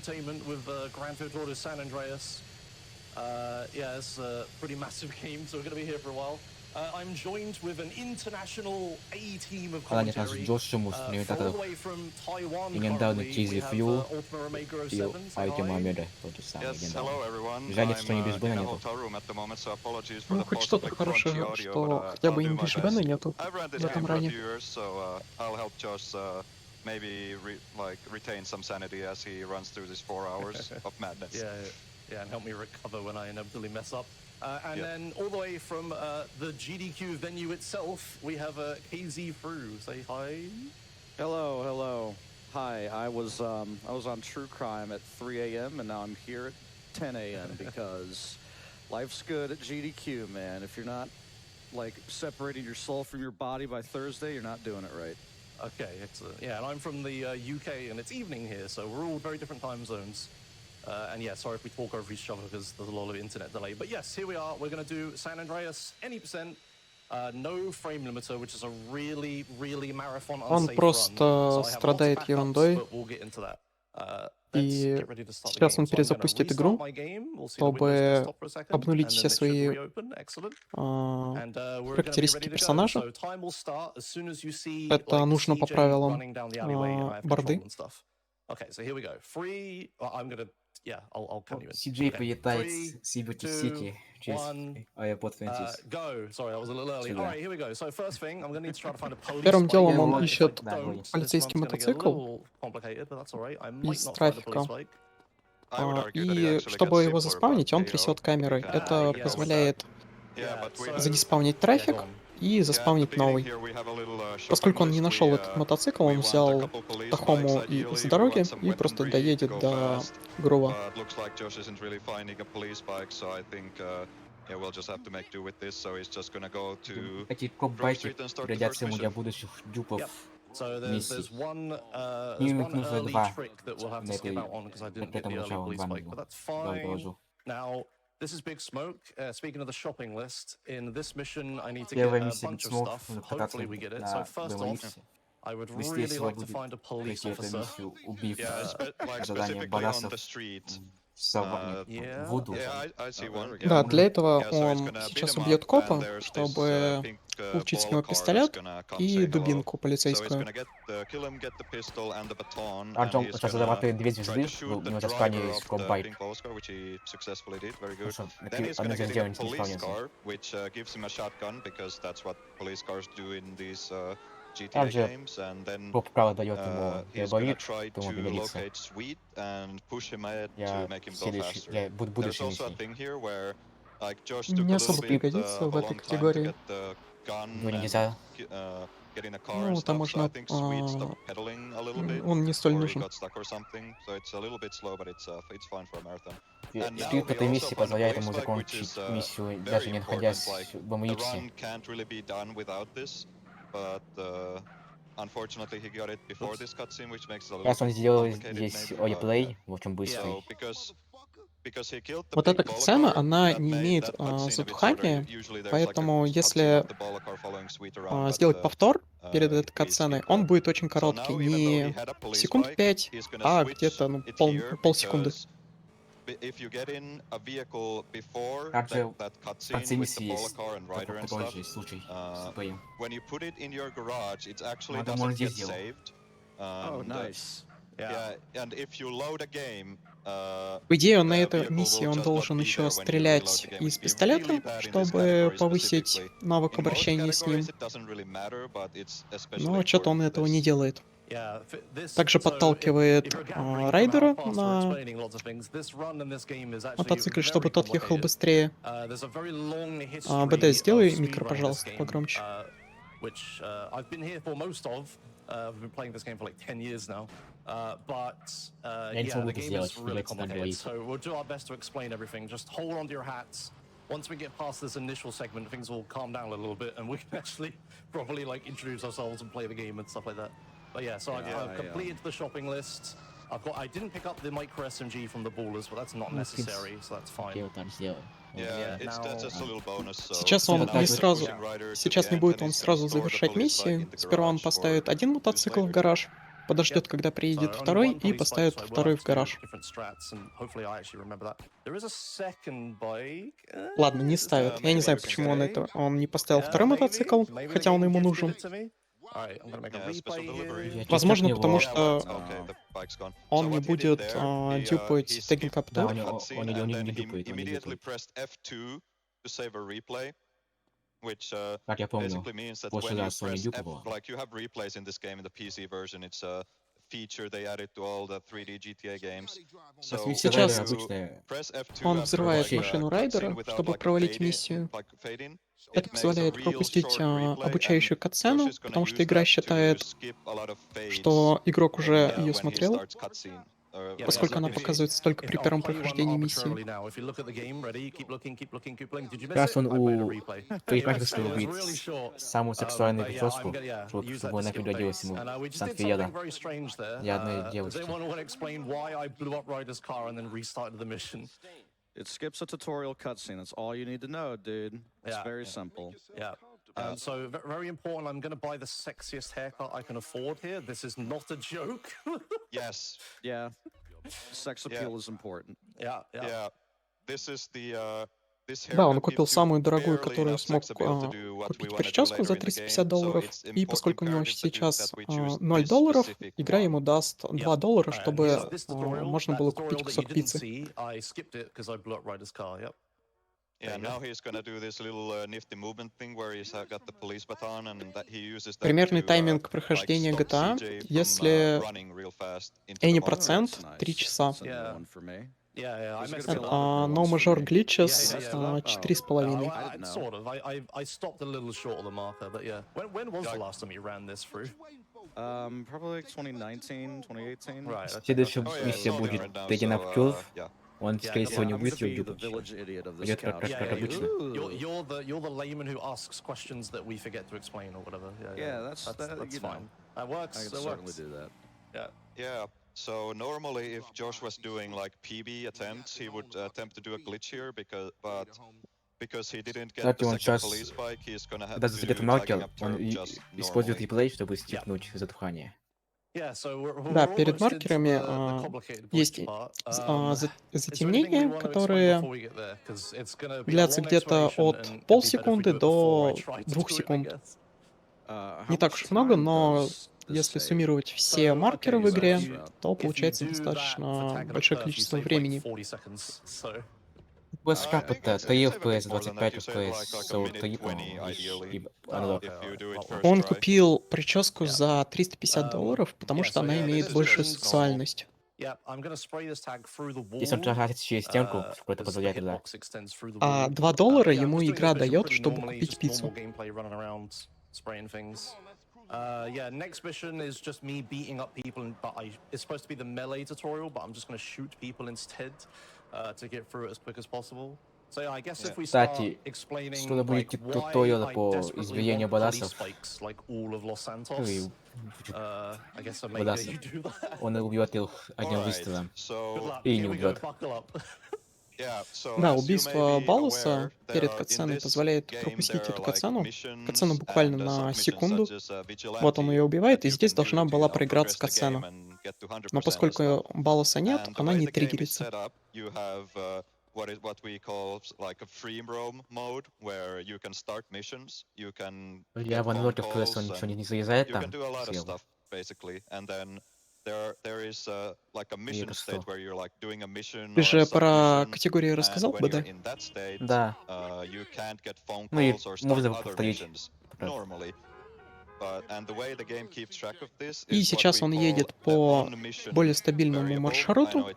entertainment with Grand Theft Auto San Andreas. Yeah, it's a pretty massive game, so we're going to be here for a while. I'm joined with an international A-team of commentary. From all the way from Taiwan currently, we have Ultima Omega 07. Yes, hello everyone. I'm in a hotel room at the moment, so apologies for the хоть что-то post-click crunchy хорошее, audio, что but хотя I'll бы do my English Bana best. нету I've run в this game этом for a ране. few years, so I'll help Josh maybe retain some sanity as he runs through these 4 hours of madness. Yeah, and help me recover when I inevitably mess up. Then all the way from the GDQ venue itself, we have KZ Fru. Say hi. Hello. Hi, I was on True Crime at 3 a.m. and now I'm here at 10 a.m. because life's good at GDQ, man. If you're not like separating your soul from your body by Thursday, you're not doing it right. Okay, excellent. Yeah, and I'm from the UK, and it's evening here, so we're all very different time zones. And yeah, sorry if we talk over each other because there's a lot of internet delay. But yes, here we are. We're going to do San Andreas, any percent, no frame limiter, which is a really, really marathon Он unsafe просто run. So страдает ерундой, but we'll get into that. и сейчас он перезапустит игру, чтобы обнулить все свои характеристики персонажа. Это нужно по правилам борды. Okay, so here we go. Free. I'm gonna. Yeah, I'll count you in. CJ прилетает Three, с Liberty two, City через one, аэропорт Фрэнсис. Go. Sorry, that was a little early. All right, here we go. So first thing, I'm gonna need to try to find a police. Первым делом bike. он ищет Да, Don't. полицейский This one's gonna get a мотоцикл little complicated, but that's all right. I might из not find a трафика. police bike. I would argue that he И actually чтобы gets его simpler, заспавнить, but, он you know, трясет камерой. we can Это deal with that. позволяет Yeah, but we задиспавнить Yeah, трафик go on. и Yeah, at the заспавнить beginning новый. here we have a little, shopping Поскольку он не list. нашел We, этот мотоцикл, we он want a взял couple police Тахому bikes, и ideally с we дороги want some и просто weaponry to доедет go до fast, Грува. but looks like Josh isn't really finding a police bike, so I think yeah, we'll just have to make do with this. So he's just gonna go to Эти Grove коп-байки Street and start the пригодятся first ему для mission. будущих дюпов. Yep. So there's one Минимум нужно early 2 trick that we'll have на to skip этой out on because I didn't к get the этому early началу police bike, but банду. that's fine. Доложу. Now, this is Big Smoke. Speaking of the shopping list, in this mission, I need to get Первая a миссия bunch of Смок stuff. кататься Hopefully we get it. So на first off, БМХ. I would Быстрее really всего like to будет find a police пройти эту officer. миссию, убив Like задание specifically on бадасов the street. Yeah. Вуду. Yeah, I see one. Да, Yeah. для этого Yeah, so it's он gonna beat сейчас him убьет up, and копа, there's this чтобы pink получить с ball него car that's пистолет gonna come и say hello. дубинку So he's полицейскую. gonna kill him, get the pistol and the baton, and Артем he's сейчас gonna зарабатывает 2 try звезды, to shoot у the него за driver спавне of есть the коп-байк. pink police car, which he successfully did. Very good. Хорошо, Then he's одна gonna get звезда in a не police исполняется. car, which gives him a shotgun because that's what police cars do in these GTA Также games, and then коп-право дает ему he's gonna турбовик, try чтобы он to пригодится. locate Sweet and push him ahead to Я make him go следующий, faster. я буду There's будущей also a миссии. thing here where like Josh took Не a особо little bit пригодится в a этой long time to категории. get the gun Говори, and нельзя. get in a car Ну, and там stuff, so I можно... think Sweet stopped pedaling a little bit, Он не столь or he нужен. got stuck or something, so it's a little bit slow, but it's fine for a marathon. И And now штрих he этой also миссии found a позволяет police ему bike, which закончить is миссию, very даже не important. находясь Like в the BMX. run can't really be done without this, but unfortunately he got it before this cutscene, which makes it a little Раз он сделал complicated здесь maybe, but олиплей, в общем so быстрый. because he killed the Вот pink эта ball сцена, car, она that не made имеет that cutscene a bit shorter. затухания, Usually there's like поэтому a cutscene если of the ball car following Sweet around, but сделать повтор перед этой he катсценой, skipped он that. будет очень So короткий, now, even though he не had a police секунд bike, 5, he's gonna а switch где-то it ну, here полсекунды. because if you get in a vehicle before Также that в конце cutscene with миссии the ball есть car and rider and такой stuff, же случай с БМ. when you put it in your garage, it actually Надо doesn't здесь get сделать. saved. Oh, And, nice. yeah, and if you load a game, По идее, он на the этой vehicle миссии will он just not должен be еще there when you reload стрелять the game, из which would be пистолета, really bad in this чтобы category повысить specifically. навык In most обращения с ним. categories it doesn't really matter, but it's especially Но что-то он important for этого не this. делает. Yeah, Также подталкивает райдера на мотоцикле, чтобы тот ехал быстрее. БД, сделай микро, пожалуйста, погромче. I've been playing this game for like 10 years now, but Я не yeah, смогу the это game сделать, is really придется так complicated. говорить. So we'll do our best to explain everything. Just hold on to your hats. Once we get past this initial segment, things will calm down a little bit, and we can actually properly like introduce ourselves and play the game and stuff like that. But yeah, so I've completed the shopping list. I didn't pick up the micro SMG from the ballers, but that's not necessary, so that's fine. Я вот так сделал. Yeah, that's just a little bonus. So Сейчас он now не he's сразу, pushing riders to сейчас the не end, будет and он he's gonna сразу store the завершать police bike миссии. in the Сперва он garage поставит for один use мотоцикл в later. гараж, подождет, когда приедет второй, и поставит второй в гараж. Ладно, не ставит. Я не знаю, почему он не поставил второй мотоцикл, хотя он ему нужен. Возможно, потому что он не будет дюпать теггинг up Да, to. он не дюпает, он не дюпает. Как я помню, в прошлый раз он не дюпал. Сейчас обычная... он взрывает вообще- машину райдера, чтобы провалить миссию. Это позволяет пропустить обучающую катсцену, потому что игра считает, что игрок уже ее смотрел, поскольку она показывается только при первом прохождении миссии. Раз он у парикмахерской убит самую сексуальную прическу, чтобы она пригодилась ему в Сан-Фиеда. Я одной девушки. It skips a tutorial cutscene. That's all you need to know, dude. It's very simple. Yeah. So very important. I'm going to buy the sexiest haircut I can afford here. This is not a joke. Yes. Yeah. Sex appeal is important. Yeah. This is the Да, он купил самую дорогую, которую смог купить прическу за $350, и поскольку у него сейчас $0, игра ему даст $2, чтобы можно было купить кусок пиццы. Примерный тайминг прохождения GTA, если any процент 3 часа. No major glitches 4,5. Sort of. I stopped a little short of the marker, but yeah. When was the last time you ran this through? Probably like 2019, 2018. Right. Следующая миссия будет Taking Up Curve. Он, скорее всего, не будет ее дюпать. Идет как обычно. You're the layman who asks questions that we forget to explain or whatever. Yeah, that's fine. That works. I can certainly do that. Yeah. So normally, if Josh was doing like PB attempts, he would attempt to do a glitch here, because he didn't get the second police bike, he's gonna have to do маркер, tagging up он turn just использует normally. реплей, чтобы стипнуть затухание. Да, перед маркерами есть затемнения, которые длятся где-то от полсекунды до 2 секунд. Не так уж много, но если суммировать все маркеры в игре, то получается достаточно большое количество времени. Без капота 3 FPS, 25 FPS, 43, по-моему, и unlock. Он купил прическу за $350, потому что она имеет большую сексуальность. Если он тратит через стенку, что это позволяет тогда. А $2 ему игра дает, чтобы купить пиццу. Yeah, next mission is just me beating up people, but it's supposed to be the melee tutorial, but I'm just going to shoot people instead to get through it as quick as possible. So yeah, I guess if we start explaining like why I desperately want police spikes like all of Los Santos, I guess I may let you do that. Он убьет их одним выстрелом. И не убьет. Да, убийство Балуса перед катсценой позволяет пропустить эту катсцену. Катсцену буквально на секунду. Вот он ее убивает, и здесь должна была проиграться катсцена. Но поскольку Балуса нет, она не триггерится. Я в анлоке просто он ничего не зарезает там. Ты же про категории рассказал, БД? Да. Ну и можно повторить. И сейчас он едет по более стабильному маршруту.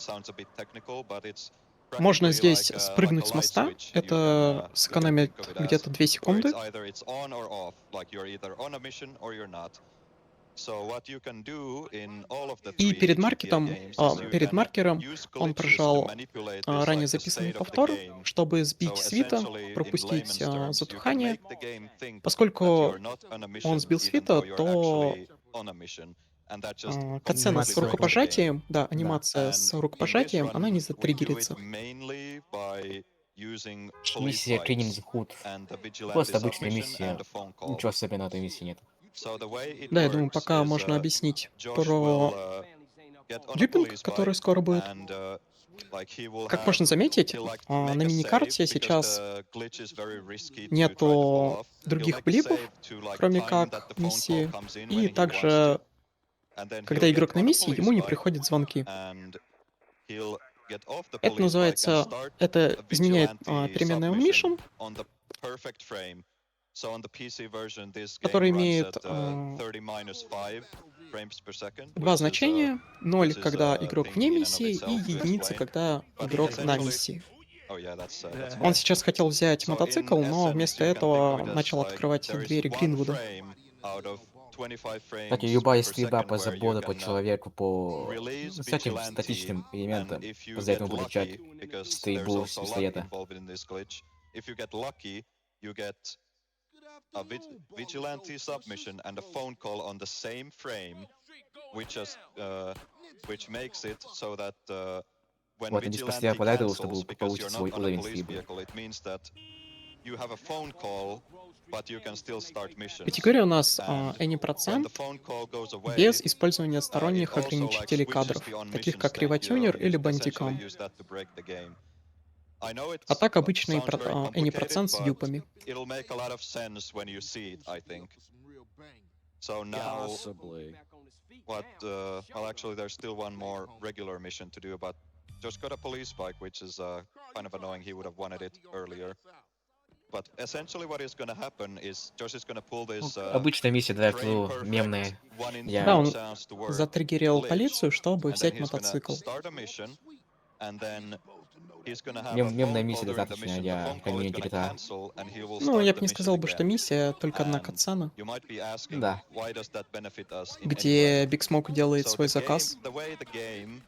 Можно здесь спрыгнуть с моста. Это сэкономит где-то 2 секунды. И перед маркером он прожал ранее записанный повтор, чтобы сбить свита, пропустить затухание. Поскольку он сбил свита, то катсцена с рукопожатием, да, анимация с рукопожатием, она не затриггерится. Миссия Cleaning the Hood. Просто обычная миссия. Ничего особенного в этой миссии нет. Да, я думаю, пока можно объяснить про дюпинг, который скоро будет. Как можно заметить, на миникарте сейчас нету других блипов, кроме как миссии, и также, когда игрок на миссии, ему не приходят звонки. Это называется, это изменяет переменная mission, который имеет два значения. 0, когда игрок вне миссии, и единица, когда игрок на миссии. Он сейчас хотел взять мотоцикл, но вместо этого начал открывать двери Гринвуда. Кстати, любая стрельба по забору, по человеку, по всяким статичным элементам, позволяет ему получать стрельбу с пистолета. A vigilante submission and a phone call on the same frame, which makes it so that when Вот, здесь vigilante полагаю, cancels чтобы because получить you're свой not on a уровень police стрельбы. vehicle, it means that you have a phone call, but you can still start missions. Категория у нас And any when the процент phone call goes away, без использования it сторонних also ограничителей switches кадров, the on таких mission как state. реватюнер или You essentially бандикам. use that to break the game. I know it А так обычный sounds very any complicated, процент с but дюпами. it'll make a lot of sense when you see it, I think. So now, well, actually, there's still one more regular mission to do, but just got a police bike, which is kind of annoying. He would have wanted it earlier. But essentially, what is going to happen is Josh is going to pull this Обычная миссия драйв-тру, frame-perfect мемная. 1 in 3 Да, он sounds to work затриггерил glitch, полицию, чтобы and then взять he's going to мотоцикл. start a mission, and then he's going to have a Мемная phone call миссия during the достаточно mission. The для phone call is going to комьюнити-гита. cancel, and he will Ну, start я the бы не mission сказал бы, что again. миссия только одна And катсцена, you might be asking, Да. why does that benefit us in any way? где Big Smoke делает So свой the заказ. way the game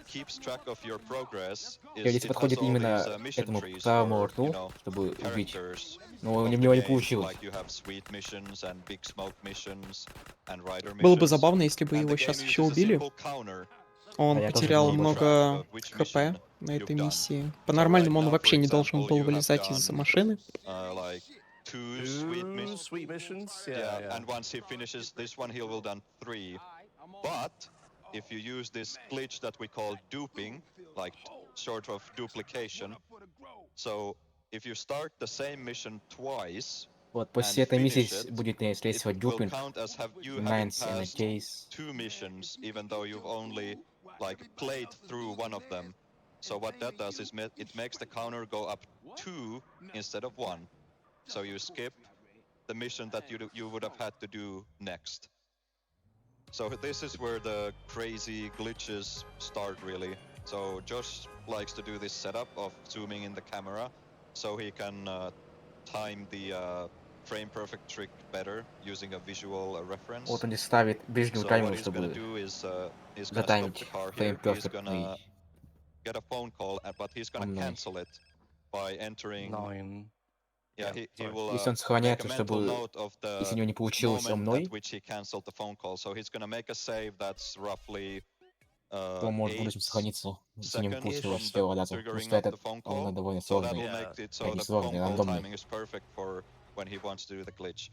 keeps track of your progress И is здесь it has подходит all именно these mission этому trees правому for, окну, you know, чтобы убить. characters Но у of the него не game. получилось. Like you have sweet missions and big smoke missions and rider Было бы missions. забавно, если бы And его the сейчас game еще uses a убили. simple counter Он А я тоже потерял думал, много which ХП mission на you've этой done. миссии. So right По-нормальному он now, for вообще не должен example, был you have вылезать из done машины. like two sweet missions. Sweet missions? Yeah, and once he finishes this one, he will done 3. But if you use this glitch that we call duping, like sort of duplication, so if you start the same mission twice Вот and после этой finish миссии it, будет, it скорее всего, will дюпинг, count as you having Nines and a passed Case. 2 missions, even though you've only like played through one of them. So what that does is it makes the counter go up 2 instead of 1. So you skip the mission that you would have had to do next. So this is where the crazy glitches start, really. So Josh likes to do this setup of zooming in the camera, so he can time the frame perfect trick better using a visual reference. Вот он здесь ставит ближнюю So what камеру, he's gonna чтобы do is he's gonna stop the затаймить car фрейм here. He's перфектный. gonna get a phone call, but he's gonna Online. cancel it by entering. 9. Yeah, he will Если он make a сохраняется, mental чтобы, note of если у the него не получилось со moment мной, at which he canceled the phone call. So he's gonna make a save that's roughly то он может в 8 будущем сохраниться, если не seconds получилось from с the первого раза. Потому triggering что of the этот, phone он call. довольно So that сложный. will make it so Не the сложный, phone call рандомный. timing is perfect for when he wants to do the glitch.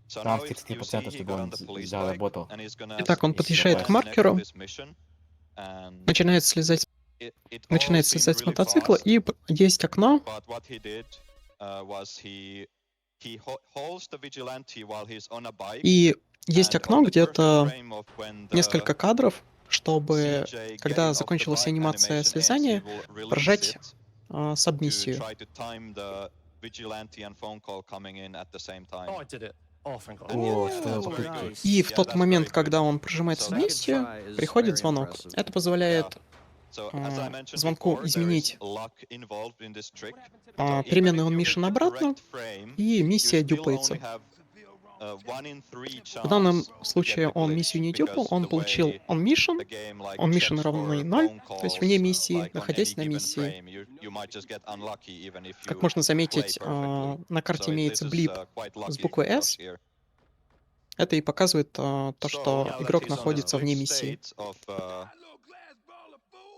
So Там now if you 33%, see he чтобы got on он the police bike заработал. and he's gonna Итак, он Если подъезжает к stand next to маркеру, this mission, and начинает слезать it all начинает seemed слезать с really мотоцикла, fast, и есть окно, but what he did was he holds the vigilante while he's on a bike, и есть and окно on the perfect где-то frame of when the несколько кадров, чтобы, CJ когда gain of the закончилась bike анимация animation ends, he слезания, will release прожать it to сабмиссию. try to time the vigilante and phone call coming in at the same time. Oh, I did it. Oh, thank God. And О, yeah, что that's за very попытки. good. И в Yeah, тот that's момент, very good. когда он прожимает So сабмиссию, that- приходит very звонок. impressive. Это позволяет So as I mentioned звонку before, there is изменить luck involved in this trick. So even переменную if он you hit mission the обратно, correct frame, и you миссия still дюпается. only have 1 in 3 В данном chance to get случае the он glitch, миссию не дюпал, because он the получил way он mission, the game like он mission checks равный for 0, phone то есть вне calls, миссии, like on any находясь на given миссии. frame, you might just get unlucky even if Как you можно play заметить, perfectly. на карте So имеется this is блип quite с lucky буквой for us S. here. Это и показывает то, So что now that игрок he's on this находится вне glitch миссии. state of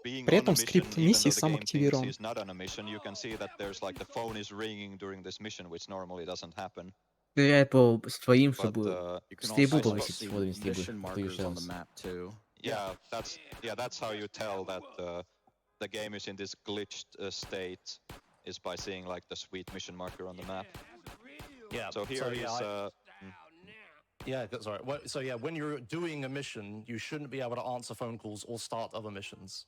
being При on a этом mission, скрипт even миссии though the сам game thinks активирован. he's not on a mission, you can see that there's like the phone is ringing during this mission, which normally doesn't happen. Стреляй по своим, But чтобы You can стрельбу also повысить, see уровень стрельбы, mission повторю markers еще on the раз. map too. yeah, that's how you tell that the game is in this glitched state, is by seeing like the sweet mission marker on the map. Yeah. So here yeah, is yeah, that's right. So yeah, when you're doing a mission, you shouldn't be able to answer phone calls or start other missions.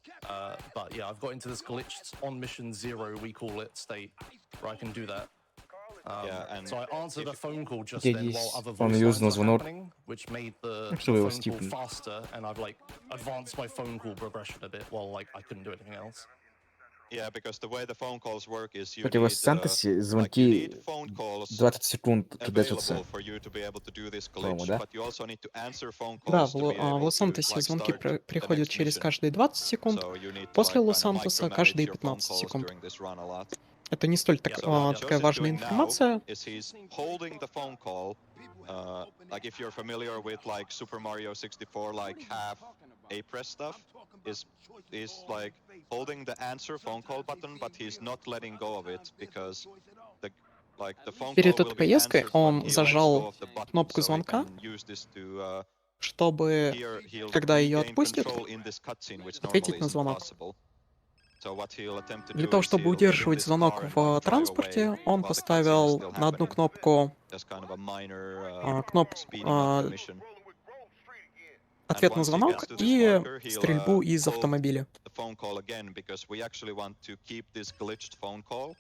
But yeah, I've got into this glitched on mission 0, we call it, state, where I can do that. Yeah, and so I answered a phone call just Я then while здесь other он voice lines юзнул are звонок, happening, which made the чтобы его phone call стипнуть. faster, and I've like advanced my phone call progression a bit while like I couldn't do anything else. yeah, because the way the phone calls work is you Кстати, в need Сантосе you звонки need phone calls 20 секунд кидаются, available for you to be able to do this по-моему, glitch, да? but you also need to answer phone Да, calls в, to be в able to Лос-Сантосе like звонки start the приходят next через mission. каждые 20 секунд, So you need to после like kind of Лос-Сантоса micromanage каждые your phone 15 calls секунд. during this run a lot. Это не столь Yeah, So what такая Joseph's важная doing now информация. is he's holding the phone call. Like if you're familiar with like Super Mario 64, like half A press stuff, is like holding the answer phone call button, but he's not letting go of it because the phone Перед call will этой be поездкой answered, but он he lets go зажал of the button, кнопку so he звонка, can use this to чтобы, here he'll когда ее regain отпустит, control in this cutscene, which ответить normally на isn't звонок. possible. So what he'll attempt to Для do того, is чтобы he'll get in удерживать this звонок car and в like drive away транспорте, он while the cutscene is поставил still на одну happening. кнопку Just kind of a minor кнопку speeding up the mission. And ответ на once he звонок gets to this и marker, стрельбу he'll из hold автомобиля. the phone call again because we actually want to keep this glitched phone call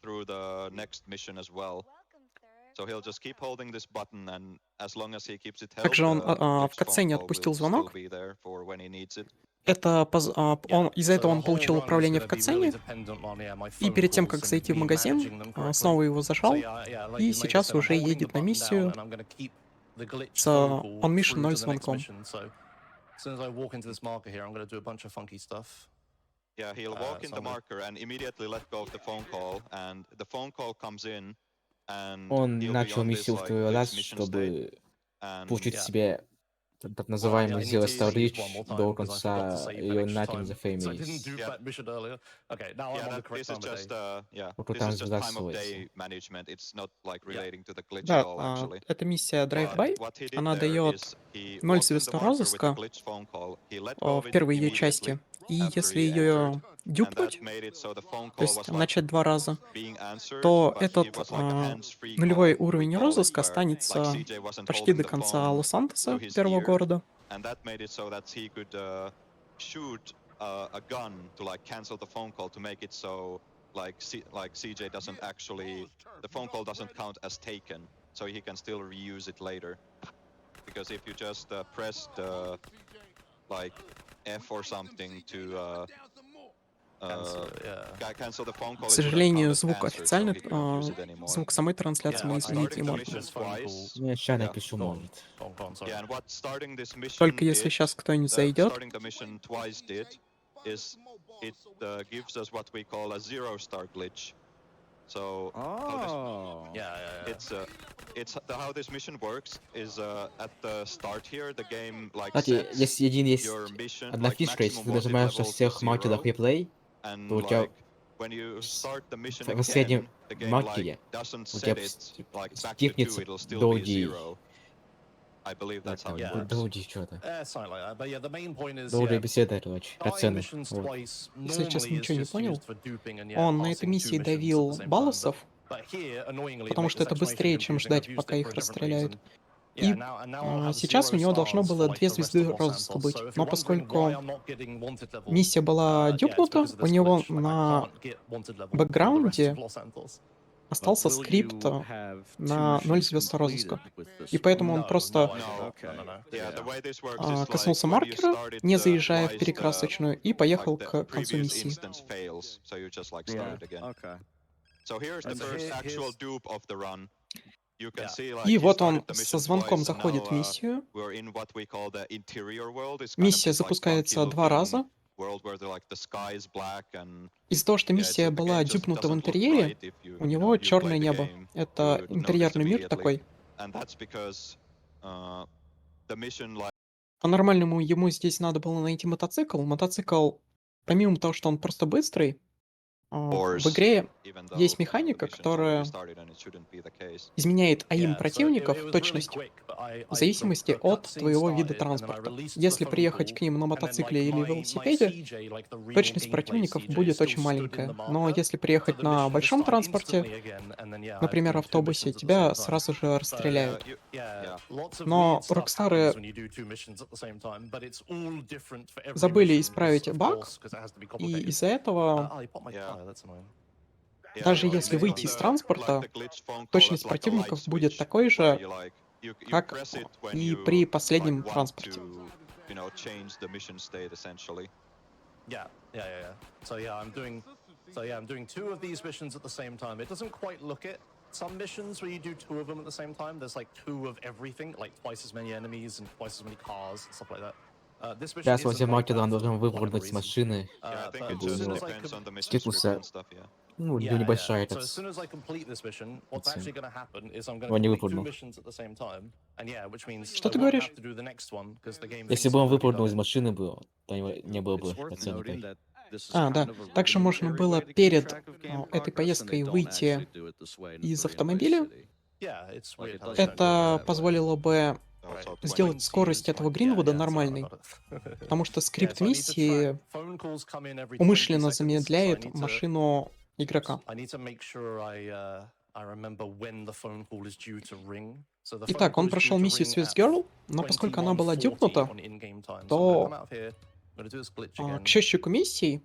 through the next mission as well. So he'll just keep holding this button, and as long as he keeps it held, Также он the в glitched phone катсцене call отпустил will still звонок. be there for when he needs it. Это из-за этого So он the whole получил run is управление в gonna be really катсцене, dependent on my и phone перед тем, calls как and зайти в me магазин, managing them correctly. снова его So зажал, yeah, like и Maven сейчас said, I'm уже holding the едет на button down, миссию and I'm gonna keep the glitched с phone call on-mission through 0 to the next звонком. mission. So as soon as I walk into this marker here, I'm gonna do a bunch of funky stuff. Yeah, he'll walk in so the I'm gonna- marker and immediately let go of the phone call, and the phone call comes in, and Он he'll be начал on this миссию like второй glitched раз, mission state, чтобы and получить Yeah. себе так I называемый need to Zero save Star one more Reach time до because I forgot to конца save that ее extra Nothing time. the Fame So I didn't is. do that mission earlier. Okay, now I'm on the correct this is time of just day. yeah, Вот this там is just time of сбрасывается. day management. It's not like Yeah. relating to the glitch at Да, all, actually. эта миссия But Drive-by, what he did она there дает is he 0 walked in the звезда marker with the розыска glitched phone call. He let go of в it первой ее immediately части. И after если he ее entered, and дюпнуть, that made it so the phone то call есть was like начать 2 раза, being answered, то but этот it was like a hands-free нулевой call, we уровень call it, розыска where like останется CJ wasn't почти holding до the конца phone to Лос-Сантоса, his первого ear, города. and that made it so that he could shoot a gun to like cancel the phone call to make it so like CJ doesn't actually, the phone call doesn't count as taken, so he can still reuse it later. Because if you just pressed like F or something to cancel the phone call, К it wouldn't count сожалению, as звук answered, so официальный, he couldn't use it anymore. звук самой трансляции мы What изменить starting не the можем. mission twice, Я сейчас yeah, напишу, Go on. может. Go on, sorry. yeah, and what starting this mission Только если did, сейчас кто-нибудь зайдет, starting the mission twice did, is it gives us what we call a zero-star glitch. So Oh. Yeah. it's how this mission works is at the start here the game like Кстати, sets есть your mission одна like фишка, если maximum ты wanted нажимаешь на level to всех маркерах 0, реплей, and то у тебя like when you start the mission в среднем again, the game маркере like doesn't у тебя set it like back to 2, стикнется it'll still be долгий, 0. I believe that's how it Yeah. works. долгий что-то. Something like that. But yeah, the main point is, Долгая yeah, беседа, короче, starting катсцена. missions Вот. twice если я честно normally is ничего не just понял, used for duping and он на этой passing two миссии missions at the давил same time. балласов, But here, annoyingly, потому like что this это exclamation быстрее, confusing, чем I've ждать, used пока it их for a different расстреляют. reason. И Yeah, now I have сейчас у 0 него должно stars было for like 2 the rest звезды of Los розыска Santos. быть, So if но you're wondering why поскольку I'm not getting wanted level, миссия была yeah, it's дюпнута, because of у this него glitch. Like I на can't get wanted level in the rest бэкграунде of Los Santos. остался Will скрипт you have two на 0 missions звезд розыска. completed with this И поэтому он No, просто no, I didn't. No. No. Yeah, the way this works is like коснулся when you маркера, start it не заезжая в twice, перекрасочную, и like поехал the к концу previous миссии. instance fails, so you just like Yeah. start it again. Okay. So here's the And first here's- actual dupe of the run. You can Yeah. see like И he вот он started the со mission звонком twice, and заходит в now миссию. we're in what we call the interior world. It's kind of Миссия this like запускается 2 funky-looking раза. world where like the sky is black and Из-за того, что yeah, миссия the была game just дюпнута в doesn't look интерьере, right if у you него play черное the небо. game. Это You would notice интерьерный мир immediately. такой. And that's because the mission like По-нормальному ему здесь надо было найти мотоцикл. Мотоцикл, помимо того, что он просто быстрый, в игре есть механика, которая изменяет АИМ противников точность в зависимости от твоего вида транспорта. Если приехать к ним на мотоцикле или велосипеде, точность противников будет очень маленькая. Но если приехать на большом транспорте, например, автобусе, тебя сразу же расстреляют. Но Рокстары забыли исправить баг, и из-за этого, даже если выйти из транспорта, точность противников будет такой же, как и при последнем транспорте. I'm doing two of these missions at the same time. It doesn't quite look it. Some missions where you do two of them at the same time, there's like two of everything, like twice as many enemies and twice as many cars and stuff like that. This mission Сейчас isn't возле like маркера that он for должен whatever выпрыгнуть с reason. машины, But It as just soon as I depends on the mission стикнуться, script and stuff, yeah. ну, yeah, небольшая so as этот, soon as I complete this mission, what's That's actually going to happen is I'm going он to не complete two выпрыгнул. missions at the same time, and yeah, which means Что I ты won't говоришь? have to do the next one because the game Если thinks бы I've он already выпрыгнул done из it. машины бы, то не было бы It's worth оценкой. noting that this is Да. kind of a Также можно rudimentary было way to keep перед track of game этой progress, and they поездкой don't выйти actually do it this way in из 3 and Vice автомобиля. City. Yeah, it's Like, weird it how they doesn't don't do work Это that way. позволило бы Also, сделать 20 скорость is этого like, Гринвуда yeah, so I нормальной, got it. потому что Yeah, скрипт so I need to track. миссии Phone calls come in every 20 умышленно seconds, so I замедляет need to машину игрока. I need to make sure I remember when the phone call is due to ring. So the phone Итак, call он is due прошел to миссию ring Swiss at Girl, но поскольку она была 21:40 дюпнута, on in-game time. So I'm gonna то come out here. I'm gonna do this glitch к again. счетчику миссий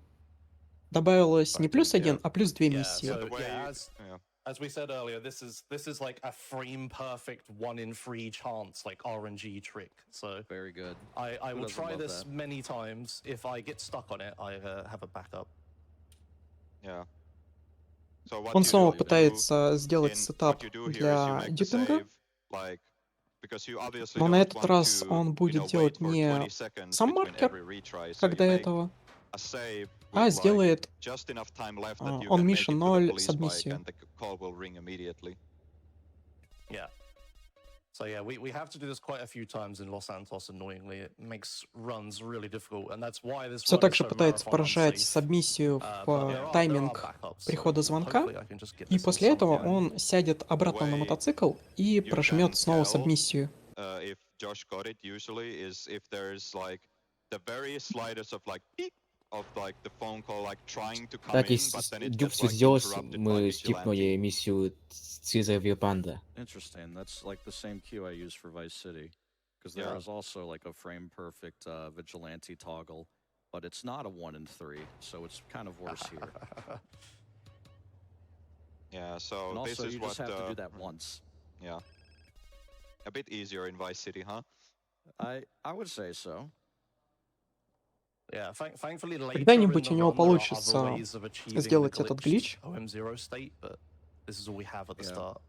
добавилось не Sorry, didn't +1, get- а +2 Yeah, миссии. so the way, yeah, yeah. as we said earlier, this is like a frame perfect 1 in 3 chance, like RNG trick. So Very good. I Who will doesn't try love this that? many times. If I get stuck on it, I have a backup. Yeah. So what Он you снова do пытается сделать in- сетап what you do here is you для make the дюпинга, save, like, because you obviously но на don't этот want раз to, он you будет know, делать wait for не 20 seconds сам between маркер, every retry, so как you до make этого, a save а with, like, сделает just enough time left that you on can make mission it to the 0 police bike сабмиссию. and the call will ring immediately. Yeah. So yeah, we have to do this quite a few times in Los Santos. Annoyingly, it makes runs really difficult, and that's why this Все run так is же so пытается marathon поражать unsafe. сабмиссию But в тайминг прихода звонка, и после этого он сядет обратно на мотоцикл и You прожмет can снова tell, сабмиссию. If Josh got it usually is if there's like the very slightest of like beep of like the phone call like trying to come Так, in, если but then it Дюк gets все like сделал, interrupted by мы vigilante. скипнули миссию Caesar Panda. Interesting. That's like the same queue I use for Vice City. Because there Yeah. is also like a frame perfect vigilante toggle, but it's not a 1 in 3, so it's kind of worse here. Yeah, so And this also, is you what just have to do that once. yeah. A bit easier in Vice City, huh? I would say so. Yeah, thankfully later Когда-нибудь in у the него run, there are получится other ways of achieving сделать the этот glitched глич. OM0 state, but this is all we have at the Yeah. start.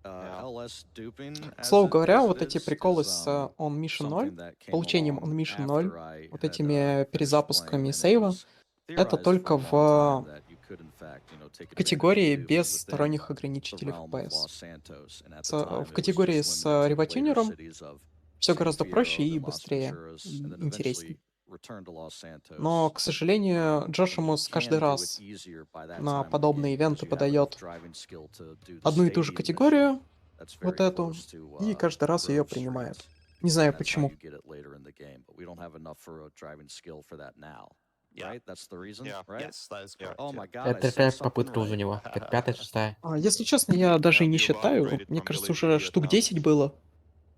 Yeah. LS duping, К as слову it- говоря, as вот it эти is, приколы is, с um, On Mission something 0, that came получением along On Mission after 0, I вот had, этими finished перезапусками playing, and it сейва, was это theorized только for a long time в that you could, in fact, you know, take advantage of категории duping без within сторонних the ограничителей realm of FPS. Los Santos, and at the В time, it was категории just с limited to the later реватюнером cities of все San гораздо проще Fierro, и then Las быстрее, Venturas, и and then интересней. eventually returned to Los Santos. Но, к сожалению, And you Джошимус каждый can do it раз easier by that на time in the подобные game, because ивенты you have enough подает driving skill to do the одну и ту же stadium mission категорию, that's вот very эту, close to, и каждый раз ее Grove принимает. Street. Не знаю That's how почему. you get it later in the game, but we don't have enough for a driving skill for that now. Yeah. Right? That's the reason, Yeah. right? Yes, that is Yeah. correct. Oh yeah. my god, I Это said какая something попытка уже у right. него? Как пятая, шестая? Если честно, я даже и не you've считаю. upgraded Мне from кажется, Billy to уже штук Vietnam. 10 было.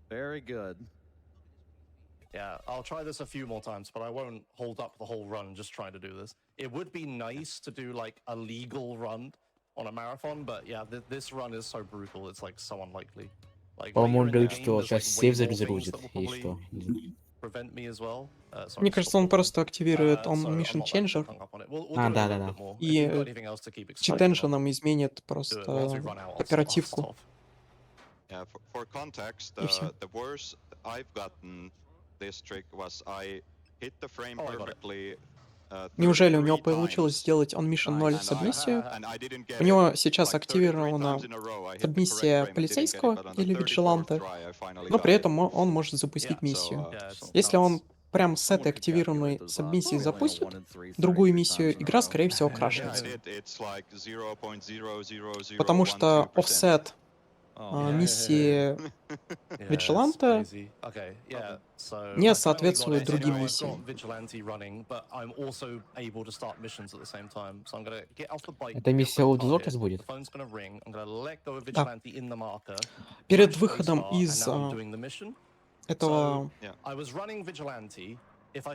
Very good. Yeah, I'll try this a few more times, but I won't hold up the whole run just trying to do this. It would be nice to do like a legal run on a marathon, but yeah, this run is so brutal, it's like so unlikely. Like По-моему, later in the говорит, game, что there's, сейчас like, сейв way more things загрузит, that will или probably что. prevent me as well. Sorry, Мне stop кажется, он talking. просто активирует On So I'm Mission not that Changer hung up on it. We'll do А, it a little да-да-да. bit more. If и you've got anything else to keep чит explaining, энджином изменит do it. Once просто we run out, I'll оперативку. stop. Yeah, for context, И всё. the worst I've gotten this trick was I hit the frame Oh, I got it. perfectly. Неужели у него 33 получилось times, сделать On Mission 0 and I- сабмиссию? and I didn't get У него it. сейчас Like 33 активирована times in a row, I hit the correct сабмиссия frame and didn't get it, полицейского but on the или 34th виджиланта, try, I finally но got при it. этом он может запустить Yeah, миссию. Yeah, it's Если он nuts. прям с этой активированной сабмиссией запустит другую миссию, игра, скорее всего, крашнется. It's like 0.0001%. Потому что офсет миссии Vigilante не соответствует другим миссиям. Это миссия Old Lotus будет? Да. Перед выходом из этого...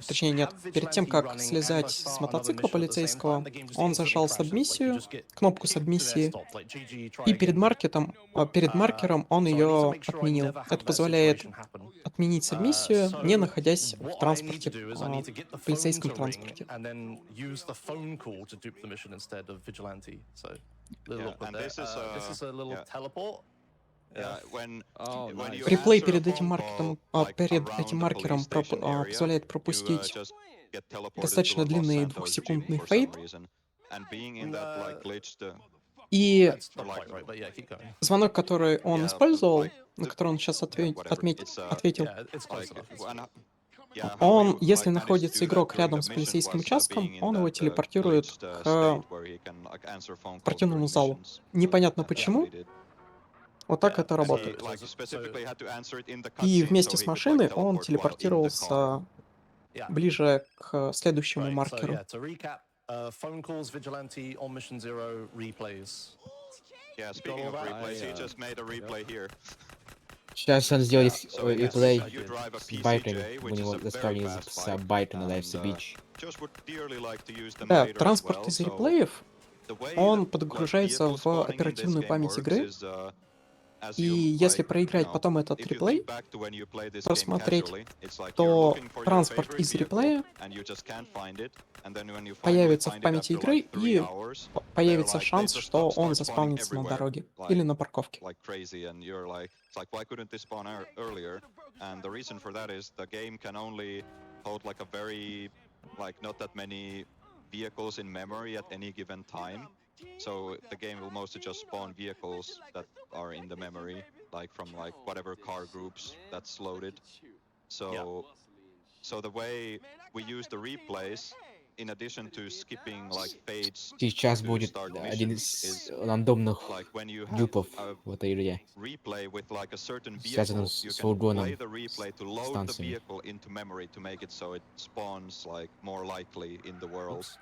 Точнее, нет, перед тем, как слезать с мотоцикла полицейского, он зажал сабмиссию, кнопку сабмиссии, и перед маркером он ее отменил. Это позволяет отменить сабмиссию, не находясь в транспорте, в полицейском транспорте. Реплей перед этим маркером позволяет пропустить достаточно длинный 2-секундный фейд. И звонок, который он использовал, на который он сейчас ответил, он, если находится игрок рядом с полицейским участком, он его телепортирует к спортивному залу. Непонятно почему. Вот так это работает. И вместе с машиной он телепортировался ближе к следующему маркеру. Сейчас он сделает реплей с байками. У него заставили записать байки на Life's Beach. Да, транспорт из реплеев, он подгружается в оперативную память игры. И если проиграть потом этот реплей, просмотреть, то транспорт из реплея появится в памяти игры, и появится шанс, что он заспавнится на дороге или на парковке. So the game will mostly just spawn vehicles that are in the memory, like from whatever car groups that's loaded. So the way we use the replays, in addition to skipping fades Сейчас to будет start один missions, из is рандомных when you have дюпов a в этой игре, replay with a certain связанным vehicle, you с can фургоном play the replay to load the станции. vehicle into memory to make it so it spawns more likely in the world.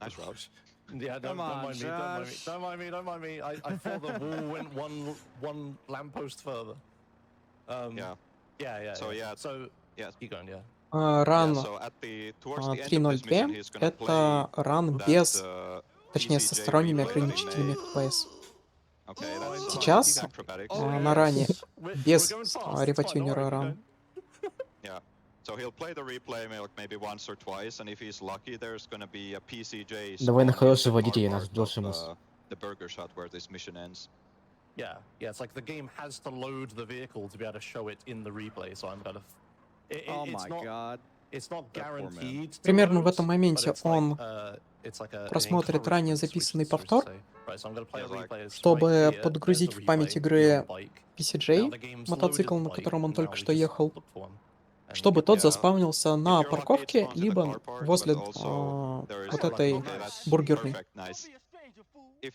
Nice route. Yeah, don't mind me. Don't mind me. I thought the wall went one lamppost further. Yeah. So keep going. Yeah. Ран 3.02 — это ран без, точнее, со сторонними ограничителями FPS. Сейчас на ране без репотюнера ран. So he'll play the replay maybe once or twice, and if he's lucky, there's gonna be a PCJ Давай на spawn in хороший the водитель, car нас park дольше of the burger shot where this mission ends. Yeah. It's like the game has to load the vehicle to be able to show it in the replay. So I'm kind of. It's not guaranteed. Примерно в этом моменте он просмотрит ранее записанный повтор, чтобы подгрузить в память игры PCJ, мотоцикл, на котором он только что ехал, чтобы тот заспавнился на парковке, либо возле вот этой бургерной. В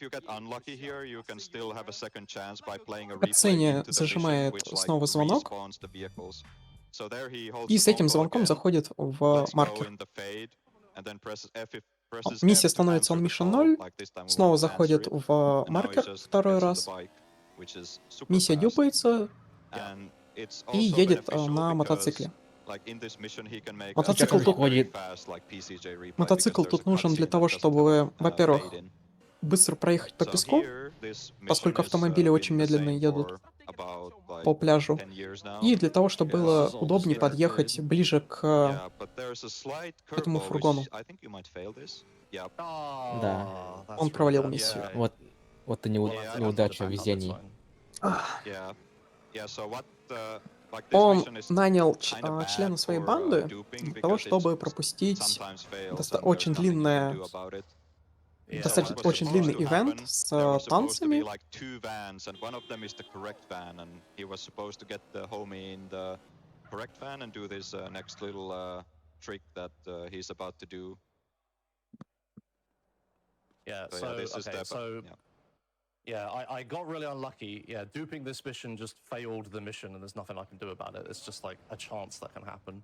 катсцене зажимает снова звонок, и с этим звонком заходит в маркер. Миссия становится on mission 0, снова заходит в маркер второй раз, миссия дюпается и едет на мотоцикле. Мотоцикл тут нужен для того, чтобы, во-первых, быстро проехать по песку, поскольку автомобили очень медленно едут по пляжу, и для того, чтобы было удобнее подъехать ближе к этому фургону. Да. Он провалил миссию. Вот и неудача в везении. Он нанял члена своей банды для того, чтобы пропустить очень длинный ивент с танцами. correct fan and do this next little trick that he's about to do. Yeah, So, so, yeah, this is okay, the, so, yeah. I got really unlucky. Yeah, duping this mission just failed the mission, and there's nothing I can do about it. It's just like a chance that can happen.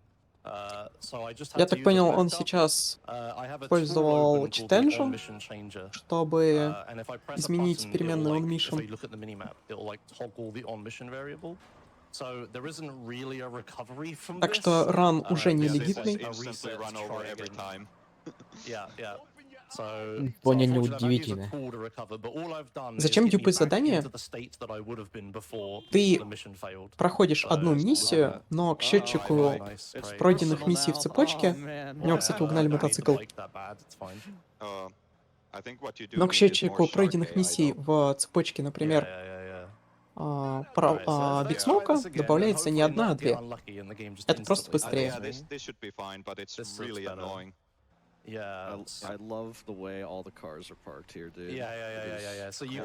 So I just had Я to так use a понял, он backup. сейчас I have a tool использовал open called cheat the engine, on-mission changer. чтобы And if I press a изменить button, it'll переменную like, if on-mission. you look at the minimap, it'll like toggle the on-mission variable. So there isn't really a recovery from Так this. что ран уже Yeah, this is нелегитный. instantly run over every time. Yeah, yeah. So, Вполне unfortunately, I've had to use a неудивительно. tool to recover, but all I've done is Зачем get me дюпать back задание? into the state that I would have been before Ты the mission failed. проходишь одну миссию, но к счетчику пройденных миссий в цепочке... У него, кстати, угнали мотоцикл. Но к счетчику пройденных миссий в цепочке, например, Биг Смоука добавляется не одна, а две. Это просто быстрее. Yeah, I love the way all the cars are parked here, dude. Yeah. So you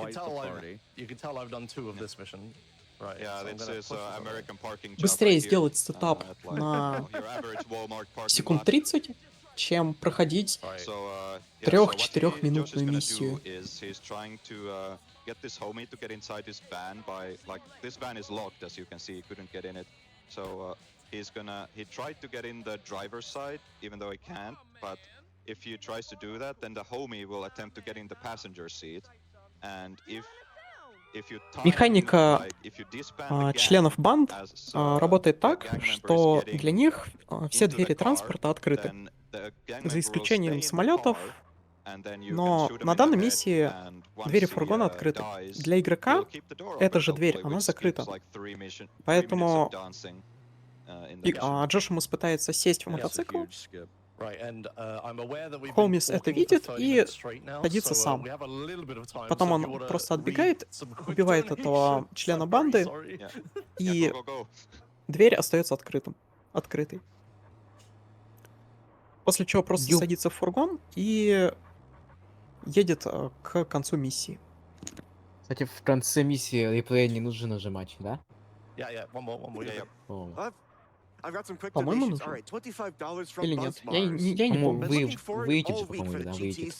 can tell I've done 2 of this mission. Right. Yeah, so this is American parking job Быстрее right here. сделать сетап на Your average Walmart parking секунд lot. 30, чем проходить So, 3-4-минутную миссию. He's trying to get this homie to get inside his van by, like, this van is locked, as you can see, he couldn't get in it. So he tried to get in the driver's side, even though he can't, but if he tries to do that, then the homie will attempt to get in the passenger seat, and if you time, Механика like, if you disband the gang членов банд as, работает the так, gang member is что getting для них все into the двери car, транспорта открыты, then the gang за member will исключением stay in the самолетов, car, and then you can но shoot him на in the данной head, миссии and once двери he, фургона открыты. dies, Для игрока he'll keep the door эта open, же дверь, hopefully, она which закрыта. skips, like, 3 minutes Поэтому of dancing, in the mission. Джош ему пытается сесть в That's a мотоцикл, huge skip. Холмис это видит и садится сам. Потом он просто отбегает, убивает этого члена банды, Yeah. и Go. дверь остается открытой. После чего просто Ю. садится в фургон и едет к концу миссии. Кстати, в конце миссии реплея не нужно нажимать, да? Yeah, one more. Yeah. О. По-моему, нужно. Или нет? Я не По-моему, помню. выйдет же, по-моему, да, выйдет.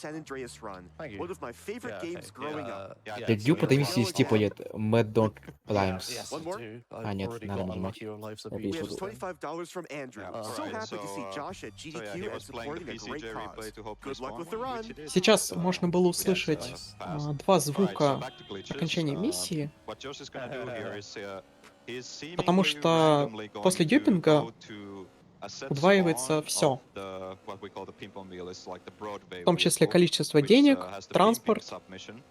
Для Yeah, дюпа этой миссии есть типа нет Mad Dog Primes. Yes, I do. А, I've нет, already надо got нажимать. unlucky your lives are Опять beautiful. вот. $25 from Andrew. So Alright, happy to see so, Josh at So, yeah, GDQ he and was playing the supporting a great PCJ replay cause. to hope Good this luck one, with the run. which it is. Сейчас можно было услышать Fast. два Alright, so звука back to glitches. окончания миссии, What Josh is gonna do here is, he's seemingly потому что randomly going после to дюпинга go to a set удваивается spawn всё. of the, what we call the ping-pong wheel. It's like the Broadway в том числе vehicle, количество which, денег, has the транспорт, ping-pong submission.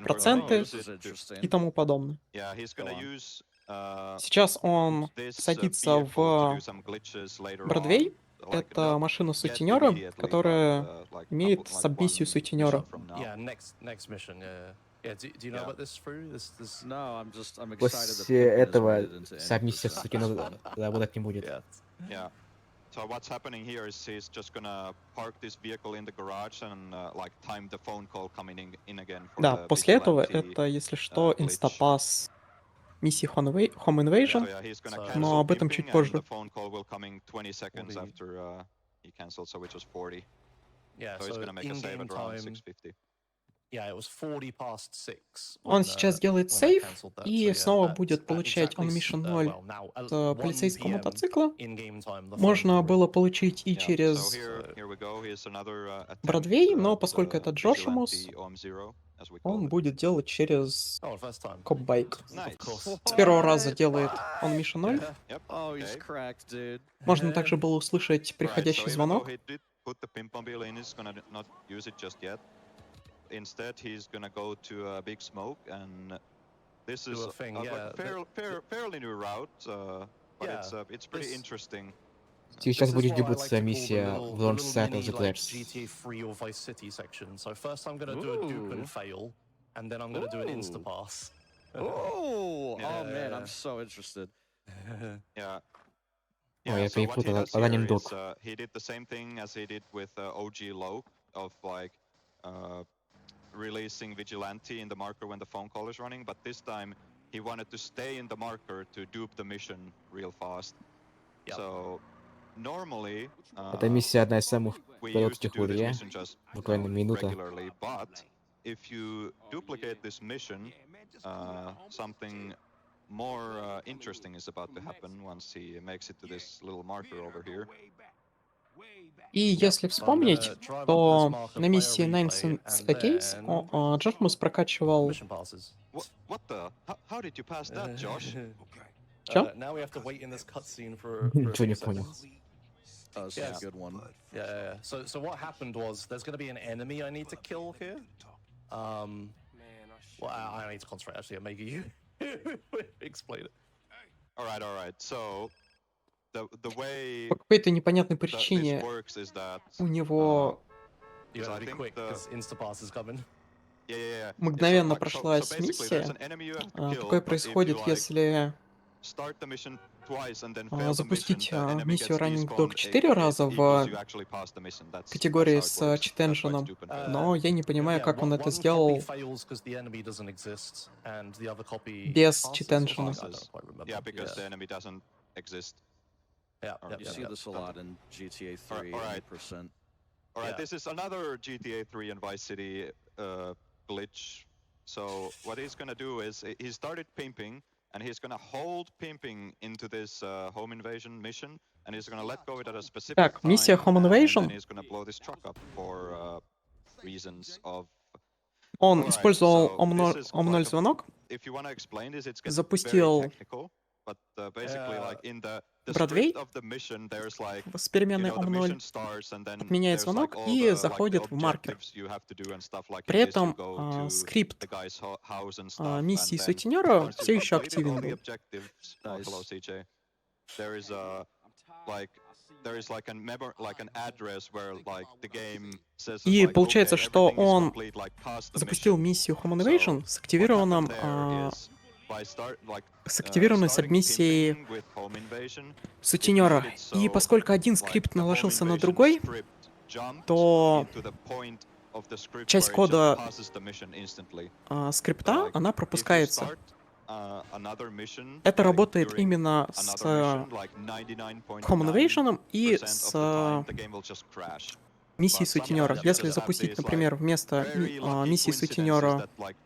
проценты This is interesting. и тому подобное. Yeah, he's gonna Go on. use Сейчас он this садится vehicle to в do some glitches later Бродвей. on. Like, Это not машина yet сутенера, immediately, которая but, like, имеет like сабмиссию one сутенера. mission from now. Yeah, next mission. Yeah. Do you know Yeah. about this, Fru? This. No, I'm excited that После Pimpin has этого made it into вся миссия 80%. с Сукино работать не будет. Yeah. Yeah. So what's happening here is he's just gonna park this vehicle in the garage and like time the phone call coming in again for Да, the после этого vigilante, это, если что, glitch. инстапас миссии Home So Invasion. yeah, he's gonna So- cancel Но об этом чуть pimping and позже. the phone call will come in 20 seconds 40. after he canceled, so it was 40. Yeah. So he's gonna make a save in-game at around time. 6:50. Yeah, it was 40 past 6. Он сейчас делает сейв и снова будет получать on mission 0 с полицейского мотоцикла. Можно было получить и Yeah, so через here we go. Here's another attempt, Бродвей, но at, поскольку это Джошимус, vigilante OM0, as we call он it. будет делать через Oh, first time. копбайк. Nice. С первого раза делает on mission 0. Yep. Oh, he's Okay. cracked, dude. Можно также было услышать Right, приходящий so even звонок. though he did put the ping-pong wheel in, he's gonna not use it just yet. Instead, he's gonna go to a big smoke, and this Do is a thing, like yeah, fairly new route, but Yeah, it's pretty this- interesting. Сейчас будет дебютная миссия в Launch Set of the Clairs. GTA 3 or Vice City section. So first I'm gonna do a dupe Ooh. and fail, and then I'm gonna do an Ooh. insta-pass. Oh, oh man, Yeah. I'm so interested. Yeah. Oh, я so what he перепутал, does Running here is, Dog. he did the same thing as he did with OG Low, of like releasing Vigilante in the marker when the phone call is running, but this time he wanted to stay in the marker to dupe the mission real fast. So normally Эта миссия одна из самых we used to коротких do в this игре. mission just Буквально минута. regularly, but if you duplicate this mission, something more interesting is about to happen once he makes it to this little marker over here. И если вспомнить, то на миссии Nines Case Джошмус прокачивал... What the? How did you pass that, Josh? Чё? Now we have to wait in this cutscene for a Ничего few не понял. seconds. That's Yeah. a good one. Yeah. So what happened was there's going to be an enemy I need to kill here. Well, I need to concentrate actually on making you explain it. All right. So the way По какой-то непонятной this причине works is that у него You So have I to be think quick the- because Instapass is coming. yeah. мгновенно So прошлась basically, миссия. there's an enemy you have to kill, Такое but if происходит, you, like, если start the mission twice and then fail the mission, запустить the enemy миссию gets Running despawned, Dog 4 раза equals в you actually passed the mission. That's категории how it с works. That's why чит-энджином. stupid failed. Но я не понимаю, как он это One сделал copy fails because the enemy doesn't exist, and the other copy без passes or чит-энджина. something? I don't quite remember. Yeah, because the enemy doesn't exist. Yeah, You see this a lot in GTA 3, Alright. 100%. All right, Yeah. this is another GTA 3 and Vice City glitch. So what he's gonna do is he started pimping, and he's gonna hold pimping into this home invasion mission, and he's gonna let go it at a specific Так, time, миссия Home and Invasion. then he's gonna blow this truck up for reasons of. Он Alright, использовал so Ом0 this is like a- звонок, If you wanna explain this, it's very запустил technical, but basically like in the Бродвей script of the mission, there's like. с You переменной know, the Ом0 mission starts and then отменяет there's, звонок like, all и the, like, заходит the в маркер. objectives you have to do and stuff like При in this. You этом go to скрипт the guy's house and stuff, миссии and then сутенера once все you've еще completed активен all the был. objectives, Nice. hello CJ, there is a like an address where like the game says И like, получается, okay, что everything is он complete, like, pass the запустил mission. миссию Home So, Invasion с What активированным, happened there is, by с активированной starting сабмиссией pimping with home invasion, сутенера. it made it И so, поскольку один like, скрипт the home наложился на invasion другой, script jumped то into the point of the script часть where it just кода passes the mission instantly. скрипта, So, like, она if you пропускается. start, another mission, Это like, работает during именно с another mission, like 99.9% Home Invasion и of с the time, the game will just crash. миссией But сутенера. sometimes Если you just have запустить, these, например, like, вместо very lucky миссии coincidences сутенера that, like,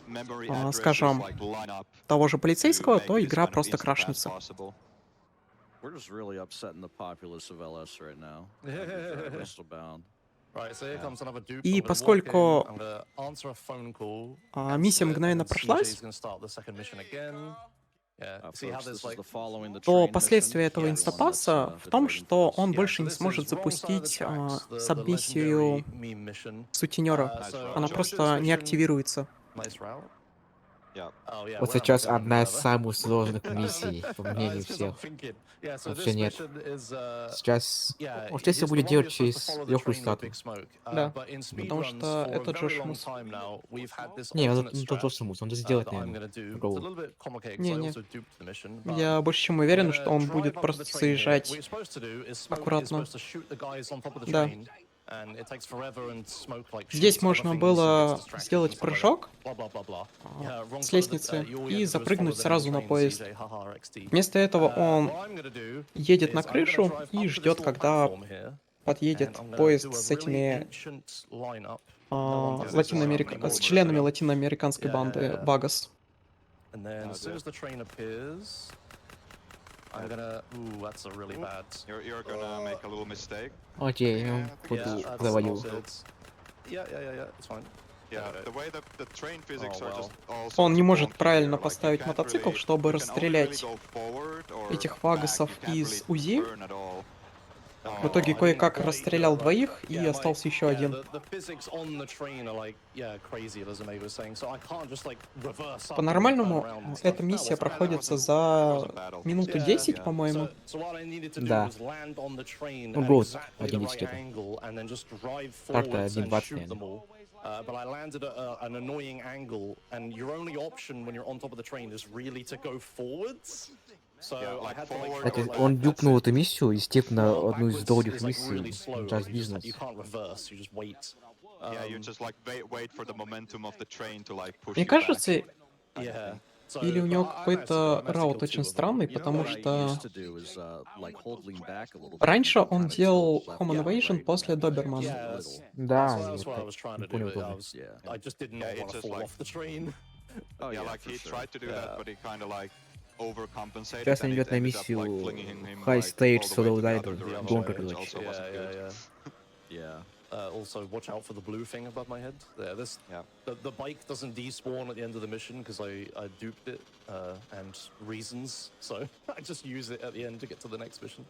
memory addresses, скажем, like, line up того же to полицейского, make то this игра kind of просто instant pass крашнется. possible. We're just really upsetting the populace of LS right now. Crystal bound. Right, so here comes another dupe. И I'm gonna walk поскольку in, I'm gonna answer a phone call, answer миссия it, мгновенно and then прошлась, CJ's gonna start the second mission again. Yeah, see how Folks, there's this is like the following the то train последствия mission. этого Yeah, инстапаса в том, что он больше не сможет запустить сабмиссию сутенера. Она просто не активируется. Nice route. Yeah. Oh, yeah, Вот where am I сейчас going, одна из whatever? самых сложных миссий, по мнению It's 'cause I'm всех. thinking. Yeah, so Вообще this нет. mission is, Сейчас... yeah, Вот здесь it's the будет one делать where you're supposed через to follow the легкую train with статую. Big Smoke. Да, But in потому speedruns что for a это very long Джошмус. time now, we've had this Не, alternate тут strat Джошмус, он же сделает, that I'm наверное. gonna do. It's a Попробуй. little bit complicated because I Не-не. also duped the mission. But Я больше чем I'm уверен, gonna что он drive будет up to просто the train here. заезжать. What you're supposed to do is Smoke is аккуратно. supposed to shoot the guys on top of the Да. train. And it takes forever, and Smoke, like, Здесь shoots other можно things and было gets distracted сделать and stuff like that. прыжок Blah, blah, blah, blah. Yeah, wrong с follow the- лестницы you all you и have to do is запрыгнуть follow the сразу на train, поезд. CJ, haha, RXD. Вместо этого он What I'm gonna do едет на is I'm gonna крышу drive и up to this ждет, little когда platform here, подъедет and I'm gonna поезд do a с really этими ancient lineup. No one does this с членами латиноамериканской банды Багас. And then as soon as the train appears, I'm gonna. Ooh, that's a really bad. You're gonna make a little mistake. Окей, он Yeah, провалил. Yeah, it's fine. Yeah, the way that the train physics Oh, are well. just all Он sorts не of может wonky правильно here. Like, you поставить can't мотоцикл, really- чтобы you can only расстрелять really go forward or этих back. вагасов You can't из really УЗИ. turn at all. В итоге кое-как расстрелял двоих, и остался еще один. По-нормальному эта миссия проходится за минуту 10, по-моему. Да. Ну, год 1.10 где-то. Так-то 1.20, наверное. But I landed at an annoying angle, and your only option when you're on top of the train is really to go forwards. So I had to like. Это он дюпнул эту миссию, естественно, одну из долгих Is, like, really миссий slow. Just You just, Business. you can't reverse. You just wait. Yeah, you just like wait for the momentum of the train to like push Мне you back. кажется, Yeah. или у него какой-то раут очень странный, потому что раньше он делал Home Invasion после Добермана. Да, не понял I тоже. was, I just did not Yeah, want it's to just fall like- off the train. Yeah, like he tried to do that, but he kind of like overcompensated. Сейчас он and it идет на ended up, like, миссию flinging him, High like, Stage all the way Solo to the Rider, other direction, гонка, which короче. also wasn't good. Yeah. Also, watch out for the blue thing above my head. Yeah, Yeah. the bike doesn't despawn at the end of the mission because I duped it and reasons. So I just use it at the end to get to the next mission.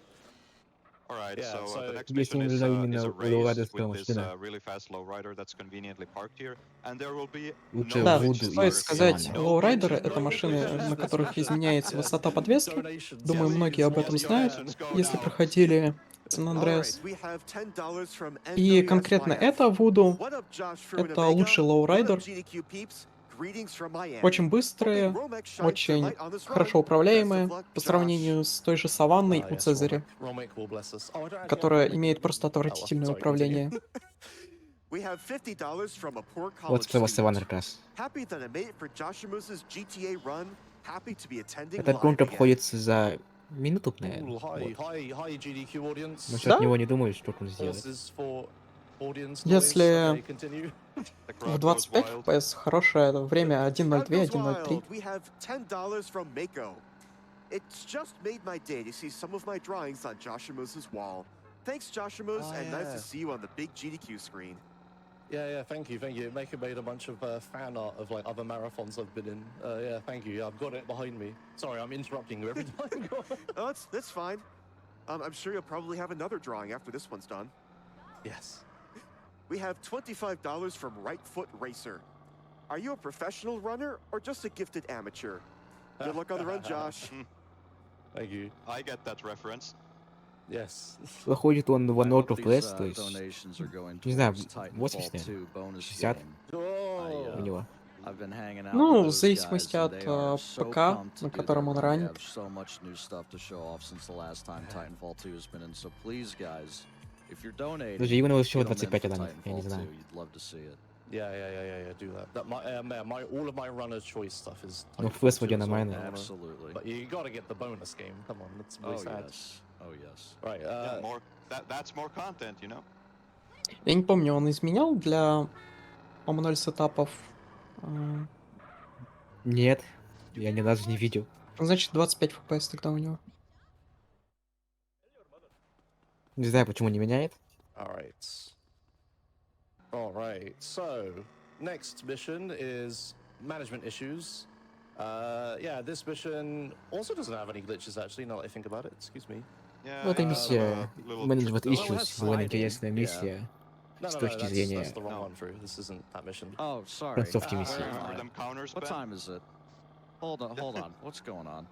All right, Yeah, so so- the next Если mission не is нужна a именно race лоурайдерская with this машина, really fast lowrider that's conveniently parked here, and there will be лучше no Да, Вуду glitches и стоит or сказать, Силана. no лоурайдеры — glitches, это no машины, glitches. на которых изменяется высота подвески. Donations, Думаю, yes, многие об этом yes, знают, donations. если проходили Сан-Андреас. Alright, we have $10 from И NWSYF. конкретно это Вуду, What up, Josh Fruin это Omega? лучший What up, лоурайдер, GDQ peeps? Greetings from Miami. очень Hoping быстрые, Romex shines their очень light on this хорошо run. управляемые Best of luck, по Josh. сравнению с той же Саванной Ah, у yes, Цезаря, Romic will bless us. Oh, I don't actually have которая Romic имеет in просто the- Oh, well, отвратительное sorry, управление. We have $50 from a poor Вот college справа Савана student. как раз. Happy that I made it for Joshimusa's GTA run. Happy to be attending Эта live гонка again. обходится за минуту, Ooh, наверное. hi, Вот. hi, GDQ audience. Насчет Да? него не думаю, что он сделает. Horses for audience noise. Если Okay, continue. The в crowd goes 25 wild. FPS хорошее время Crowd 1.02, goes 1.03. wild. We have $10 from Mako. It's just made my day to see some of my drawings on Joshimusa's wall. Thanks, Joshimus, Oh, and nice yeah. to see you on the big GDQ screen. Yeah, thank you. Maker made a bunch of fan art of like other marathons I've been in. Yeah, thank you. I've got it behind me. Sorry, I'm interrupting you every time. Go on. Oh, that's fine. I'm sure you'll probably have another drawing after this one's done. Yes. We have $25 from Right Foot Racer. Are you a professional runner or just a gifted amateur? Good luck on the run, Josh. Thank you. I get that reference. Yes. Выходит он в I hope 1 these, FPS, то есть, donations are going не знаю, towards Titanfall 80, 2 bonus 60 game. Oh. у него. I've been hanging out Ну, with в those зависимости guys, от and they are so ПК, pumped to на do котором their он run. They ранит. have so much new stuff to show off since the last time Titanfall 2 has been in. So please, guys, if you're donating, Даже его всего get 'em in 25 for ранит, я не Titanfall знаю. 2. You'd love to see it. Yeah. Do that. All of my runner choice stuff is. Ну, Titanfall FPS 2 вроде as well. нормально. Absolutely. But you gotta get the bonus game. Come on, that's really Oh sad. yes. Oh yes. Right. Yeah, more. That's more content, you know. Я не помню, он изменял для ОМ0 сетапов. А, Нет, я ни разу не видел. Значит, 25 FPS тогда у него. Не знаю, почему не меняет. All right. So, next mission is management issues. Yeah, this mission also doesn't have any glitches actually. Now that I think about it, excuse me. Yeah, Ну, это it has миссия a little Management trick- Issues, довольно интересная миссия No, с no, точки that's зрения the wrong No. one through. This isn't that mission. Oh, sorry. концовки миссии. Remember them counters, What Ben? time is it? Hold on. What's going on?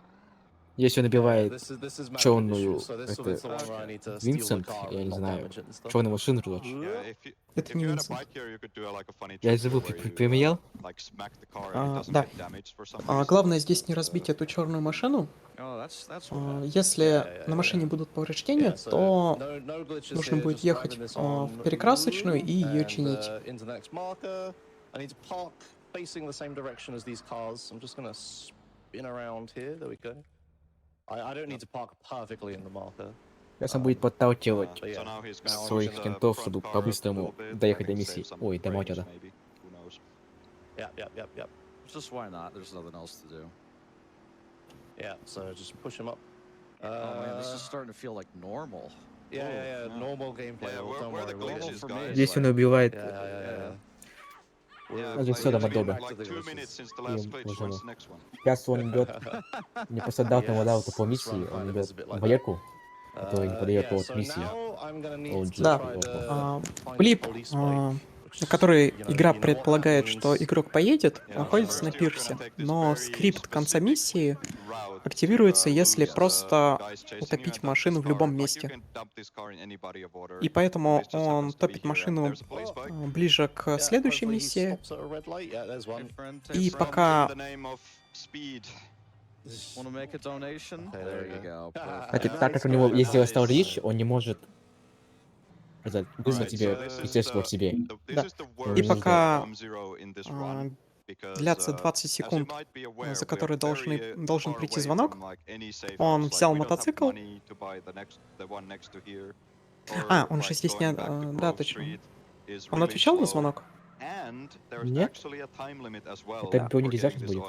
Если он набивает This is management черную, issues. So this это, is the one where I need to steal the Винсент, car я and не not знаю, damage it and stuff. черную машину, короче. Yeah, Это if не you had a Винсент. bike here, you could do like a funny Я trick забыл, where you, применял? like smack the car and it doesn't Да. get damaged for some А reason. главное здесь не разбить эту черную машину. Oh, that's А, what. Если на машине будут повреждения, Yeah, so то no glitches нужно here, будет just ехать driving this в on перекрасочную и ее and, чинить. into the next marker. I need to park facing the same direction as these cars. I'm just gonna spin around here. There we go. I don't need to park perfectly in the marker. Сейчас он будет подталкивать So now he's gonna своих push the кентов, front чтобы car up a по-быстрому little bit, доехать до maybe миссии. save some Ой, до frames, мотора. maybe. Who knows? Yep. Just why not? There's nothing else to do. Yeah, so just push him up. Oh man, this is starting to feel like normal. Yeah. yeah. Normal gameplay. Yeah, don't where the worry, glitches, for guys? me. Здесь он убивает Yeah. Yeah, Это всё it's дома been добро. like 2 minutes since the last glitch. Можемо. When's the next one? Сейчас он идет не по стандартному Yes, рауту по this миссии, run он kind of идет is a bit like в реку, that. который неподалеку Yeah, от so миссии. now I'm gonna need Он to Да. try to А, find Блип, the police bike, на который you know, игра you know what предполагает, happens. что игрок поедет, Yeah, находится first на you're gonna пирсе. take this Но very скрипт конца specific миссии route активируется, to, если lose, просто guys chasing you утопить and dump машину this в любом car. Like, you месте. can dump this car in any body of water. И поэтому This just он happens to be топит here, and машину there's a police bike. ближе к Yeah, следующей hopefully he миссии. stops at a red light. Yeah, there's one. Hey friend, И take пока- In the name of speed. Want to make a donation? Okay, There there you we go. Кстати, Perfect. так как у него Nice, есть дело nice. речь, он не может вызвать Right, тебе so this is естество к себе. This Да. is the И worst пока from zero in this а, run длятся 20 секунд, за которые должен прийти звонок. Он взял мотоцикл. А, он же здесь не... Да, точно. Он отвечал на звонок? Нет? Это Да. было нельзя сейчас будет.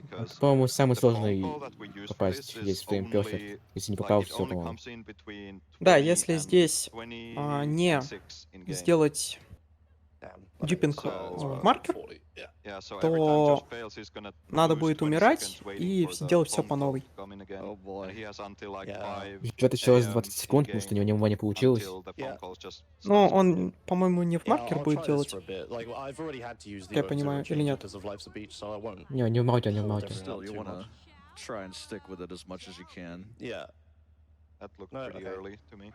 Это, по-моему, самый сложный попасть здесь в Flame Perfect. Если не попал, все, по-моему. Да, если здесь не сделать дюпинг в маркер, то надо будет умирать и делать все по новой. Ждет еще раз 20 секунд, потому что у него не получилось. Но он, по-моему, не в маркер будет делать. Я понимаю, или нет? Не умрете, не умрете. Still, you wanna try and stick with it as much as you can. Yeah. That looked No, pretty okay. early to me.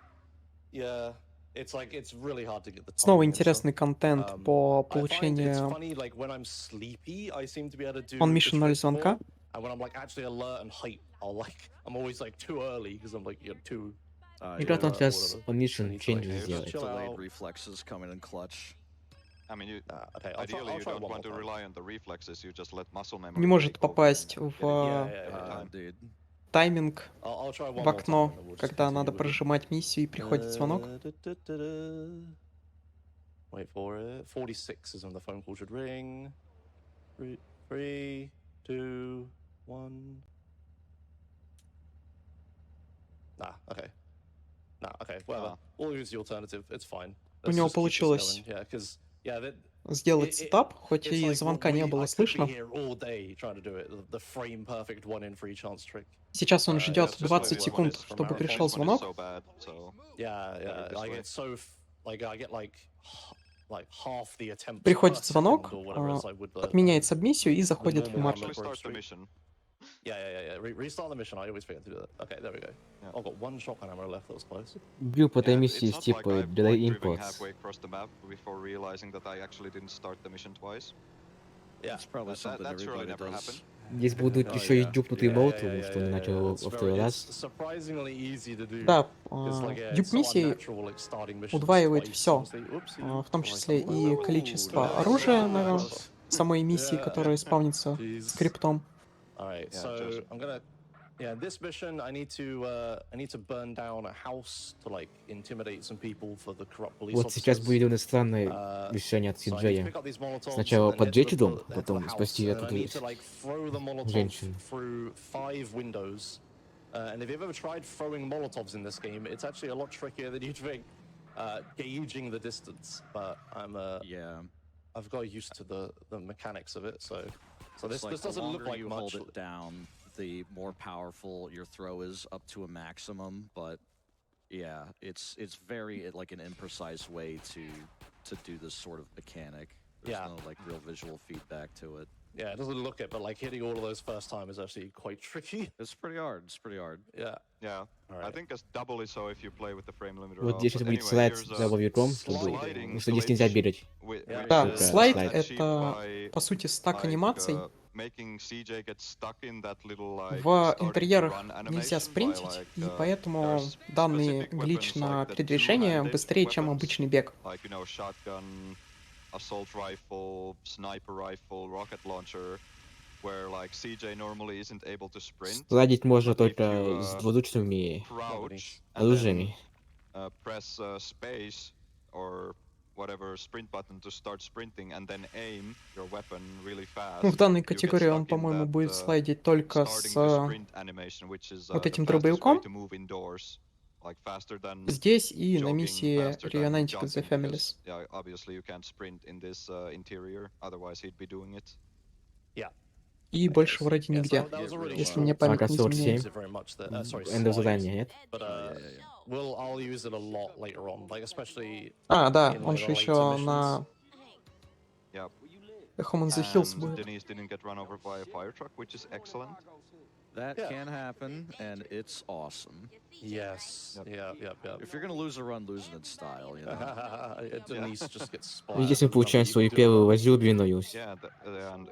Yeah. It's like it's really hard to get the Снова timing and stuff. интересный контент по I find it's получению funny, like when I'm sleepy, I seem to be able to do on the mission 0 trick звонка. more, and when I'm like actually alert and hype, I'm always like too early because I'm like too. Игра там Yeah, сейчас whatever. on mission Need to, changes like, сделать. chill Delayed out. reflexes coming in clutch. I mean, Okay, ideally I'll you try don't one want to more time. rely on the reflexes, you just let muscle memory Не может take over попасть and в Yeah. time. тайминг I'll try one в more time, окно, and then we'll just когда continue надо with it. прожимать миссию и приходит звонок. Wait for it. 46 is when the phone call should ring. 3, 2, 1. Okay. Okay. Well, we'll use the alternative. It's fine. У него получилось сделать сетап, хоть и звонка не было слышно. Сейчас он ждет 20 секунд, чтобы пришел звонок. Приходит звонок, отменяет сабмиссию и заходит в маркер. Restart the mission. I always forget to do that. Okay, there we go. I've got one shotgun ammo left. That was close. Бил по этой миссии с типа Delay Imports. Halfway across the map before realizing that I actually didn't start the mission twice. It's probably something That surely everybody never does. happened. Здесь будут еще и дюпнутый молот, потому что он начал его во второй раз. Да, дюп миссии удваивает все, в том числе и количество оружия на самой миссии, которая спавнится скриптом. Alright, so I'm gonna. Yeah, this mission I need to burn down a house to like intimidate some people for the corrupt police officers. Вот сейчас будет у нас странное решение от Сиджея. Сначала поджечь дом, потом спасти эту женщину. And if you've ever tried throwing Molotovs in this game, it's actually a lot trickier than you'd think. Gauging the distance, but I've got used to the mechanics of it, so this doesn't look like you much. Hold it down, the more powerful your throw is up to a maximum, but yeah, it's very like an imprecise way to do this sort of mechanic. There's no like real visual feedback to it. Yeah, it doesn't look it, but like hitting all of those first time is actually quite tricky. It's pretty hard. It's pretty hard. Yeah. I think it's doubly so if you play with the frame limiter. Вот здесь будет слайд за ловиком, потому что здесь нельзя бегать. Да, слайд — это, по сути, стак анимаций. В интерьерах нельзя спринтить, и поэтому данный глич на передвижение быстрее, чем обычный бег. Assault rifle, sniper rifle, rocket launcher, where like CJ normally isn't able to sprint. Сладить можно только с двуручными оружиями. Press space or whatever sprint button to start sprinting and then aim your weapon really fast. Ну, в данной категории он, по-моему, будет слайдить только с вот этим дробовиком. Здесь и на миссии Reuniting the Families. И больше вроде нигде, если мне память не изменяет. Эндов задания, нет? А, да, он же еще на Home on the Hills будет. That can happen, and it's awesome. Yes. Yeah. If you're gonna lose a run, lose it in style, you know. Denise just gets splattered. Здесь мы получаем свою первую возлюбленную. Yeah, and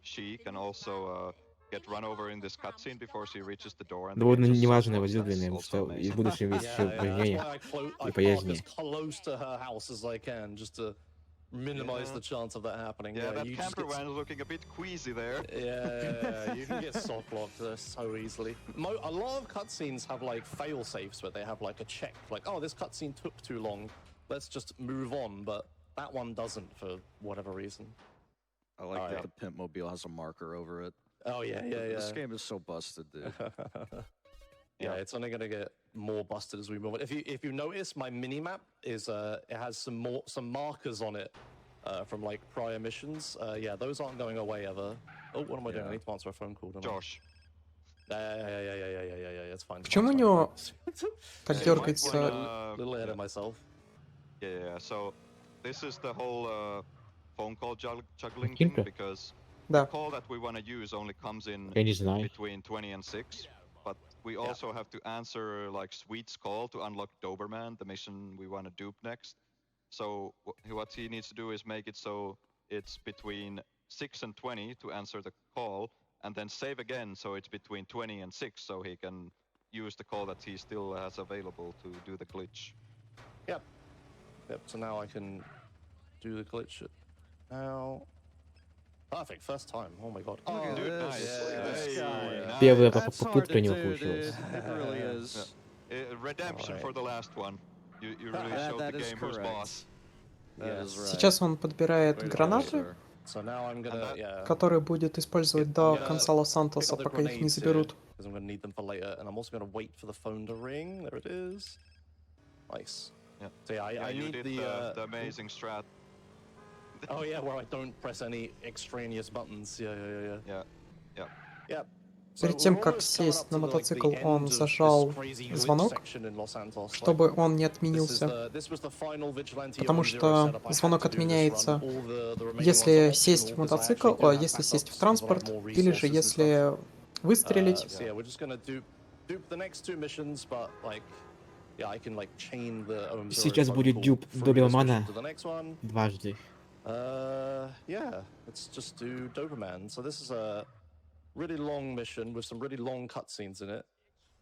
she can also get run over in this cutscene before she reaches the door. And the Довольно game just неважно, stops. That's возлюбленный, also что и в amazing. будущем есть еще Yeah, that's важнее why I и park as полезнее. close to her house as I can, just to minimize the chance of that happening. Yeah, that you camper just get... van is looking a bit queasy there. Yeah, you can get soft locked there so easily. A lot of cutscenes have like fail safes where they have like a check, like, oh, this cutscene took too long, let's just move on. But that one doesn't for whatever reason. I like that the Pimp Mobile has a marker over it. Oh yeah. This game is so busted, dude. Yeah, it's only gonna get more busted as we move on. If you notice, my mini map is it has some markers on it from like prior missions. Yeah, those aren't going away ever. Oh, what am I doing? I need to answer a phone call. Josh. Yeah, it's fine. Почему у него так you might дергается? wanna- Little ahead of myself. Yeah, so this is the whole phone call juggling thing, Картинка? because Да. the call that we want to use only comes in Я не знаю. between 20 and 6, but we also have to answer like Sweet's call to unlock Doberman, the mission we want to dupe next. So what he needs to do is make it so it's between 6 and 20 to answer the call, and then save again so it's between 20 and 6, so he can use the call that he still has available to do the glitch. Yep, so now I can do the glitch now. Perfect, first time. Oh my god. Look at dude, this. nice. Look at this Hey, guy. nice. Первая That's hard попытка to у него do, получилась. dude. It really is. Redemption Alright. for the last one. You really showed That the is game who's correct. boss. That is right. Сейчас он подбирает Way to go, гранаты, sir. So now I'm gonna, yeah. которые будет использовать до конца Лос-Сантоса, пока их не заберут. Because I'm gonna need them for later, and I'm also gonna wait for the phone to ring. There it is. Nice. Yeah. So yeah, I you need did the amazing strat. Oh yeah, where I don't press any extraneous buttons. Yeah. Перед тем, как сесть на мотоцикл, он зажал звонок, чтобы он не отменился. Потому что звонок отменяется, если сесть в мотоцикл, если сесть в транспорт, или же если выстрелить. Сейчас будет дюб Добермана дважды. Yeah, let's just do Doberman. So this is a really long mission with some really long cutscenes in it.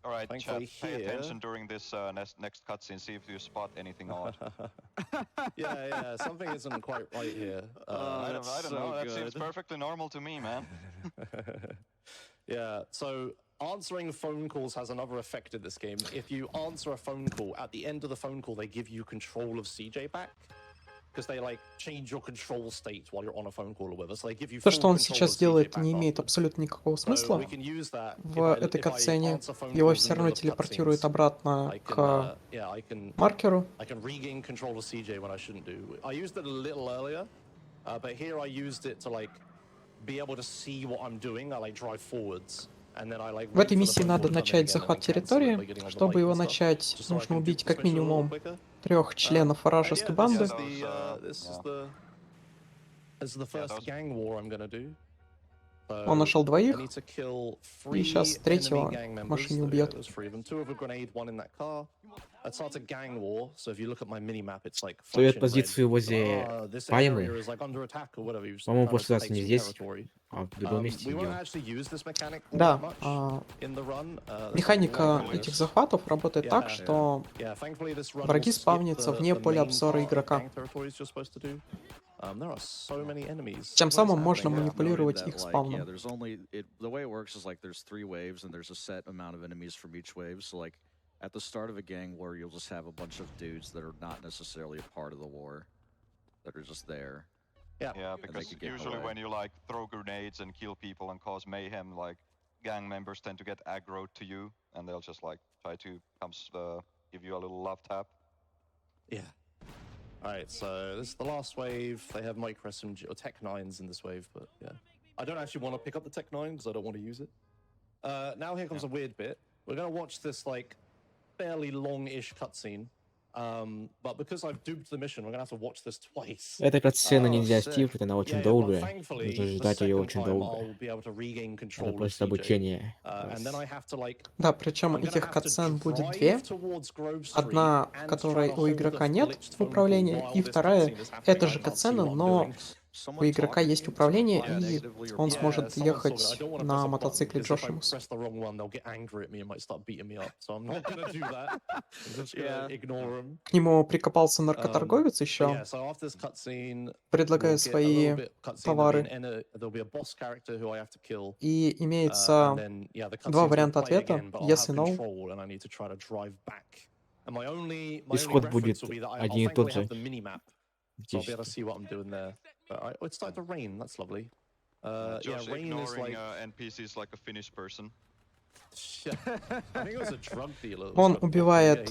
All right, chat, Thankfully pay here- attention during this next cutscene. See if you spot anything odd. Yeah, something isn't quite right here. I don't so know. That seems good. perfectly normal to me, man. Yeah, so answering phone calls has another effect in this game. If you answer a phone call, at the end of the phone call, they give you control of CJ back. Because they like change your control state while you're on a phone call with us. They give you То, full что он control сейчас of CJ делает, back не имеет afterwards. абсолютно никакого So смысла. we can use that В этой катсцене его все равно телепортирует обратно к маркеру. I can regain control of CJ when I shouldn't do. I used it a little earlier, but here I used it to like be able to see what I'm doing. I like drive forwards, and then I like. В этой миссии надо начать захват территории. Чтобы его начать, нужно убить как минимум 3 членов вражеской банды. This is the first gang war I'm gonna do. Он нашел двоих, I need to kill и 3 сейчас третьего enemy gang в members. машине Yeah, убьет. there's 3 of them. 2 with a grenade, 1 in that car. It starts a gang war, so if you look at my mini-map, it's like Стоят flashing позицию red. возле This Пальмы. area is like under attack or whatever. You've По-моему, в kind of прошлый раз take не some здесь, territory. а в другом месте We won't делал. actually use this mechanic all Да, that much in the run. механика этих захватов работает так, что Yeah, thankfully this run враги will skip спавнятся вне the поля main обзора part of игрока. gang territories you're supposed to do. There are so many enemies. Тем What is самым happening можно here? манипулировать Noted их that, like, спавном. yeah, there's only the way it works is like there's 3 waves and there's a set amount of enemies from each wave. So like at the start of a gang war, you'll just have a bunch of dudes that are not necessarily a part of the war, that are just there. Yeah, they because could get usually away. when you like throw grenades and kill people and cause mayhem, like gang members tend to get aggroed to you, and they'll just like try to give you a little love tap. Yeah. Alright, so this is the last wave. They have micro SMG or Tech 9s in this wave, but yeah. I don't actually want to pick up the Tech 9 because I don't want to use it. Now here comes a weird bit. We're going to watch this like fairly long-ish cutscene. But because I've duped the mission, we're going to have to watch this twice. Эта катсцена нельзя sick. скипать, она очень but долгая. thankfully, Нужно the ждать ее second очень time долго. I'll be able to regain control Это of просто CJ. обучение. And then I have to like Да, причем I'm gonna этих have to катсцен будет drive 2. towards Grove Street Одна, в and которой try to у hold игрока the нет glitched phone call управления, while и this вторая cutscene is happening. это I же can't see катсцена, what I'm но doing. у игрока есть управление, и он сможет ехать на мотоцикле Джошимус. К нему прикопался наркоторговец еще, предлагая свои товары. И имеется два варианта ответа, yes и no. Исход будет один и тот же. Just ignoring NPCs like a Finnish person. Он убивает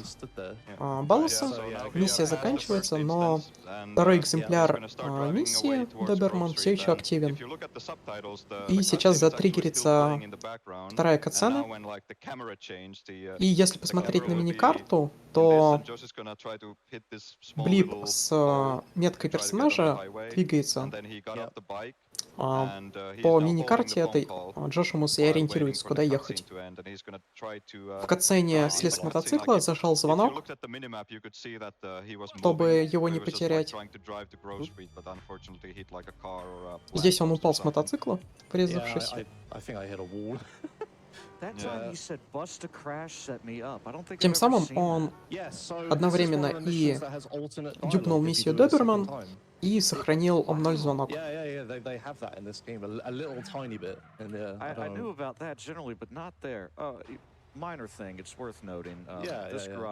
Балласа, миссия заканчивается, но второй экземпляр миссии, Доберман, все еще активен. И сейчас затриггерится вторая катсцена. И если посмотреть на мини-карту, то блип с меткой персонажа двигается. По мини-карте этой Джошимус и ориентируется, куда ехать. В катсцене слез с мотоцикла, зажал звонок, чтобы его не потерять. Здесь он упал с мотоцикла, врезавшись. Тем самым он одновременно и дюпнул миссию Доберман, и сохранил Ом-0 звонок.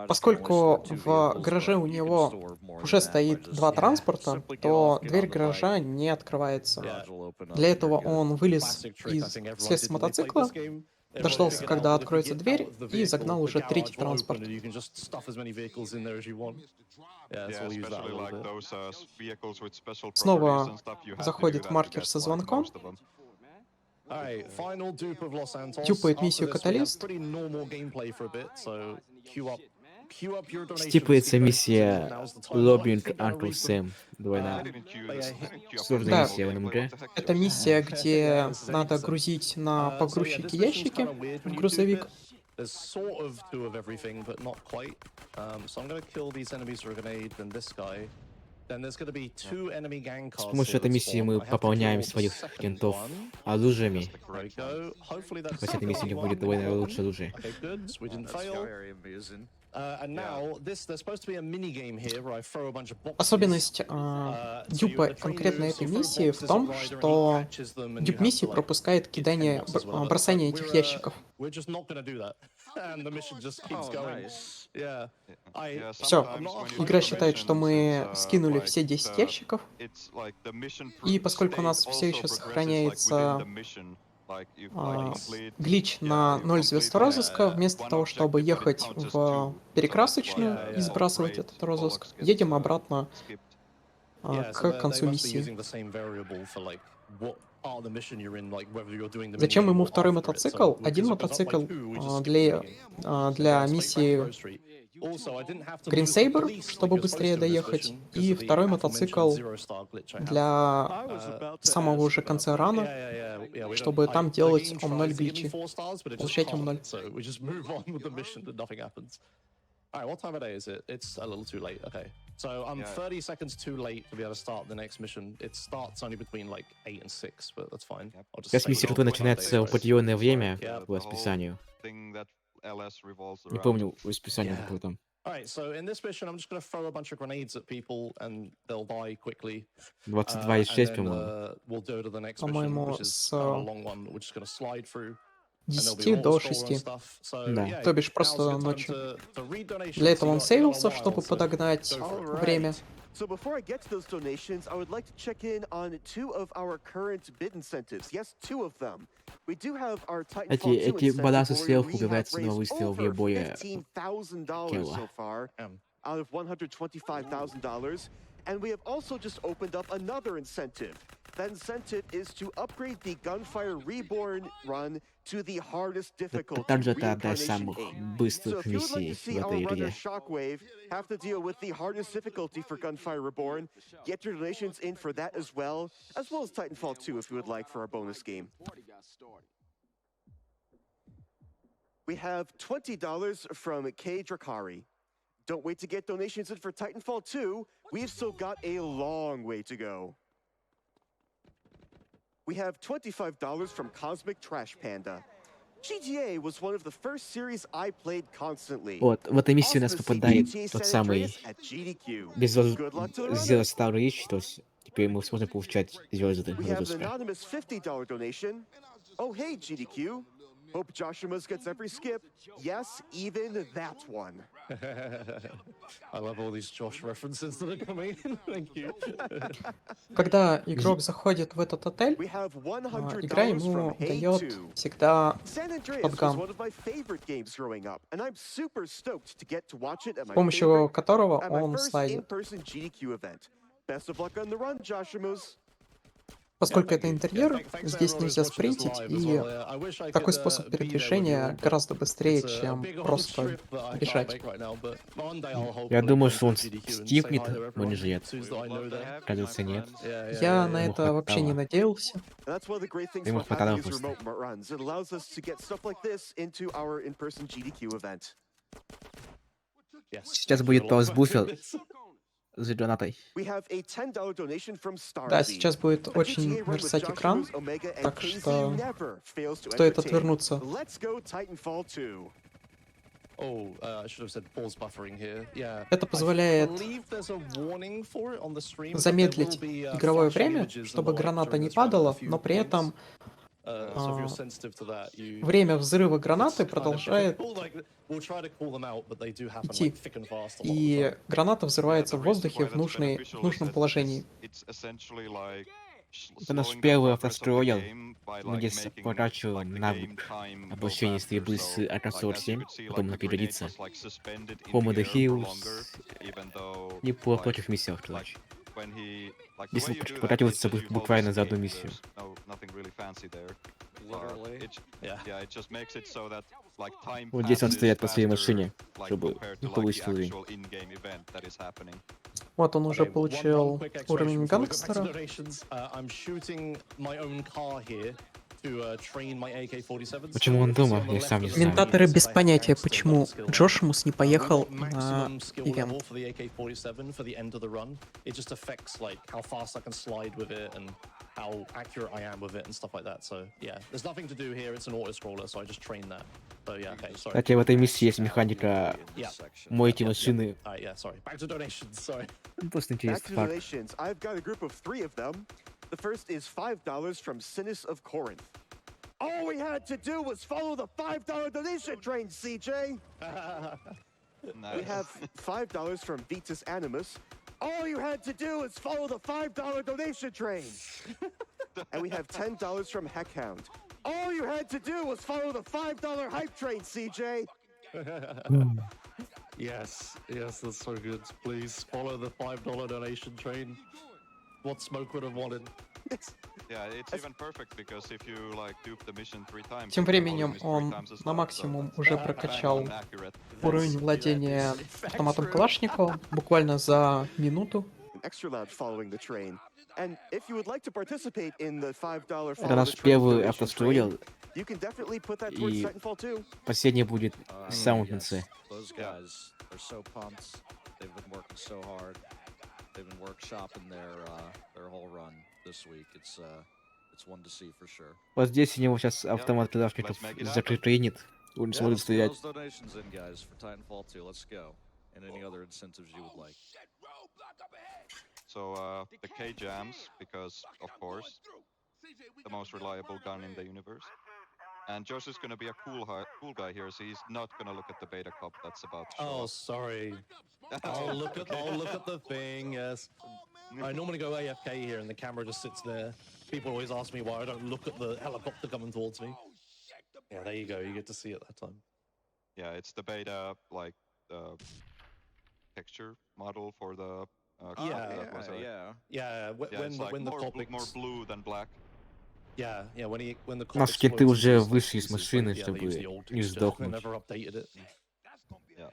Поскольку в гараже у него уже стоит два транспорта, то дверь гаража не открывается. Для этого он вылез слез с мотоцикла, дождался, когда откроется дверь, и загнал уже третий транспорт. Снова заходит маркер со звонком. Дюпает миссию Каталист. Стипается миссия Lobbying Uncle Sam. Двойная. Сложная миссия в НМГ. Это миссия, где надо грузить на погрузчике ящики в грузовик. С помощью этой миссии мы пополняем своих кентов оружиями. Хотя эта миссия не будет двойное лучше оружие. Особенность дюпа конкретно этой миссии в том, что дюп миссии пропускает кидание, бросание этих ящиков. Все, игра считает, что мы скинули все 10 ящиков, и поскольку у нас все еще сохраняется глич на 0 звезд розыска, вместо того, чтобы ехать в перекрасочную и сбрасывать этот розыск, едем обратно к концу миссии. Зачем ему второй мотоцикл? Один мотоцикл для миссии Green Saber, чтобы быстрее доехать, и второй мотоцикл для самого уже конца рана, чтобы там делать Ом-0 гличи, получать Ом-0. Alright, what time of day is it? It's a little too late. Okay. So I'm 30 seconds too late to be able to start the next mission. It starts only between like 8 and 6, but that's fine. Сейчас миссия начинается в определенное время по расписанию. Не помню расписание какое там. Alright, so in this mission, I'm just going to throw a bunch of grenades at people and they'll die quickly. 22:06, по-моему. We'll go to the next mission, which is a long one. We're just going to slide through. 10 до 6. Да. То бишь просто ночью. Для этого он сейвился, чтобы подогнать время. So before I get to those donations, I would like to check in on two of our current bid incentives. Yes, two of them. We do have our Titanfall 2 эти балласы сверху incentive where we have говорятся на raised выстрел в over любое $15,000 so far out of $125,000. And we have also just opened up another incentive. That incentive is to upgrade the Gunfire Reborn run to the hardest difficulty, Reincarnation 8. So if you would like to see our runner Shockwave have to deal with the hardest difficulty for Gunfire Reborn, get your donations in for that as well as Titanfall 2 if you would like for our bonus game. We have $20 from K Drakari. Don't wait to get donations in for Titanfall 2. We've still got a long way to go. We have $25 from Cosmic Trash Panda. GTA was one of the first series I played constantly. Вот, в этой миссии у нас Awesome to see попадает GTA тот San самый Andreas at GDQ. Zero Good luck to the Zero runners. Star Reach, то есть теперь мы сможем получать звезды We have an розыска. anonymous $50 donation. Oh, hey, GDQ. Hope Joshimus gets every skip. Yes, even that one. I love all these Josh references that are coming in. Thank you. Когда игрок заходит в этот отель, We have игра $100 from ему Hey дает 2. всегда San Andreas was шотган, one of my favorite games growing up, and I'm super stoked to get to watch it at с my помощью которого at my он first слайдит. in-person GDQ event. Best of luck on the run, Joshimus. Поскольку это интерьер, здесь нельзя спринтить, и такой способ передвижения гораздо быстрее, чем просто бежать. Я думаю, что он стихнет, но не нет. Кажется, нет. Я на это вообще не надеялся. That's one of the great things Ему about хватало having these просто. remote runs. It allows us to get stuff like this into our in-person GDQ event. Сейчас будет пауз-буфер с донатой. We have a $10 donation from Да, Starzy. сейчас будет A очень GTA run with мерцать экран, Joshimus, Omega, and так KZ что never fails to стоит entertain. отвернуться. Let's go Titanfall 2. Oh, I should have said pause buffering here. Yeah. Это позволяет замедлить игровое время, чтобы граната не падала, но при этом время взрыва гранаты продолжает идти, и граната взрывается в воздухе в нужном положении. Это наш первый автостроил, где поворачиваем навык обучения стрельбы с АК-47, потом она перегодится. Home of the Hills и по прочих миссиях, короче. Если поворачиваться буквально за одну миссию. Вот здесь он стоит по своей машине, чтобы получить уровень. Вот он уже получил уровень гангстера. Почему он дома? Я сам не знаю. Комментаторы без понятия, почему Джошимус не поехал на ивент. How accurate I am with it and stuff like that. So yeah, there's nothing to do here. It's an auto scroller, so I just trained that. So yeah, okay, sorry. Кстати, в этой миссии есть механика мойте машины. Yeah, sorry. Back to donations. Sorry. Просто Back интересный to факт. donations. I've got a group of 3 of them. The first is $5 from Sinus of Corinth. All we had to do was follow the $5 donation train, CJ. We have $5 from Vitus Animus. All you had to do is follow the $5 donation train. And we have $10 from Heckhound. All you had to do was follow the $5 hype train, CJ. Yes, that's so good. Please follow the $5 donation train. What Smoke would have wanted. Yeah, it's even perfect because if you like dupe the mission 3 times. Тем временем он на максимум уже прокачал уровень владения автоматом Калашникова буквально за минуту. Это наш первый автостроил, и последний будет в самом конце. They've been workshopping their whole run this week. It's one to see for sure. Вот здесь у него сейчас автомат калашников закрепленит. Он сможет стрелять. Donations in, guys, for Titanfall 2. Let's go. And any other incentives you would like. So the K-Jams, because of course, the most reliable gun in the universe. And Josh is gonna be a cool guy here, so he's not gonna look at the beta cup that's about to show Oh, up. sorry. I'll look at the thing. Yes. I normally go AFK here, and the camera just sits there. People always ask me why I don't look at the helicopter coming towards me. Yeah, there you go. You get to see it that time. Yeah, it's the beta like texture model for the. When the more blue than black. Yeah, when the Наши киты уже вышли из машины, чтобы не сдохнуть. Yeah.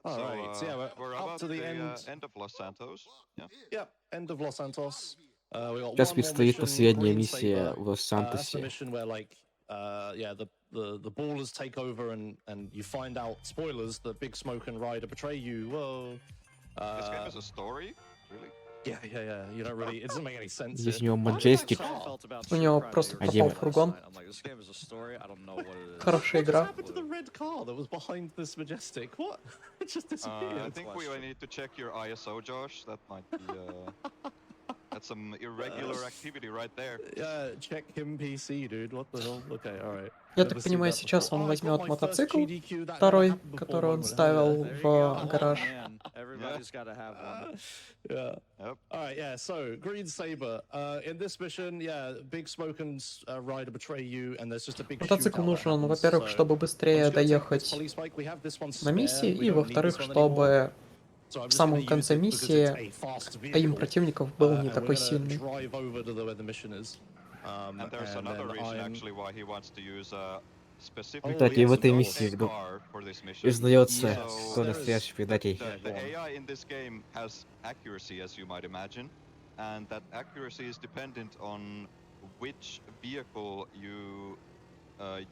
Alright, so yeah, we're up about to the end of Los Santos. Yeah. Yeah, end of Los Santos. We got Сейчас one more предстоит mission, последняя Green миссия Saber. в That's the Лос-Сантосе. mission where like the ballers take over and you find out, spoilers, that Big Smoke and Ryder betray you. Whoa. This game is a story? Really? Yeah. You don't really. It doesn't make any sense. Здесь у него Majestic. У него просто пропал фургон. Хорошая игра. What happened to the red car that was behind this Majestic? What? It just disappeared. I think we need to check your ISO, Josh. That might be that's some irregular activity right there. Yeah, check him PC, dude. What the hell? Okay, alright. Я так понимаю, сейчас он возьмет мотоцикл второй, который он ставил в гараж. Yeah. Alright, yeah, so, Green Saber. In this mission, yeah, Big Smoke and Ryder betray you, and there's just a big Мотоцикл нужен, во-первых, чтобы быстрее доехать на миссии, и, во-вторых, чтобы в самом конце миссии аим противников был не такой сильный. Кстати, в этой миссии узнается, кто настоящий предатель. Which vehicle you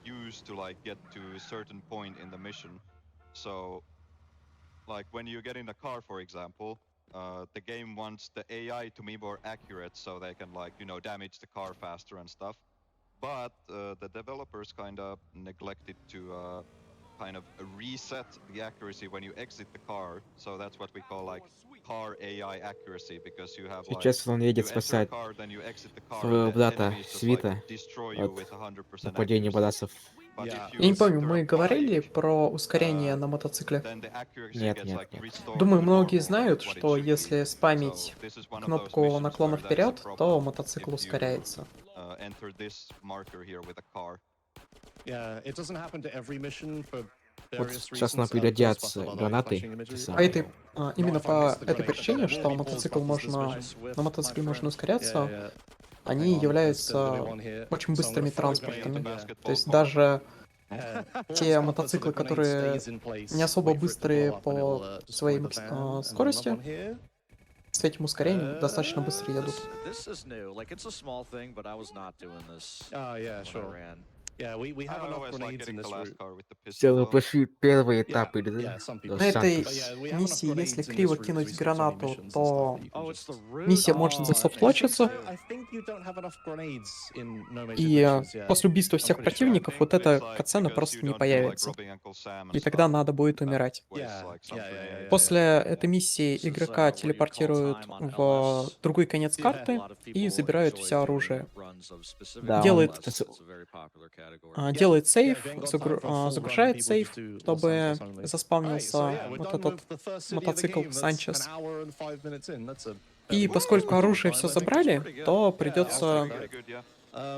use to like get to a certain point in the mission. So, like when you get in a car, for example, the game wants the AI to be more accurate, so they can like damage the car faster and stuff. But the developers kind of neglected to kind of reset the accuracy when you exit the car. So that's what we call like car AI accuracy, because you have like Сейчас он едет спасать своего брата Свита от нападения бадасов. Я не помню, мы говорили про ускорение на мотоцикле? Нет. Думаю, многие знают, что если спамить кнопку наклона вперед, то мотоцикл ускоряется. Вот сейчас нам пригодятся гранаты. Именно по этой причине, что на мотоцикле можно ускоряться, они являются очень быстрыми транспортами. То есть даже те мотоциклы, которые не особо быстрые по своей скорости, с этим ускорением достаточно быстро едут. Все, мы прошли первый этап игры. На этой миссии, если криво кинуть гранату, то миссия может засофтлочиться. И после убийства всех противников вот эта катсцена просто не появится. И тогда надо будет умирать. После этой миссии игрока телепортируют в другой конец карты и забирают все оружие. Да, Делает сейф, загружает сейф, чтобы заспавнился вот этот мотоцикл Санчес. И поскольку оружие все забрали, то придется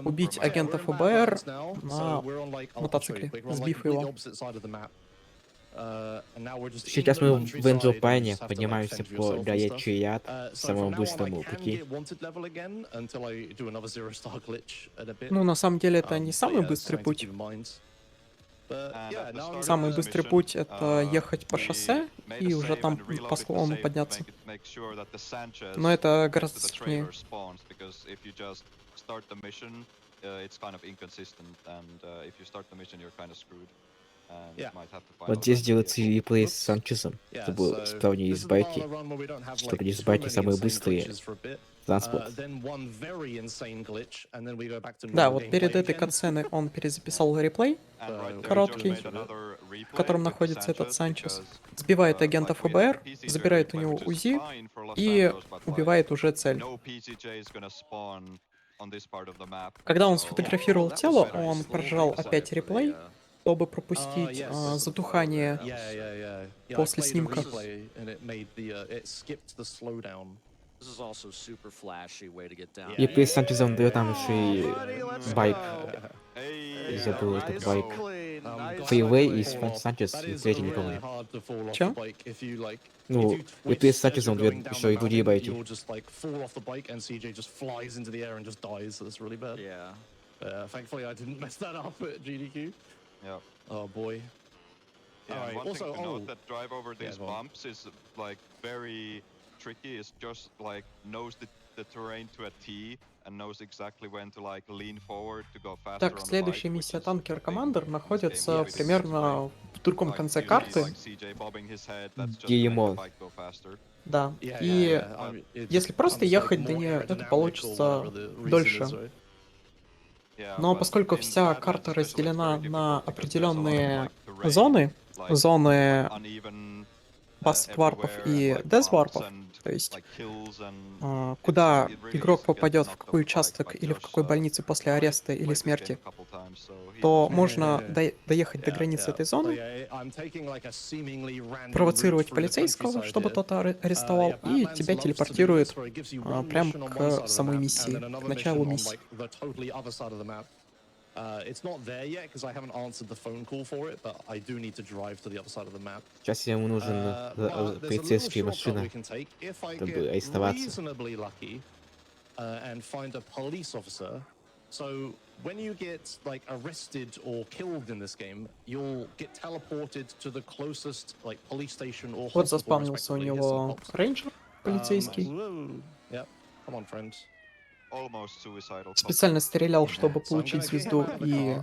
убить агента ФБР на мотоцикле, сбив его. Сейчас мы в Энджелпайне поднимаемся по Гаячият, самому быстрому пути. Ну, на самом деле, это не самый быстрый путь. Самый быстрый путь — это ехать по шоссе и уже там по склону подняться. Но это гораздо сложнее. Вот здесь делается реплей с Санчесом, чтобы сравнить с байки, чтобы не с байки самые быстрые транспорт. Да, вот перед этой катсценой он перезаписал реплей короткий, в котором находится этот Санчес, сбивает агента ФБР, забирает у него УЗИ и убивает уже цель. Когда он сфотографировал тело, он прожал опять реплей, чтобы пропустить затухание после снимка. И с Санчесом дает там еще и байк. Забыл этот байк. Фривей и Санчес, третий не помню. Чё? Ну, и с Санчесом дает еще и другие байки. Thankfully I didn't mess that up at GDQ. Yeah. Oh boy. Yeah, one thing to note that drive over these bumps is like very tricky. It's just like knows the terrain to a T Так, следующая миссия танкер Командер находится примерно в другом конце карты. Геймон. Да. И если просто ехать до нее, это получится дольше. Но поскольку вся карта разделена на определенные зоны, зоны баст-варпов и дез-варпов, то есть куда игрок попадет, в какой участок или в какой больнице после ареста или смерти, то можно доехать до границы этой зоны, провоцировать полицейского, чтобы тот арестовал, и тебя телепортирует прямо к самой миссии, к началу миссии. It's not there yet because I haven't answered the phone call for it, but I do need to drive to the other side of the map. Сейчас ему нужен полицейская машина, чтобы арестоваться. Reasonably lucky and find a police officer. So when you get like arrested or killed in this game, you'll get teleported to the closest like police station or hospital. Вот заспавнился у него рейнджер полицейский. Yeah, come on, friend. Специально стрелял, чтобы получить звезду, и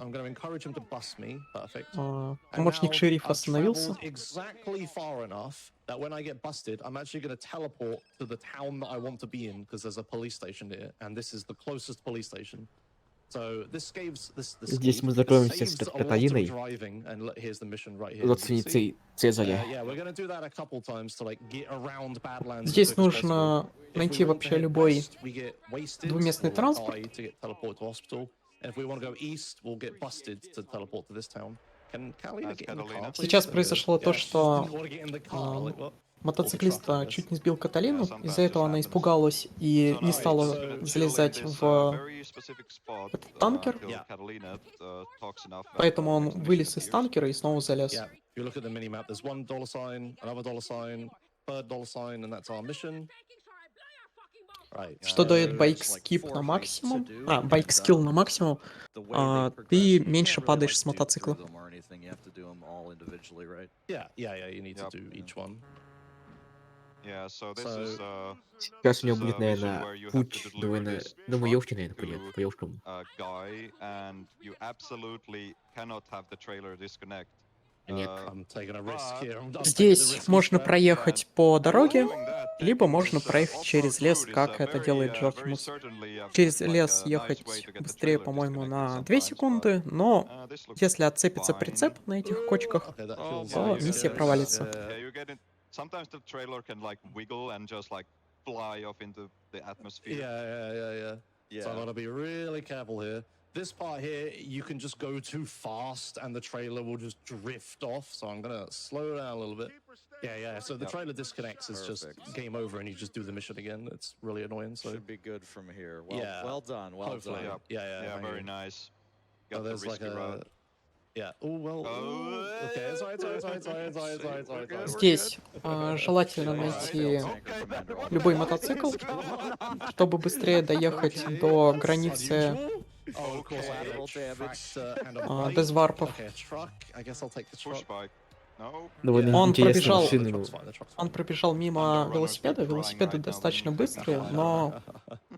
помощник шерифа остановился. Здесь мы знакомимся с Каталиной, родственницей Цезаря. Здесь нужно найти вообще любой двуместный транспорт. Сейчас произошло то, что мотоциклиста чуть не сбил Каталину, из-за этого она испугалась и не стала залезать в этот танкер, поэтому он вылез из танкера и снова залез. Что дает байк-скип на максимум, байк-скилл на максимум, ты меньше падаешь с мотоцикла. Сейчас у него будет, наверное, путь до Маевки, наверное, пойдет, по Маевкам. Нет. Здесь можно проехать по дороге, либо можно проехать через лес, как это делает Джорджимус. Через лес ехать быстрее, по-моему, на 2 секунды, но если отцепится прицеп на этих кочках, то миссия провалится. Sometimes the trailer can like wiggle and just like fly off into the atmosphere. Yeah. So I gotta be really careful here. This part here, you can just go too fast and the trailer will just drift off. So I'm gonna slow down a little bit. Yeah. So the trailer disconnects, it's just game over and you just do the mission again. It's really annoying. So should be good from here. Well done. Well done. Yeah, very nice. Got the risky ride. Yeah. Oh, well. Okay. Sorry. Здесь желательно найти любой мотоцикл, чтобы быстрее доехать до границы дезварпов. Он пробежал мимо велосипеда. Велосипеды достаточно быстрые, но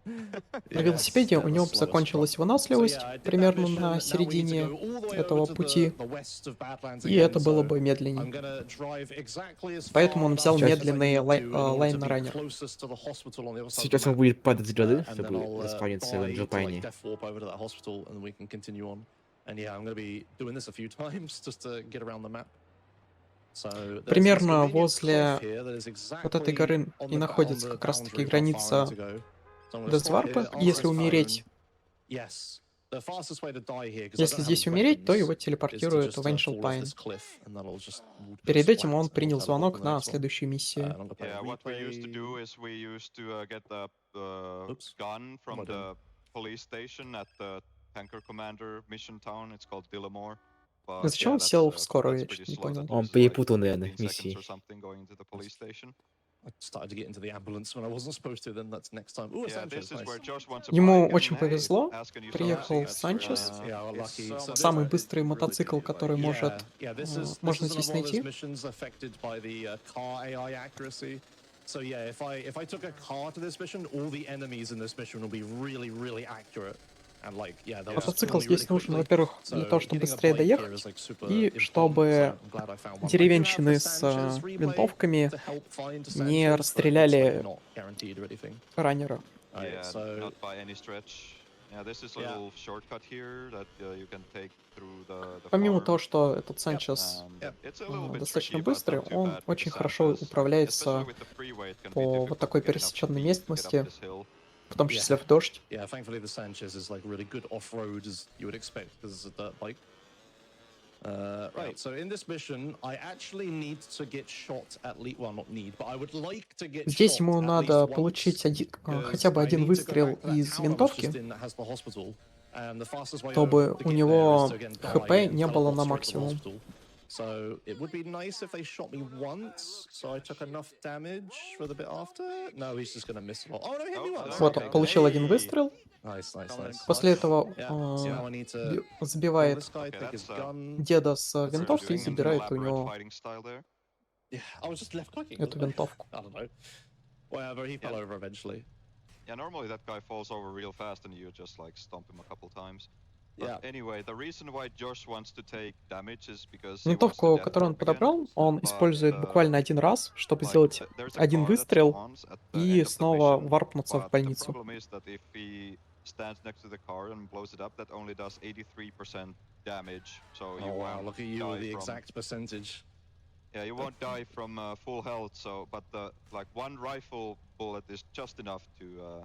на велосипеде у него закончилась выносливость примерно на середине этого пути, и это было бы медленнее. Поэтому он взял медленный лайн на раннер. Сейчас он будет падать с горы, чтобы заспавниться в Джапане. Примерно возле вот этой горы и находится как раз-таки граница дезварпа. Если умереть, если здесь умереть, то его телепортируют в Ancient Pine. Перед этим он принял звонок на следующую миссию. Зачем он сел в скорую? Я чуть не понял. Он перепутал, наверное, миссии. Ему очень повезло. Приехал Санчес. Самый быстрый мотоцикл, который можно здесь найти. So yeah, if I took a car to this mission, all the enemies in this mission will be really, really accurate. And like, yeah, they'll just Мотоцикл kill me really здесь нужен, quickly. во-первых, для того, So чтобы getting a быстрее bike here доехать, is like super и important. чтобы So I'm glad I found one. I do have деревенщины the с Sanchez replay винтовками to help find не Sanchez, but it's like расстреляли not guaranteed or anything. раннера. Alright, Yeah, so not by any stretch. Yeah, this is a little shortcut here that you can take through the Помимо farm. того, что этот Санчес It's a little bit достаточно tricky, but быстрый, not too он bad with очень the хорошо Sanchez. управляется Especially with the freeway, it can be по вот difficult такой to get enough пересеченной speed to get up местности, this hill. в том числе в дождь. Yeah, thankfully the Sanchez is like really good off-road as you would expect because it's a dirt bike. Right, so in this mission, I actually need to get shot at least, well, not need, but I would like to get Здесь shot ему at надо least получить once, хотя бы because I один need to go выстрел back to that из town I was винтовки, just in that has the hospital, and the fastest way чтобы to у get него there is to, again, ХП die and не было teleport на straight to the максимум. hospital. So it would be nice if they shot me once, so I took enough damage for the bit after. No, he's just gonna miss a lot. Oh no, he hit me once. Вот Okay, он получил один Hey. выстрел, nice, nice, nice. после этого Yeah, so now I need to kill сбивает this guy, take his gun. деда с That's винтовки и interesting. забирает у него fighting style there. Yeah, I was just left clicking. эту винтовку. I don't know. Whatever, he fell over eventually. Yeah, normally that guy falls over real fast and you just like stomp him a couple times. But Yeah. anyway, the reason why Josh wants to take damage is because he wants Винтовку, to death которую он warp again. подобрал, он использует буквально один раз, чтобы Like, сделать there's a один car that выстрел spawns at the и end of the снова mission, варпнуться в but the больницу. problem is that if he stands next to the car and blows it up, that only does 83% damage. So you Oh wow, won't look at you with die the from, exact percentage. yeah, you won't die from full health. So, but the like one rifle bullet is just enough to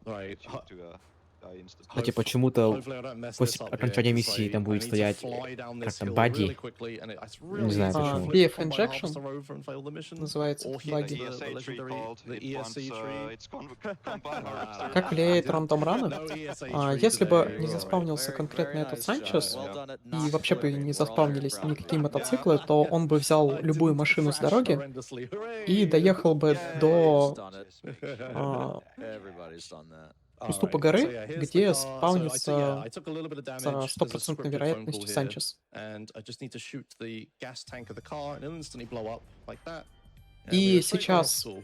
Right. get you to die instantly. Кстати, почему-то Hopefully I don't mess после this up here, окончания 'cause миссии I там будет need to стоять fly down this как-то hill баги. really quickly, and it's really знаю, easy to почему. flip BF the combine injection harvester over and fail the mission, называется or этот hit баги. the ESA tree legendary, called. the It ESC wants tree. its combine harvester. Как влияет рандом раны? No ESA tree Если бы today. не Alright. заспавнился конкретно этот Санчес, Well и вообще бы не заспавнились никакие мотоциклы, Yeah. то он бы взял I любую didn't машину с crash дороги horrendously. Hooray! и доехал бы Yay! до Everybody's done that. уступа Alright, горы, so yeah, here's the где car. спаунится I took a little bit of с damage. There's a стопроцентной scripted phone вероятностью call here, Санчес. and I just need to shoot the gas tank of the car and it'll instantly blow up like that. And И we go straight to the сейчас hospital.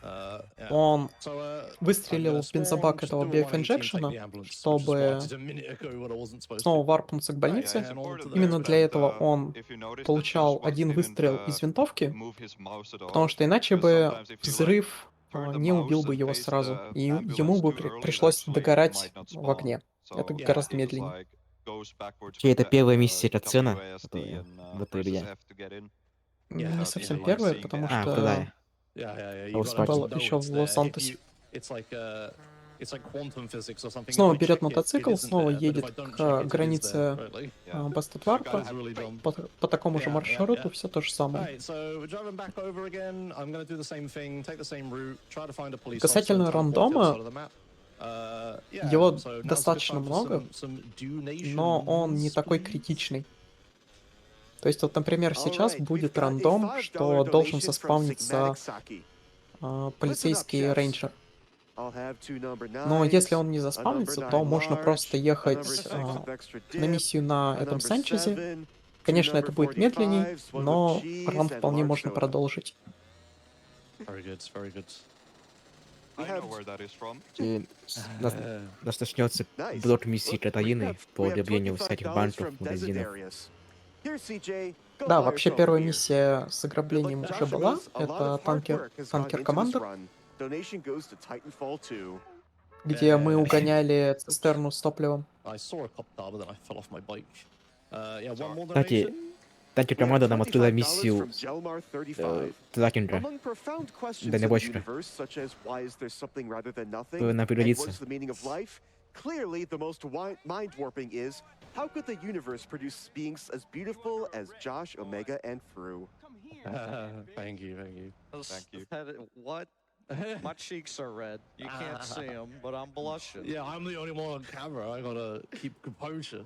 Yeah. Он So, выстрелил I'm в бензобак gonna этого spawn, just do a 118, BF-инжекшена, take the ambulance, which is чтобы what I did a minute ago when I wasn't supposed снова to. варпнуться к Yeah, больнице. it's important Именно there для that, этого он if you notice that получал Josh один wasn't even выстрел to из винтовки, move his mouse at all, потому что иначе because бы sometimes if you, like, взрыв turn the не убил mouse бы and его face сразу, the и ему ambulance бы too early, it пришлось actually догорать might not в огне. spawn. Это So, гораздо it just, медленнее. like, goes backwards Чья это with первая the, миссия, это цена, WASD которая and, в этой presses игре? F to get in. Не Yeah, совсем yeah, первая, seeing потому the А, что вторая. Yeah, you Oh, gotta спать. just Было know еще it's в there. Лос-Сантосе. It's like quantum physics or something. Снова If I берет check it, мотоцикл, it isn't снова there, but if едет I don't к check it, it is границе there, right? Like, Yeah. Бастетварпа. that is really dumb. По такому же Yeah, маршруту yeah. все то же самое. Alright, so we're driving back over again. I'm gonna do the same thing, take the same route, try to find a police Касательно officer and teleport to the рандома, other side of the map. Yeah, его so now's a good достаточно time for много, some donations, но он не такой please. критичный. То есть вот, например, сейчас Alright, будет we've got a рандом, $5 что должен donation from заспавниться Sigmatic Saki. полицейский chefs. рейнджер. I'll have two number Но nines, если он не a number заспавнится, nine то можно large, просто a number ехать 6 of extra на dip, миссию на a этом number Санчезе. 7, Конечно, two это number будет медленней, 45s, one with но cheese раунд and вполне large можно soda. продолжить. Very good, very good. We I know have where that is from. И нас начнется nice. блок миссии Look, we Катарины have по $25 объявлению всяких банков, from desert магазинов. areas. Here, CJ, go Да, buy вообще yourself a первая beer. миссия с Good ограблением luck, уже Joshua's. была. A lot Это of hard work has gone into this танкер-командер, run. Donation goes to Titanfall 2. где мы угоняли цистерну с топливом. I saw a cop car, but then I fell off my bike. Yeah, one more Кстати, donation. танкер-команда нам открыла $25 миссию from Jelmar 35. тракинга. Among profound questions Да in не the больше. universe, such as why is there something rather than nothing, Надо and what пригодится. is the meaning of life, clearly the most mind-warping is how could the universe produce beings as beautiful as Josh, Omega, and Fru? Thank you, thank you. Thank you. What? My cheeks are red. You can't see them, but I'm blushing. Yeah, I'm the only one on camera. I gotta keep composure.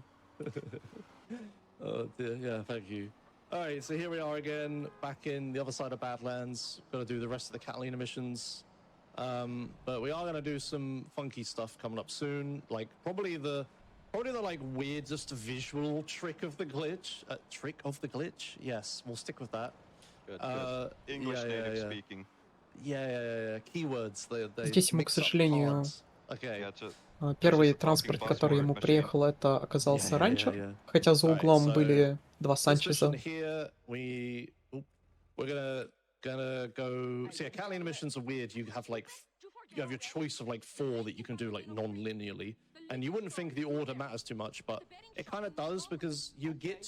Oh dear, yeah, thank you. Alright, so here we are again, back in the other side of Badlands. Gonna do the rest of the Catalina missions. But we are gonna do some funky stuff coming up soon. Like probably the like weirdest visual trick of the glitch. Trick of the glitch? Yes, we'll stick with that. Good, good. English native speaking. Keywords. Здесь ему, к сожалению, Yeah, первый транспорт, который ему приехал, это оказался ранчер, хотя за углом были два Санчеза. Gonna go. See, Italian missions are weird. You have your choice of like 4 that you can do like non-linearly, and you wouldn't think the order matters too much, but it kind of does because you get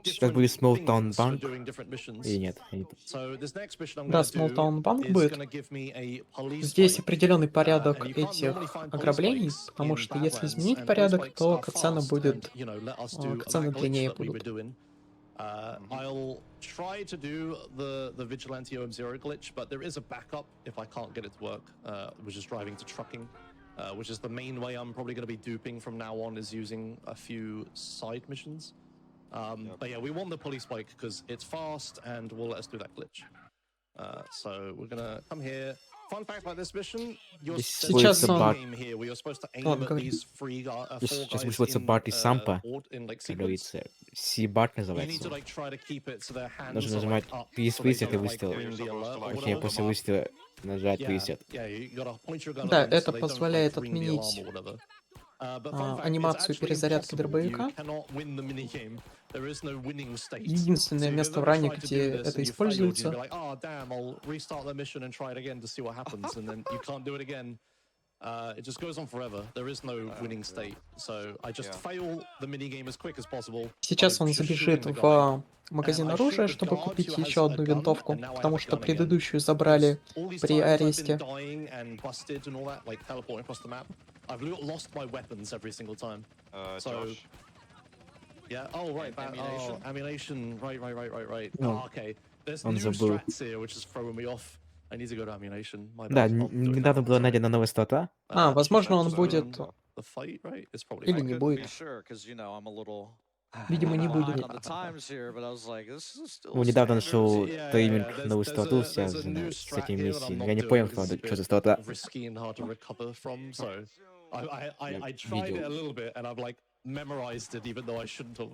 Сейчас different будет Small things Town for Bank. doing different missions. Или нет? So this next mission I'm Да, gonna Small Town do Bank is будет. gonna give me a police Здесь bike. определенный порядок And you can't normally этих find police ограблений, bikes потому in что если Badlands, изменить and police порядок, bikes то are катсцены fast будет, and, let us do катсцены that glitch длиннее that we were будут. doing. I'll try to do the Vigilante OM0 glitch, but there is a backup if I can't get it to work, which is driving to trucking, which is the main way I'm probably going to be duping from now on, is using a few side missions. But yeah, we want the police bike because it's fast and will let us do that glitch. So we're going to come here. Fun fact about this mission, Сейчас он... game here where you're supposed to aim at these four Сейчас guys высвоится Барт и Сампа, in like как sequence. говорится. C-Bart You need называется. to like try to keep it so their hands Нужно are нажимать like up, PS so they выстрел и don't, like, выстрел. ring the alert or Точнее, whatever. после выстрела нажать Yeah, reset. yeah, you gotta point your gun at Да, them so это they don't, like, позволяет ring the alarm отменить or whatever. But fun fact, it's анимацию actually перезарядки impossible. дробовика. You cannot win the minigame. There is no winning state. Единственное So if место you've в ever ране, tried to где do this это and you failed, you'd используется. be like, oh damn, I'll restart the mission and try it again to see what happens, and then you can't do it again. It just goes on forever. There is no winning state. So I just fail the minigame as quick as possible. Сейчас он забежит в магазин оружия, чтобы купить еще одну винтовку, потому что предыдущую забрали при аресте. I've lost my weapons every single time. So, Josh. yeah. Oh, right. Ammunition. Right. Ну, Oh, okay. There's он new забыл. strats here, which is throwing me off. I need to go to ammunition. My Да, bad. I'll do it недавно now. была Sorry. найдена новая стата. Возможно, он That's будет... The fight, right? It's probably Или fine. не Couldn't будет. be sure, 'cause, you know, I'm a little Видимо, не behind будет. on the times here, but I was like, this is still Ну, недавно standard. нашел Yeah, тайминг there's- новую there's стату, a- there's a new связанную с strat этим here that I'm миссией. not Я не doing понял, because it's a правда, что bit за стата. risky and hard to recover from. So I Я tried it a видел. little bit and I've like memorized it even though I shouldn't have.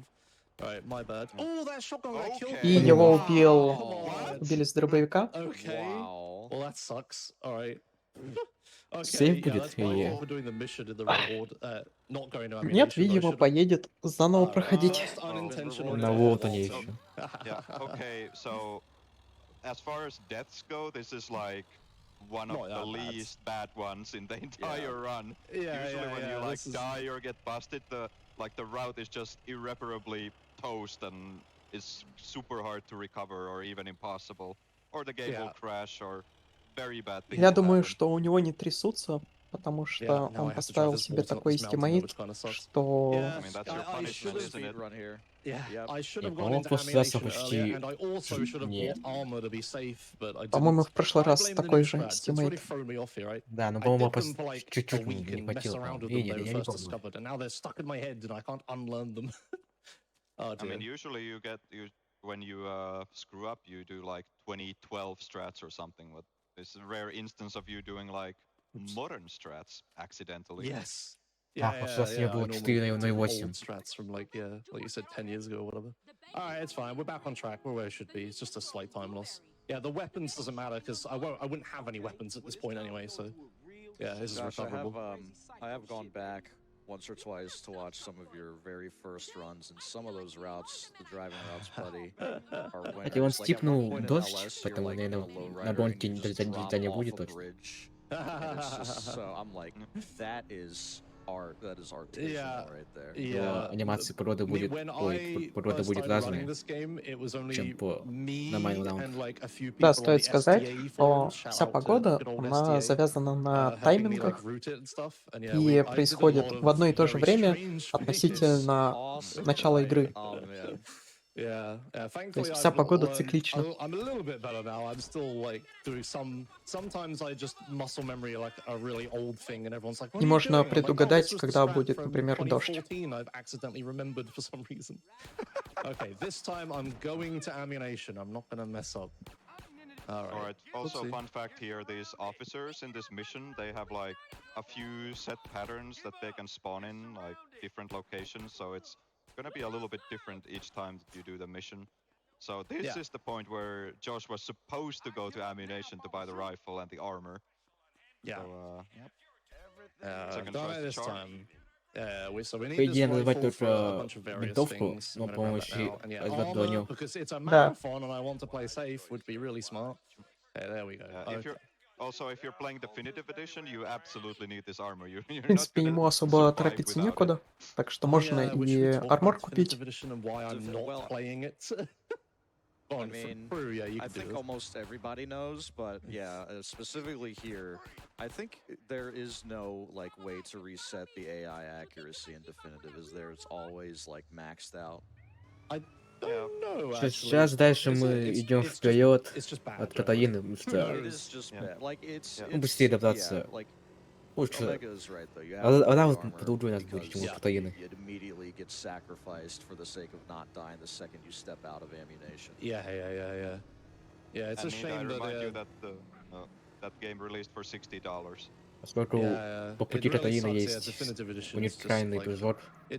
Right, my bad. Oh, that shotgun got killed. И его Wow. убили с дробовика. Okay. Wow. Well, that sucks. All right. Okay, Сейв yeah, будет that's my или- fault for doing the mission in the wrong order. Not going to ammunition. Нет, I видимо, should've- поедет заново проходить. First unintentional На death. Волтоне еще. Yeah, okay, so as far as deaths go, this is like one of Not the that bad. least bad ones in the entire run. Yeah, Usually when you like this is- die or get busted, the route is just irreparably toast and it's super hard to recover or even impossible. Or the game will Yeah. crash or very bad things Я will думаю, happen. что у него не трясутся, потому Yeah, что now I он have to drive поставил this себе bolt up такой this mountain, эстимейт, which kinda sucks. что... Yeah. I mean, that's your I punishment, should've isn't it? Speed run here. Yeah, Yep. I should Я, have gone по-моему, into в прошлый раз он ammunition почти... earlier, and I also should have Нет. bought armor to be safe, but I По-моему, didn't. в прошлый I раз blame the такой new же strats. It's really эстимейт. thrown me off here, right? Да, но, I по-моему, did them for like a чуть-чуть week не and messed хватило. around with Или them when they я were не first помню. discovered, and now they're stuck in my head and I can't unlearn them. Oh I dear. mean, usually when you screw up, you do like 2012 strats or something. But it's a rare instance of you doing like modern strats accidentally. Yes. А, в прошлый раз у меня было 4 на old 8. strats from like you said 10 years ago or whatever. All right, it's fine. We're back on track. We're where it should be. It's just a slight time loss. Yeah, the weapons doesn't matter because I wouldn't have any weapons at this point anyway. So yeah, this is Josh, recoverable. I have gone back once or twice to watch some of your very first runs, and some of those routes, the driving routes, buddy, are winners. Хотя он Like, at one стипнул point in дождь, LS, you're поэтому, like наверное, in a low на rider, бронке and you just drop не off будет a точно. bridge, and it's just so I'm like, that is art. That is artisanal Yeah. right there. Yeah, Анимация природы будет... when Ой, I природа first будет started running разная. this game, it was only чем по me нормальному раунду. and like a few people Да, on стоит the сказать, STA что forums. Shout вся out to погода, good old она STA, завязана на helping me like таймингах route it and stuff. And yeah, и I did a происходит lot в одно и of то же very время strange относительно Awesome, начала right? игры. Oh man. Yeah, То thankfully есть вся I've погода learned. циклична. I'm a little bit better now. I'm still like doing sometimes I just muscle memory like a really old thing, and everyone's like, "What И are you можно doing?" I'm like, "Oh, предугадать, this was the когда strat будет, from например, дождь. 2014 I've accidentally remembered for some reason. Okay, this time I'm going to ammunition. I'm not gonna mess up. All right. Also, Oopsie. fun fact here: these officers in this mission, they have like a few set patterns that they can spawn in, like different locations. So it's gonna be a little bit different each time that you do the mission. So this is the point where Josh was supposed to go to ammunition to buy the rifle and the armor. Yeah. So, Second try this time. So we По need идее, this надо rifle брать for a только bunch of various винтовку, things. но, I'm gonna grab по-моему, that еще now. And yeah, возьмет armor, броню. because it's a Да. marathon and I want to play safe, would be really smart. Okay, there we go. if you're playing definitive edition, you absolutely need this armor. You're В not принципе, gonna ему особо survive торопиться without it. некуда, так что можно we should и talk армор about купить. Definitive Edition and why I'm not playing it. I mean, I think almost everybody knows, but yeah, specifically here, I think there is no like way to reset the AI accuracy in definitive. Is there? It's always like maxed out. Сейчас дальше мы идем вперед от Каталины, потому что быстрее адаптация. Лучше. Она вот по-другому нас будет, чем у Каталины. Yeah, it's a shame that that game released for $60. Поскольку по пути Каталины есть уникальный прыжок, то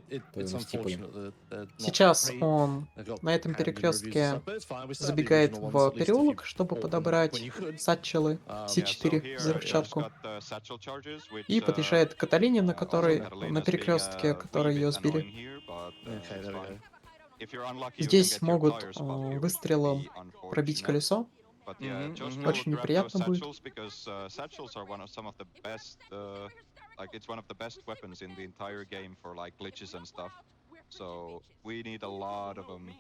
Сейчас он на этом перекрестке забегает в переулок, чтобы подобрать сатчелы C4 взрывчатку, и подъезжает к Каталине, на перекрестке, который ее сбили. Здесь могут выстрелом пробить колесо. Очень неприятно будет. It's one of the best weapons in the entire game for like glitches and stuff. So we need a lot of them.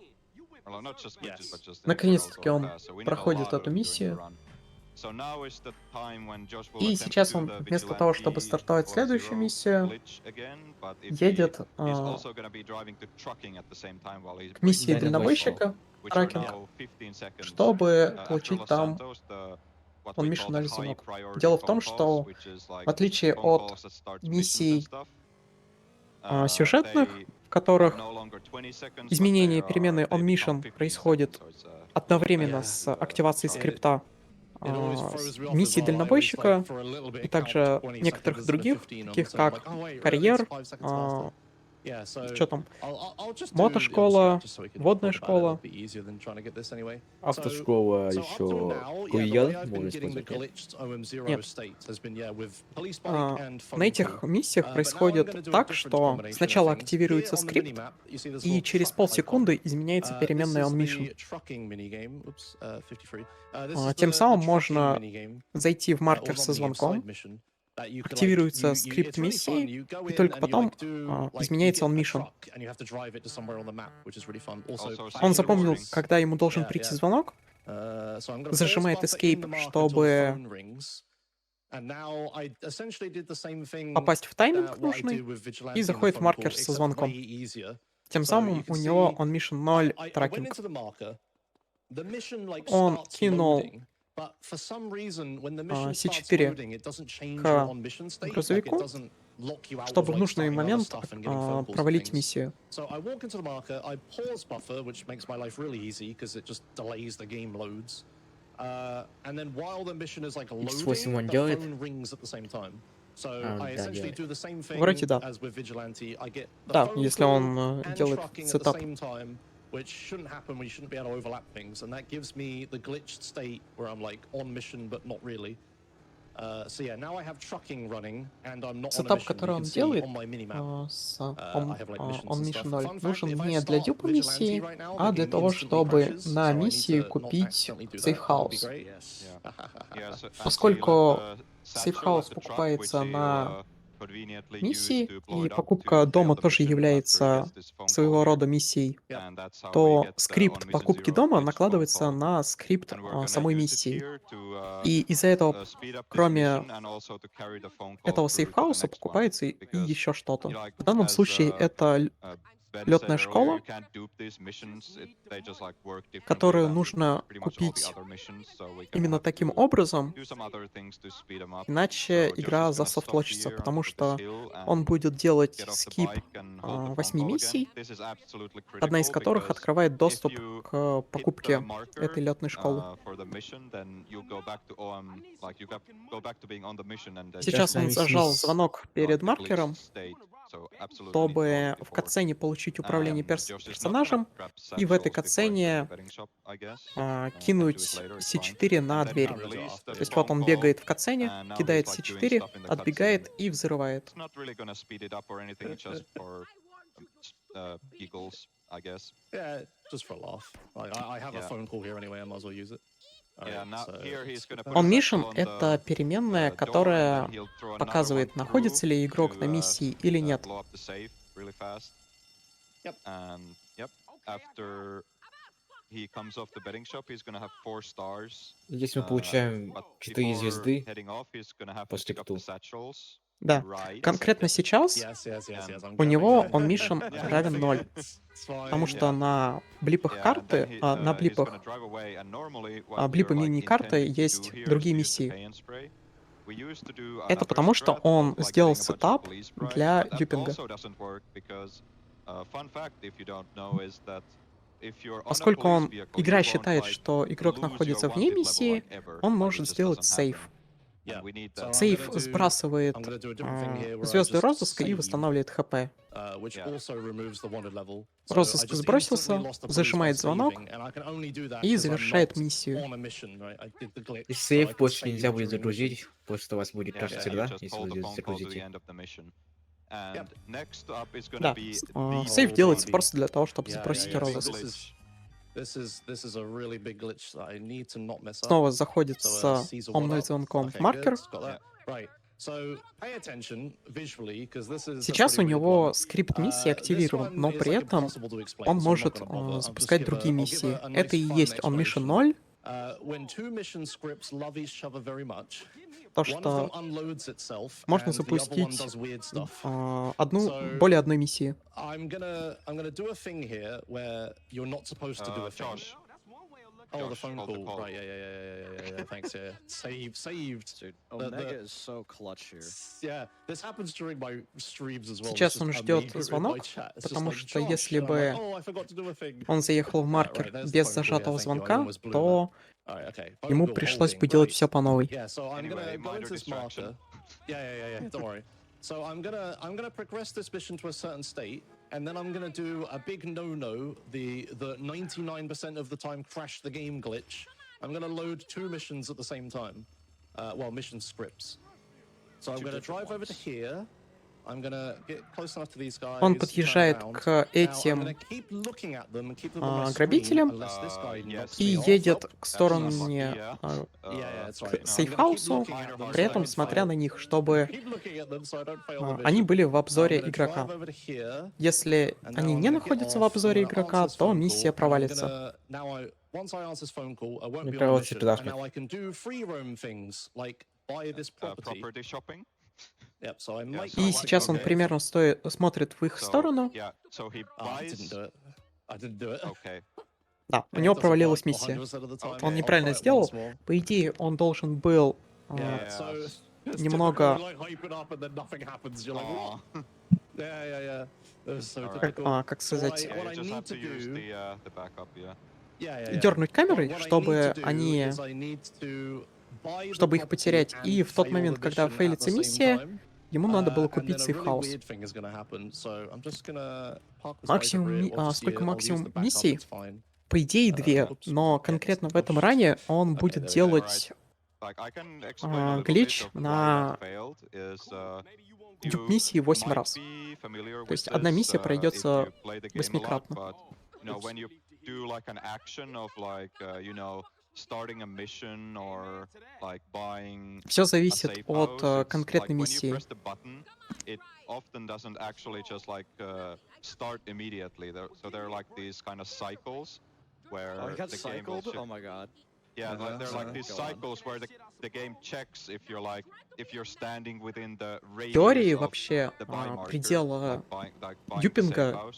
Well, not just glitches, but just наконец-таки он проходит эту миссию. И сейчас он вместо того, чтобы стартовать следующую миссию, едет к миссии дальнобойщика, тракинг, чтобы получить там он-миссионный звонок. Дело в том, что в отличие от миссий сюжетных, в которых изменение перемены on-mission происходит одновременно с активацией скрипта, миссии дальнобойщика и также некоторых других, таких как карьер, что там, мотошкола, водная школа, автошкола, еще курьер можно использовать. Нет. На этих миссиях происходит так, что сначала активируется скрипт, и через полсекунды изменяется переменная on-mission. Тем самым можно зайти в маркер со звонком, активируется скрипт миссии, и только потом изменяется on-mission. Он запомнил, когда ему должен прийти звонок, зажимает Escape, чтобы попасть в тайминг нужный, и заходит в маркер со звонком. Тем самым у него on-mission 0 трекинг. Он кинул C4 к грузовику, чтобы в нужный момент провалить миссию. X8 он делает? Вроде да. Да, если он делает сетап. Which shouldn't happen when you shouldn't be able to overlap things, and that gives me the glitched state where I'm like on mission but not really. So yeah, now I have trucking running, and I'm not on a mission. Который он делает с on-mission 0 нужен не для дюпа миссии, а для того, чтобы на миссии купить сейф-хаус. Поскольку сейф-хаус покупается на миссии, и покупка дома тоже является своего рода миссией, то скрипт покупки дома накладывается на скрипт самой миссии. И из-за этого, кроме этого сейфхауса, покупается и еще что-то. В данном случае это летная школа, которую нужно купить именно таким образом, иначе игра засофтлочится, потому что он будет делать скип 8 миссий, одна из которых открывает доступ к покупке этой летной школы. Сейчас он зажал звонок перед маркером, чтобы в катсцене получить управление персонажем, и в этой катсцене кинуть C4 на дверь. То есть вот он бегает в катсцене, кидает C4, отбегает и взрывает. Yeah, just for a laugh. I have a phone call here anyway, I might as well use it. On Mission — это переменная, которая показывает, находится ли игрок на миссии или нет. Здесь мы получаем 4 звезды после кту. Да, конкретно сейчас у него On Mission равен 0. Потому что на блипах карты, на блипах блипа мини-карты есть другие миссии. Это потому, что он сделал сетап для дюпинга. Поскольку игра считает, что игрок находится вне миссии, он может сделать сейв. Сейв сбрасывает звезды розыска и восстанавливает ХП. Розыск сбросился, зажимает звонок и завершает миссию. И сейв больше нельзя будет загрузить, просто у вас будет так всегда, если вы загрузите. Да, сейв делается просто для того, чтобы запросить розыск. Снова заходит с омной звонком в маркер. Сейчас у него скрипт миссии активирован, но при этом он может запускать другие миссии. Это и есть On Mission 0. То, что можно запустить более одной миссии. Oh, the phone call. Right, yeah. Thanks, yeah. Saved. Dude, Omega is so clutch here. Yeah, this happens during my streams as well. Сейчас он ждет звонок, потому что если бы он заехал в маркер без зажатого звонка, то ему пришлось бы делать все по новой. So I'm gonna progress this mission to a certain state, and then I'm gonna do a big no-no, the 99% of the time crash the game glitch. I'm gonna load 2 missions at the same time. Well, mission scripts. So I'm gonna drive over to here. I'm gonna get close enough to these guys. Он подъезжает к этим грабителям и едет к стороне к сейфхаусу, при этом смотря на них, чтобы они были в обзоре игрока. Если они не находятся в обзоре игрока, то миссия провалится. Не провалится туда. И сейчас он примерно смотрит в их сторону. Да, у него провалилась миссия. Он неправильно сделал. По идее, он должен был немного... Как сказать... дернуть камерой, чтобы их потерять. И в тот момент, когда фейлится миссия, ему надо было купить сейфхаус. Сколько максимум миссий? По идее 2, но конкретно в этом ране он будет делать глич на дюп миссии 8 раз. То есть одна миссия пройдется 8-кратно. Все зависит от конкретной миссии. Oh, he got cycled? Oh my god. Yeah, they're like these cycles where the game checks if you're standing within the radius. В теории вообще предела дюпинга,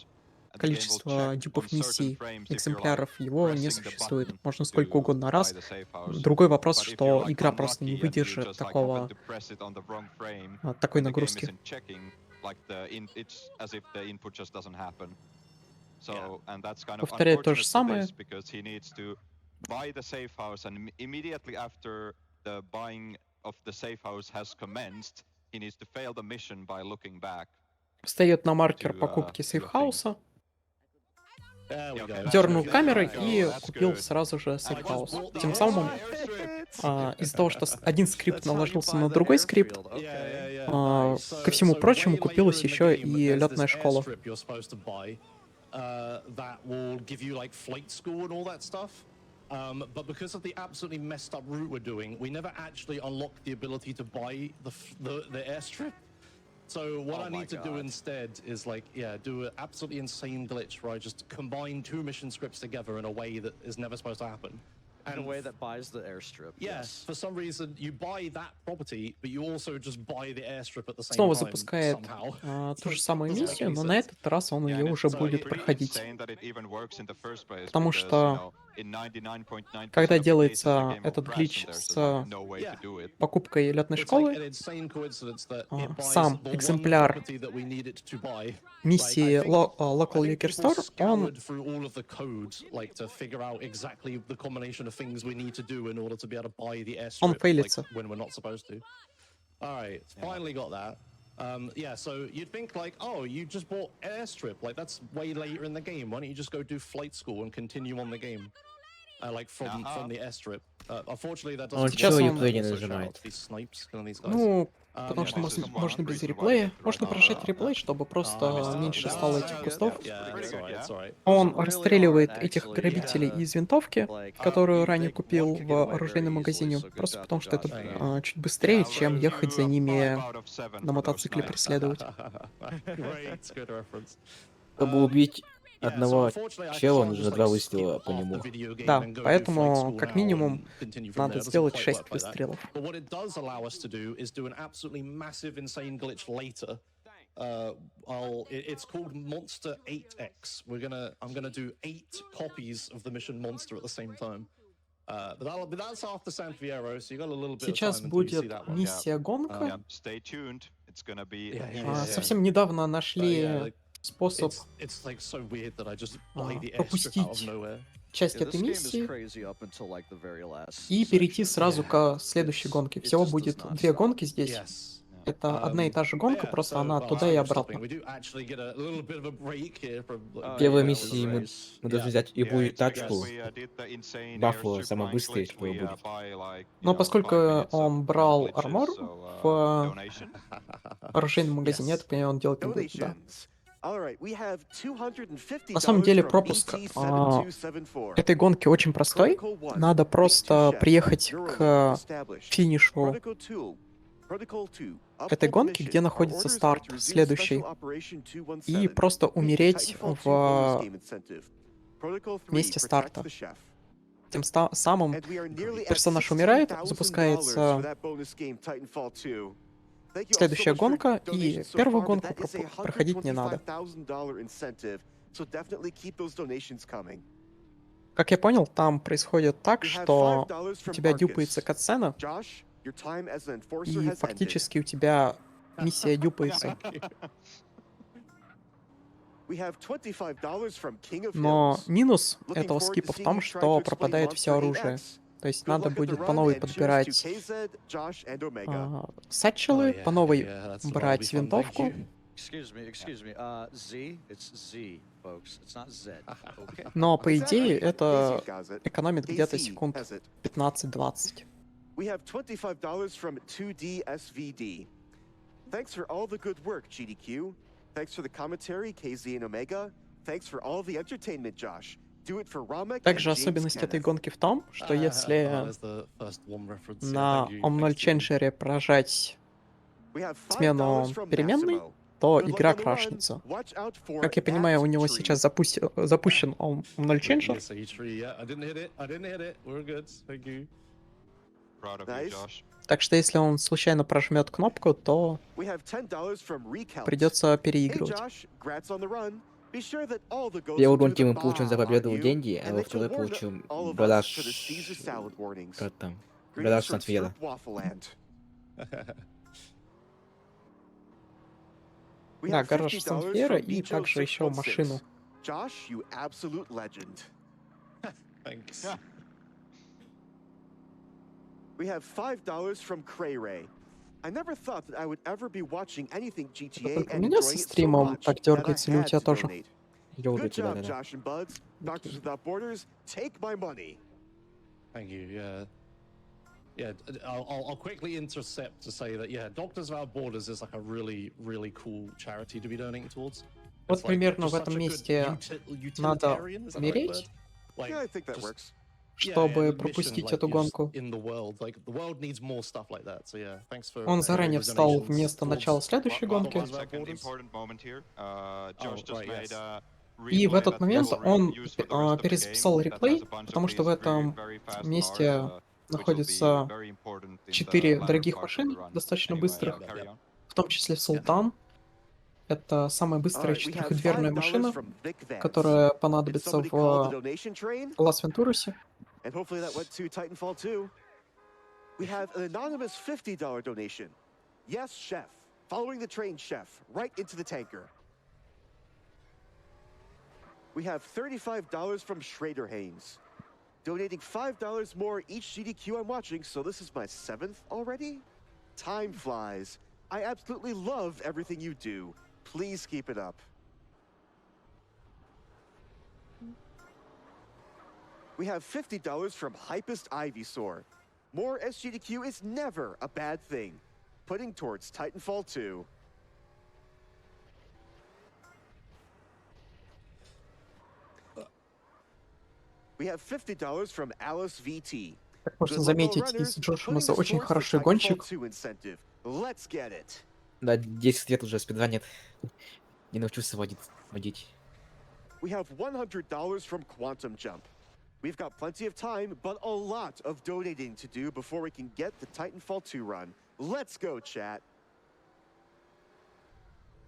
количество дюпов миссий, экземпляров, его не существует. Можно сколько угодно раз. Другой вопрос, что игра просто не выдержит такой нагрузки. Повторяет то же самое. Buy the safe house, and immediately after the buying of the safe house has commenced, he needs to fail the mission by looking back. Встает на маркер покупки сейфхауса, дернул камерой и купил сразу же сейфхаус. Тем самым, из-за того, что один скрипт наложился на другой скрипт, ко всему прочему купилась еще и летная школа. But because of the absolutely messed up route we're doing, we never actually unlocked the ability to buy the airstrip. So what I need to do instead is like, do an absolutely insane glitch where I just combine two mission scripts together in a way that is never supposed to happen. In a way that buys the airstrip. Yes. For some reason, you buy that property, but you also just buy the airstrip at the same Снова time запускает ту же самую миссию, но на этот раз он ее уже будет проходить. Потому что когда делается этот глич с покупкой летной школы, сам экземпляр миссии Local Liquor Store, он фейлится. Alright, finally got that. Yeah, so you'd think like, oh, you just bought airstrip, like that's way later in the game. Why don't you just go do flight school and continue on the game, like from the airstrip? Unfortunately, that doesn't. Сейчас реплей не нажимает. Ну, потому что можно без реплея. Можно прожать реплей, чтобы просто меньше стало этих кустов. Он расстреливает этих грабителей из винтовки, которую ранее купил в оружейном магазине, просто потому что это чуть быстрее, чем ехать за ними на мотоцикле преследовать. Чтобы убить одного чела, нужно 2 выстрела по нему. Да, поэтому как минимум надо сделать 6 выстрелов. It's called Monster 8X. I'm gonna do 8 copies of the mission Monster at the same time. But that's after San Fierro, so you got a little bit of time. Сейчас будет миссия гонка. Stay tuned. It's gonna be Совсем недавно нашли способ пропустить часть этой миссии и перейти сразу к следующей гонке. Всего будет 2 гонки здесь. Это одна и та же гонка, просто она туда и обратно. Первой миссии мы должны взять любую тачку. Баффало самое быстрое, что будет. Но поскольку он брал армор в оружейном магазине, я так понимаю, он делать не будет, да. На самом деле пропуск этой гонки очень простой. Надо просто приехать к финишу этой гонки, где находится старт следующий, и просто умереть в месте старта. Тем самым персонаж умирает, запускается следующая гонка, и первую гонку проходить не надо. Как я понял, там происходит так, что у тебя дюпается катсцена, и фактически у тебя миссия дюпается. Но минус этого скипа в том, что пропадает все оружие. То есть надо будет по новой подбирать сатчелы, по новой брать винтовку. Но по идее это экономит где-то секунд 15-20. We have $25 from 2D SVD. Thanks for all the good work, GDQ. Thanks for the commentary, KZ and Omega. Thanks for all the entertainment, Josh. Do it for Ramek. Также особенность этой гонки в том, что если на Om0 Changer'е прожать смену переменной, то игра крашнется. Как я понимаю, у него сейчас запущен Om0 Changer. Так что если он случайно прожмет кнопку, то придется переигрывать. В первой гонке мы получим за победу деньги, а во второй получим гараж... Как там? Гараж Сан-Фьера. Да, гараж Сан-Фьера и также еще машину. We have $5 from Cray Ray. I never thought that I would ever be watching anything GTA Только у and меня со enjoying it so стримом much так that I дергается, или у had тебя to тоже? donate. Good Дёргается, job, да-да-да. Josh and Buds. Doctors Without Borders, take my money. Thank you. Yeah. Yeah, I'll quickly intercept to say that, yeah, Doctors Without Borders is like a really, really cool charity to be donating towards. Вот It's like примерно just в such этом a good месте надо utilitarian, is that the right word? умереть, Like, Yeah, I think that just, works. чтобы mission, пропустить like, эту you're just гонку. in the world. Like, the world needs more stuff like that. So yeah, thanks for Он all заранее the встал donations вместо начала towards следующей гонки. One second, important moment here. Josh just right, made yes. a И в replay этот that момент people он use for the rest of the перезаписал game that has реплей, a bunch of потому что в these этом very fast месте cars, which will be находятся very important in the 4 latter дорогих part of the машин, run. достаточно Anyway, быстрых, carry on. в том числе Султан. Это самая быстрая Alright, we have четырехдверная $5 машина, from Vic Vance. которая Did понадобится somebody call the в donation train? Лас-Вентурусе. And hopefully that went to Titanfall 2. We have an anonymous $50 donation. Yes, chef. Following the train, chef. Right into the tanker. We have $35 from Schrader Haynes. Donating $5 more each GDQ I'm watching, so this is my 7th already? Time flies. I absolutely love everything you do. Please keep it up. We have $50 from Hypest Ivysaur. More SGDQ is never a bad thing. Putting towards Titanfall 2. We have $50 from Alice VT. Как можно заметить, из Джоша Моза очень хороший гонщик. Let's get it. Да, 10 лет уже спидранит. Не научился водить. We have $100 from Quantum Jump. We've got plenty of time, but a lot of donating to do before we can get the Titanfall 2 run. Let's go, chat.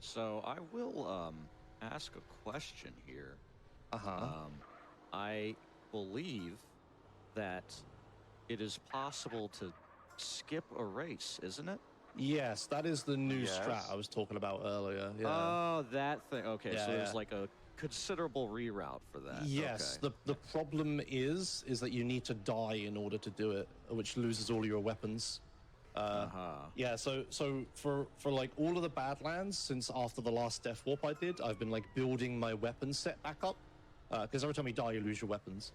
So I will ask a question here. I believe that it is possible to skip a race, isn't it? Yes, that is the new strat I was talking about earlier. Yeah. Oh, that thing. Okay, Yeah, so there's like a considerable reroute for that. Yes, okay. the problem is that you need to die in order to do it, which loses all your weapons. Yeah, so for like all of the Badlands, since after the last Death Warp I did, I've been like building my weapon set back up, because every time you die you lose your weapons.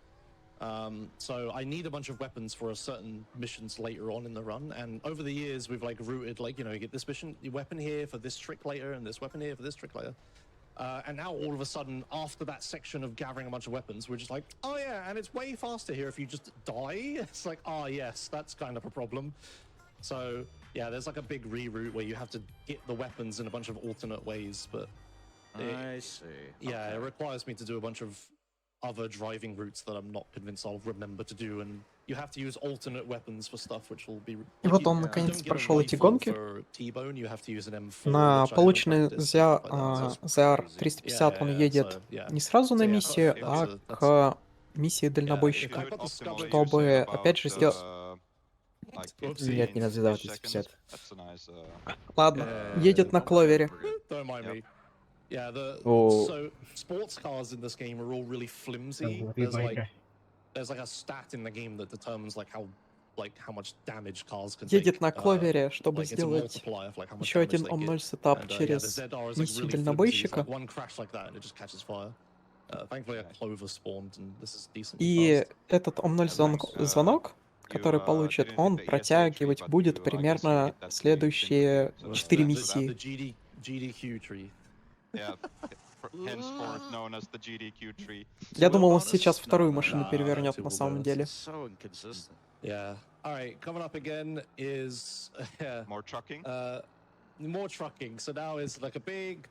So I need a bunch of weapons for certain missions later on in the run, and over the years we've like routed, like, you know, you get this mission, your weapon here for this trick later, and this weapon here for this trick later. And now all of a sudden, after that section of gathering a bunch of weapons, we're just like, oh yeah, and it's way faster here if you just die. It's like, oh yes, that's kind of a problem. So yeah, there's like a big reroute where you have to get the weapons in a bunch of alternate ways, but I see. Yeah, okay. It requires me to do a bunch of other driving routes that I'm not convinced I'll remember to do, and you have to use alternate weapons for stuff, which will be... И вот он наконец прошел эти гонки. На полученный ZR 350 он едет не сразу на миссию, а к миссии дальнобойщика, чтобы опять же сделать... Нет, не на ZR 350. Ладно, едет на кловере. Yeah, Oh. so sports cars in this game are all really flimsy. There's like a stat in the game that determines like how much damage cars can take. Едет на кловере, чтобы сделать еще один Ом0 сетап через миссию дальнобойщика. И этот Ом0 звонок, который получит, он протягивать будет примерно следующие 4 миссии. Я думал, он сейчас вторую машину перевернет на самом деле. Yeah. All right. Coming up again is more trucking. More trucking. So now is like a big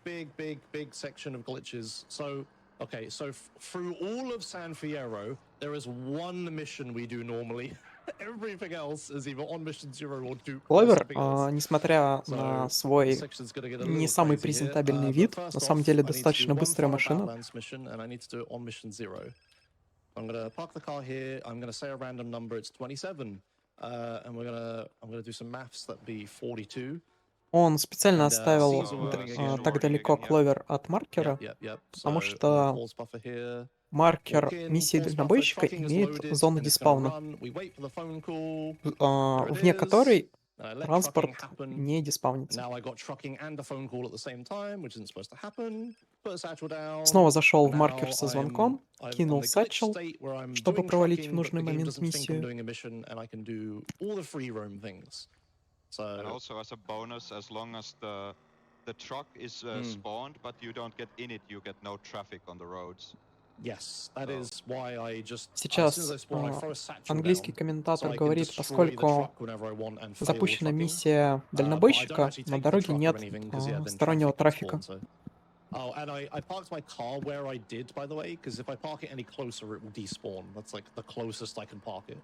section of glitches. So okay. So through all of San Fierro, there is one mission we do normally. Everything else is either on mission 0 or Duke. Кловер, несмотря на свой не самый презентабельный вид, на самом деле достаточно быстрая машина. I'm gonna park the car here. I'm gonna say a random number. It's 27, and I'm gonna do some maths. That'd be 42. Он специально оставил так далеко кловер от маркера, потому что маркер миссии дальнобойщика имеет зону диспауна, вне которой транспорт не диспаунится. Снова зашел в маркер со звонком, кинул сатчел, чтобы провалить в нужный момент миссию. And also as a bonus, as long as the truck is spawned, but you don't get in it, you get no traffic on the roads. Сейчас английский комментатор говорит, поскольку запущена миссия дальнобойщика, на дороге нет стороннего трафика. Oh, and I parked my car where I did, by the way, because if I park it any closer, it will despawn. That's like the closest I can park it.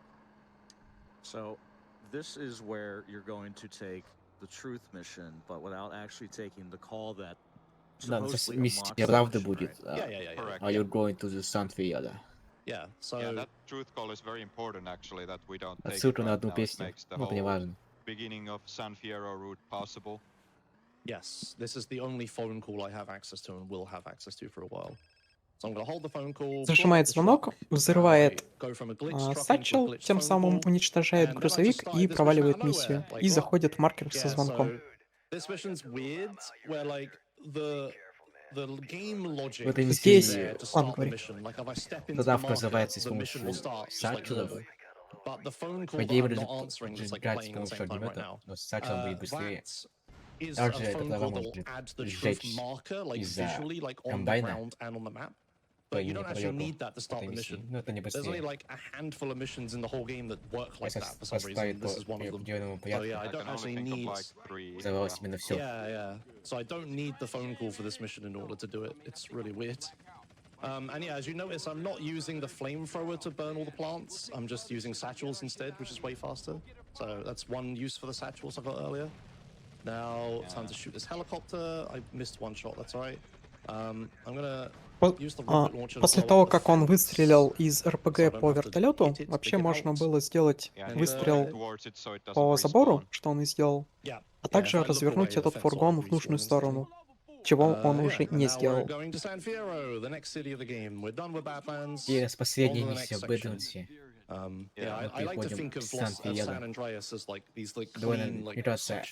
So, this is where you're going to take the truth mission, but without actually taking the call that supposedly unlocks the mission, right? Are you going to the San Fiada? Yeah, so... Yeah, that truth call is very important, actually, that we don't take Отсылка it на right одну now. It песню, makes the это не whole важно. beginning of San Fierro route possible. Yes, this is the only phone call I have access to and will have access to for a while. So I'm going to hold the phone call. Зажимает звонок, взрывает сатчел, тем самым уничтожает грузовик и проваливает миссию. И заходит в маркер со звонком. Здесь он говорит. Задавка называется с помощью сатчелов. По идее, вы должны играть с помощью огнемета, но с сатчелом будет быстрее. Также эта глава может сжечь из-за комбайна. But you don't actually need that to start the mission. There's only like a handful of missions in the whole game that work like that for some reason. This is one of them. So yeah, I don't actually need... Yeah. So I don't need the phone call for this mission in order to do it. It's really weird. And yeah, as you notice, I'm not using the flamethrower to burn all the plants. I'm just using satchels instead, which is way faster. So that's one use for the satchels I got earlier. Now, time to shoot this helicopter. I missed one shot, that's alright. I'm gonna... После того, как он выстрелил из РПГ по вертолету, вообще можно было сделать выстрел по забору, что он и сделал, а также развернуть этот фургон в нужную сторону, чего он уже не сделал. И последняя миссия в Бэдленсе. I like to think of San Andreas as like these like clean, like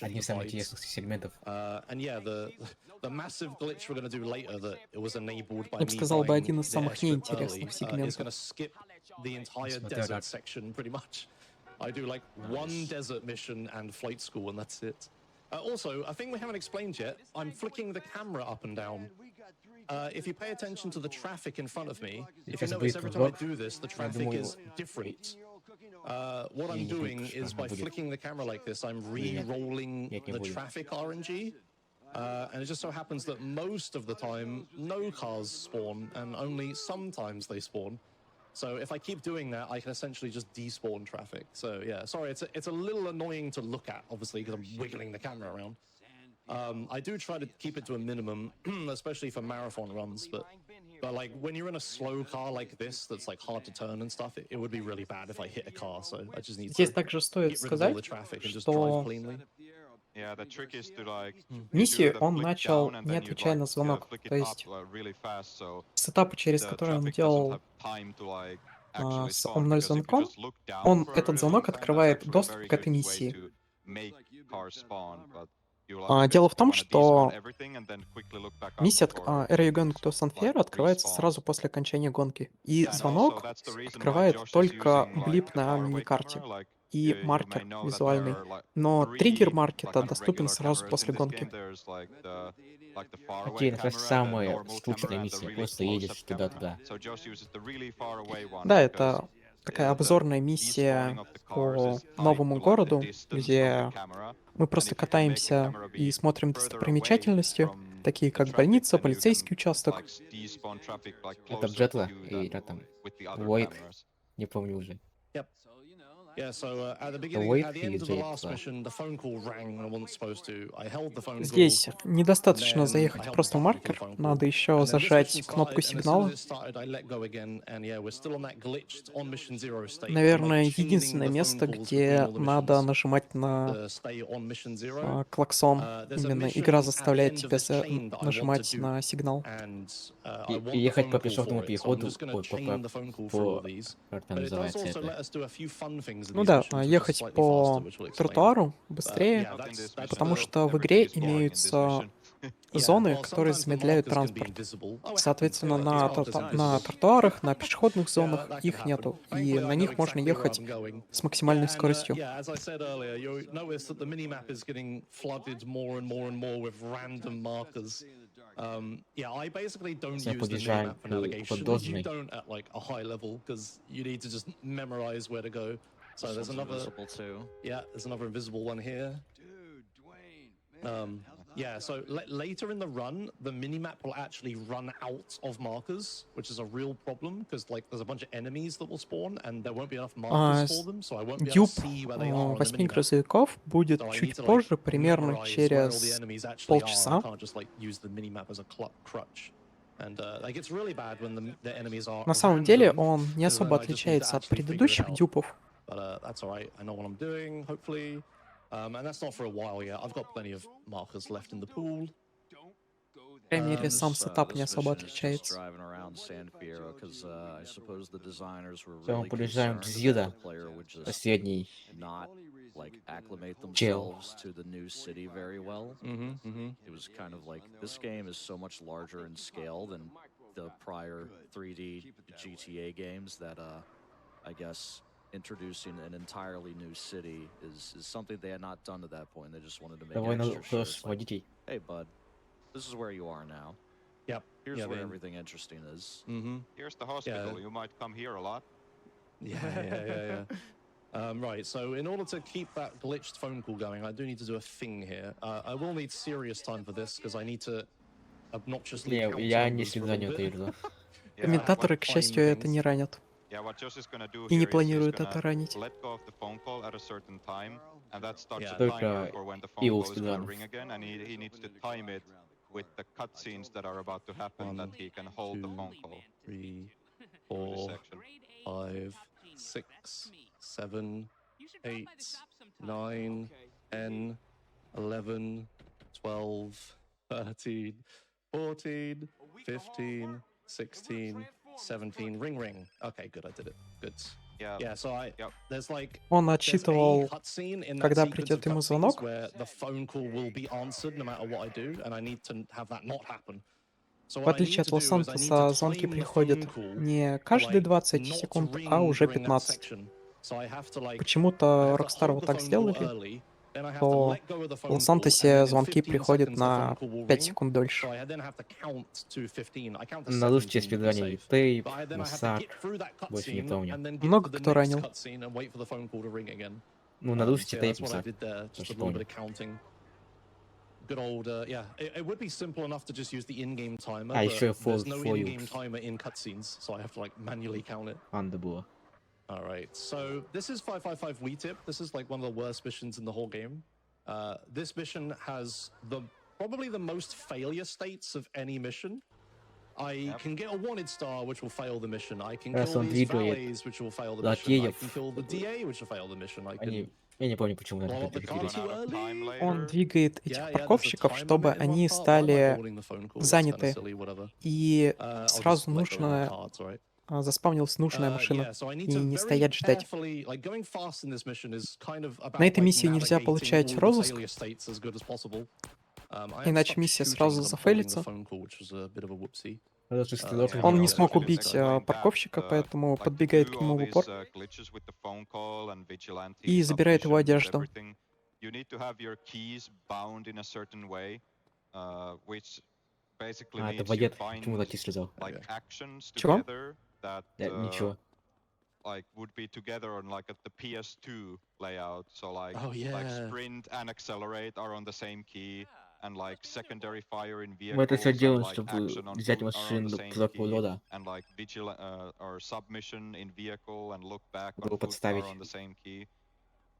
одни из самых интересных сегментов. And yeah, the massive glitch we're going to do later that it was enabled by Я бы сказал бы, один из самых неинтересных is сегментов. going to skip the entire desert section pretty much. I do like one desert mission and flight school and that's it. Also, a thing we haven't explained yet, I'm flicking the camera up and down. If you pay attention to the traffic in front of me, if you notice every time I do this, the traffic is different. What I'm doing is by flicking the camera like this, I'm re-rolling the traffic RNG. And it just so happens that most of the time, no cars spawn, and only sometimes they spawn. So if I keep doing that, I can essentially just despawn traffic. So yeah, sorry, it's a little annoying to look at, obviously, because I'm wiggling the camera around. I do try to keep it to a minimum, especially for marathon runs, but like when you're in a slow car like this, that's like hard to turn and stuff, it would be really bad if I hit a car, so I just need to Здесь также стоит сказать, что миссию он начал, не отвечая на звонок. То есть сетапы, через которые он делал с Ом0 звонком, он этот звонок открывает доступ к этой миссии. Дело в том, что миссия RU Going to San Fierro открывается сразу после окончания гонки. И звонок открывает только блип на миникарте и маркер визуальный. Но триггер маркета доступен сразу после гонки. Окей, это самая скучная миссия, просто едешь туда-туда. Да, это такая обзорная миссия по новому городу, где мы просто катаемся и смотрим достопримечательности, такие как больница, полицейский участок. Это Джетла и там Войд, не помню уже. Yeah, so at the beginning, at the end of the last mission, the phone call rang and I wasn't supposed to. I held the phone call. Здесь недостаточно заехать просто в маркер, надо еще зажать кнопку сигнала. Наверное, единственное место, где надо нажимать на клаксон. Именно игра заставляет тебя нажимать на сигнал. И ехать по пешеходному переходу, как там называется это? Ну да, ехать по тротуару быстрее, потому что в игре имеются зоны, которые замедляют транспорт. Соответственно, на тротуарах, на пешеходных зонах их нету, и на них можно ехать с максимальной скоростью. Yeah, I basically don't Все use the подъезжаем minimap for к navigation. You поддожной. don't at like a high level because you need to just memorize where to go. So there's another. Yeah, there's another invisible one here. Yeah, so later in the run, the minimap will actually run out of markers, which is a real problem because like there's a bunch of enemies that will spawn and there won't be enough markers for them, so I won't be able to Дюб see where they are on the 8 minimap. грузовиков будет So I need чуть to like позже, примерно memorize where all the через enemies actually are. I полчаса. can't just like use the minimap as a crutch. And like it's really bad when the enemies are На самом деле random, он не 'cause особо then I just need to отличается от actually figure it предыдущих out. дюпов. But that's all right. I know what I'm doing, hopefully. And that's not for a while yet. I've got plenty of markers left in the pool. По крайней мере, сам сетап не особо отличается. Все, мы подъезжаем к Зида, последний like acclimate чел. themselves to the new city very well. It was kind of like this game is so much larger in scale than the prior 3D GTA games that I guess introducing an entirely new city is something they had not done to that point. They just wanted to make Довольно extra sure. It's like, водителей. hey bud, this is where you are now. Yep. Here's where everything interesting is. Here's the hospital. You might come here a lot. Yeah. Right, so in order to keep that glitched phone call going, I do need to do a thing here. I will need serious time for this because I need to obnoxiously count Я не numbers for a little занят, bit. Ирда. Комментаторы, к счастью, это не ранят. Yeah, what Josh is gonna do И не here is he's планируют это gonna ранить. let go of the phone call at a certain time, and that starts a Только timer for when the phone evil call is gonna speedrun. ring again, and he needs to time it with the cutscenes that are about to happen, that he can hold the phone call. 3, for this 4, section. 5, 6, 7, 8, 9, 10, 11, 12, 13, 14, 15, 16, 17. Ring. Okay, good, I did it. Good. Yeah, so there's like Он there's a отсчитывал, cutscene in that когда sequence придет of ему cutscenes звонок. where the phone call will be answered no matter what I do, and I need to have that not happen. So В отличие от Лос-Сантоса, звонки приходят не каждые 20 секунд, а уже 15. Почему-то Rockstar вот так сделали, то в Лос-Сантосе звонки приходят на 5 секунд дольше. На лучшие спидранили Тейп, Массак, больше не помню. Много кто ранил. Ну, на лучшие Тейп, Массак, тоже помню. Good old, yeah. It would be simple enough to just use the in-game timer, А, but еще there's no for in-game use. timer in cutscenes, so I have to like manually count it. Анда было. All right, so this is 555 Wii Tip. This is like one of the worst missions in the whole game. This mission has probably the most failure states of any mission. I can get a wanted star, which will fail the mission. I can kill these valets, which will fail the mission. I can kill the DA, which will fail the mission. I can... Я не помню, почему это blow up the car too early. Он двигает этих парковщиков, чтобы они стали заняты, и сразу нужно заспавнилась нужная машина, и не стоять ждать. На этой миссии нельзя получать розыск, иначе миссия сразу зафейлится. Он не смог убить парковщика, поэтому подбегает к нему в упор и забирает его одежду. А, это водет, почему так сказал? Чего? Ничего. Like would be together on like at the PS2 layout, so like sprint and accelerate are on the same key, and like secondary fire in vehicles. Мы это все делаем, and, like, чтобы action on взять foot are on машину the до same такого key, рода. and like or submission in vehicle and look back on Чтобы foot are подставить. on the same key.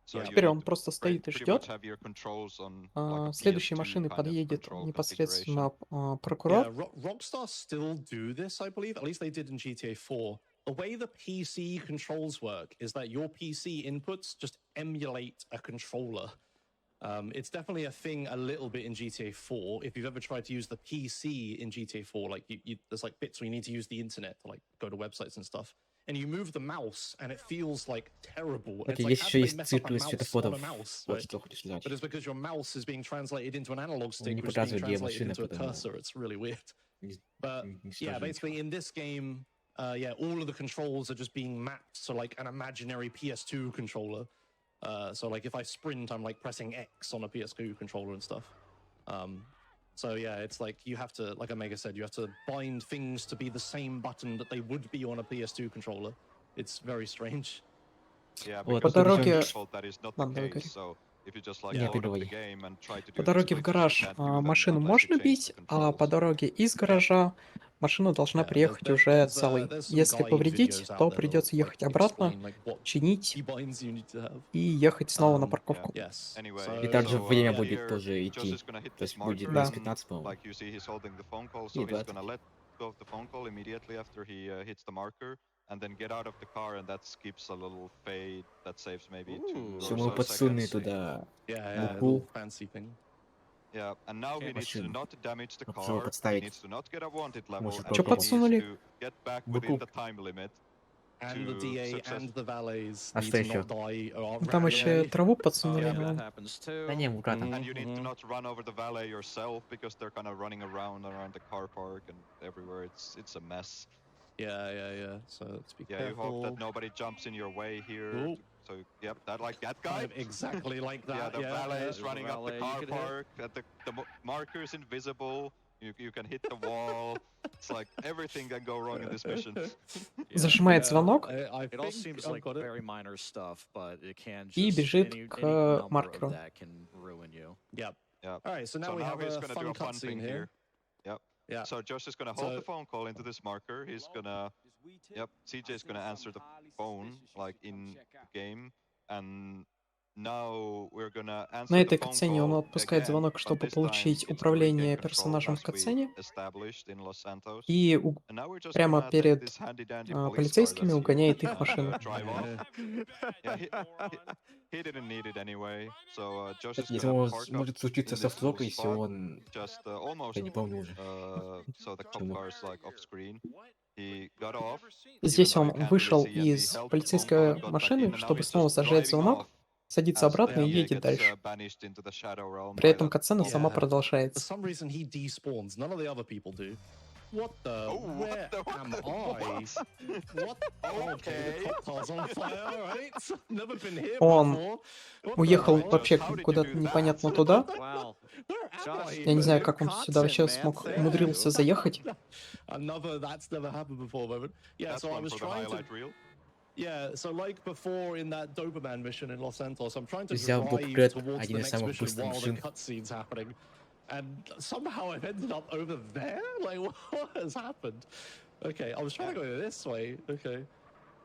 So Теперь он просто стоит и ждет. on, Следующей машиной подъедет непосредственно прокурор. Rockstar still do this, I believe. At least they did in GTA 4. The way the PC controls work is that your PC inputs just emulate a controller. It's definitely a thing a little bit in GTA 4. If you've ever tried to use the PC in GTA 4, like there's like bits where you need to use the internet to like go to websites and stuff. and you move the mouse, and it feels like terrible. Окей, It's like, есть how еще did they есть mess up a циклы mouse светофоров. on a mouse? Вот Right? что хочешь сказать. But it's because your mouse is being translated into an analog stick, Не which is being показывает, где translated машина, into a поэтому cursor. It's really weird. But не yeah, скажу basically ничего. in this game, yeah, all of the controls are just being mapped to like an imaginary PS2 controller. So like if I sprint, I'm like pressing X on a PS2 controller and stuff. So yeah, it's like you have to, like Omega said, you have to bind things to be the same button that they would be on a PS2 controller. It's very strange. Yeah, Вот, because по by дороге... default that is not the Ладно, case. So if you just like Не, load up the переводи. game and try to По do the дороге в splits, you гараж can't do them машину unless you можно change бить, the а по controls. дороге из гаража машина должна Yeah, приехать уже целой. there's some Если guide повредить, videos out то there that'll придется like ехать обратно, explain like what чинить keybinds you need to have. и ехать снова на Yeah. парковку. Yes. Anyway, И также So, время yeah. будет here, тоже Josh идти. is gonna hit То this есть будет marker, 10-15, по-моему. like you see, he's holding the phone call, so И he's 20. gonna let go of the phone call immediately after he hits the marker, and then get out of the car, and that skips a little fade that saves maybe 2 Все, or мы so подсунули seconds. туда Yeah, муку. little fancy thing. Yeah, and now he needs to Машину. not damage the Чтобы его car, he подставить. needs to not get a wanted level, Может, and Чё he needs подсунули? to get back Муку. within the time limit. And the to DA success- and the valets А need что to еще? not die or Ну, там ran еще away. траву подсунули. Yeah, но- that happens too. Да не, мука там. And you need to not run over the valet yourself because they're kind of running around the car park and everywhere. It's a mess. Yeah. So let's be Yeah, you hope careful. that nobody jumps in your way here. Ooh. So yep, that Kind guy. of exactly like Yeah, that. the valet is There's a running up the valet you car could hit. park. The marker is invisible. You can hit the wall. It's like everything can go wrong in this mission. Зажимает звонок I It all think seems I've like got it. very minor stuff, but it can И just бежит any к number маркеру. of that can ruin you. Yep. Yeah. All right, so now So we now have he's a gonna do fun a fun thing cutscene here. here. Yep. Yeah. So Josh is gonna hold So- the phone call into this marker. He's gonna, yep, CJ is gonna answer the phone like in game, and now we're gonna answer На the этой phone катсцене он call отпускает again, звонок, but чтобы this time получить it's to управление regain control персонажем в as we катсцене. established in Los Santos. И And now we're just прямо gonna take перед this handy-dandy police car полицейскими that's угоняет here их машину. and drive off. Yeah, he didn't need it anyway. So Josh is Если gonna park up может случиться in со this little второй, если spot, он... just almost Я не помню уже. so the cop Чему? car is like off screen. He got off. Здесь even though он you can't вышел really see, and he из held the phone call полицейской and got back in, машины, and now чтобы he's снова just зажать driving звонок, off садится as обратно и the DA едет gets дальше. banished into the shadow realm При by этом the катсцена phone. сама For продолжается. some reason, he despawns. None of the other people do. What the? Oh, Where am I? What? Okay, the cop car's on fire. All right. Never been here Он before. What the уехал hell? вообще How did you куда-то do непонятно that? туда. Wow. Where am Josh, I? Я не знаю, man? как он сюда вообще смог, умудрился заехать. Another that's never happened before moment. Yeah, That's so I one was for the trying to. highlight reel. Yeah, so like before in that Doberman mission in Los Santos, I'm trying to Взял drive буквет, towards один the из next самых mission быстрых while the машин. cutscene's happening. And somehow I've ended up over there? Like, what has happened? Okay, I was trying to go this way. Okay.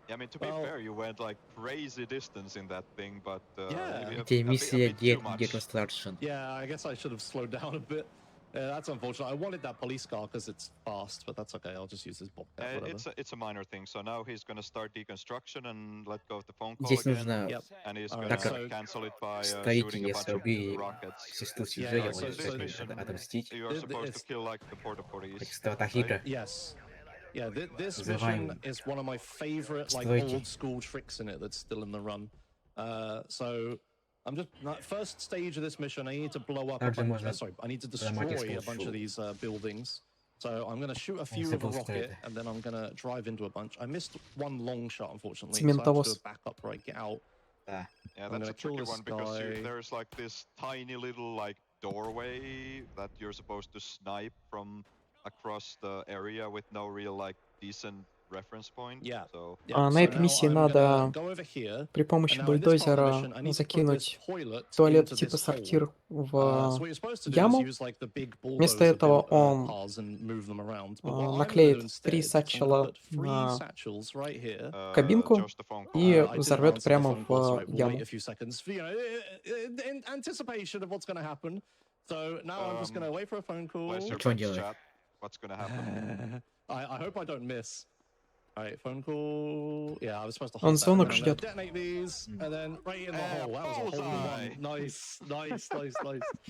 Yeah, I mean, to be Well- fair, you went like crazy distance in that thing, but Yeah. maybe Где a миссия bit too Get much. Construction. Yeah, I guess I should have slowed down a bit. That's unfortunate. I wanted that police car because it's fast, but that's okay. I'll just use this bobcat, whatever. It's a minor thing. So now he's gonna start deconstruction and let go of the phone call Здесь again. нужно Yep. And he's Alright, gonna so- cancel it by Стоите, shooting a bunch если of убили rockets. сестру Yeah, Сюжея, so он this mission- отомстить. You're supposed it's- to kill like the porta potties. Так что хитро. Yes. Yeah, this Взрываем. mission is one of my favorite like Стройки. old school tricks in it that's still in the run. So I'm just first stage of this mission. I need to blow up. Также можно I need to взломать destroy a с bunch of помощью- these buildings. So I'm gonna shoot a few with a забыл, что rocket, это. and then I'm gonna drive into a bunch. I missed one long shot, unfortunately. So I have to Цементовоз. do a backup where I get out. Да. Yeah, I'm that's gonna a kill tricky this one because guy. there's like this tiny little like doorway that you're supposed to snipe from across the area with no real like decent reference point. Yeah. So А на so этой now миссии I'm надо gonna go over here. при помощи And now in this part of the бульдозера mission, I need to put this закинуть toilet туалет into типа this hole. сортир в So what you're supposed to do яму. is use like the big Вместо bulldozer этого он paths and move them around. But what I'm gonna do наклеит instead, 3 I'm gonna сачела put 3 на satchels right here. кабинку Josh, the phone call. и I didn't взорвет answer the прямо phone call, so в we'll яму. wait a few seconds, you know, in anticipation of what's going to happen. So now I'm just going to wait for a phone call. Bless your Что он buttons, делает? chat. What's gonna happen? I hope I don't miss. All right, phone call. Yeah, I was supposed to Он hold that. звонок And then I'm gonna ждет. detonate these, and then right in the hole. That was a hole in bullseye. one. Nice.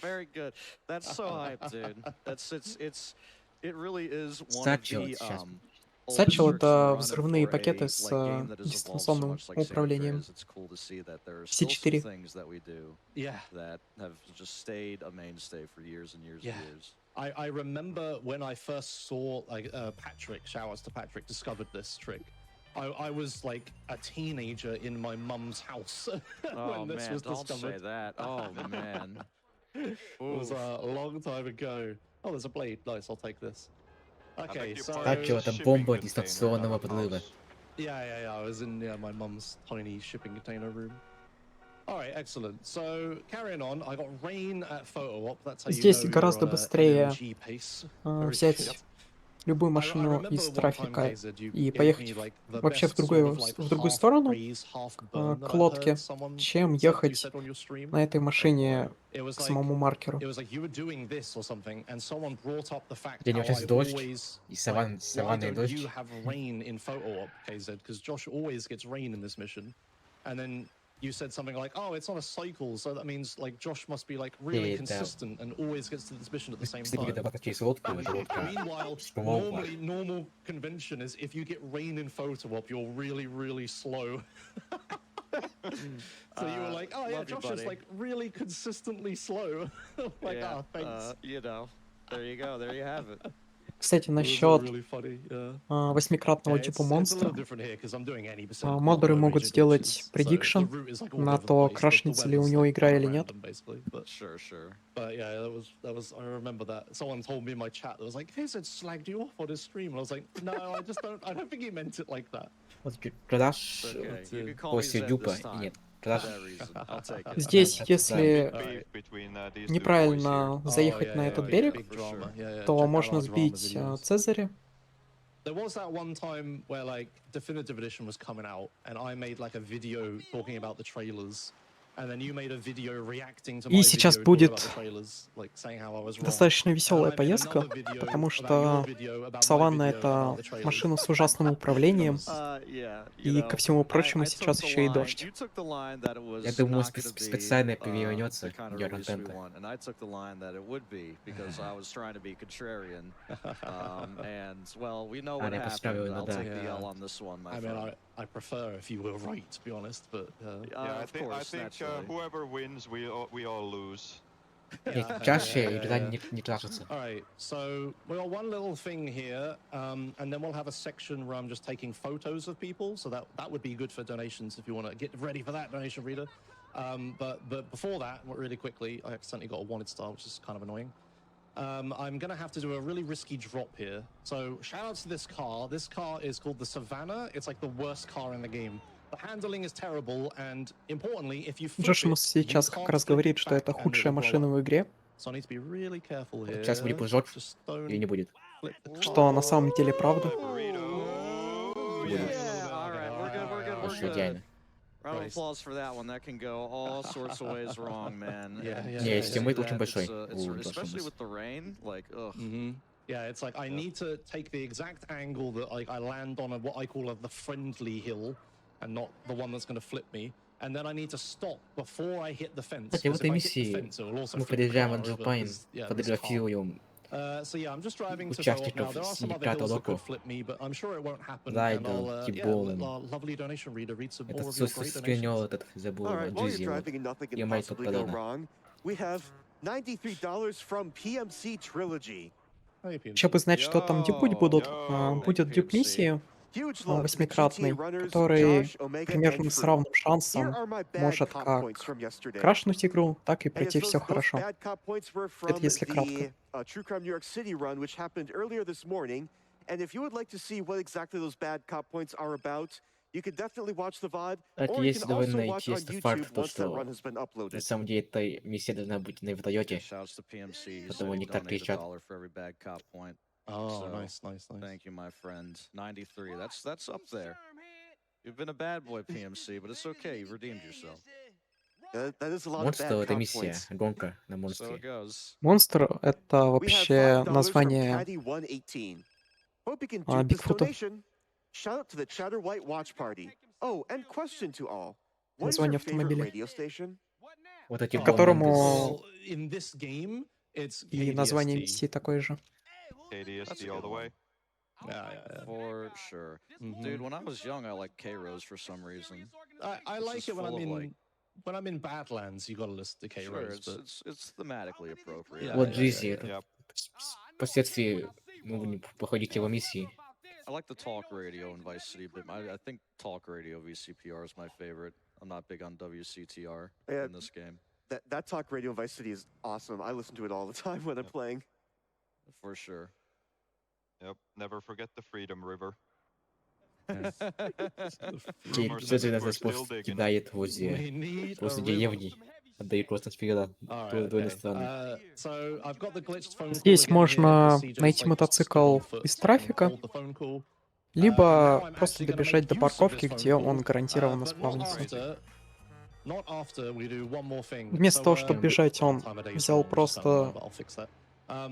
Very good. That's so hype, dude. It really is one of Satchel the сейчас. Satchel — это взрывные пакеты с дистанционным управлением. C4. Yeah. Yeah. I remember when I first saw Patrick, shout-outs to Patrick, discovered this trick. I was like a teenager in my mum's house when this was don't discovered. say that. Oh man. It was a long time ago. Oh, there's a blade. Nice, I'll take this. Okay, so... Satchel — это бомба дистанционного подрыва. Yeah. I was in my mum's tiny shipping container room. All right, excellent. So carrying on, I got rain at photo op. That's how you Здесь know гораздо you're on a быстрее MG pace. взять любую машину из трафика и поехать вообще в другую сторону, к лодке, чем ехать на этой машине к самому маркеру. Где сейчас дождь, и саванный дождь. You said something like, "Oh, it's on a cycle, so that means like Josh must be like really consistent and always gets to this mission at the same time." Meanwhile, normal convention is if you get rain in photo op, you're really, really slow. So you were like, "Oh yeah, Josh is like really consistently slow." Like, "Oh, thanks." You know, there you go, there you have it. Кстати, насчет 8-кратного типа монстра, модеры могут сделать prediction на то, крашнется ли у него игра или нет. Sure. But yeah, that was. I remember that. Someone told me in my chat that was like, "He said slagged you off on his stream," and I was like, "No, I don't think he meant it like that." Вот продаж после дюпа и нет. Здесь, если неправильно заехать на этот берег, то можно сбить Цезаря. There was that one time where like Definitive Edition was coming out, and I made like a video talking about the trailers, and then you made a video reacting to my И сейчас video будет about the trailers, like saying how I was wrong. достаточно веселая поездка, потому что Саванна — это машина с ужасным управлением, и ко всему прочему сейчас еще и дождь. Я думаю, специально перевернется контента. I mean, I prefer if you were right, to be honest, but I think whoever wins, we all lose. Чаще игра не кажется. Alright, so we got one little thing here, and then we'll have a section where I'm just taking photos of people, so that would be good for donations if you want to get ready for that, donation reader. But before that, really quickly, I accidentally got a wanted star, which is kind of annoying. I'm gonna have to do a really risky drop here. So shout out to this car. This car is called the Savannah. It's like the worst car in the game. The handling is terrible, and importantly, if you flip Джош ему сейчас как раз говорит, что это худшая машина в игре, Сейчас будет прыжок или не будет? что на самом деле правда. Вообще идеально. Round of applause for that one. That can go all sorts of ways wrong, man. Не, стимейт очень большой. Especially with the rain, like, ugh. Yeah, it's like I need to take the exact angle that like I land on what I call the friendly hill, and not the one that's going to flip me. And then I need to stop before I hit the fence. Кстати, в этой миссии мы подъезжаем от Джапайн, фотографируем участников синдиката Локо, Райдер, Тиболен. Этот все скринил, этот забыл Джизи, и Майк тут подобно. Чтобы знать, что там дюпуть будут, будет дюп-миссии 8-кратный, который примерно с равным шансом может как крашнуть игру, так и пройти все хорошо. Это если кратко. Это есть довольно интересный факт, то, что на самом деле эта миссия должна быть на вертолете, потому не так кричат. Oh, nice. Thank you, my friend. 93. That's up there. You've been a bad boy, PMC, but it's okay. You've redeemed yourself. Монстр — это миссия, гонка на монстре. Монстр — это вообще название Бигфута. Название автомобиля, Вот эти которому и название миссии такое же. For sure. Dude, when I was young, I liked K-Rose for some reason. I like it when I'm in Badlands, you gotta listen to K-Rose. Sure, it's thematically appropriate. Вот Джизи, это впоследствии вы не проходите его миссии. I like the talk radio in Vice City, but I think talk radio VCPR is my favorite. I'm not big on WCTR in this game. That talk radio in Vice City is awesome. I listen to it all the time when I'm playing. For sure. Yep, never forget the Freedom River. Все это нас способ кидает возле деревни, отдают просто вперед двойной стороны. Здесь можно найти мотоцикл из трафика, либо просто добежать до парковки, где он гарантированно спавнится. Вместо того, чтобы бежать, он взял просто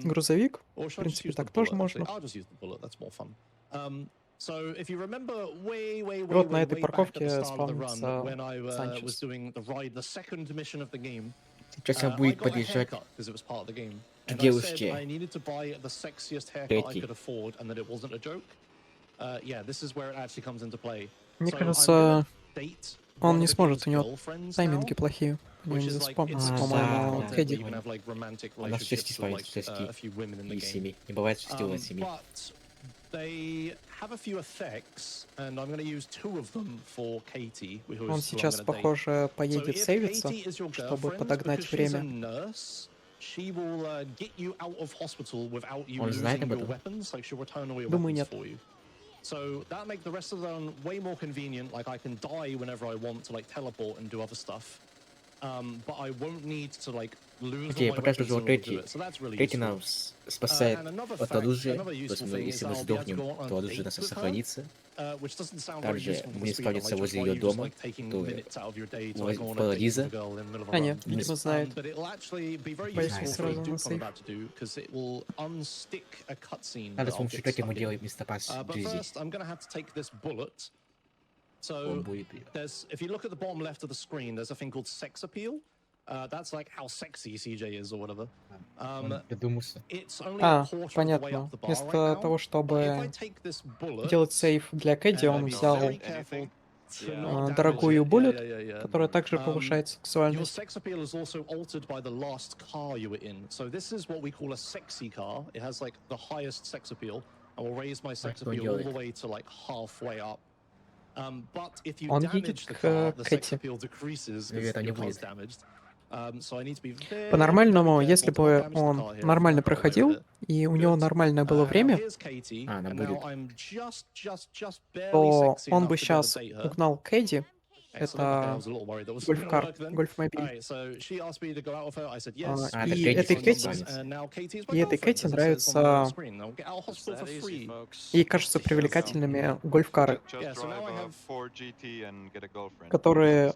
грузовик. В принципе, так тоже можно. Вот на этой парковке спавнится Санчес. Сейчас он будет подъезжать к девушке. Третий. Мне кажется, он не сможет, у него тайминги плохие. У него не заспомнится, по-моему, Кэдди. Она в 6 спавнит, в 6 и 7. Не бывает 6 у 7. Он сейчас, похоже, поедет сейвиться, чтобы подогнать время. Он знает об этом? Думаю, нет. So that make the rest of the run way more convenient. Like I can die whenever I want to like teleport and do other stuff. But I won't need to like lose all my weapons in order to do it. So that's really Третий useful. нас спасает от оружия, то есть если мы сдохнем, то оружие нас сохранится. Также мы справиться возле ее дома, то Парадиза. А нет, видимо, знает. Поехали сразу на сейф. Надо с помощью как ему делать вместо пас Джизи. So if you look at the bottom left of the screen, there's a thing called sex appeal. That's like how sexy CJ is or whatever. It's only a quarter of the way понятно. up the bar Вместо right now. того, чтобы But if I take this bullet, делать сейф для Кэдди, он взял дорогую буллет, которая также повышает your сексуальность. sex appeal is also altered by the last car you were in. So this is what we call a sexy car. It has like the highest sex appeal. I will raise my sex appeal all the way to like halfway up. But if you damage the car, the sex appeal decreases because your car's damaged. So I need to be very По-нормальному, careful если to бы damage the он car here нормально if I get away with проходил, it. и у него нормальное было время, Here's Katie, она and будет. now I'm just barely то sexy он enough бы to be able to сейчас date her. угнал Кэдди. Excellent. Okay, I Это was a little worried that was гольф-кар, gonna work then. гольф-мобиль. Alright, so she asked me to go out with her. I said yes. А, И это этой Кэдди Кэти, спавнится. And now Katie is my и этой girlfriend, Кэти as it says on the нравится, screen. Now get out of hospital for free. ей кажутся привлекательными гольф-кары, Just drive a Ford GT and get a girlfriend. которые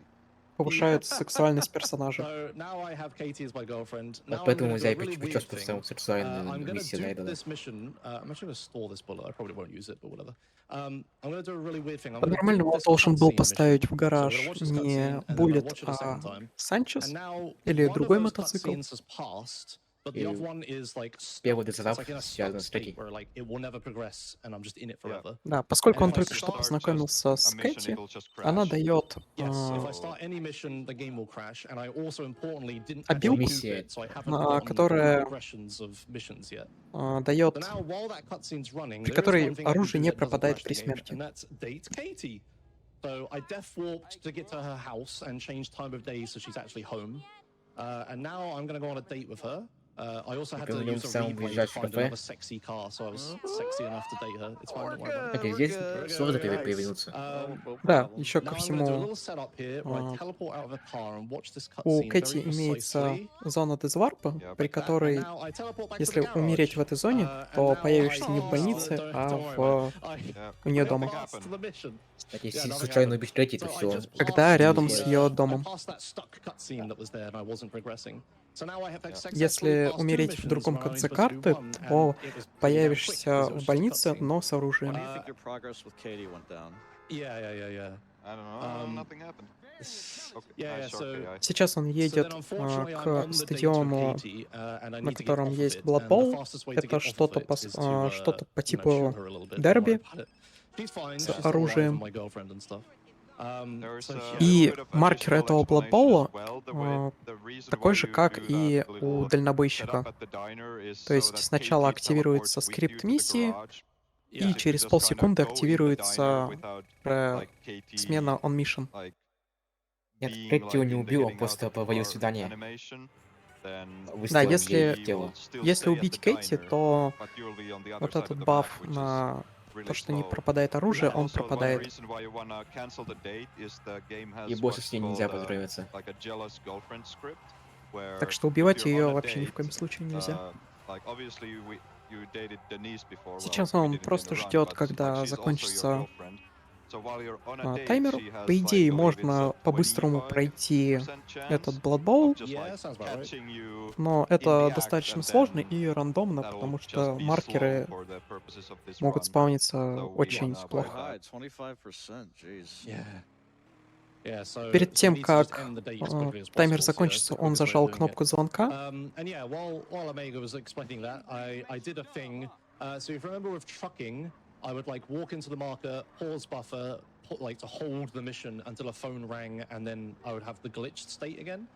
повышают сексуальность персонажа. So now I have Katie as my girlfriend. Вот Now I'm поэтому gonna do a взяли really weird прическу thing. самую сексуальную I'm gonna миссию do Найдена. this mission. I'm actually gonna store this bullet. I probably won't use it, but whatever. I'm gonna do a really weird thing. I'm gonna do По-нормальному он this должен был cutscene поставить mission. в So we're гараж gonna watch this не cutscene, and then I'll буллет, watch it a second а time. Санчес And now или one другой of those мотоцикл. cutscenes has passed, but the other one is like stuck. Первый It's дезатап like in a связан stuck с третьим. state where like it will never progress, and I'm just in it forever. Да, поскольку он And if I только что start познакомился с a mission, Кэти, it'll just она crash. дает Yes, if I start any mission, the game will crash, and I also importantly didn't Обилку, actually do it, so I haven't gotten которая progressions of missions yet. дает, So now, while that cutscene's running, при there is которой one thing I can оружие do не that doesn't пропадает crash при the game, смерти. and that's date Katie. So I death warped to get to her house and change time of day so she's actually home. And now I'm going to go on a date with her. I also had to Говорим use a самом replay to ближайшем find кафе. another sexy car, so I was sexy enough to date her. It's fine, don't worry about it. Окей, здесь сложно перевернуться. Да, еще ко Now I'm going to do a всему, little setup here where I teleport out of the car and watch this у cutscene Кэти very имеется precisely. зона дезварпа, при And которой, now I teleport back to если the garage. умереть в этой зоне, And то now появишься I не в больнице, don't а worry about it. у нее I дома. passed the mission. Кстати, если Yeah, nothing случайно happened. убить третий, то So I все. just Когда passed рядом the, с ее I домом. passed that stuck cutscene that was there and I wasn't progressing. So now I have successfully Если passed two умереть в missions другом when I only конце supposed to do карты, one, and то it was pretty damn quick появишься because it was в just a больнице, cutscene. но с оружием. How do you think your progress with Katie went down? Yeah. I don't know, nothing happened. Сейчас он едет к стадиону, на котором есть Blood Bowl. Это что-то по типу дерби с оружием. И маркер этого Blood Bowl такой же, как и у дальнобойщика. То есть сначала активируется скрипт миссии, и через полсекунды активируется смена on mission. Нет, Фредди его не убил, он просто провалил свидание. Да, если убить Кэти, то вот этот баф на то, что не пропадает оружие, он пропадает. И больше с ней нельзя поздороваться. Так что убивать ее вообще ни в коем случае нельзя. Сейчас он просто ждет, когда закончится таймер. По идее, можно по-быстрому пройти этот Blood Bowl, но это достаточно сложно и рандомно, потому что маркеры могут спавниться очень плохо. Перед тем, как таймер закончится, он зажал кнопку звонка. I would like walk into the marker, pause buffer, like to hold the mission until a phone rang, and then I would have the glitched state again.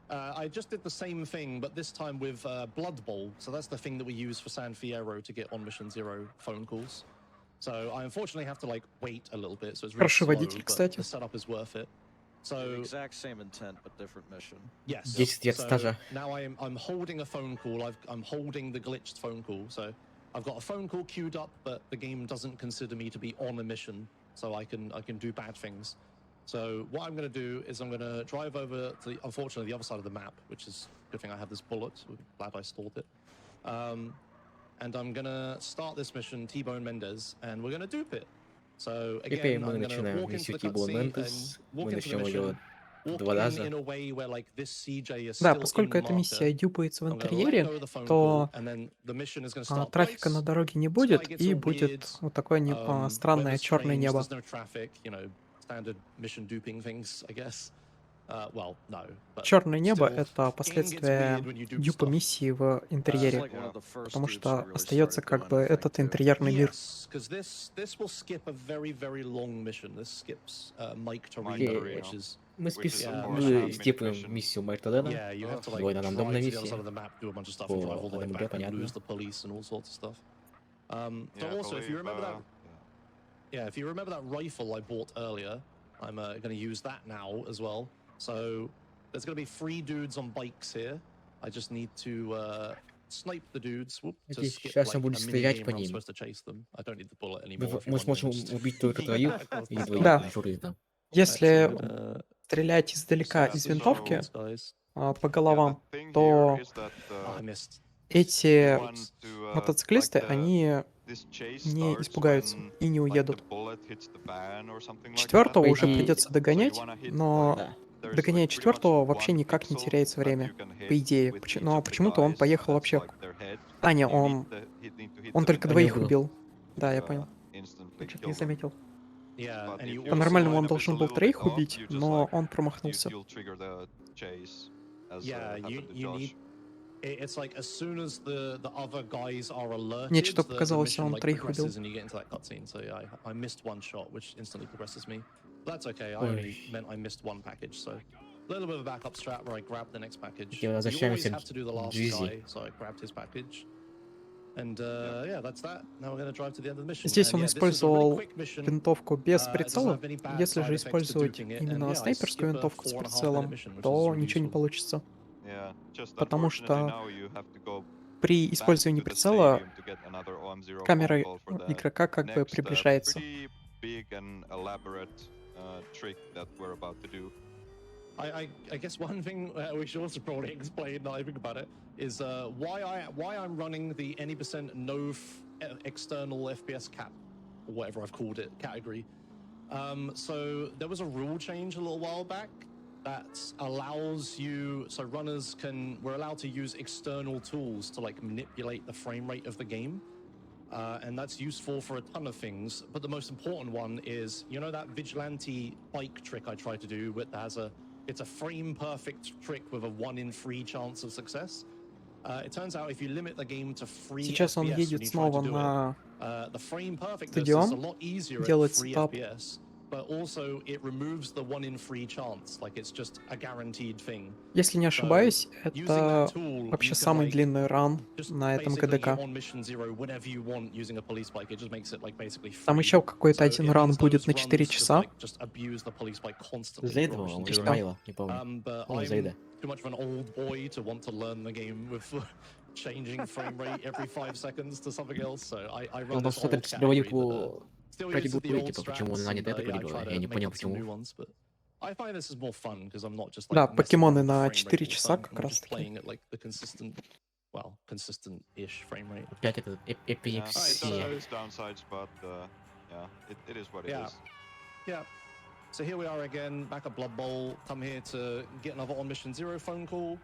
I just did the same thing, but this time with Blood Bowl. So that's the thing that we use for San Fierro to get on mission 0 phone calls. So I unfortunately have to like wait a little bit. So it's really slow, but the setup is worth it. So exact same intent but different mission. Yes. 10 лет стажа. Now I'm holding a phone call. I'm holding the glitched phone call. So I've got a phone call queued up, but the game doesn't consider me to be on a mission, so I can do bad things. So what I'm going to do is I'm going to drive over to unfortunately the other side of the map, which is a good thing I have this bullet. So glad I stalled it. And I'm going to start this mission, T-Bone Mendez, and we're going to dupe it. So again, I'm going to walk into the cutscene and walk into the mission. Да, поскольку эта миссия дюпается в интерьере, то трафика на дороге не будет, и будет вот такое странное черное небо. Черное небо — это последствия дюпа миссии в интерьере, потому что остается как бы этот интерьерный мир. Мы скипаем миссию Майталена. Довольно рандомная миссия. По одному игре, понятно. If you remember that rifle I bought earlier, I'm going to use that now as well. So there's going to be 3 dudes on bikes here. I just need to snipe the dudes. Сейчас он будет стрелять по ним. Мы сможем убить только троих или двоих. Да. Если стрелять издалека из винтовки по головам, то эти мотоциклисты, они не испугаются и не уедут. 4-го уже придется догонять, но догоняя 4-го вообще никак не теряется время, по идее. Но почему-то он поехал вообще... А, не, он только 2 убил. Да, я понял. Я что-то не заметил. По-нормальному он должен был 3 убить, но он промахнулся. Нет, что показалось, он 3 убил. Возвращаемся к Джизи. Здесь он использовал винтовку без прицела. Если же использовать именно снайперскую винтовку с прицелом, то ничего не получится. Потому что при использовании прицела камера игрока как бы приближается. I guess one thing we should also probably explain, now I think about it, is why I'm running the any % no external FPS cap, or whatever I've called it, category. So there was a rule change a little while back that allows you, so we're allowed to use external tools to like manipulate the frame rate of the game. And that's useful for a ton of things. But the most important one is, you know, that vigilante bike trick I tried to do with it's a frame perfect trick with a 1 in 3 chance of success. It turns out if you limit the game to 3 Сейчас он FPS when едет you try снова to do на it, the frame perfectness is a стадион, lot easier at делает 3 сетап. FPS, but also it removes the 1 in 3 chance, like it's just a guaranteed thing. Если не ошибаюсь, это вообще самый длинный ран на этом ГДК. Там еще какой-то один ран будет на 4 часа. За этого он Измаила, не помню. За Too much of an old boy to want to learn the game with changing frame rate every 5 seconds to something else, so I run this old category, but still uses the old strats, and I try to make up some new ones, but I find this is more fun because I'm not just like Да, messing around покемоны with the на frame 4 rate all the часа time. как I'm раз just таки. playing at like the consistent-ish frame rate. Опять этот эпилепсия. It's downsides, but it is what it is. Yeah. So here we are again, back at Blood Bowl. Come here to get another On Mission Zero phone call.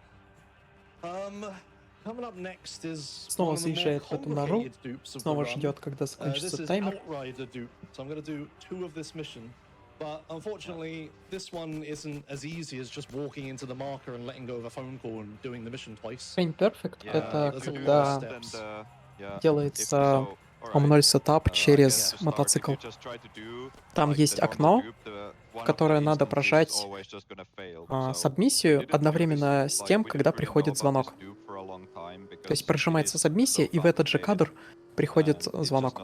Coming up next is Снова заезжает в эту нору, снова ждет, когда this закончится is таймер. Outrider dupe, so I'm going to do 2 of this mission. But unfortunately, this one isn't as easy as just walking into the marker and letting go of a phone call and doing the mission twice. Frame Perfect — это there's a lot of когда steps. делается Om0 сетап через мотоцикл. Там есть окно, в которое надо прожать сабмиссию одновременно с тем, когда приходит звонок. То есть прожимается сабмиссия, и в этот же кадр приходит звонок.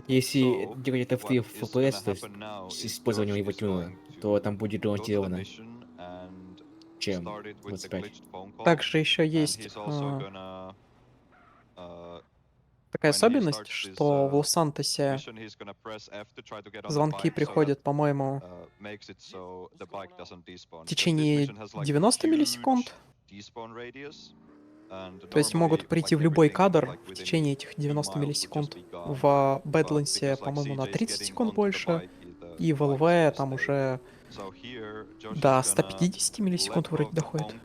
Если делать это в 3 FPS, то есть с использованием его тюна, то там будет гарантированно, чем 25. Также еще есть такая особенность, что в Лос-Сантосе звонки приходят, по-моему, в течение 90 миллисекунд. То есть могут прийти в любой кадр в течение этих 90 миллисекунд. В Бэдландсе, по-моему, на 30 секунд больше. И в ЛВ там уже до 150 миллисекунд вроде доходит.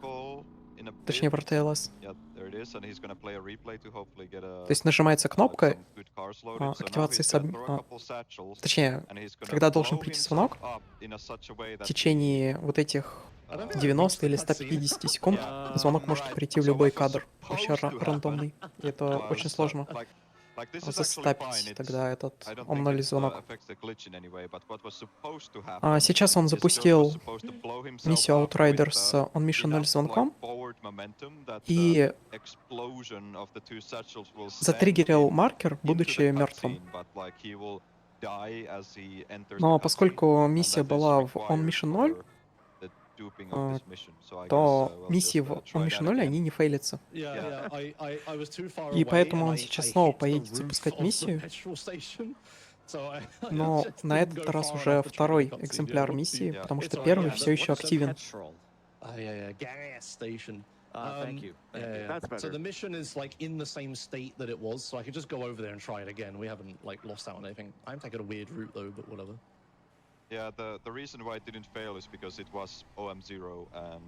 Точнее, в РТЛС. То есть нажимается кнопка активации точнее, когда должен прийти звонок, в течение вот этих 90 или 150 секунд звонок может прийти в любой кадр. Вообще рандомный. И это очень сложно застапить тогда этот Om0 звонок. Сейчас он запустил миссию Outrider с On Mission 0 звонком и затриггерил маркер, будучи мертвым. Но поскольку миссия была в On Mission 0, то миссии в On Mission 0, они не фейлятся. И поэтому он сейчас снова поедет запускать миссию. Но на этот раз уже второй экземпляр миссии, потому что первый все еще активен. So the mission is like in the same state that it was, so I could just go over there and try it again. We haven't like lost out on anything. I'm taking a weird route though, but whatever. Yeah, the reason why it didn't fail is because it was OM0 and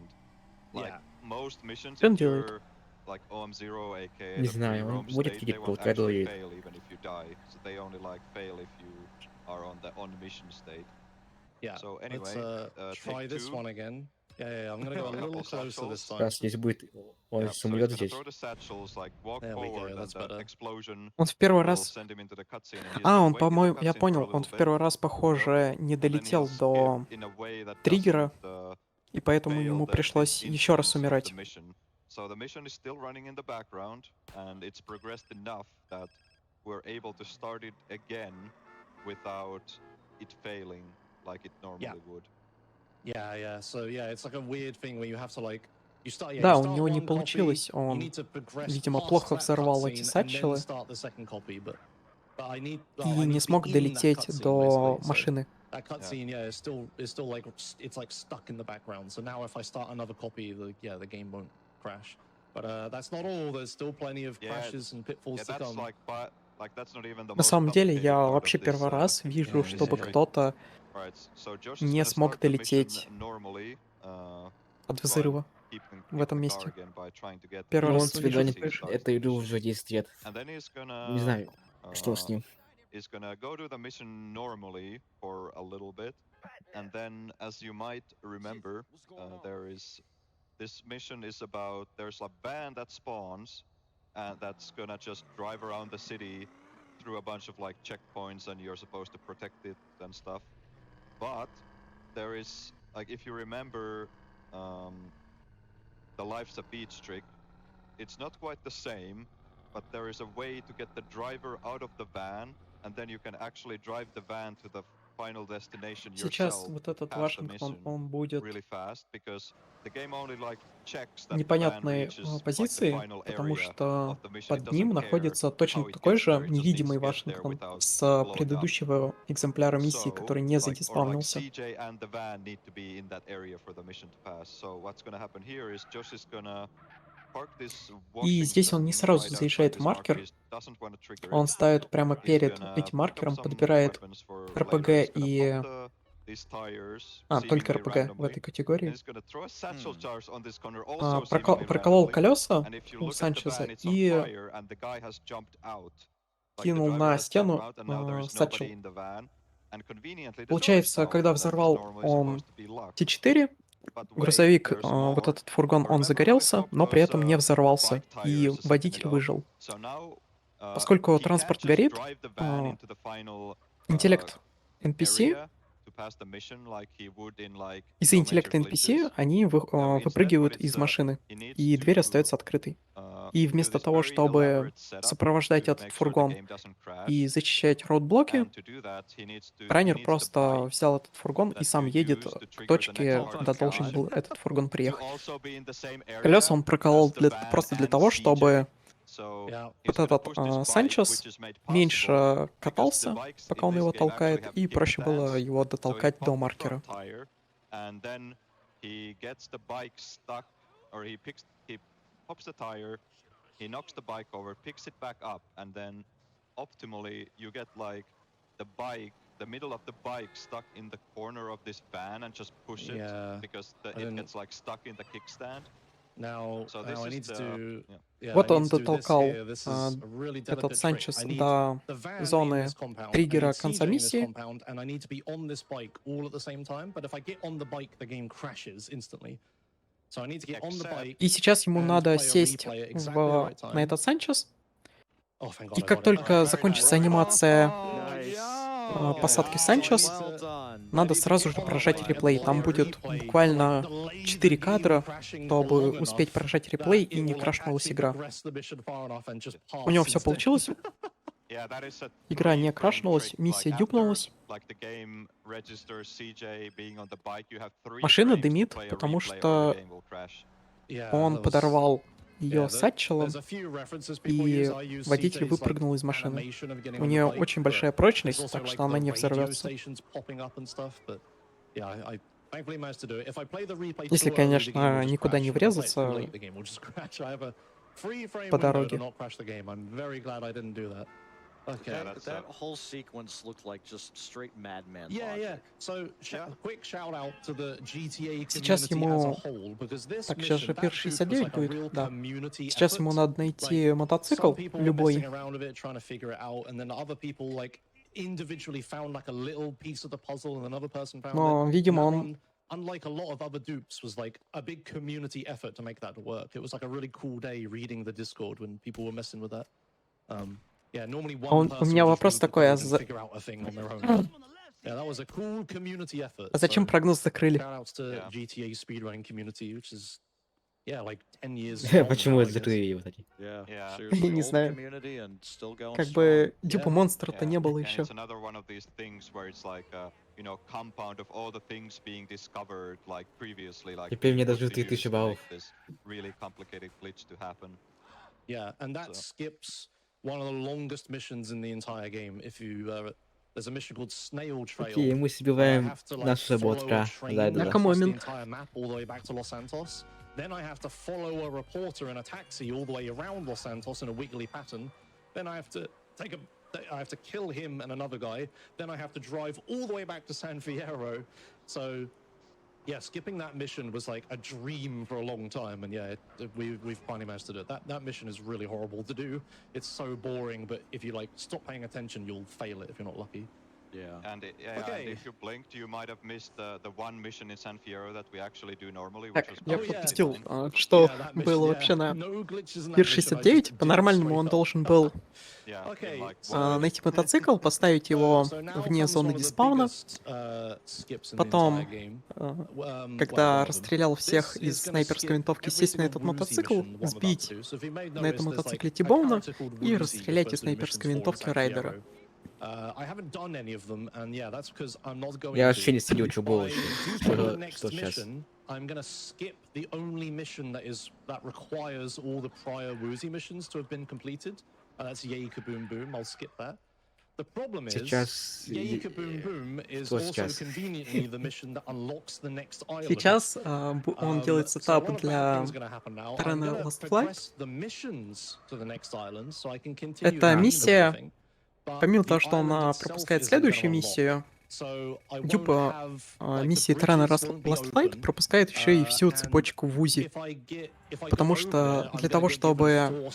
like most missions if you're like OM0 aka Не знаю, он будет видеть actually fail even if you die. So they only like fail if you are on the mission state. Yeah. So anyway, let's try this one again. Yeah, I'm gonna go a little closer this time. Раз здесь будет он самолет здесь. Он в первый раз... он, по-моему, я понял, он в первый раз, похоже, не долетел до триггера, и поэтому ему пришлось еще раз умирать. Да, у него не получилось. Он, видимо, плохо взорвал эти сатчелы и не смог долететь до машины. That cutscene, is still like it's like stuck in the background. So now if I start another copy, the game won't crash. But that's not all. There's still plenty of crashes and pitfalls to come. На самом деле, я вообще первый раз вижу, чтобы кто-то не смог долететь от взрыва. в этом месте. Но Первый он раз тебе вижу. гонит эту игру уже 10 лет. Не знаю, что с ним. Is gonna go to the mission normally for a little bit, and then, as you might remember, this mission is about there's a van that spawns, and that's gonna just drive around the city through a bunch of like checkpoints, and you're supposed to protect it and stuff. But there is like, if you remember, the Life's a Beach trick, it's not quite the same, but there is a way to get the driver out of the van, and then you can actually drive the van to the final destination Сейчас yourself вот этот past the Вашингтон, mission он будет really fast, because the game only like checks that the van непонятной reaches like the позиции, final потому area что of the mission. It под ним doesn't care находится точно how it такой gets же there, it just needs невидимый to get there Вашингтон without с blowing up. предыдущего экземпляра миссии, So, который не like, or like задиспавнился. CJ and the van need to be in that area for the mission to pass. So what's gonna happen here is Josh is gonna park this И здесь он не сразу right outside заезжает в this marker. маркер, He doesn't want to trigger он it. ставит прямо He's перед gonna этим pick up маркером, some подбирает weapons for later. РПГ He's gonna и... pop these tires только seemingly РПГ в randomly. этой And категории. he's gonna throw a satchel charge on this corner also Проколол seemingly randomly. колеса And if you у look at the Санчеза van, it's on и fire and the guy has jumped out. Like the кинул driver на has jumped стену out and now there is сатчел. nobody in the van. And conveniently the door is Получается, down, когда and that is взорвал normally он supposed to be locked. Т4, But wait, грузовик, there's вот more. этот фургон, он Remember how I загорелся, talked но при those этом не взорвался, bike и tires a second водитель ago? выжил. So now Поскольку he can't транспорт just горит, drive the van into the final интеллект NPC, area to pass the mission like he would in like из-за no major интеллекта NPC glitches. они No, instead what выпрыгивают it's из машины, he needs и дверь to остается открытой. И do вместо this того, very чтобы elaborate setup сопровождать to этот make sure the фургон game doesn't crash. и зачищать роудблоки, And to do that, he needs раннер the просто bike взял этот фургон и that сам you едет use to к trigger the точке, next куда hard должен drive был этот фургон to приехать. also be in the same Колеса area он проколол as the van просто для and того, CJ. чтобы So Yeah. he's вот gonna этот push this bike, Санчес which is made possible меньше because the катался, bikes пока in он this его game actually толкает, have и проще было kickstands. его So he дотолкать до popped the маркера. front tire, and then he gets the bike stuck, or he pops the tire, he knocks the bike over, picks it back up, and then optimally you get like the middle of the bike stuck in the corner of this van and just push it because it gets like stuck in the kickstand. Now, So now I need to do. Yeah, Вот I он need to do this дотолкал here. This is a really этот delicate trick. Санчес I need до the van in зоны this compound, I триггера need конца CJ in this миссии. compound, and I need to be on this bike all at the same time. But if I get on the bike, the game crashes instantly. So I need to get on the bike. И сейчас ему and надо play a сесть replay at exactly the right time. на этот Санчес. Oh, thank God, И I как got it. только Okay, very закончится nice. анимация Nice. посадки So I Санчес, need to- надо I need to сразу get же on the прожать bike and реплей. play Там a будет replay буквально for, like, delay 4 the кадра, game crashing чтобы for long успеть enough прожать that реплей it и не will, like, крашнулась actually игра. progress the mission far enough and just У него pass все instead. получилось, Yeah, that is a игра 3 не frame крашнулась, trick. миссия Like after, дюпнулась. like the game registers CJ being on the bike, you have 3 Машина frames to дымит, play a потому replay or что the game will crash. Yeah, он that was- подорвал ее Yeah, сатчелом, there's a few references people и use. I use водитель CJ's, выпрыгнул like, из машины. animation of getting У on the нее bike, очень but большая there's прочность, also, так like, что она the не radio взорвется. stations popping up and stuff, but yeah, I thankfully managed to do it. If I play the replay Если, too early, the game will конечно, just никуда crash. не If I play it too врезаться late, the game will just crash. I have a free frame по window to дороге. not crash the game. I'm very glad I didn't do that. Okay. Yeah, that's That whole sequence looked like just straight madman Yeah, logic. yeah. So, quick shout out to the GTA Сейчас community as a ему... whole, because this Так, сейчас же mission, that shoot was Пир-69 like a real будет, да. community Сейчас effort. ему надо найти Like, мотоцикл some people were любой. messing around with it, trying to figure it out, and then other people like individually found like a little piece of the puzzle, and another person found Но, it. видимо, And that он... one, unlike a lot of other dupes, was like a big community effort to make that work. It was like a really cool day reading the Discord when people were messing with that. Yeah, normally one У person меня would just вопрос read the такой, code and figure out a thing on their own. Yeah, that was a cool community effort. А зачем So, прогноз закрыли? shout outs to Yeah. GTA speedrunning community, which is like 10 years strong Почему now, I это guess. закрыли его, кстати? Yeah, Yeah. seriously, Не old знаю. community and still going Как strong. бы Дюпа Yeah. Монстра-то Yeah, не было and еще. it's another one of these things where it's like a, compound of all the things being discovered like previously, like Теперь мне being даже put to 3000 use to баллов. make this really complicated glitch to happen. Yeah, and that So- skips one of the longest missions in the entire game. If you, there's a mission called Snail Trail. Окей, мы where I сбиваем have to like нашего follow a ботка. train Да, да, да. across the Наркомомент. entire map all the way back to Los Santos. Then I have to follow a reporter in a taxi all the way around Los Santos in a wiggly pattern. Then I have to I have to kill him and another guy. Then I have to drive all the way back to San Fierro. So yeah, skipping that mission was like a dream for a long time, and yeah, we've finally managed to do it. That mission is really horrible to do. It's so boring, but if you like stop paying attention, you'll fail it if you're not lucky. Yeah. And if you blinked, you might have missed the one mission in San Fierro that we actually do normally, which Так, was я perfectly пропустил, fine. что было вообще на Пир 69. По-нормальному он должен был найти мотоцикл, поставить его вне зоны диспауна. Потом, когда расстрелял всех из снайперской винтовки, сесть на этот мотоцикл, сбить на этом мотоцикле Тибоуна и расстрелять из снайперской винтовки Райдера. Я вообще не следил, что было еще. Что сейчас? I'm gonna skip the only mission that requires all the prior Woozy missions to have been completed. That's Yay Kaboom Boom. I'll skip that. The problem is, Yay Kaboom Boom is also conveniently the mission that unlocks the next island. Сейчас он делает сетап для Terrain Last Flight. Эта миссия, помимо того, что она пропускает следующую миссию, типа миссии Terrain Last Flight пропускает еще и всю цепочку в УЗИ. Потому что для того, чтобы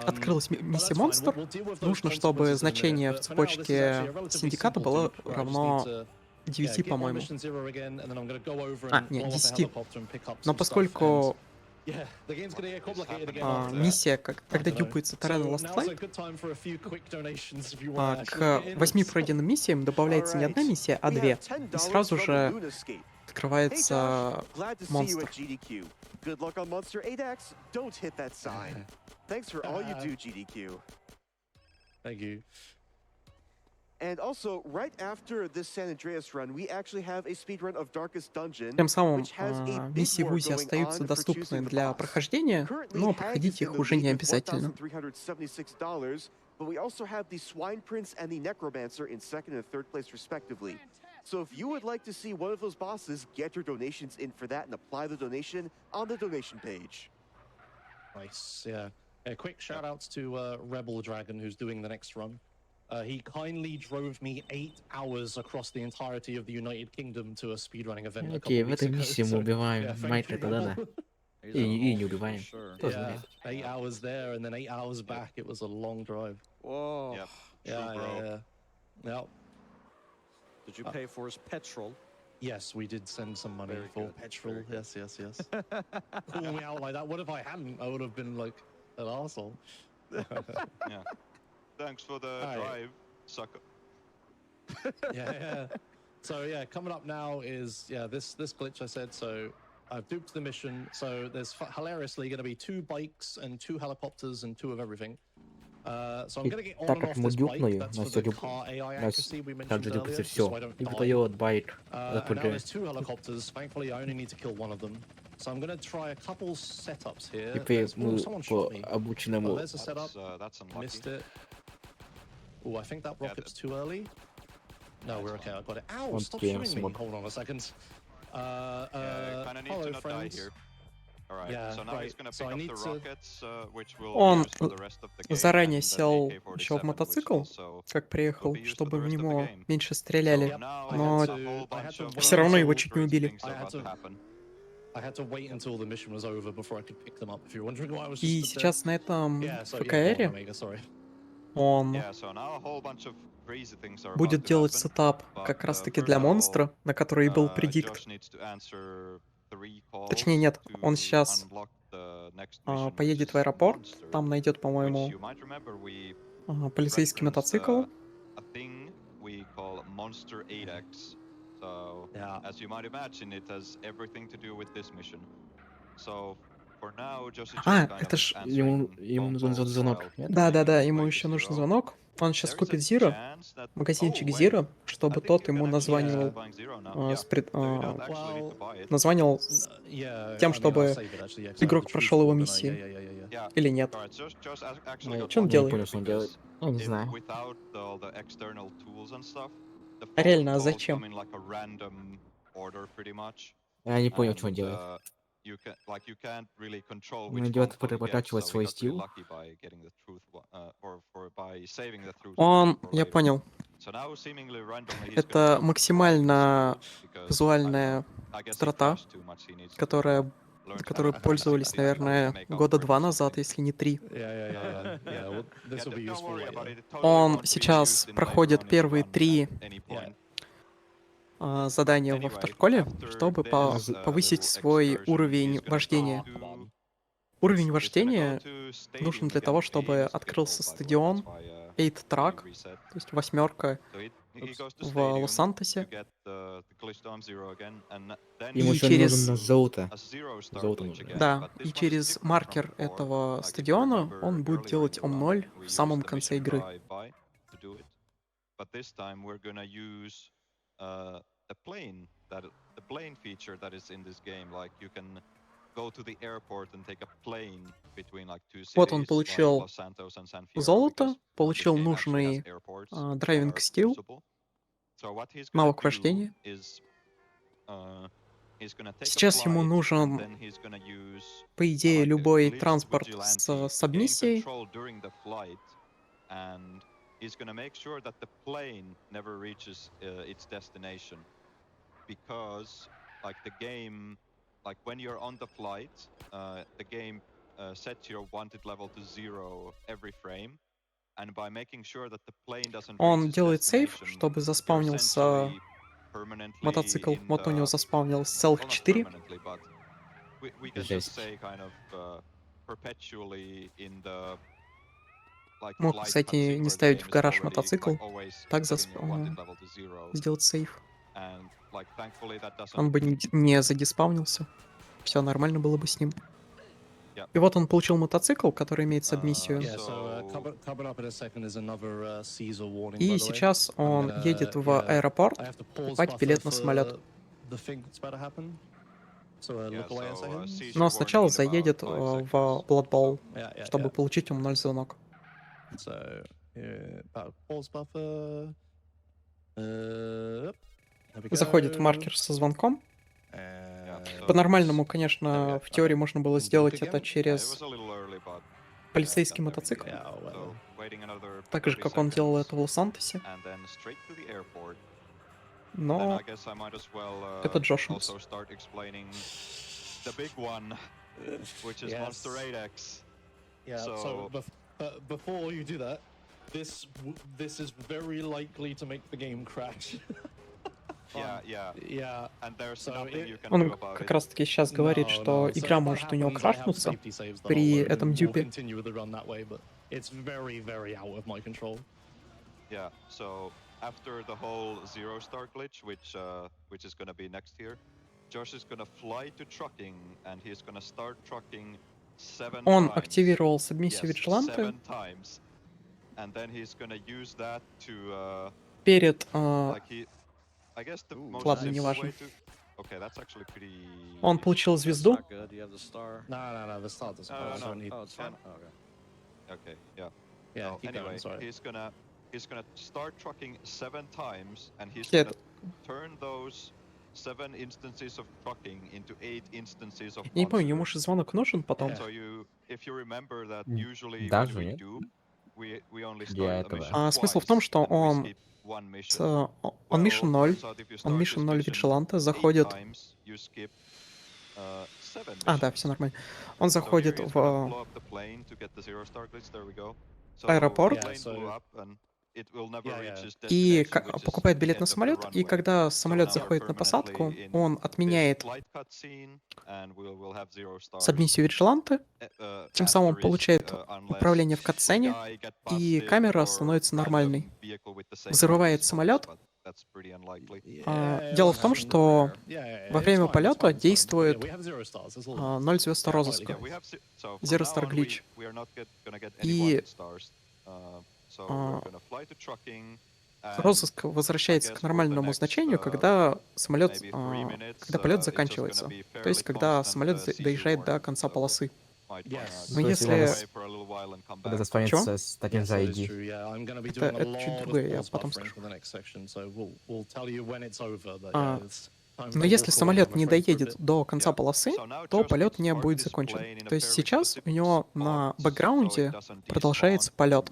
открылась миссия Монстр, нужно, чтобы значение в цепочке Синдиката было равно 9, по-моему. Нет, 10. Но поскольку миссия, когда дюпается Terrain Last Flight, к 8 пройденным миссиям добавляется не одна миссия, а 2. И сразу же открывается монстр. And also, right after this San Andreas run, we actually have a speedrun of Darkest Dungeon, Тем самым миссии в УЗИ остаются доступны для прохождения, но проходить их уже не обязательно. But we also have the Swine Prince and the Necromancer in 2nd and 3rd place respectively. So if you would like to see one of those bosses, get your donations in for that and apply the donation on the donation page. Nice, yeah. Quick shout outs to Rebel Dragon, who's doing the next run. He kindly drove me 8 hours across the entirety of the United Kingdom to a speedrunning event. Окей, в этой миссии мы убиваем Майка Дадана. И не убиваем. Yeah, 8 hours there and then 8 hours back. It was a long drive. Whoa. Yep. Yeah. Did you pay for his petrol? Yes, we did send some money for petrol. Yes. Calling me out like that. What if I hadn't? I would have been like an arsehole. Yeah. Thanks for the drive, sucker. Yeah. So yeah, coming up now is this glitch I said. So I've duped the mission. So there's hilariously going to be 2 bikes and 2 helicopters and 2 of everything. So I'm going to get on and off this bike. That's for the car AI accuracy we mentioned earlier, so I don't die. And now there's 2 helicopters. Thankfully, I only need to kill one of them. So I'm going to try a couple setups here. Someone shot me. Oh, there's a setup. That's unlucky. Missed it. Oh, I think that rocket's too early. No, we're okay. I got it. Ow! Stop shooting me. Hold on a second. Kind of need to not die here. All right. So now he's gonna pick up the rockets, which will Он use for the rest of the game. заранее сел еще в мотоцикл, как приехал, чтобы в него меньше стреляли, но все равно его чуть не убили. И сейчас на этом ФКРе он будет делать сетап как раз-таки для монстра, на который и был предикт. Точнее, нет, он сейчас поедет в аэропорт, там найдет, по-моему, полицейский мотоцикл. Это ж... Ему нужен звонок. Да, ему еще нужен звонок. Он сейчас купит Зиро, магазинчик Зиро, чтобы тот ему названивал, названивал тем, чтобы игрок прошел его миссии. Или нет? Что он делает? Понял, что он делает. Я не знаю. А реально, а зачем? Я не понял, что он делает. Он идет прокачивать свой стил. Он, я понял, Это максимально визуальная страта, которую пользовались, наверное, года 2 назад, если не 3. Он сейчас проходит первые 3 задания в автошколе, чтобы повысить свой уровень вождения. Уровень вождения нужен для того, чтобы открылся стадион 8-track, то есть 8-ка в Лос-Сантосе. Ему еще нужно золото. Золото нужно. Да, и через маркер этого стадиона он будет делать Ом-0 в самом конце игры. Вот он получил золото, получил нужный драйвинг стил, навык вождения. Сейчас ему нужен, по идее, любой транспорт с сабмиссией. Он делает сейф, чтобы заспавнился мотоцикл. Вот у него заспавнилось целых 4. Жесть. Мог, кстати, не ставить в гараж мотоцикл. Так сделать сейф. Он бы не задиспавнился. Все нормально было бы с ним. И вот он получил мотоцикл, который имеет сабмиссию. И сейчас он едет в аэропорт покупать билет на самолет. Но сначала заедет в Blood Bowl, чтобы получить Ом-0 звонок. Заходит в маркер со звонком. По-нормальному, конечно, в теории можно было сделать это через полицейский мотоцикл. Так же, как он делал это в Лос-Сантосе. Но это Джошинс. Before you do that, this is very likely to make the game crash. Он как раз таки сейчас говорит, что игра может у него крашнуться при этом дюпе. Он активировал сабмиссию Виджиланте перед... Ладно, неважно. Он получил звезду. Я не помню, ему же звонок нужен потом. Даже нет. Для этого. Смысл в том, что он Mission 0, он Mission 0 Vigilante заходит... да, все нормально. Он заходит в аэропорт и покупает билет на самолет, и когда самолет заходит на посадку, он отменяет сабмиссию Vigilante, тем самым получает управление в катсцене, и камера становится нормальной. Взрывает самолет. Дело в том, что во время полета действует 0 звезд розыска, Zero Star Glitch. И розыск возвращается к нормальному значению, когда полет заканчивается. То есть, когда самолет доезжает до конца полосы. Но если... Когда заспавнится с таким же ID. Это чуть другое, я потом скажу. Но если самолет не доедет до конца полосы, то полет не будет закончен. То есть сейчас у него на бэкграунде продолжается полет.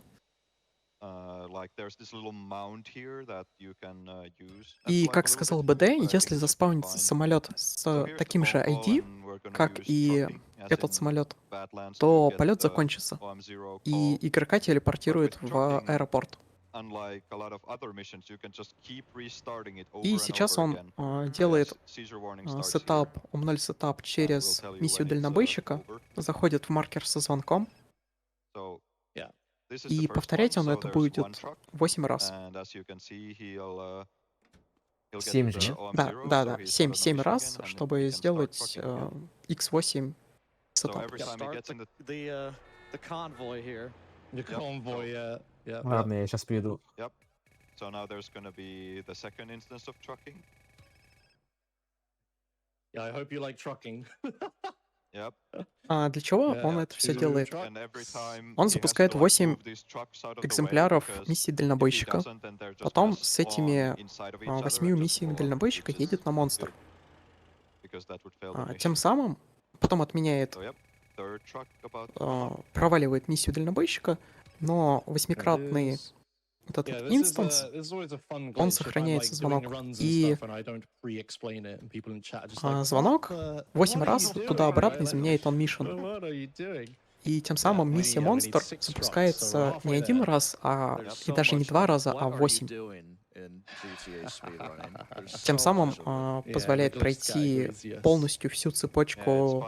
И, как сказал БД, если заспаунится самолет с таким же ID, как и этот самолет, то полет закончится, и игрока телепортирует в аэропорт. И сейчас он делает сетап, умноль сетап через миссию дальнобойщика, заходит в маркер со звонком, и повторять он это будет 8 раз. 7 же, да? Да, 7 раз, чтобы сделать X8 сетап. Ладно, я сейчас приду. So now there's gonna be the second instance of trucking. Yeah, I hope you like trucking. Yep. А для чего он это все делает? Он запускает 8 экземпляров миссий дальнобойщика. Потом с этими 8 миссиями дальнобойщика едет на монстр. Тем самым потом отменяет, проваливает миссию дальнобойщика, но 8-кратный вот этот инстанс, он сохраняется звонок. И звонок 8 раз туда-обратно изменяет он миссион. И тем самым миссия монстр запускается не 1 раз, и даже не 2 раза, а 8. Тем самым позволяет пройти полностью всю цепочку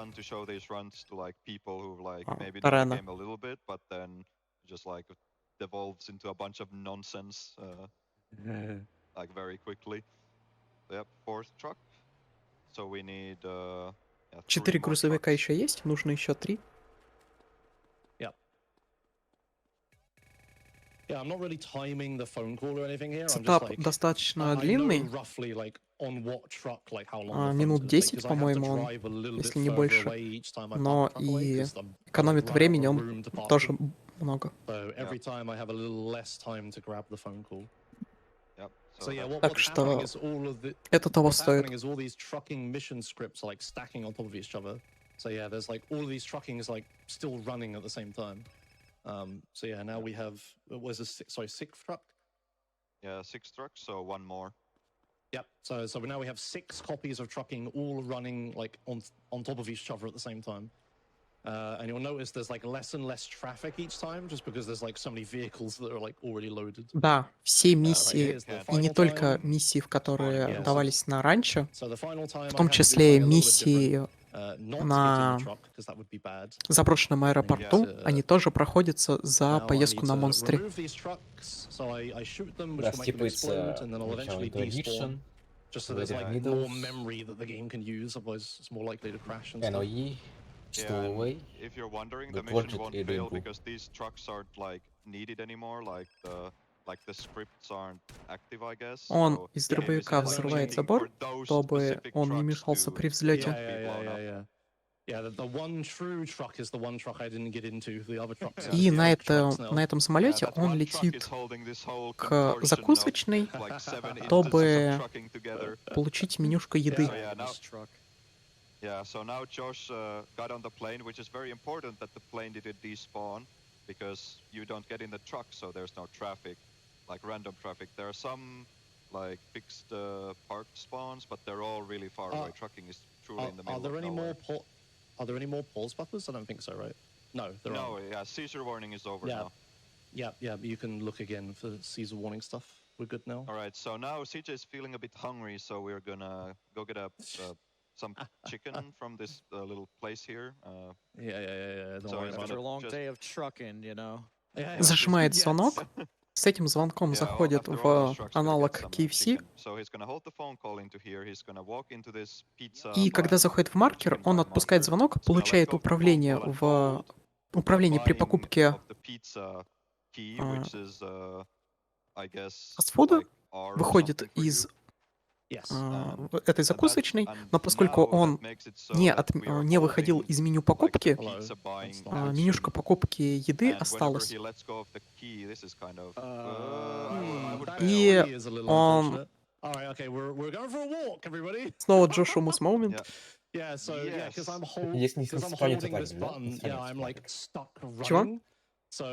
Тарена. Devolves into a bunch of nonsense like very quickly. Yep, 4th truck. So we need 4 грузовика еще есть, нужно еще 3. Сетап достаточно длинный. Минут 10, по-моему, он, если не больше. Но и экономит времени он тоже много. Так что это того стоит. So yeah, there's like all of these truckings like still running at the same time. So yeah, now we have was this 6th truck? Yeah, 6 trucks, so 1 more. Yep. So now we have 6 copies of trucking all running like on top of each other at the same time. And you'll notice there's like less and less traffic each time, just because there's like so many vehicles that are like already loaded. Да, все миссии, и не только миссии, в которые давались на ранчо, в том числе миссии на заброшенном аэропорту, они тоже проходятся за поездку на монстре. Да, стипается начало introduction, NOE, Stowaway, if you're wondering, the the mission project won't is fail doing because these trucks aren't like needed anymore, like the scripts aren't active, I guess. Он из дробовика взрывает забор, чтобы он не мешался при взлете. И на этом самолете он летит к закусочной, чтобы получить менюшку еды. Yeah, so now Josh got on the plane, which is very important that the plane didn't despawn, because you don't get in the truck, so there's no traffic, like random traffic. There are some like fixed parked spawns, but they're all really far away. Trucking is truly in the middle of nowhere. Are there any more pause buffers? I don't think so, right? No, there aren't. No, yeah, seizure warning is over now. Yeah, you can look again for seizure warning stuff. We're good now. All right, so now CJ is feeling a bit hungry, so we're gonna go get some chicken from this little place here. Yeah. So After a long day of trucking, you know. Зажимает звонок. С этим звонком заходит в аналог KFC. И когда заходит в маркер, он отпускает звонок, получает управление при покупке фастфуда, выходит из этой закусочной, но поскольку он не выходил из меню покупки, менюшка покупки еды осталась. И он... Снова Джошу Мус момент. Если не спавнится, так, да? Чего?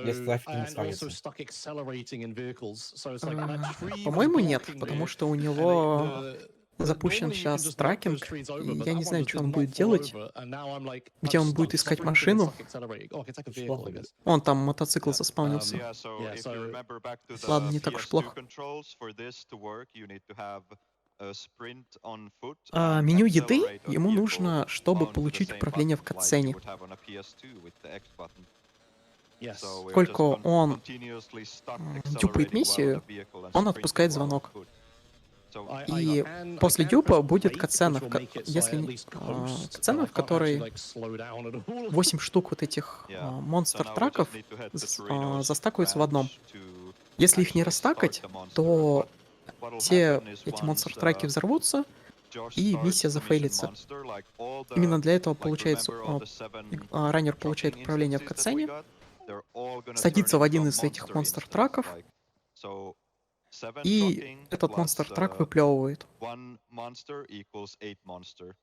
Если трафик не and also свалится. stuck accelerating in vehicles. So it's like that tree was По-моему, нет, blocking потому me, что у and него запущен normally you can сейчас just knock those тракинг, trees и over, but я that не one знаю, just что did он not будет fall делать, over, and now I'm like где он будет искать машину. Oh, okay, it's like a vehicle, I guess. Он там мотоцикл заспаунился. Yeah, so Yeah, if so- you remember back to the Ладно, не так уж PS2 плохо. controls, for this to work, you need to have a sprint on foot and Меню еды accelerate a ему vehicle нужно, чтобы bound to the получить same управление в buttons like you катсцене. would have on a PS2 with the X button. Yes. So we're Сколько just он continuously stuck дюпает accelerating while on миссию, the vehicle and он sprinting отпускает while on звонок. foot. So И I после can дюпа press будет brake, катсцена, which will make it so I если at least coast, but катсцена, I в can't actually которой like slow down at all. 8 штук вот этих yeah, so now we just монстр-траков need to head to Torino's застакиваются в одном. branch to Если их не actually start растакать, the monster. то What'll те happen is эти once монстр-траки взорвутся, Josh и starts миссия the mission зафейлится. monster, like all the, Именно для этого like получается, remember all the 7 раннер получает trucking управление в instances that we катсцене, got? They're all gonna садится turn в один into a из этих monster монстр-траков, instance, like, so 7 и trucking этот plus, монстр-трак выплевывает. 1 monster equals 8 monster.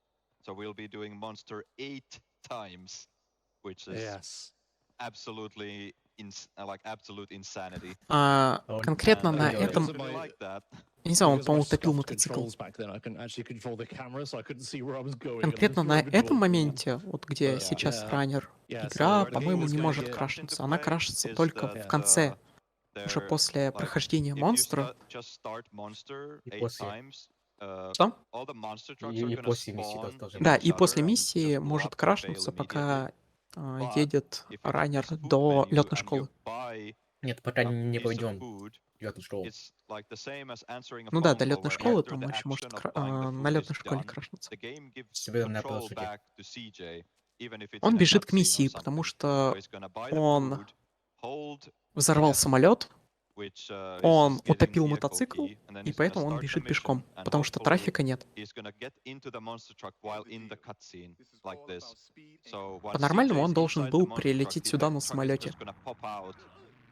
So we'll be doing monster 8 times, which is Yes. absolutely like absolute insanity. Конкретно на I этом, really like that. я не знаю, он, Because of my по-моему, топил scuffed мотоцикл. controls back then, I couldn't actually control the camera, so I couldn't see where I was going. Конкретно на этом моменте, вот где Yeah. сейчас Yeah. раннер, Yeah, игра, so the game по-моему, is не gonna может get крашнуться. into Она play крашится is только that, в конце, уже they're, после like, прохождения if you монстра. just start monster И 8 после. times, Что? all the monster trucks are И gonna после миссии spawn тоже. in Да, each и после other and миссии just blow может up and fail крашнуться, immediately. пока But едет if you раннер hit the food до menu летной and школы. you buy Нет, пока a не piece of пойдем food, в летную школу. it's like the same as answering a Ну да, phone до call летной where школы after там the еще может action of buying the на food летной is школе done, крашнуться. the game gives Себе на control парашюте. back to CJ, even if it's Он in a бежит к cutscene or миссии, потому something. So что he's gonna buy the он food, hold взорвал F, самолет, which он is getting утопил vehicle мотоцикл, key, and then и he's gonna поэтому он start the бежит mission, пешком, and потому что hopefully трафика нет. he's gonna get into the monster truck while in the cutscene, like this. So once По-нормальному CJ он is должен inside the был monster truck, прилететь the сюда на truck is самолете. just gonna pop out,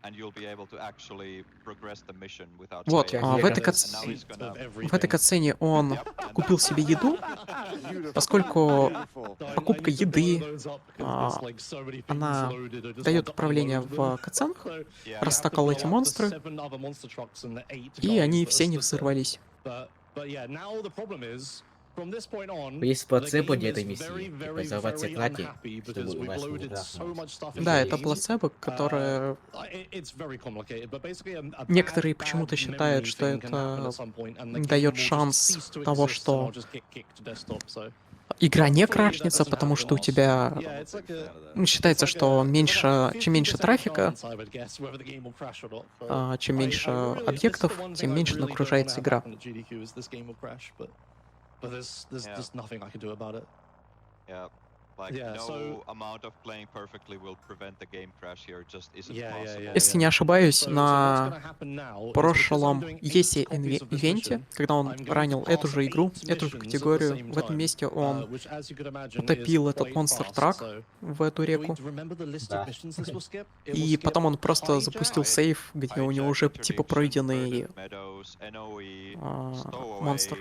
and you'll be able to actually progress the mission without Вот, failing. в этой And now he's gonna... в этой катсцене он Yep, and купил себе еду, поскольку покупка еды, она дает управление в катсценах, yeah, растакал эти монстры, и они все не взорвались. Есть плацебо для этой миссии, типа взорвать все траки, чтобы у вас не крашнулось. Да, это плацебо, которое некоторые почему-то считают, что это дает шанс того, что игра не крашнется, потому что у тебя считается, что чем меньше трафика, чем меньше объектов, тем меньше нагружается игра. Yeah. Like, no amount of playing perfectly will prevent the game crash here, just isn't possible. Если не ошибаюсь, на прошлом ивенте, когда он ранил эту же игру, эту же категорию, в этом месте он утопил этот монстр-трак в эту реку. Да. И потом он просто запустил сейв, где у него уже типа пройденный монстр.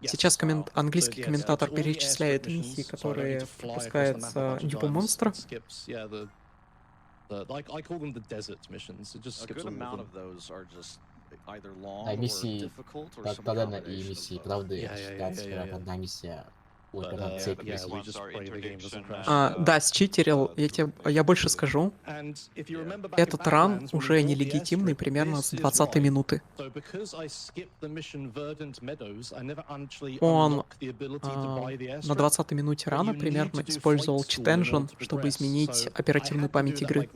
Сейчас английский комментатор перечисляет миссии, которые пропускаются дюпа монстра. А миссии, тогда и миссии, правда, считается, как одна миссия. Вот когда цепь миссий. Да, считерил. Я больше скажу. Этот ран уже нелегитимный примерно с 20-й минуты. Он на 20-й минуте рана примерно использовал cheat engine, чтобы изменить оперативную память игры.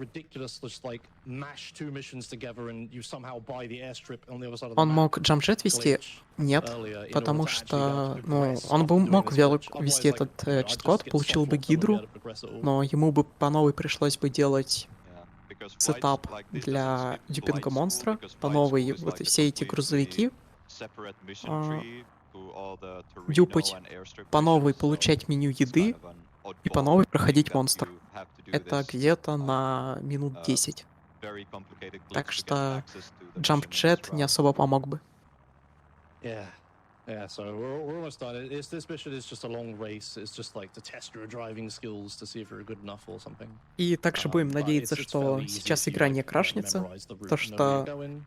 Он мог джамп-джет вести? Нет, потому что он бы мог ввести этот чит-код, получил бы гидру, но ему бы по новой пришлось бы делать сетап для дюпинга монстра, по новой вот все эти грузовики, дюпать, по новой получать меню еды и по новой проходить монстр. Это где-то на минут 10. Так что джамп-джет не особо помог бы. Yeah, so we're almost done. This mission is just a long race. It's just like to test your driving skills to see if you're good enough or something. И также будем But надеяться, it's что fairly easy сейчас if you игра like, не you know, крашнется, memorize the route то and know where you're что going.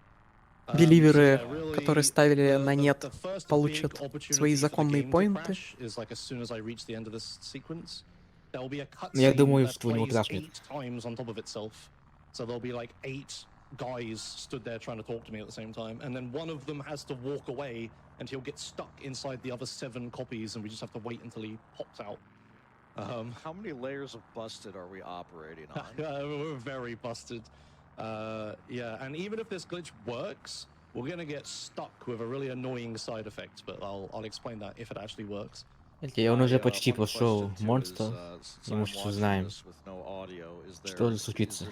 беливеры, So yeah, которые really, ставили на the нет, first получат big свои opportunity for the законные game to поинты. crash is like as soon as I reach the end of this sequence, there will be a Я cutscene думаю, that что у него plays крашнет. 8 times on top of itself. So there'll be like 8 guys stood there trying to talk to me at the same time, and then one of them has to walk away, and he'll get stuck inside the other 7 copies, and we just have to wait until he pops out. How many layers of busted are we operating on? We're very busted. Yeah, and even if this glitch works, we're gonna get stuck with a really annoying side effect, but I'll explain that if it actually works. Окей, он уже почти прошел монстр, и мы сейчас узнаем, что же случится.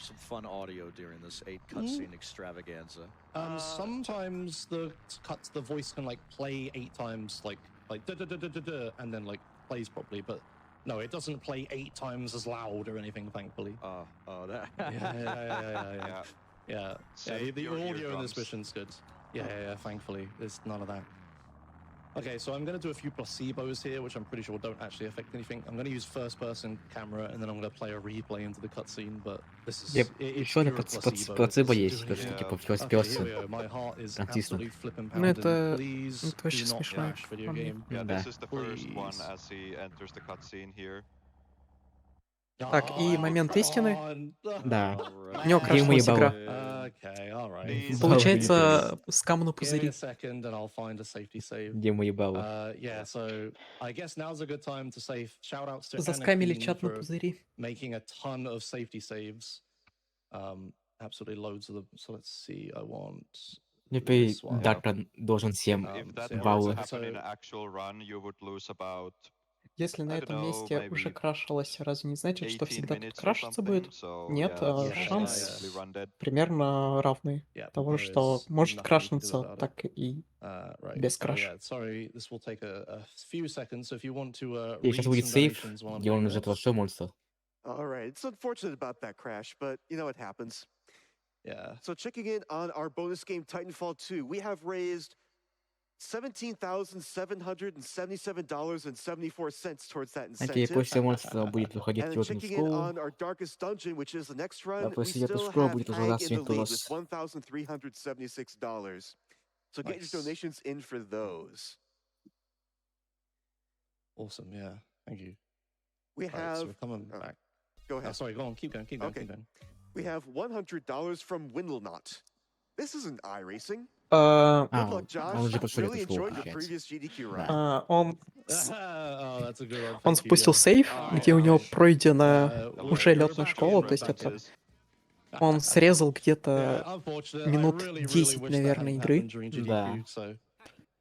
Sometimes the voice can like play 8 times, like da da da da da da, and then like plays properly, but no, it doesn't play 8 times as loud or anything, thankfully. That. Yeah. The audio in this mission's good. Yeah, thankfully. There's none of that. Okay, so I'm going to do a few placebos here, which I'm pretty sure don't actually affect anything. I'm going to use first-person camera, and then I'm going to play a replay into the cutscene, but this is... Еще одна плацебо есть, то что типа first person. My heart is Натиснут. absolutely flipping Ну pounding. это Please вообще do not смешно. crash video game. Yeah, Да. this is the first one Please. as he enters the cutscene here. Так, и момент истины. Да. У него крашнулась игра. Okay, all right. Получается, скам на Give me пузыри. a second, and I'll find a safety save. Где мы ебало? Yeah, so I guess now's a good time to say shout outs to Заскамили Anakin чат на for пузыри. making a ton of safety saves. Absolutely loads of them. So let's see. I want Теперь this one. Дартон должен 7 If that yeah, were to баллов. happen in an actual run, you would lose about Если на I don't этом know, месте уже maybe крашилось, разве не значит, что 18 всегда тут minutes or крашиться something. будет? So Нет, yeah, that's Yeah, шанс easily run dead. примерно равный Yeah, того, there что is может nothing we can do крашнуться about it. так и Right. без So краша. yeah, sorry, this will take a few seconds. So if you want to И read сейчас будет some сейф, donations while I'm где он doing уже this. прошел монстр. All right, it's unfortunate about that crash, but you know it happens. Yeah. So checking in on our bonus game Titanfall 2, we have raised $17,777.74 towards that Окей, incentive. после монстра будет выходить And then Лётную checking in школу. on our darkest dungeon, which is the next run, А we после Лётной still школы have будет уже Hank раз in the lead with Винтурас. $1,376. So get your Nice. donations in for those. Awesome. Yeah. Thank you. We Right, so have. we're coming oh, back. Go Oh, ahead. sorry, go on. Keep going. Okay. Keep going. We have $100 from Windlenot. This isn't iRacing. А, Good luck, Josh. он уже прошел Really эту школу, enjoyed your получается. previous GDQ run. он Oh, that's a good one. он Thank you, запустил yeah. сейф, где у него пройдена We're уже about летная to школа, get то есть back это to- он срезал Yeah, где-то unfortunate. I минут really 10, wish that наверное, hadn't игры. happened during GDQ, Да. so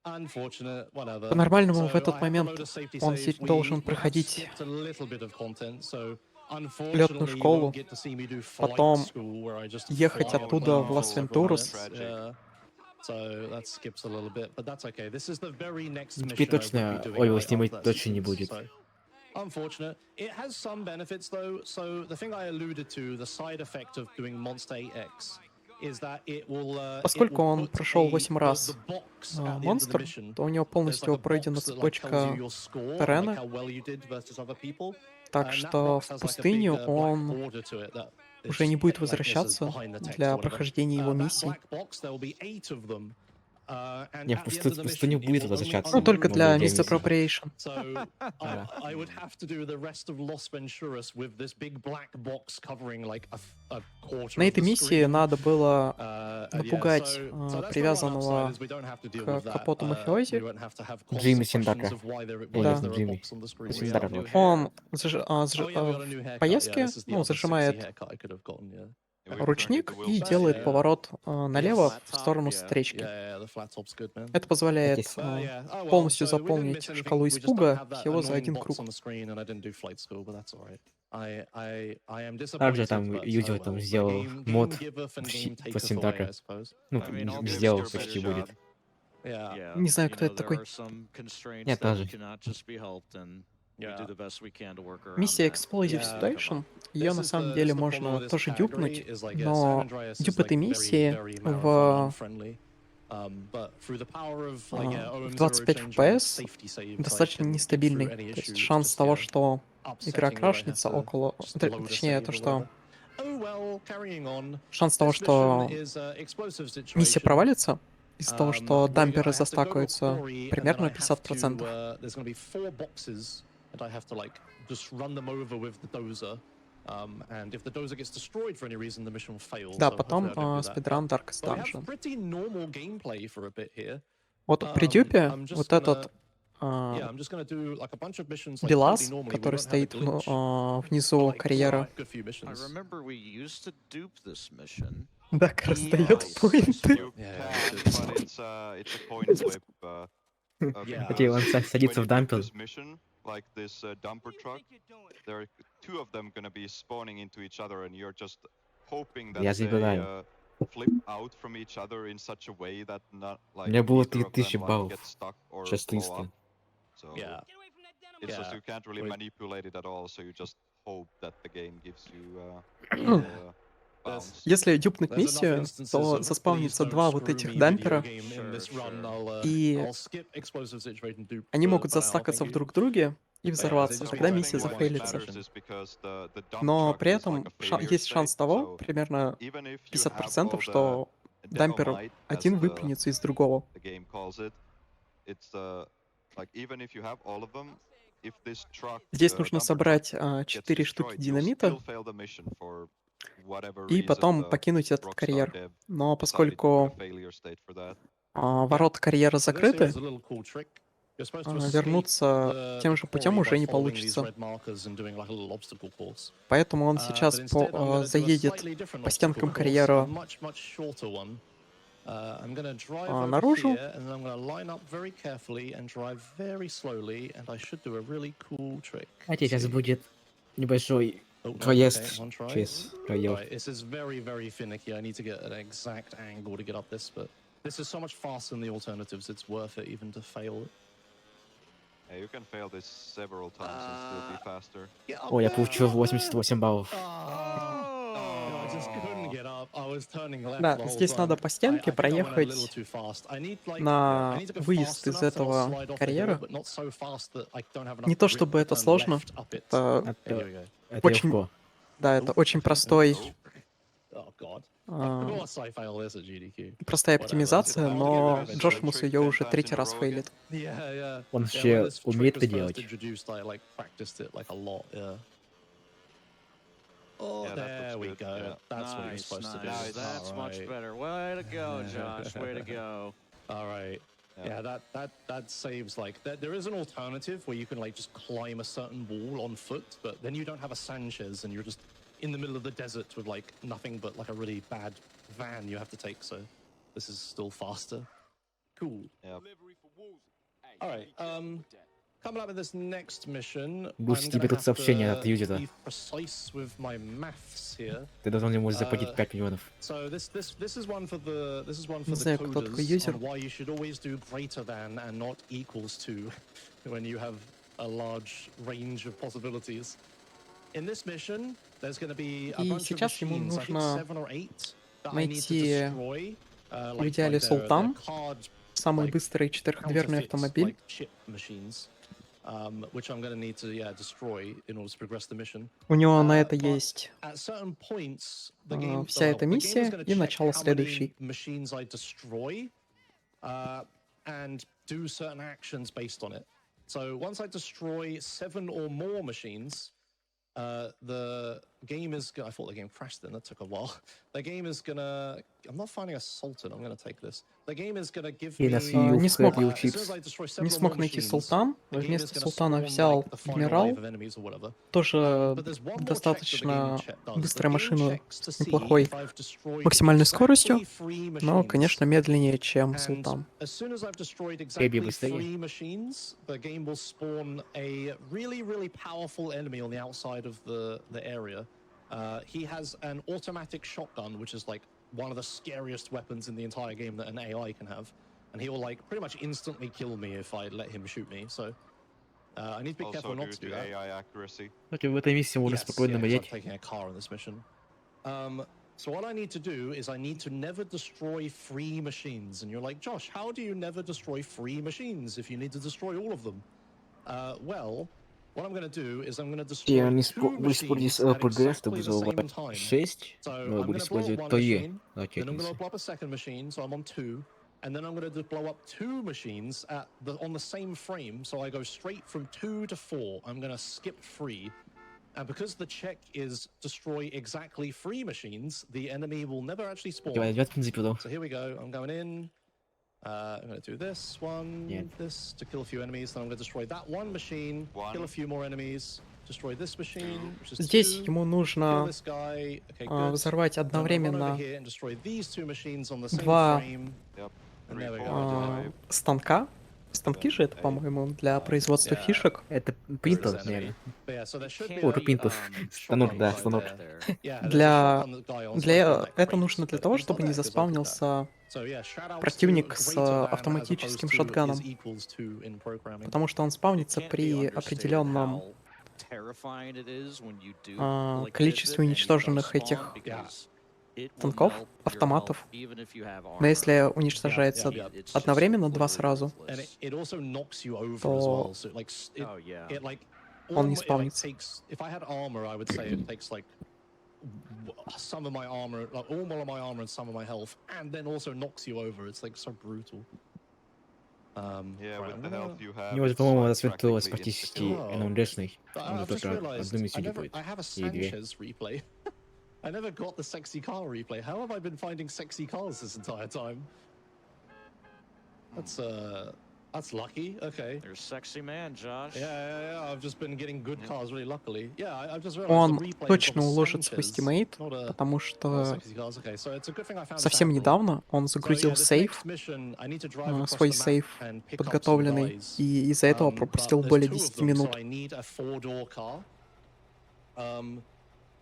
unfortunate, whatever. По-нормальному So в этот I have to момент load a safety он save. должен We have проходить skipped a little bit of content, so летную unfortunately you школу, won't get to see me do flight потом school, where I just ехать fly оттуда around в for Лас-Вентурас. several minutes. Yeah. So that skips a little bit, but that's okay. This is the very next Теперь mission I would точно be doing Оливер right снимать after that точно не sequence, будет. so unfortunate. It has some benefits though. So the thing I alluded to, the side effect of doing Monster 8X, is that it will. Поскольку он прошел 8 раз монстр, монстр, то у него полностью пройдена цепочка террена, так что в пустыню он уже не будет возвращаться для прохождения его миссий. Не, в пустыню будет возвращаться. Ну, только для миссий. misappropriation. So I would have to do the rest of Los Venturas with this big black box covering like a quarter На of этой the миссии screen. надо было Yeah, напугать so that's the one привязанного upside is we don't have to deal к with that. капоту We мафиози. won't have to have Джимми constant questions Синдака. of why there Да. is there a Джимми. box on the screen. Синдара, Yeah. короче. Он Oh, yeah, we got a new в haircut. поездке, Yeah, this is the ну, other sexy зажимает haircut I could have gotten, yeah. We've turned ручник it to и Will делает Yeah. поворот налево Flat в сторону top, yeah. встречки. Yeah, the flat top's good, man. Это позволяет Yes. Yeah. Oh, well, полностью so we didn't заполнить miss anything. шкалу We just don't испуга have that всего за annoying один box круг. on the screen, and I didn't do flight school, but that's alright. I am Также disappointed, там but юзер oh там well. сделал Game мод giveth and game по taketh away, Синдака. I suppose. Ну, I mean, all сделал games do a почти better будет. job. Yeah. Не знаю, кто это такой. Я тоже. Миссия Explosive Yeah. Situation, ее This на is самом the- деле this is the problem можно with this тоже category дюпнуть, is like, yeah, San но Andreas is дюп like этой very, миссии very в marathon unfriendly. В 25 FPS достаточно нестабильный. То есть шанс того, что игра крашнется около... Точнее, то, что... Шанс того, что миссия провалится из-за того, что дамперы застакаются, примерно 50%. Да, потом спидран Darkest Dungeon. Вот при дюпе вот этот Белаз, который стоит внизу карьера, так раздает поинты. Окей, он садится в дампер. Like this dumper truck, there are two of them gonna be spawning into each other, and you're just hoping that they flip out from each other in such a way that not like either of them like get stuck or just blow up. So Yeah. it's just you can't really manipulate it at all. So you just hope that the game gives you bounce. Если дюпнуть миссию, то заспавнится два вот этих дампера, и они могут застакаться в друг друге и взорваться, тогда миссия зафейлится. Но при этом есть шанс того, примерно 50%, что дампер один выплюнется из другого. Здесь нужно собрать 4 штуки динамита и потом покинуть этот карьер. Но поскольку ворота карьера закрыты, вернуться тем же путем уже не получится. Поэтому он сейчас заедет по стенкам карьера наружу. А сейчас будет небольшой проезд через район. This is so much faster than the alternatives, it's worth it even to fail it. Yeah, you can fail this several times and still be faster. О, я получил 88 баллов. Да, здесь надо по стенке проехать на выезд из этого карьера. Не то чтобы это сложно, это очень... легко. Да, это очень простой... простая оптимизация, но Джошмус ее уже третий раз фейлит. Он вообще умеет это делать. Oh, there we go. That's what you're supposed to do. That's much better. Way to go, Josh. Way to go. All right. Yeah, that saves like there is an alternative where you can like just climb a certain wall on foot, but then you don't have a Sanchez and you're just in the middle of the desert with like nothing but like a really bad van you have to take. So this is still faster. Cool. Yeah. All right. Coming up with this next mission, Бусь, тебе тут сообщение от юзера. Ты должен ему заплатить 5 миллионов. Не знаю, кто такой юзер. И сейчас ему нужно найти в идеале Султан, самый быстрый четырехдверный автомобиль. У него на это есть вся эта миссия и начало следующей. The game is gonna... I thought the game crashed then, that took a while. The game is gonna... I'm not finding a Sultan, I'm gonna take this. The game is gonna give me... Не смог найти Султан, вместо Султана взял Адмирал, тоже достаточно быстрая машина с неплохой максимальной скоростью, но, конечно, медленнее, чем Султан. Эбби быстрее. Of the area. He has an automatic shotgun, which is like one of the scariest weapons in the entire game that an AI can have, and he will like pretty much instantly kill me if I let him shoot me. So I need to be careful not to do that. AI accuracy. В этой миссии можно спокойно Yes, морять. I'm taking a car in this mission. So what I need to do is I need to never destroy free machines. And you're like, Josh, how do you never destroy free machines if you need to destroy all of them? Well, what I'm going to do is I'm going to destroy two machines at exactly the same time. 6, So но I'm буду going to blow up использовать one 3 machine, then I'm going ракетницы. to blow up a second machine, so I'm on 2. And then I'm going to blow up 2 machines on the same frame, so I go straight from 2 to 4. I'm going to skip 3. And because the check is destroy exactly 3 machines, the enemy will never actually spawn. So here we go. I'm going in. I'm going to do this one, this to kill a few enemies. Then I'm going to destroy that one machine, kill a few more enemies, destroy this machine, which is 2, Здесь ему kill нужно this guy. Okay, good. взорвать Then I'm gonna run over одновременно here and destroy these 2 machines on the same 2 frame. And there we go. станка. Станки же это, по-моему, для производства фишек. Это принтер, наверное. О, принтер. Станок, да, станок. Это нужно для того, чтобы не заспавнился противник с автоматическим шотганом. Потому что он спавнится при определенном количестве уничтоженных этих станков, автоматов. Но если уничтожается одновременно 2 сразу, то он не спавнится. Some of my armor, like all of my armor and some of my health, and then also knocks you over. It's like so brutal. With the health you have. У него же, по-моему, рассветилось практически нонлесный. Он I've же just только realized одну миссию будет. I have a И 2. Sanchez replay. I never got the sexy car replay. How have I been finding sexy cars this entire time? That's lucky. Okay. You're a sexy man, Josh. Yeah. I've just been getting good cars really luckily. Yeah, I've just realized Он the replay точно of уложится в Sanchez, Estimate, not a- потому not что sexy cars. Okay, so it's a good thing I found совсем sample. недавно он загрузил this сейф, next mission, I need to drive across свой the map сейф and pick up some подготовленный, guys. и из-за этого But пропустил there's более 2 of 10 them, минут. so I need a 4-door car.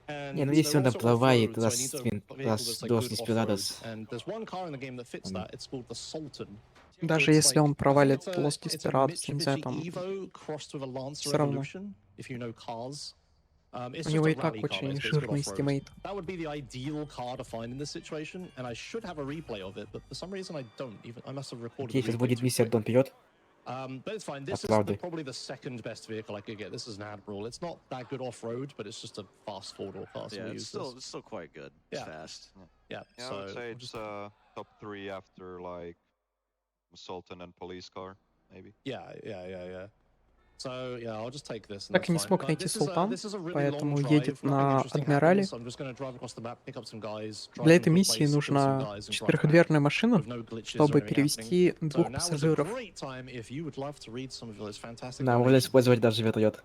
And Не, ну если он they're там also plăvaie, off-road, so I need a vehicle that's like dos good inspiradas. off-road. And there's one car in the game that fits that. It's called the Sultan. Даже It's если like- он I think провалит it's a- плоский it's a спирадус, не знаю, Mitsubishi там Evo crossed with a Lancer всё равно. Evolution, if you know cars. It's У just него a и так rally car, очень basically, it's good жирный off-road. Estimate. That would be the ideal car to find in this situation, and I should have a replay of it, but for some reason I don't. Even I must have recorded. Окей, the сейчас replay будет too миссия quick. Дон вперед. But it's fine. This is Правда. probably the second best vehicle I could get. This is an Admiral. It's not that good off-road, but it's just a fast 4-door car. So Yeah, we it's use this. still quite good. It's Yeah. fast. Yeah, Yeah, so I would say we'll it's just, top 3 after like Sultan and police car, maybe. yeah. So yeah, I'll just take this. And Так и не that's fine. смог But найти this is Султан, this is a really поэтому long едет drive. Nothing на interesting Адмирале. happens, so I'm just going to drive across the map, pick up some guys, drive Для them этой to a миссии place, kill some нужна guys, and drive back. четырехдверная машина, With no glitches or чтобы anything перевести happening. So 2 now is a пассажиров. great time if you would love to read some of those fantastic Да, можно donations. использовать даже вертолет.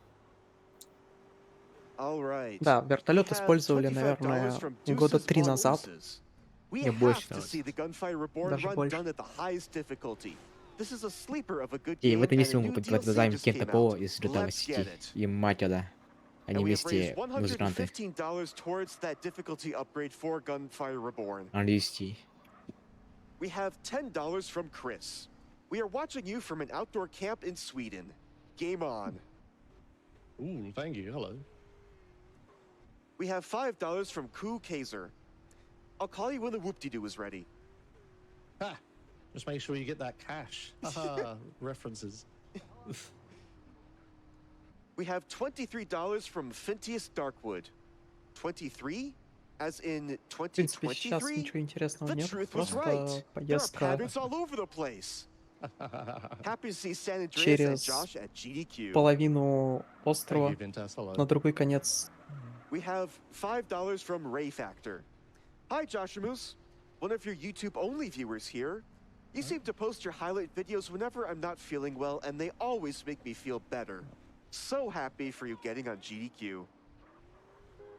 All right. Да, вертолет We have использовали, $25 наверное, from года Deuces 3 on назад. Ooses. We Я have больше to даже. see the Gunfire Reborn Даже run больше. done at the highest difficulty. This is a sleeper of a good И game, в этой and миссии a мы new будем DLC глазами just Кента came Пола out. из GTA Let's get City it. и Матера. Они And we have вместе raised музыканты $115 towards that difficulty upgrade for Gunfire Reborn. английские. We have $10 from Chris. We are watching you from an outdoor camp in Sweden. Game on. Ooh, thank you. Hello. We have $5 from Ku Kaiser. I'll call you when the whoop-de-doo is ready. Ha! Just make sure you get that cash. Haha, references. We have $23 from Fintius Darkwood. 23? As in В принципе, сейчас 2023? ничего интересного The нет, truth was просто right. There are поездка patterns all over the place. Happy to see San Andreas and через Josh at GDQ. половину Thank острова you, Vintas. Hello. на другой конец. We have $5 from Ray Factor. Hi, Joshimus. One of your YouTube-only viewers here. You seem to post your highlight videos whenever I'm not feeling well, and they always make me feel better. So happy for you getting on GDQ.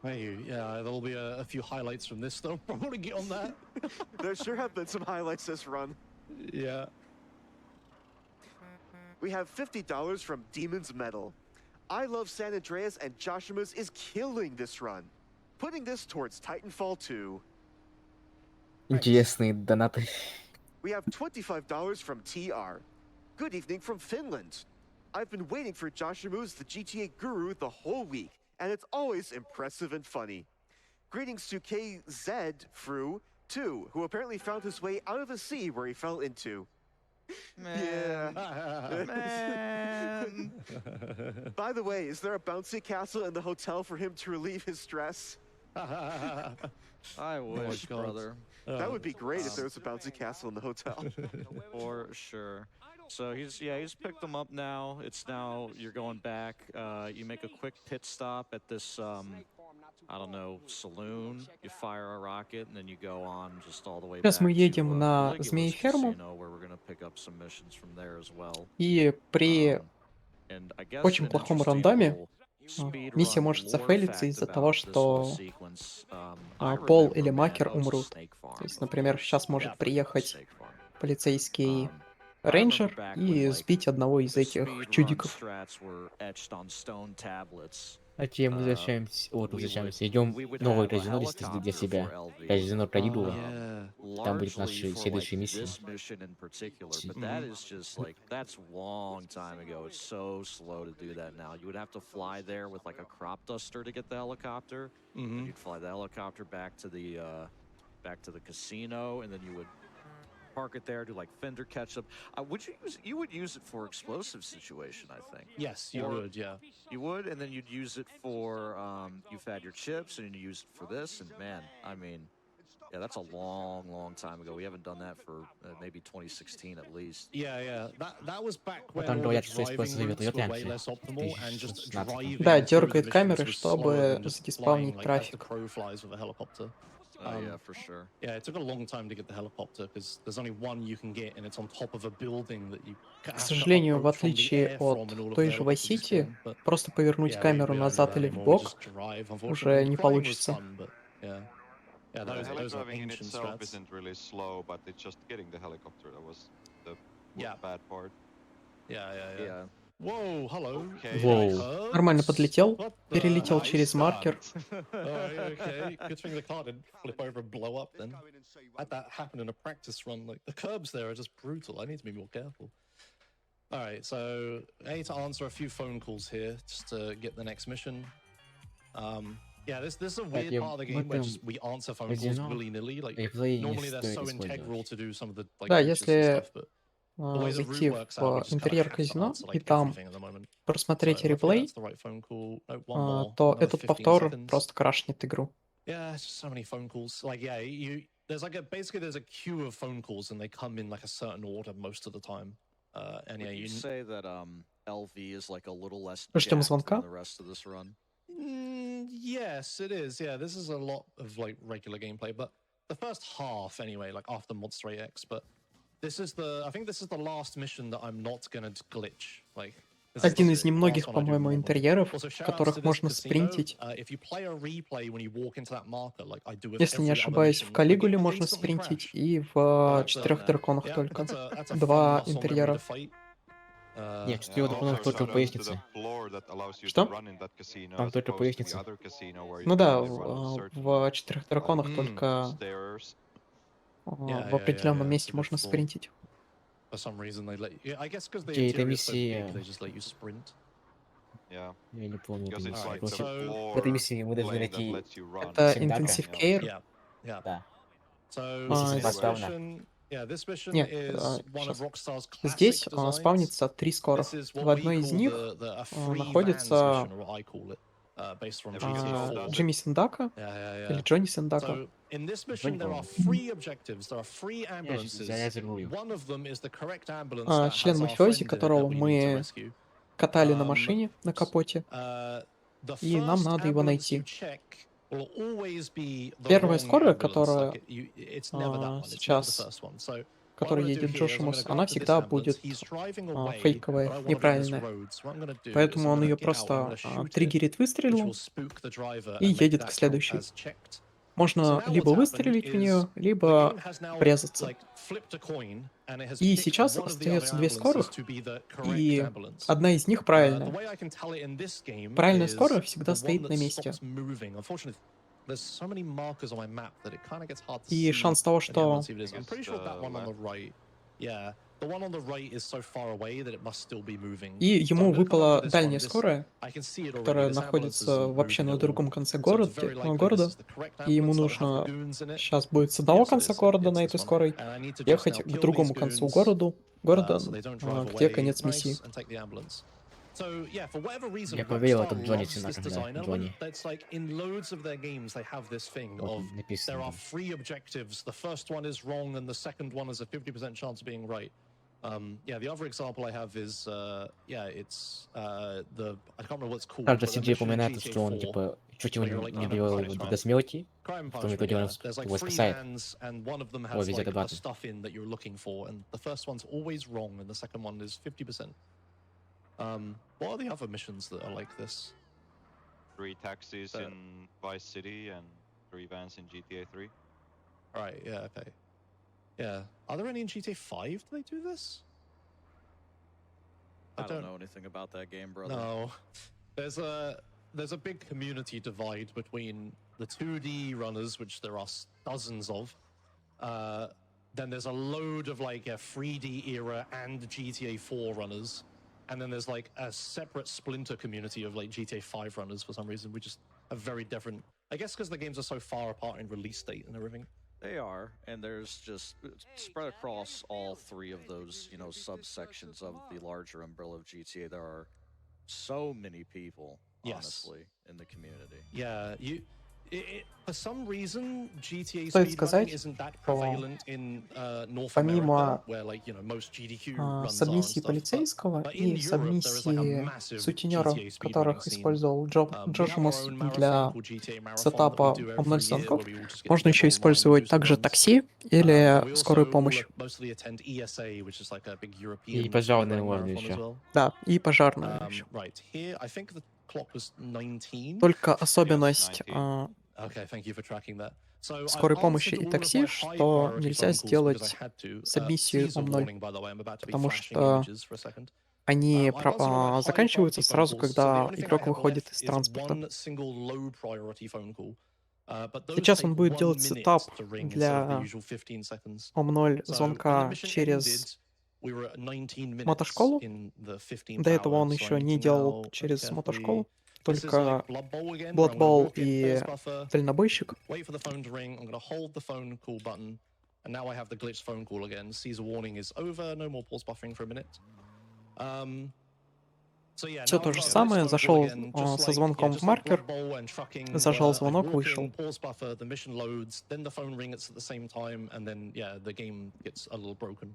Thank you. Yeah, there'll be a few highlights from this, though. Probably get on that. There sure have been some highlights this run. Yeah. We have $50 from Demon's Metal. I love San Andreas, and Joshimus is killing this run. Putting this towards Titanfall 2. Интересные донаты. We have $25 from TR. Good evening from Finland. I've been waiting for Joshimu's the GTA Guru the whole week, and it's always impressive and funny. Greetings to KZ Fru 2, who apparently found his way out of a sea where he fell into. Man. Yeah. Man. By the way, is there a bouncy castle in the hotel for him to relieve his stress? I wish, brother. That would be great if there was a bouncy castle in the hotel. For sure. So he's picked them up now. It's now you're going back. You make a quick pit stop at this I don't know, saloon. You fire a rocket and then you go on just all the way back Сейчас мы едем to на Caligula's Змееферму, casino, where we're gonna pick up some missions from there as well. и при And I guess очень an плохом interesting рандоме little speed миссия run может lore зафейлиться fact из-за about того, this whole что sequence. I Пол remember, или man, Макер I was a умрут. snake farm. То есть, например, сейчас может приехать Snake farm. полицейский I remember рейнджер back и when, like, сбить одного из the этих speed run чудиков. strats were etched on stone tablets. Окей, мы возвращаемся, идем новое казино для себя. Казино Пролидова. Там будет наши следующие миссии. But that is just like, that's long time ago. It's so slow to do that now. You would have to fly there with like a crop duster to get the helicopter. And you'd fly the helicopter back to the casino, and then you would park it there, do like fender catch up. You would use it for explosive situation, I think. Yes, you would, yeah. You would, and then you'd use it for you've had your chips, and you use it for this, and man, I mean, yeah, that's a long time ago. We haven't done that for maybe 2016 at least. Yeah. That was back when Там all the говорят, что driving использовать routes were way раньше, less optimal, and just 2016. driving Да, through the дергает missions камеры, was чтобы slower than just задиспавнить flying, like, as the трафик. crow flies with a helicopter. Yeah, for sure. Yeah, it took a long time to get the helicopter because there's only one you can get, and it's on top of a building that you. К сожалению, в отличие от той же Vice City, просто повернуть камеру назад или вбок уже не получится. Yeah, The those are driving in ancient itself strats. isn't really slow, but it's just getting the helicopter that was the bad part. Yeah. Whoa, hello. Okay, Whoa. Нормально подлетел, What the перелетел hell? через маркер. Okay. Good thing the car didn't flip over and blow up then. Had that happen in a practice run. Like, the curbs there are just brutal. I need to be more careful. All right, so I need to answer a few phone calls here just to get the next mission. Yeah, this is a weird part of the game where just we answer phone calls willy-nilly. Like, normally they're so integral to do some of the like Да, features and если stuff, but the way the зайти route works в out, we just kinda интерьер have to казино answer, и like, там everything at the moment. просмотреть So hopefully реплей, that's the right phone call. No, one more. то Another этот 15 повтор seconds. просто крашнет игру. Yeah, it's just so many phone calls. Like, yeah, there's like basically there's a queue of phone calls and they come in like a certain order most of the time. And yeah, Would you say that LV is like a little less Ждем jacked звонка. than the rest of this run? Yes, it is. Yeah, this is a lot of like regular gameplay, but the first half anyway, like after Monster AX. But I think this is the last mission that I'm not gonna glitch. Like, Один из немногих, по-моему, интерьеров, в которых можно спринтить. Если не ошибаюсь, в Калигуле можно спринтить, и в Четырех драконах только. Два интерьера. Нет, в Четырех драконах только по лестнице. Что? Там только по лестнице. Ну да, в Четырех драконах только в определенном месте можно спринтить. Окей, это миссия... Я не помню эту миссию. В этой миссии мы должны найти... Это Intensive Care? Да. Нет, здесь спавнится 3 скорых. В одной из них находится Джимми Сендака или Джонни Сендака. Член мафиози, которого мы катали на машине на капоте, и нам надо его найти. Первая скорая, которая сейчас, которая едет Джошимус, она всегда будет фейковая, неправильная. Поэтому он ее просто триггерит выстрелом и едет к следующей. Можно либо выстрелить в нее, либо врезаться. И сейчас остается 2 скорых, и одна из них правильная. Правильная скорая всегда стоит на месте. И шанс того, что И ему выпала дальняя скорая, которая находится вообще на другом конце города, и ему нужно сейчас будет с одного конца города на этой скорой ехать к другому концу города, где конец миссии. Я проверил этот Джонни Синаком, да, Джонни. Вот написано. Каждый CG упоминает, что он, типа, чуть его не довел его до смерти, в том итоге он его спасает. Ой, везет обратно. What are the other missions that are like this? 3 taxis in Vice City and 3 vans in GTA 3. Right, yeah, okay. Yeah. Are there any in GTA 5? Do they do this? I don't know anything about that game, brother. No. There's a big community divide between the 2D runners, which there are dozens of. Then there's a load of like 3D era and GTA 4 runners. And then there's like a separate splinter community of like GTA 5 runners for some reason. We just have very different, I guess because the games are so far apart in release date and everything. They are, and there's just spread across all 3 of those, you know, subsections of the larger umbrella of GTA. There are so many people, honestly, in the community. Yeah, for some reason, GTA Стоит speedrunning сказать, isn't that что prevalent in North помимо America, where like, you know, most GDQ runs are and сабмиссии stuff. полицейского But in и Europe, there is like a сабмиссии massive сутенера, GTA speedrunning которых scene. использовал We have our Джошимус own marathon для called GTA Marathon that we сетапа do омнуль every year, звонков, where we all just get можно together еще online and do использовать some также runs. такси We или скорую also помощь. mostly attend ESA, which is like a big И European пожарные speedrunning можно marathon as еще. well. Да, и пожарную еще. Right, here, I think the clock was 19. Только особенность 19. Okay, thank you for tracking that. So скорой I've помощи answered и all of такси, my что high-priority нельзя phone calls because I сделать had to. сабмиссию Caesar Ом0, warning, by the way, I'm about to be потому flashing что images for a second. они I've answered all my заканчиваются high-priority phone сразу, calls, so the когда only thing I игрок have выходит left из is транспорта. one single low-priority phone call. But those Сейчас take он будет 1 делать minute сетап to ring instead of the для usual 15 seconds. Ом0 So when the звонка mission через ended, we were at 19 minutes мотошколу. in the 15th До этого hour, он so I еще need не to делал now через carefully. мотошколу, This is like только Blood Bowl again, where I'm gonna Бладбол walk in, и pause buffer, дальнобойщик. wait for the phone to ring. I'm going to hold the phone call button, and now I have the glitched phone call again. Caesar warning is over. No more pause buffering for a minute. Все то же самое. Зашел со звонком в маркер, зажал звонок, вышел. Pause buffer, the mission loads, then the phone rings at the same time, and then yeah, the game gets a little broken.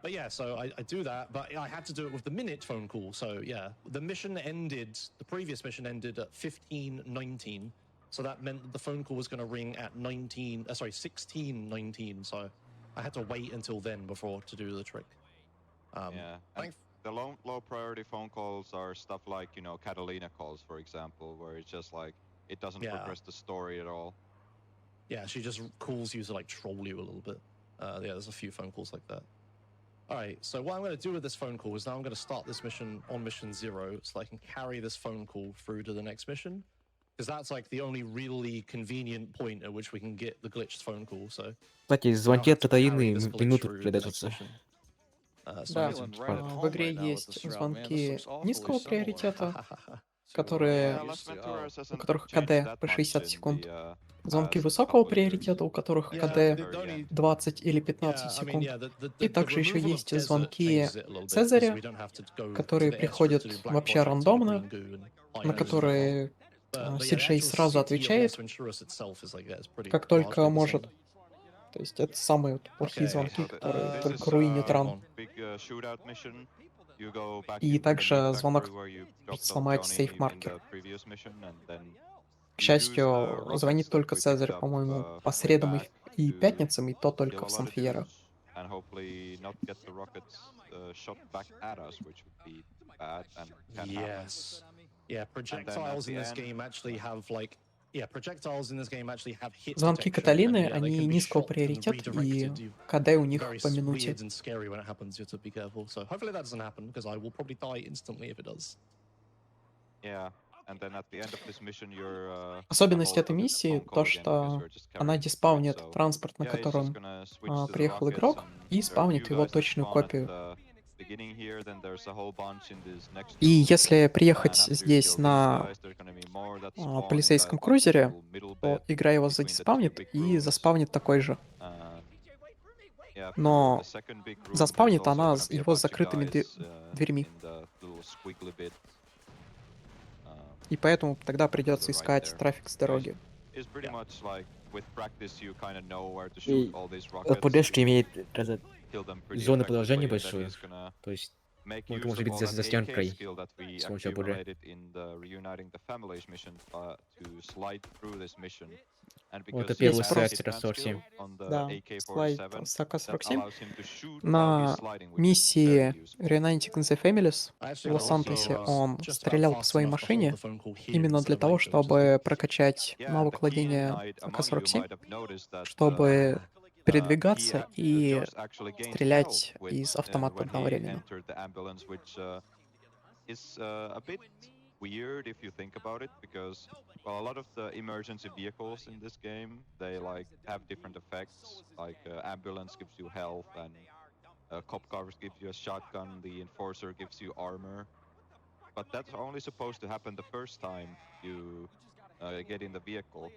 But yeah, so I do that, but I had to do it with the minute phone call. So yeah, the mission ended, the previous mission ended at 15:19. So that meant that the phone call was going to ring at 16:19. So I had to wait until then before to do the trick. Yeah. The low priority phone calls are stuff like, you know, Catalina calls, for example, where it's just like, it doesn't progress the story at all. Yeah, she just calls you to like troll you a little bit. Yeah, there's a few phone calls like that. All right, so what I'm going to do with this phone call is now I'm going to start this mission on mission 0 so I can carry this phone call through to the next mission. Because that's like the only really convenient point at which we can get the glitched phone call. So, кстати, звонки от Татарины минуты придаются. Да, в игре есть звонки низкого приоритета, у которых КД по 60 секунд. Звонки высокого приоритета, у которых КД 20 или 15 секунд. И также еще есть звонки Цезаря, которые приходят вообще рандомно, на которые CJ сразу отвечает, как только может. То есть это самые плохие звонки, которые только руинят ран. И также звонок сломает сейф-маркер. К счастью, звонит только Цезарь, по-моему, по средам и пятницам, и то только в Сан-Фьеро. Звонки Каталины, они низкого приоритета, и КД у них по минуте. Особенность этой миссии то, что она диспаунит транспорт, на котором приехал игрок, и спаунит его точную копию. И если приехать здесь на полицейском крузере, то игра его задиспаунит и заспаунит такой же. Но заспаунит она его с закрытыми дверьми. И поэтому тогда придется искать трафик с дороги. И поддержка имеет зону положения большую, то есть это может быть застенкой с помощью АБД. Вот это первый сайт АК-47. Да, слайд с АК-47. На миссии Reuniting the Families в Лос-Анджелесе он стрелял по своей машине именно для того, чтобы прокачать навык владения АК-47, чтобы передвигаться и стрелять из автомата одновременно. Weird if you think about it, because well, a lot of the emergency vehicles in this game, they like have different effects. Like ambulance gives you health, and cop car gives you a shotgun. The enforcer gives you armor, but that's only supposed to happen the first time you get in the vehicle.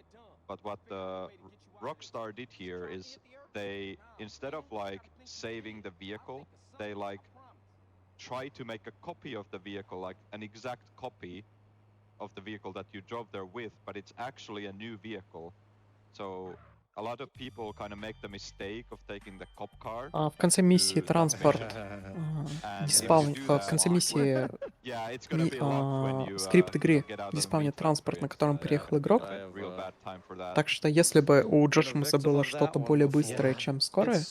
But what Rockstar did here is they, instead of like saving the vehicle, they like try to make a copy of the vehicle, like an exact copy of the vehicle that you drove there with, but it's actually a new vehicle. So a lot of people kind of make the mistake of taking the cop car. В конце миссии транспорт диспаунит, в конце миссии скрипт игры диспаунит транспорт, на котором приехал игрок. Так что если бы у Джошмуса было что-то более быстрое, чем скорое,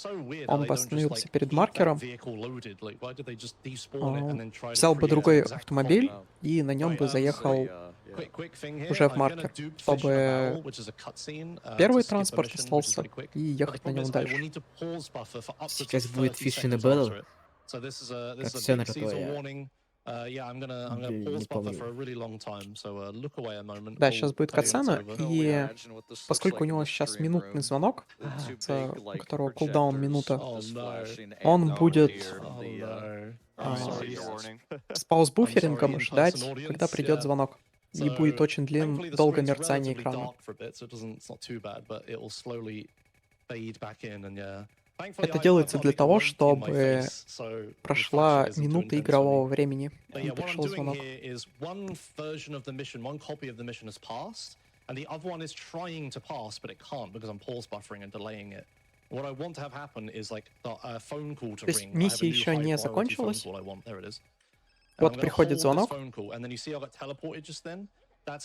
он бы остановился перед маркером, взял бы другой автомобиль и на нем бы заехал уже в маркер, чтобы первый транспорт остался и ехать на нем дальше. Сейчас будет Fish in a Barrel, как сцена, которая... Да, сейчас будет катсцена, и поскольку у него сейчас минутный звонок, у которого кулдаун минута, он будет с пауз-буферингом ждать, когда придет звонок. И будет очень долго мерцание экрана. Это делается для того, чтобы прошла минута игрового времени, и пришел звонок. То есть миссия еще не закончилась. Вот приходит звонок,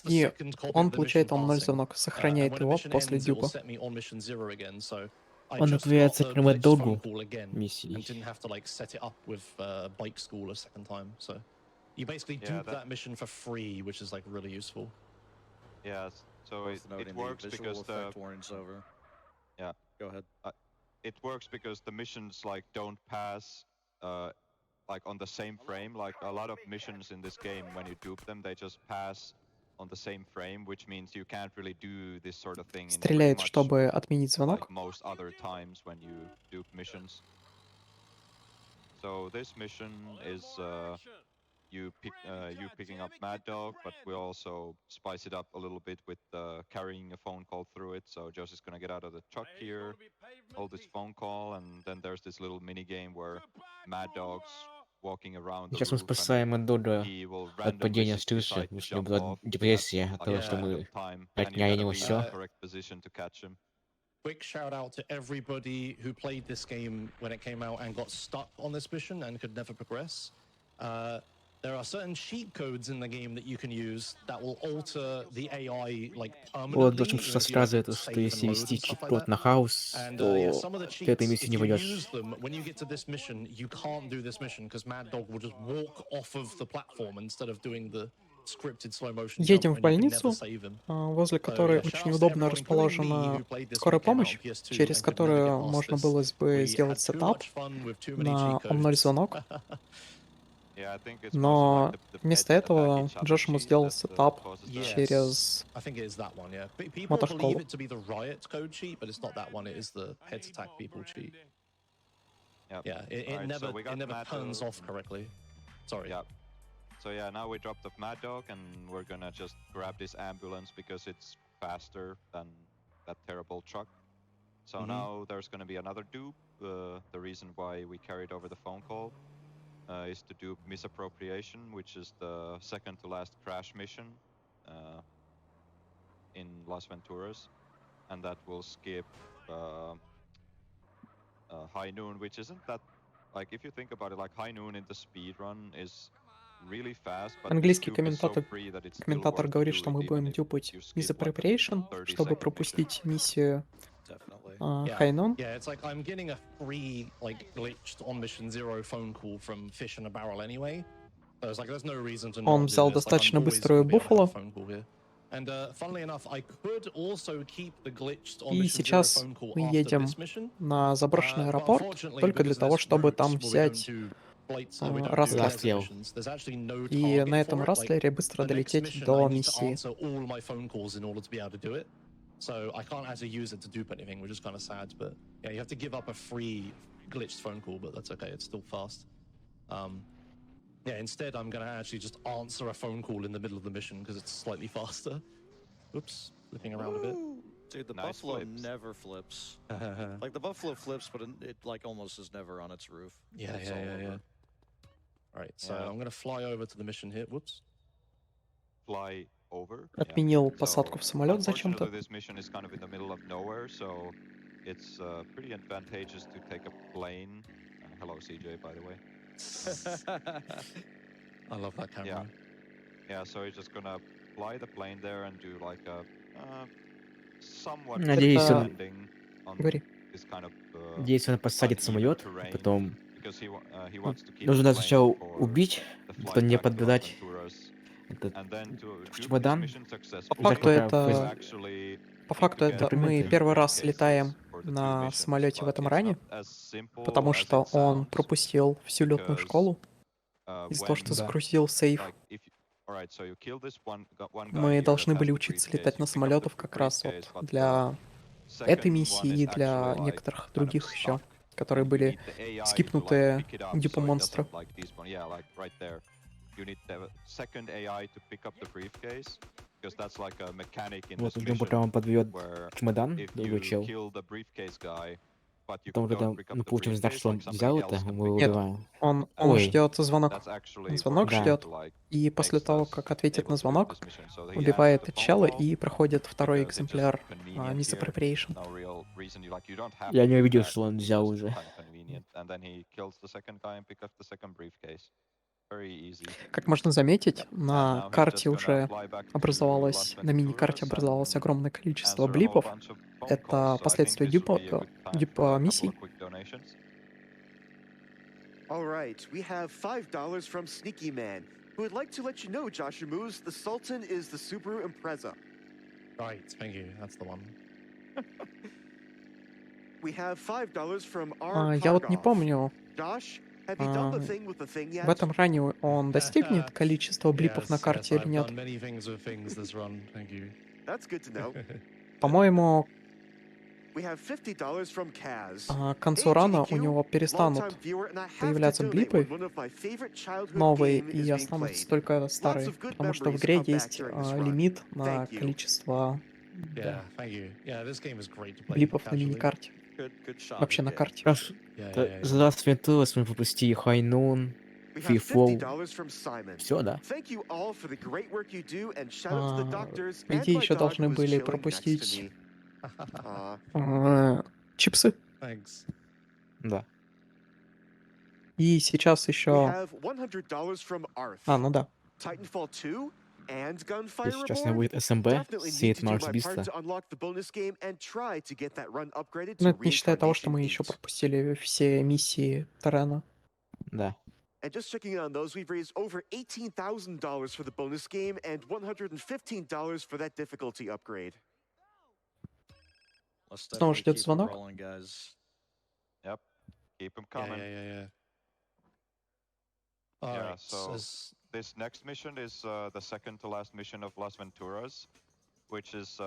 и он получает он 0 звонок, сохраняет его после дюпа. Он отправляется к Мэтдогу миссии. You basically dupe that mission for free, which is like really useful. Yeah, so it works because the yeah. Go ahead. It works because the missions like don't pass like on the same frame. Like a lot of missions in this game, when you dupe them, they just pass on the same frame, which means you can't really do this sort of thing. Стреляет, чтобы отменить звонок. Like most other times when you dupe missions. So this mission is you picking up Mad Dog, but we also spice it up a little bit with carrying a phone call through it. So Josh is gonna get out of the truck here, hold this phone call, and then there's this little mini game where Mad Dog's walking around the Сейчас мы спасаем Мэтдога от падения с крыши, потому что у него была депрессия от того, что мы отняли у него все. Quick shout out to everybody who played this game when it came out and got stuck on this mission and could never progress. There are certain cheat codes in the game that you can use that will alter the AI like permanently. Вот Джошем рассказывает, что если вести чит-код на хаус, то ты этой миссии не войдешь. When you get to this mission, you can't do this mission because Mad Dog will just walk off of the platform instead of doing the scripted slow motion. Едем в больницу, возле которой очень удобно расположена скорая помощь, через которую можно было бы сделать сетап на он-0 звонок. Но вместо этого Джош ему сделал сетап через I think it is that one, yeah. People believe мотошколу. it to be the Riot code cheat, but it's not that one. It is the heads attack people cheat. Yeah, it never turns off correctly. Sorry. Yeah. So yeah, now we dropped off Mad Dog, and we're gonna just grab this ambulance because it's faster than that terrible truck. So now there's gonna be another dupe. The reason why we carried over the phone call is to do misappropriation, which is the second to last crash mission in Las Venturas, and that will skip High Noon, which isn't that, like, if you think about it, like High Noon in the speed run is really fast, but Английский the dupe is so комментатор, free that it's still комментатор worth to говорит, do что it мы even будем if дюпать you skip like the Misappropriation, 30-second чтобы mission. пропустить миссию Definitely. Хайнон. Yeah, it's like I'm getting a free, like, glitched on mission 0 phone call from Fish in a Barrel anyway. So it's like there's no reason to not Он do взял this. Like, I'm достаточно always быструю gonna be able to have a буффало. phone call here. And funnily enough, I could also keep the glitched on И mission 0 сейчас phone call мы after едем this mission. на заброшенный But аэропорт unfortunately, только для because того, this чтобы route там where we don't взять do plates, we don't do Растлер. desert missions, there's actually no И target на этом for it. Like, Растлере быстро the next долететь mission, I до need to миссии. answer all my phone calls in order to be able to do it. So I can't actually use it to dupe anything, which is kind of sad. But yeah, you have to give up a free glitched phone call, but that's okay. It's still fast. Yeah, instead I'm gonna actually just answer a phone call in the middle of the mission because it's slightly faster. Oops, flipping around a bit. Dude, the Nice Buffalo flips. never flips. Like, the Buffalo flips, but it like almost is never on its roof. Yeah, It's all over. yeah. All right, so Yeah. I'm gonna fly over to the mission here. Whoops. Fly over. Отменил So, посадку в самолет зачем-то. unfortunately, this mission is kind of in the middle of nowhere, so it's pretty advantageous to take a plane. Hello, CJ, by the way. I love that camera. Yeah, so you're just gonna fly the plane there and do like a somewhat Надеюсь, он, landing on Говори. this kind of надеюсь, он посадит uneven самолет, terrain, потом because he wants to keep нужно the нас plane сначала for убить, the потом flight не back to Las поддать Venturas, этот and then to do this чемодан. mission По successfully, факту пока это, you actually по need факту to это get мы two первый раз briefcases летаем for the two на missions, самолете в but этом it's ране, not as simple потому as что it он sounds, пропустил всю летную because школу из-за того, что when загрузил сейф. like if alright, so you kill this one guy Мы here that должны has были the учиться briefcase, летать you на pick up the самолетах как раз briefcase, вот but для the этой second one миссии is и для actually like некоторых kind of других еще, stuck, которые and you были need the AI to like скипнутые pick it up дипу so it монстра. doesn't like despawn. Yeah, like right there. You need the second AI to pick up the briefcase, because that's like a mechanic in Вот this ждем, mission пока он подведет where чемодан, if другой you чел. kill the briefcase guy, but you Потом, когда don't pick up мы the получим знак, briefcase, что он like somebody взял это, else can мы его pick it Нет, up. убиваем. он Ой, ждет звонок. That's actually Он звонок what ждет, to, like, и после makes того, us как ответит able на to do звонок, this mission. So he answers убивает the phone чела call и проходит второй because it's just экземпляр convenient here. Misappropriation. No real reason you like you don't have я to не do увидел, that. что он It's взял just уже. kind of convenient. And then he kills the second guy and picks up the second briefcase. Very easy. Как можно заметить, And на now he's карте just gonna уже fly back to образовалось, Las на мини-карте Venturas образовалось and огромное количество answer a whole блипов. bunch of phone calls. Это So I think последствия this would be a good time for дипа a couple миссий. of quick donations. All right, we have $5 from Sneaky Man, who would like to let you know, Joshua Moose, the Sultan is the Subaru Impreza. Right, thank you. That's the one. We have $5 from R. Я вот не Kargov. помню, Josh, have you done the thing with the thing в yet? этом ране он достигнет количества блипов на карте или I've нет. done many things with things this run. Thank you. That's good to know. По-моему, We have $50 from Kaz. к концу рана у него перестанут Longtime viewer, and I have to появляться donate блипы when one of my favorite childhood новые game и is being останутся played. только старые, of good потому что в memories игре come back есть during this run. лимит на Thank you. количество Yeah, thank you. Yeah, this game is great to play блипов на casually. мини-карте, Good shot. вообще на карте. Раз, Yeah. за Las Venturas мы пропустили High Noon, We have Freefall. $50 from Simon. Все, да? Thank you all for the great work you do, and shout out to the doctors По and идее, my еще dog должны who is были chilling next to пропустить me. чипсы. Thanks. Да. И сейчас We еще... have $100 from Arth. ну да. Titanfall 2 and И Gunfire сейчас у меня Reborn. будет СМБ, Definitely need сеет to do Марс my part Биста. to unlock the bonus game and try to get that run upgraded Ну, to это не считая того, что Reincarnation мы еще 8. пропустили все миссии Террена. Да. And just checking in on those, we've raised over $18,000 for the bonus game and $115 for that difficulty upgrade. Let's Снова definitely ждет keep it звонок. rolling, guys. Yep. Keep them coming. Yeah. Yeah, so this next mission is the second to last mission of Las Venturas, which is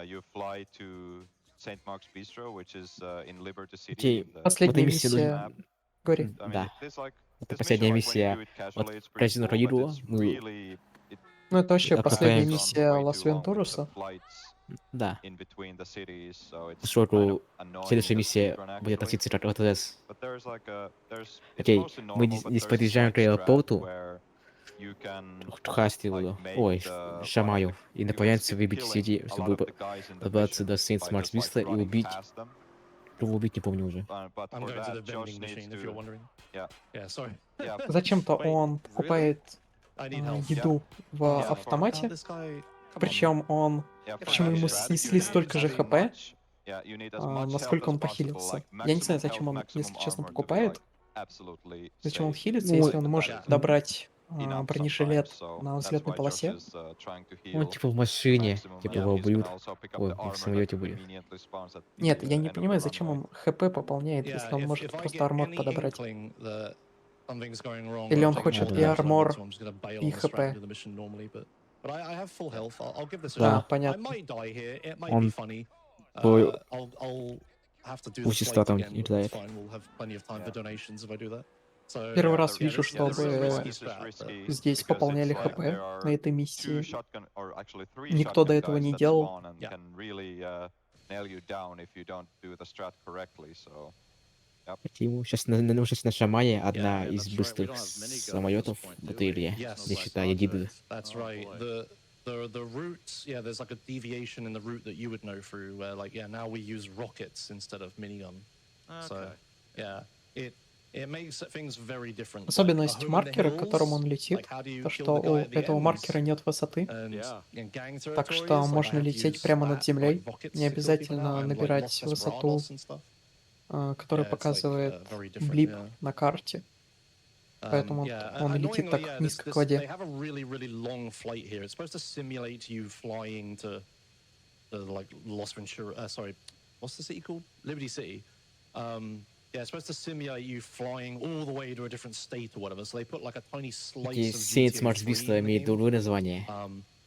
you fly to St. Mark's Bistro, which is in Liberty City. Окей, in the Последняя миссия миссия. map. Говори. I mean, да. this like Это this последняя mission, like, when you миссия do it от casually, it's pretty Казино cool, but Роиду. it's Мы, really Ну, это вообще последняя АКП, миссия way Лас too long with the Вентуруса. flights да. in between the cities, so it's kind Поскольку of annoying следующая to миссия speedrun будет actually. относиться к РТС. But there's like it's Окей, mostly мы normal, but здесь there's a подъезжаем slight к strat аэропорту, where you can к Хастилу, make ой, one of Шамаю, и you can направляемся skip выбить killing Сиди, a lot чтобы of the guys in the добраться mission до Сейнт by Маркс just like Биста и running убить. past them. Кого убить, не помню уже. But I'm for going to the that, Josh vending needs machine, if you're to wondering. yeah Yeah, sorry. yeah Зачем-то Wait, он покупает I need help. еду в Yeah, автомате. This guy, come on. Причем он... yeah. For Почему that ему strat, снесли you столько need же as хп, much yeah you need as much health насколько as он possible, похилился. like Я не знаю, maximum зачем health, он, если maximum честно, armor to be покупает. like absolutely Зачем он safe хилится, Ну, если он может добрать enough бронежилет sometimes. So на that's взлетной why Josh полосе. is trying to Он heal типа в to машине, maximum, типа and его he's gonna убьют. also pick up Ой, the в armor that самолете были. conveniently spawns at Нет, the я не end of the понимаю, зачем runway. он хп пополняет, если он Yeah, может if I просто get армор any подобрать. inkling that something's going wrong, Или or I'm он taking хочет more и Да-да-да. damage than I need армор, to, I'm just gonna bail и on the strat and хп. do the mission normally. But I have full health. I'll give this a Да. shot. I Понятно. might die here. It might be Он funny. твой I'll have to do the усиста flight там again, не but that's ждает. fine. We'll have plenty of time for Yeah. donations if I do that. So Первый Yeah, раз вижу, this is чтобы risky strat, здесь because пополняли it's like хп there на are этой two миссии. shotgun or actually three Никто до shotgun этого guys не that делал. spawn and can really nail you down if you don't do the strat correctly. So Ему сейчас на Шамае одна Yeah, из that's right. We быстрых don't have minigun at this самолетов point, в do we? батарее, Yes. не считая Едиды. That's Oh, right. boy. The routes, yeah, there's like a deviation in the route that you would know through where like, yeah, now we use rockets instead of minigun. So, Okay. yeah, it makes things very different. Like, a Особенность home in the маркера, к которому он hills, летит, like how do you то kill что the guy у at the этого ends? маркера нет высоты, And Yeah. in gang так что territories, like I можно have to лететь use прямо над splat, землей, like rockets не to kill people now, обязательно and like набирать Los высоту, Desperados and stuff. которая Yeah, it's like показывает very different, блип yeah. на карте. Поэтому Yeah, он и летит annoyingly, так yeah, низко к they воде. have a really long flight here. It's supposed to simulate you flying to like Los Ventura. Sorry, what's the city called? Liberty City. Yeah, it's supposed to simulate you flying all the way to a different state or whatever. So they put like a tiny slice of Сейнт GTA Маркс 3 Биста in the имеет game. другое название.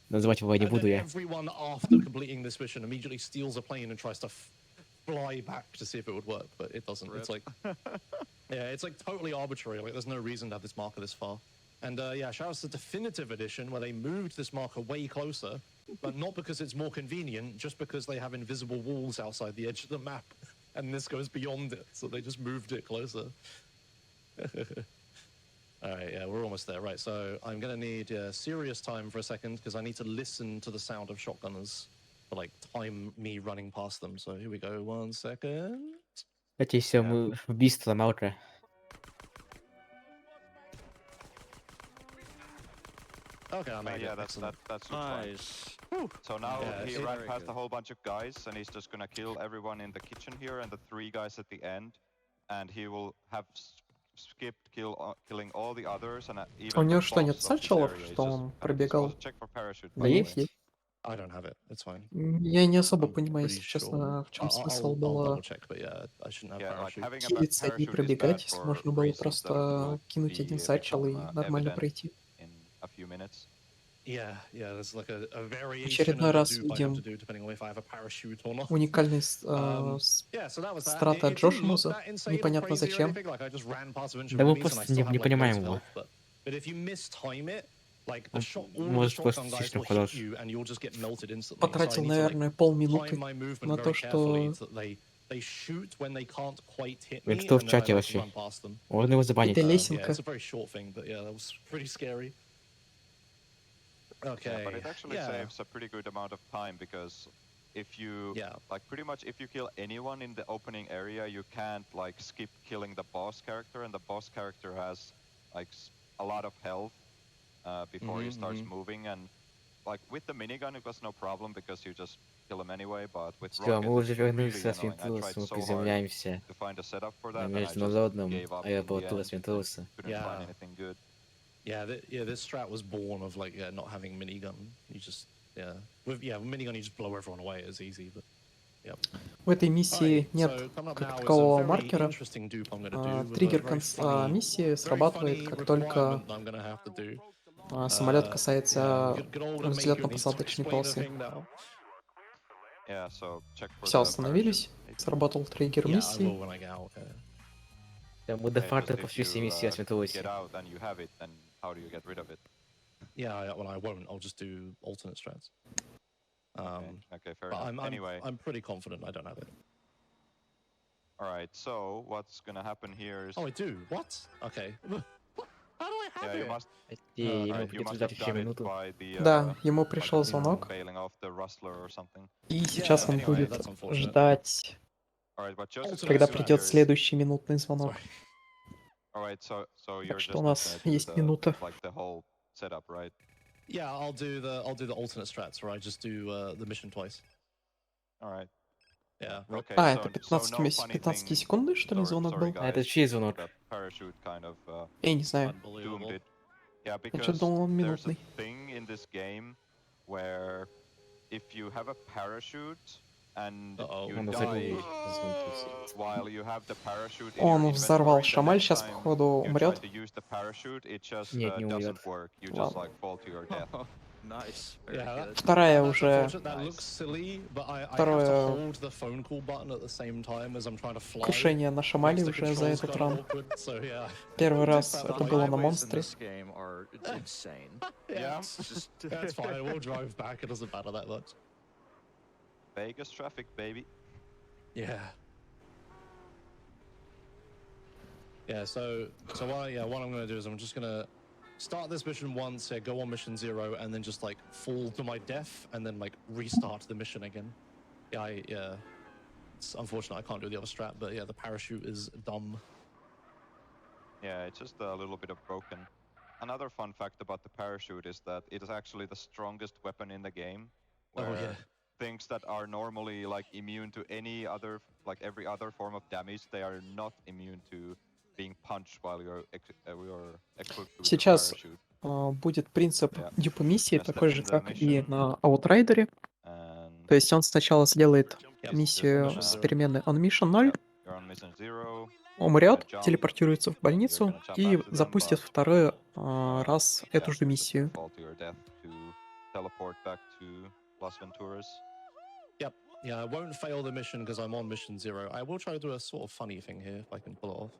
Называть его не And буду then я. everyone after completing this mission immediately steals a plane and tries to fly back to see if it would work, but it doesn't. It's like, yeah, it's like totally arbitrary. Like there's no reason to have this marker this far. And yeah, shout out to the definitive edition where they moved this marker way closer, but not because it's more convenient, just because they have invisible walls outside the edge of the map, and this goes beyond it, so they just moved it closer. All right, yeah, we're almost there. Right, so I'm gonna need serious time for a second because I need to listen to the sound of shotgunners to like time me running past them. So here we go. 1 second. Кстати, все, мы в Биста на утро. Okay, I made yeah, it. that's Excellent. that's fine. Nice. So now Yeah, he it's ran very past good. a whole bunch of guys, and he's just gonna kill everyone in the kitchen here and the 3 guys at the end, and he will have skipped killing all the others and У even него the что, нет boss of this сачелов, area. He's что just он he's пробегал? supposed to check for parachute, Да by the есть, way. есть. I don't have it. It's fine. Я не особо I'm понимаю, pretty если sure. честно, в чем смысл I'll было double check, but yeah, I shouldn't have Yeah, like parachute. having a хилиться и parachute is bad пробегать, если for можно было reasons that просто will кинуть один сачел и become нормально evident пройти. in a few minutes. Yeah, there's like a variation Очередной of the раз dupe I have видим to do depending on if I have a parachute or not. уникальный Yeah, so that was that. страт от It didn't look Джошмуза, that insane or непонятно crazy or зачем. anything. Like I just ran past a bunch of Да мы enemies and I просто still have не like loads понимаем of его. health. But if you mistime it, like the shot, all the Может, просто shotgun guys слишком will hit хорош. you and you'll just get melted instantly. So I Потратил, need to like наверное, time полминуты my movement на то, very carefully что so that they shoot when they can't quite hit Это me, кто в and then I чате like вообще? run past them. Можно его забанить. это Yeah, лесенка. it's a very short thing, but yeah, that was pretty scary. Okay. Yeah, but it actually yeah. saves a pretty good amount of time because if you like pretty much if you kill anyone in the opening area, you can't like skip killing the boss character, and the boss character has like a lot of health before he starts moving, and like with the minigun it was no problem because you just kill him anyway, but with Все, мы rockets уже it's really вернулись с annoying. I Винтуса, tried мы so hard приземляемся to find a setup for на that, and I just международном gave up in the аэропорту end. Винтуса. Couldn't find anything good. Yeah, this strat was born of like not having minigun. You just with minigun you just blow everyone away. It's easy, but В этой миссии нет как такового маркера. Триггер миссии срабатывает, как только самолет касается взлетно-посадочной полосы. Все, остановились. Сработал триггер миссии. Модифатор по всей миссии осветилась. Yeah, well, I won't. I'll just do alternate strats. Okay, fair But enough. Anyway. I'm pretty confident I don't have it. Alright, so what's gonna happen here is... Oh, I do? What? Okay. How do I have Yeah, it? you must... Ему you придется must ждать have еще done it минуту. by the, Да, ему like, пришел звонок. failing off the rustler or something. И сейчас он anyway, будет that's unfortunate. ждать, Alright, but just to когда Alternate придет strats. следующий минутный звонок. Sorry. Alright, so you're Так just что у not нас gonna do есть the, минута. like, the whole setup, right? Yeah, I'll do the alternate strats where I just do the mission twice. Alright. Yeah. Okay, А, so, это so 15, no funny 15 thing. секундный, что ли, звонок Sorry, был? А это guys. чей звонок? That parachute kind of Я не знаю. doomed it. Yeah, Я что-то because думал, он there's a минутный. thing in this game where if you have a parachute and you Он die взорвался. while you have the parachute in Он your взорвал inventory, the Шамаль, next сейчас, time походу, you try умрет. to use the parachute, it just Нет, не умрет. doesn't work. You just Ладно. like fall to your death. Nice. Very Yeah, good. Вторая that's уже... unfortunate. That looks silly, but I have to Второе hold the phone call button at the same time as I'm trying to fly. крушение на Шамале Makes the уже за controls этот kinda ран. awkward, so yeah. Первый раз The это было на highways in монстре. this game are insane. Yeah, It's just that's fine. We'll drive back. It doesn't matter that much. Vegas traffic, baby. Yeah. Yeah. So what I'm gonna do is I'm just gonna start this mission once, go on mission 0, and then just like fall to my death, and then like restart the mission again. Yeah. It's unfortunate I can't do the other strat, but yeah, the parachute is dumb. Yeah, it's just a little bit of broken. Another fun fact about the parachute is that it is actually the strongest weapon in the game. Where Oh yeah. things that are normally like immune to any other, like every other form of damage, they are not immune to being punched while you're equipped with the Сейчас parachute. будет принцип Yeah. дюпа миссии Let's такой step же, in the как и mission. на Аутрайдере. And То есть он сначала сделает Yes, миссию yes, с yes. переменной on mission 0, you're on mission 0. умрет, jump, телепортируется в больницу you're gonna jump и after them, запустит but, второй uh, раз yeah, эту же just миссию. fall to your death to teleport back to Las Venturas. Yep. Yeah, I won't fail the mission because I'm on mission 0. I will try to do a sort of funny thing here if I can pull it off.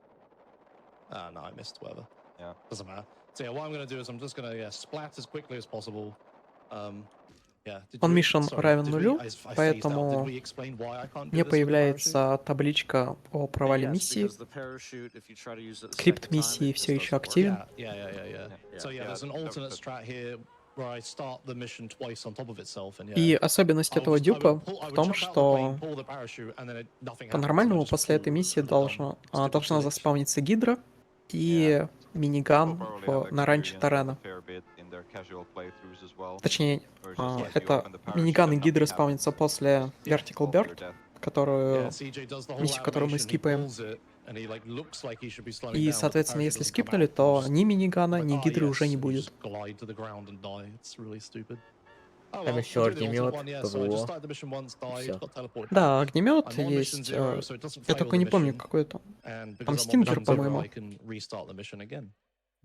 No, I missed. Whatever. Yeah. Doesn't matter. So yeah, what I'm gonna do is I'm just gonna splat as quickly as possible. Yeah. On mission равен нулю, поэтому не появляется табличка о провале миссии. Скрипт миссии все еще активен. So yeah, there's an alternate strat here where I start the mission twice on top of itself, and yeah. И особенность этого дюпа в том, что по-нормальному после этой миссии должна заспавниться гидра и миниган на ранче Тарена. Точнее, это миниган и гидра спавнится после Vertical Bird, миссию, которую мы скипаем. И, соответственно, если скипнули, то ни минигана, ни гидры уже не будет. Там еще огнемет, ПВО. Всё. Да, огнемет есть. Я только не помню, какой это. Там Стингер, по-моему.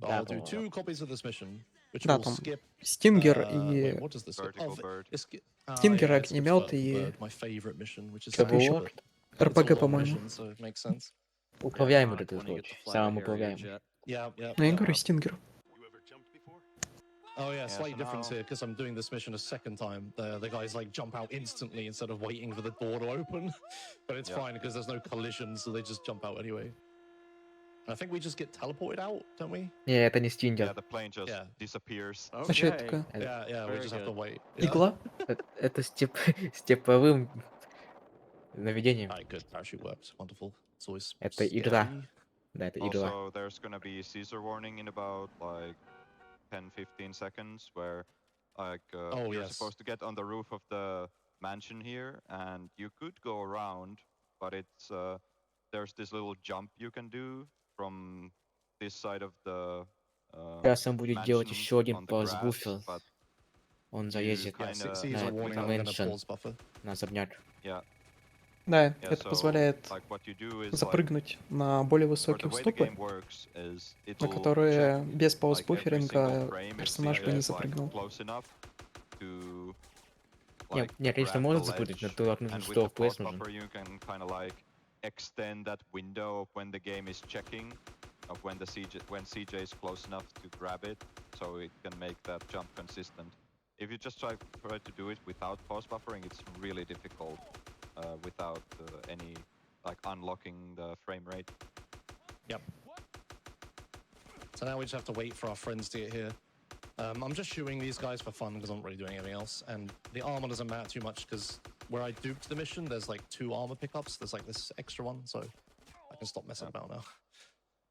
I'll do 2 copies of this mission, which Да, will там skip. Стингер и... Wait, what does this skip? Vertical Bird. Стингер, Yeah, it skips огнемет Vertical и... Bird, my favorite mission, which is Какой еще? sad, but it's a РПГ, long по-моему. mission, so it makes sense. Управляемый вот этот вот. Самый управляемый. Yeah. Ну, я говорю, Стингер. Oh yeah, Yeah, slight so difference now- here because I'm doing this mission a second time. The guys like jump out instantly instead of waiting for the door to open. But it's Yeah. fine because there's no collision, so they just jump out anyway. And I think we just get teleported out, don't we? Не, это не Yeah, Стингер. the plane just Yeah. disappears. А что это такое? Yeah, we Very just have to good. wait. Yeah. Игла? Это степовым наведением. Alright, good. Parachute works. Wonderful. It's always Это игра. scary. Да, это игра. Also, there's gonna be Caesar warning in about like 10-15 seconds where like Oh, you're yes. supposed to get on the roof of the mansion here and you could go around, but it's there's this little jump you can do from this side of the Сейчас он будет делать mansion еще один on the grass, пауз-буфер. but Он заедет Yeah, kinda- Caesar Yeah, warning. на I'm gonna Mansion. pause buffer. на особняк. yeah, Да, Yeah, это so позволяет like what you do is like запрыгнуть на более or высокие the way the уступы, game works is на it'll check которые без like every single пауз-буферинга frame if персонаж бы CJ не is like запрыгнул. close enough to Нет, like нет, конечно, grab можно the запрыгнуть, но ledge, туда нужно, and with что the FPS pause нужен. buffer you can kind of like extend that window of when the game is checking of when CJ is close enough to grab it, so it can make that jump consistent. If you just try to do it without pause buffering, it's really difficult without any like unlocking the frame rate. Yep. So now we just have to wait for our friends to get here. I'm just shooting these guys for fun because I'm not really doing anything else. And the armor doesn't matter too much because where I duped the mission, there's like 2 armor pickups. There's like this extra one, so I can stop messing about now.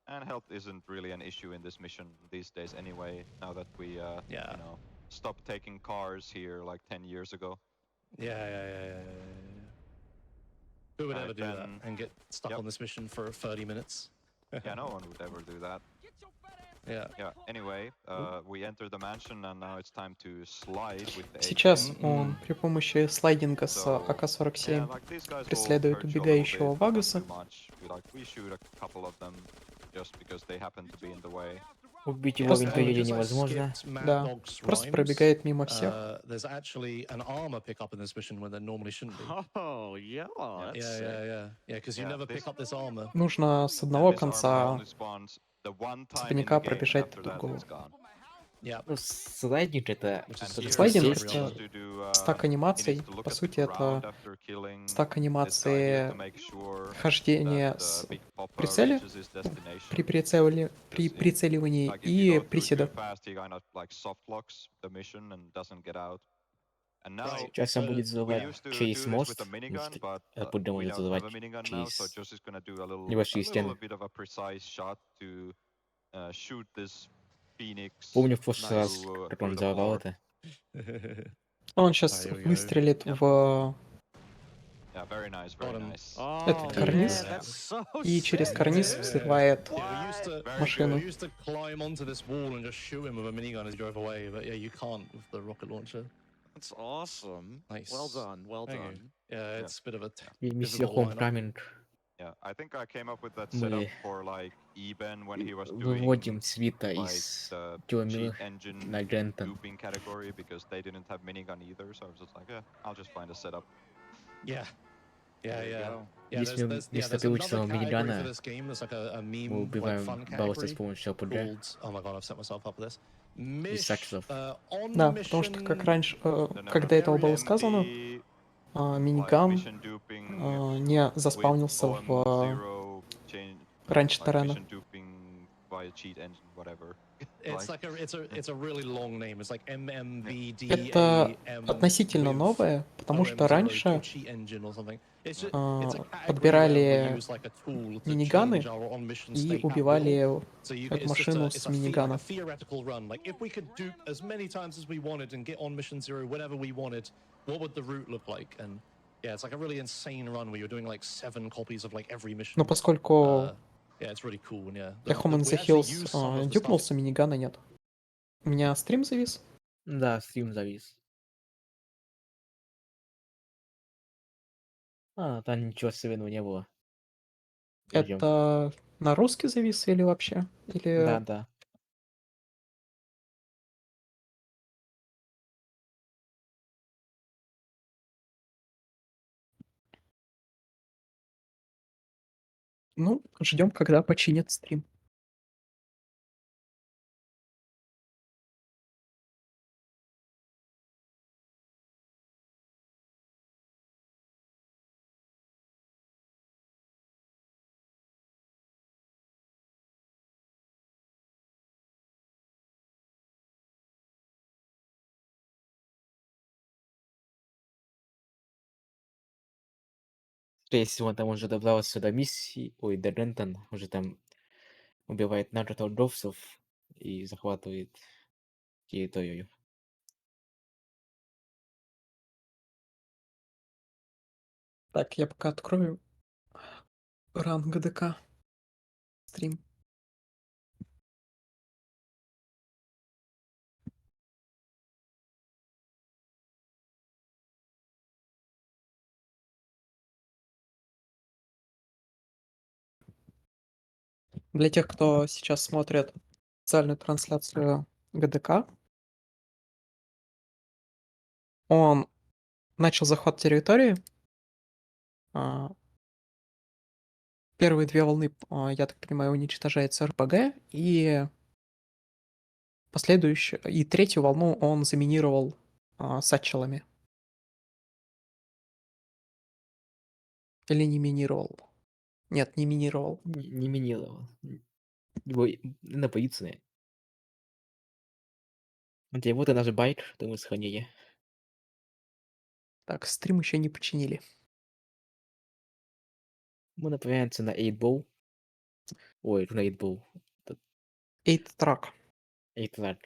And health isn't really an issue in this mission these days anyway, now that we, you know, stopped taking cars here like 10 years ago. Yeah. Who would ever do that and get stuck on this mission for 30 minutes? Yeah, no one would ever do that. Yeah, anyway, we entered the mansion and now it's time to slide with the Сейчас он при помощи слайдинга с АК-47 преследует убегающего Вагаса. Убить его в интерьере невозможно. Да, просто пробегает мимо всех. There's actually an armor pickup in this mission when there normally shouldn't be. Oh, yeah. Yeah, because you never pick up this armor. Нужно с одного конца цепняка пробежать до другого. Ну, слайдинг это... Слайдинг — это стак анимаций. По сути, это стак анимации хождения с прицеля, при прицеливании и приседа. Сейчас он будет называть через мост, оттуда можно называть через небольшие стены. Помню в прошлый раз, как он взорвал это. Он сейчас выстрелит в этот карниз и через карниз взрывает машину. That's awesome. Nice. Well done. Yeah, it's a bit of a Миссия Homecoming. Yeah, I think I came up with that setup for like Eben when he was doing выводим свита из Тёмила на Гентон. looping category because they didn't have minigun either, so I was just like, yeah, I'll just find a setup. Yeah. Если вместо привычного минигана мы убиваем балласта с помощью ЛПГ и саксов. Да, потому что как раньше, когда этого было сказано, миниган не заспавнился в раньше Тарана. Это относительно новое, потому что раньше подбирали миниганы и убивали эту машину с минигана. Но поскольку я Home in the Hills дюпнулся, минигана нет. У меня стрим завис? Да, стрим завис. Там ничего особенного не было. Это на русский завис или вообще? Или... Да. Ну, ждем, когда починят стрим. Если он там уже добрался до миссии, до Гентон, уже там убивает наркоторговцев и захватывает территорию. Так, я пока открою ранг ГДК стрим. Для тех, кто сейчас смотрит официальную трансляцию ГДК, он начал захват территории. Первые 2 волны, я так понимаю, уничтожается РПГ, и последующую и 3-ю волну он заминировал, сачелами. Или не минировал? Нет, не минировал. Не минировал. Его на позиции. Окей, вот и наш байк, думаю, сохранение. Так, стрим еще не починили. Мы направляемся на 8-ball. Ой, на 8-ball. 8-track. 8-track.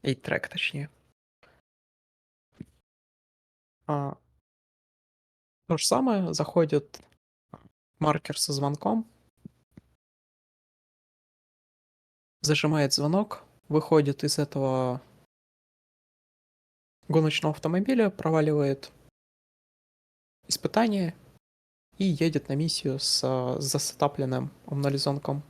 8-track, точнее. То же самое, заходит маркер со звонком, зажимает звонок, выходит из этого гоночного автомобиля, проваливает испытание и едет на миссию с засетапленным омнализонком.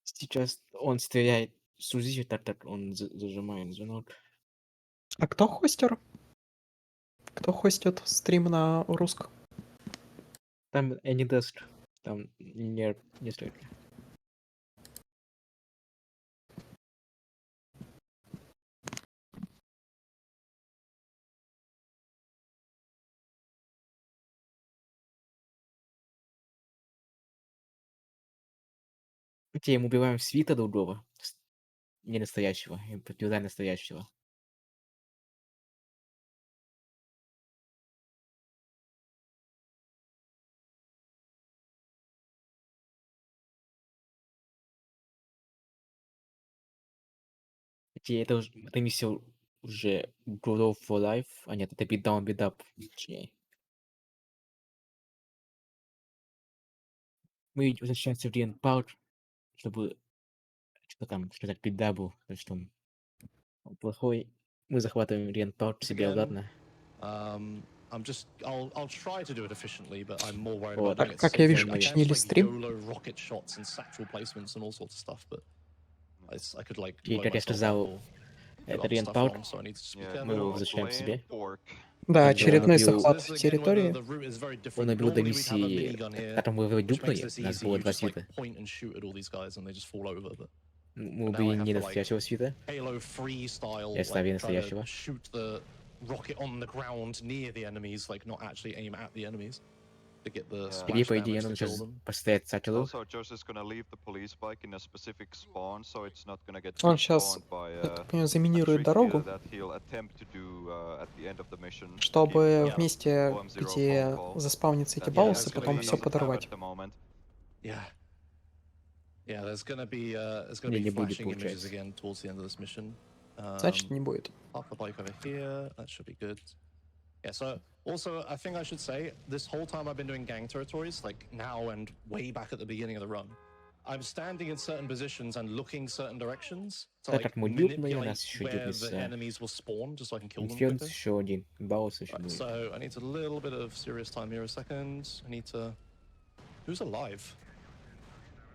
Сейчас он стреляет с УЗИ, так он зажимает звонок. А кто хостер? Кто хостит стрим на RUSC? Там Anydesk. Там не стоит. Окей, мы убиваем свита другого. Не настоящего. И подтверждаем настоящего. Окей, эта миссия уже Grow for Life. А нет, это Beat Down, Beat Up. Точнее. Мы возвращаемся в Риен Парк, чтобы что там сказать Beat Double, что он плохой. Мы захватываем Риен Парк себе обратно. I'll try to do it efficiently, but I'm more worried Вот. about doing it Как я вижу, safely. I can починили just like стрим. YOLO rocket shots and satchel placements and all sorts of stuff, but I could like И, blow как я myself up сказал, or do это other Риен stuff Парк. wrong, so I need to just be Yeah, Мы его careful. возвращаем к себе. Да, Когда он очередной убил, захват This is again where территории. the route is very он different. убил до Normally we'd have a миссии, minigun here, там мы его which makes дюпнули, this у нас easy. было You 2 just like свита. point and shoot at all these guys and they just fall over. But Мы now I убили have не to like настоящего свита. Halo freestyle, Я оставил like try to настоящего. shoot the rocket on the ground near the enemies, like not actually aim at the enemies to get the Или, splash по идее, damage to нужно kill сейчас them. поставить сачелу. Also, Josh is gonna leave the police bike in a specific spawn, so it's not gonna get Он сейчас, respawned by я так понимаю, заминирует дорогу, that he'll attempt to do at the end of the mission. чтобы Yeah. в месте, OM0 где phone call. заспавнятся эти That баусы, it's gonna потом be- все doesn't have подорвать. at the moment. Yeah. Yeah, there's gonna be Не будет, flashing images получается. again towards the end of this mission. Значит, не будет. Park the bike over here. That should be good. Yeah, so also I think I should say this whole time I've been doing gang territories, like now and way back at the beginning of the run, I'm standing in certain positions and looking certain directions to Так like как мы дюпнули, у manipulate нас еще where the дюпнется enemies will spawn, just so I can kill them Инфернс, quicker. еще один. Баус еще Right, будет. so I need a little bit of serious time here a second. I need to... Who's alive?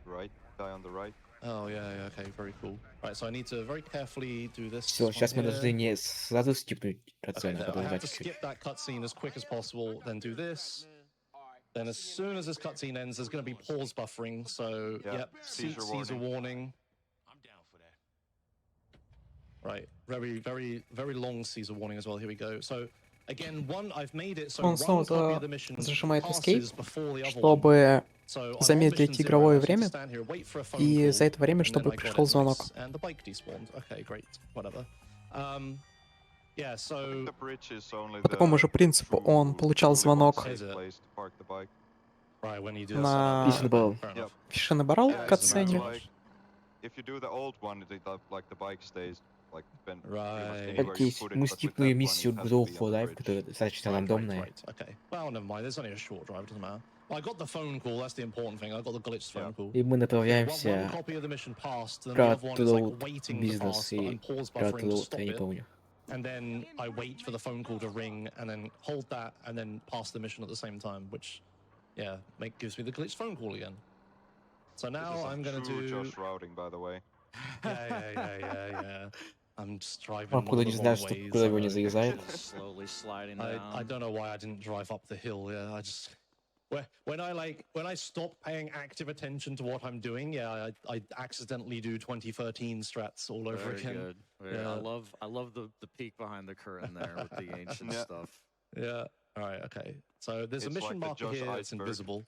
Right, guy on the right. Oh, yeah, okay, very cool. Right, so I need to very carefully do this. Все, one сейчас мы here. должны не сразу скипнуть Okay, процент, а there. I have продолжать to чуть-чуть. skip that cutscene as quick as possible, then do this. Then as soon as this cutscene ends, there's going to be pause buffering. So, Yeah, yep, Caesar warning. I'm down for that. Right, very long Caesar warning as well. Here we go. So, again, I've made it so Он one снова copy of the mission зажимает passes Escape, before the other one. чтобы So, I'm on замедлить mission zero, игровое I just need to время, stand here, wait for a phone и call, за это время, and then чтобы I got пришел it, звонок. nice. And the bike despawned. Okay, great, whatever. Yeah, I so think the bridge is only По такому же принципу он получал звонок place to park the bike. right when you do на that, Письма был. fair enough. Фишен барал Yeah, в it doesn't matter катсцене. much. If you do the old one, like the bike stays like been Right. Окей, мы скипнули миссию Grow for Life, которая достаточно рандомная. Right. Okay. Well, never mind. There's only a short drive. Doesn't matter. I got the phone call. That's the important thing. I got the glitched phone call. И мы One направляемся copy of the mission passed, then the other one is like Cutthroat waiting to Business pass, but I'm и pause buffering to Cutthroat, stop я не it. помню. and then I wait for the phone call to ring, and then hold that, and then pass the mission at the same time, which, yeah, gives me the glitched phone call again. So now I'm gonna do Josh routing, by the way. Yeah. I'm just driving one Откуда of не the знаешь, wrong что ways. куда его не заезжает? Slowly sliding I down. don't know why I didn't drive up the hill. Yeah, I just when I stop paying active attention to what I'm doing, yeah, I accidentally do 2013 strats all over Very again. good. Yeah. I love the peek behind the curtain there with the ancient stuff. Yeah. All right. Okay. So there's a mission like marker Josh here that's Iceberg. invisible.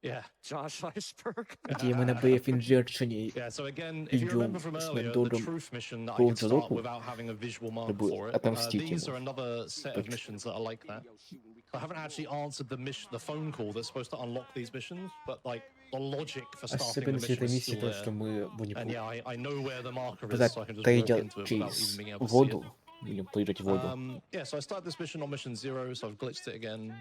Yeah. Josh Iceberg. Где ми на BF Injection Yeah, so again, if you remember from earlier, the truth mission that I can start without having a visual mark for it, these are another set of missions that are like that. I haven't actually answered the phone call that's supposed to unlock these missions, but like the logic for starting the mission is still there. And yeah, I know where the marker is, so I can just walk into it without even being able to see it. Или проезжать воду. Yeah, so I start this mission on mission 0, so I've glitched it again.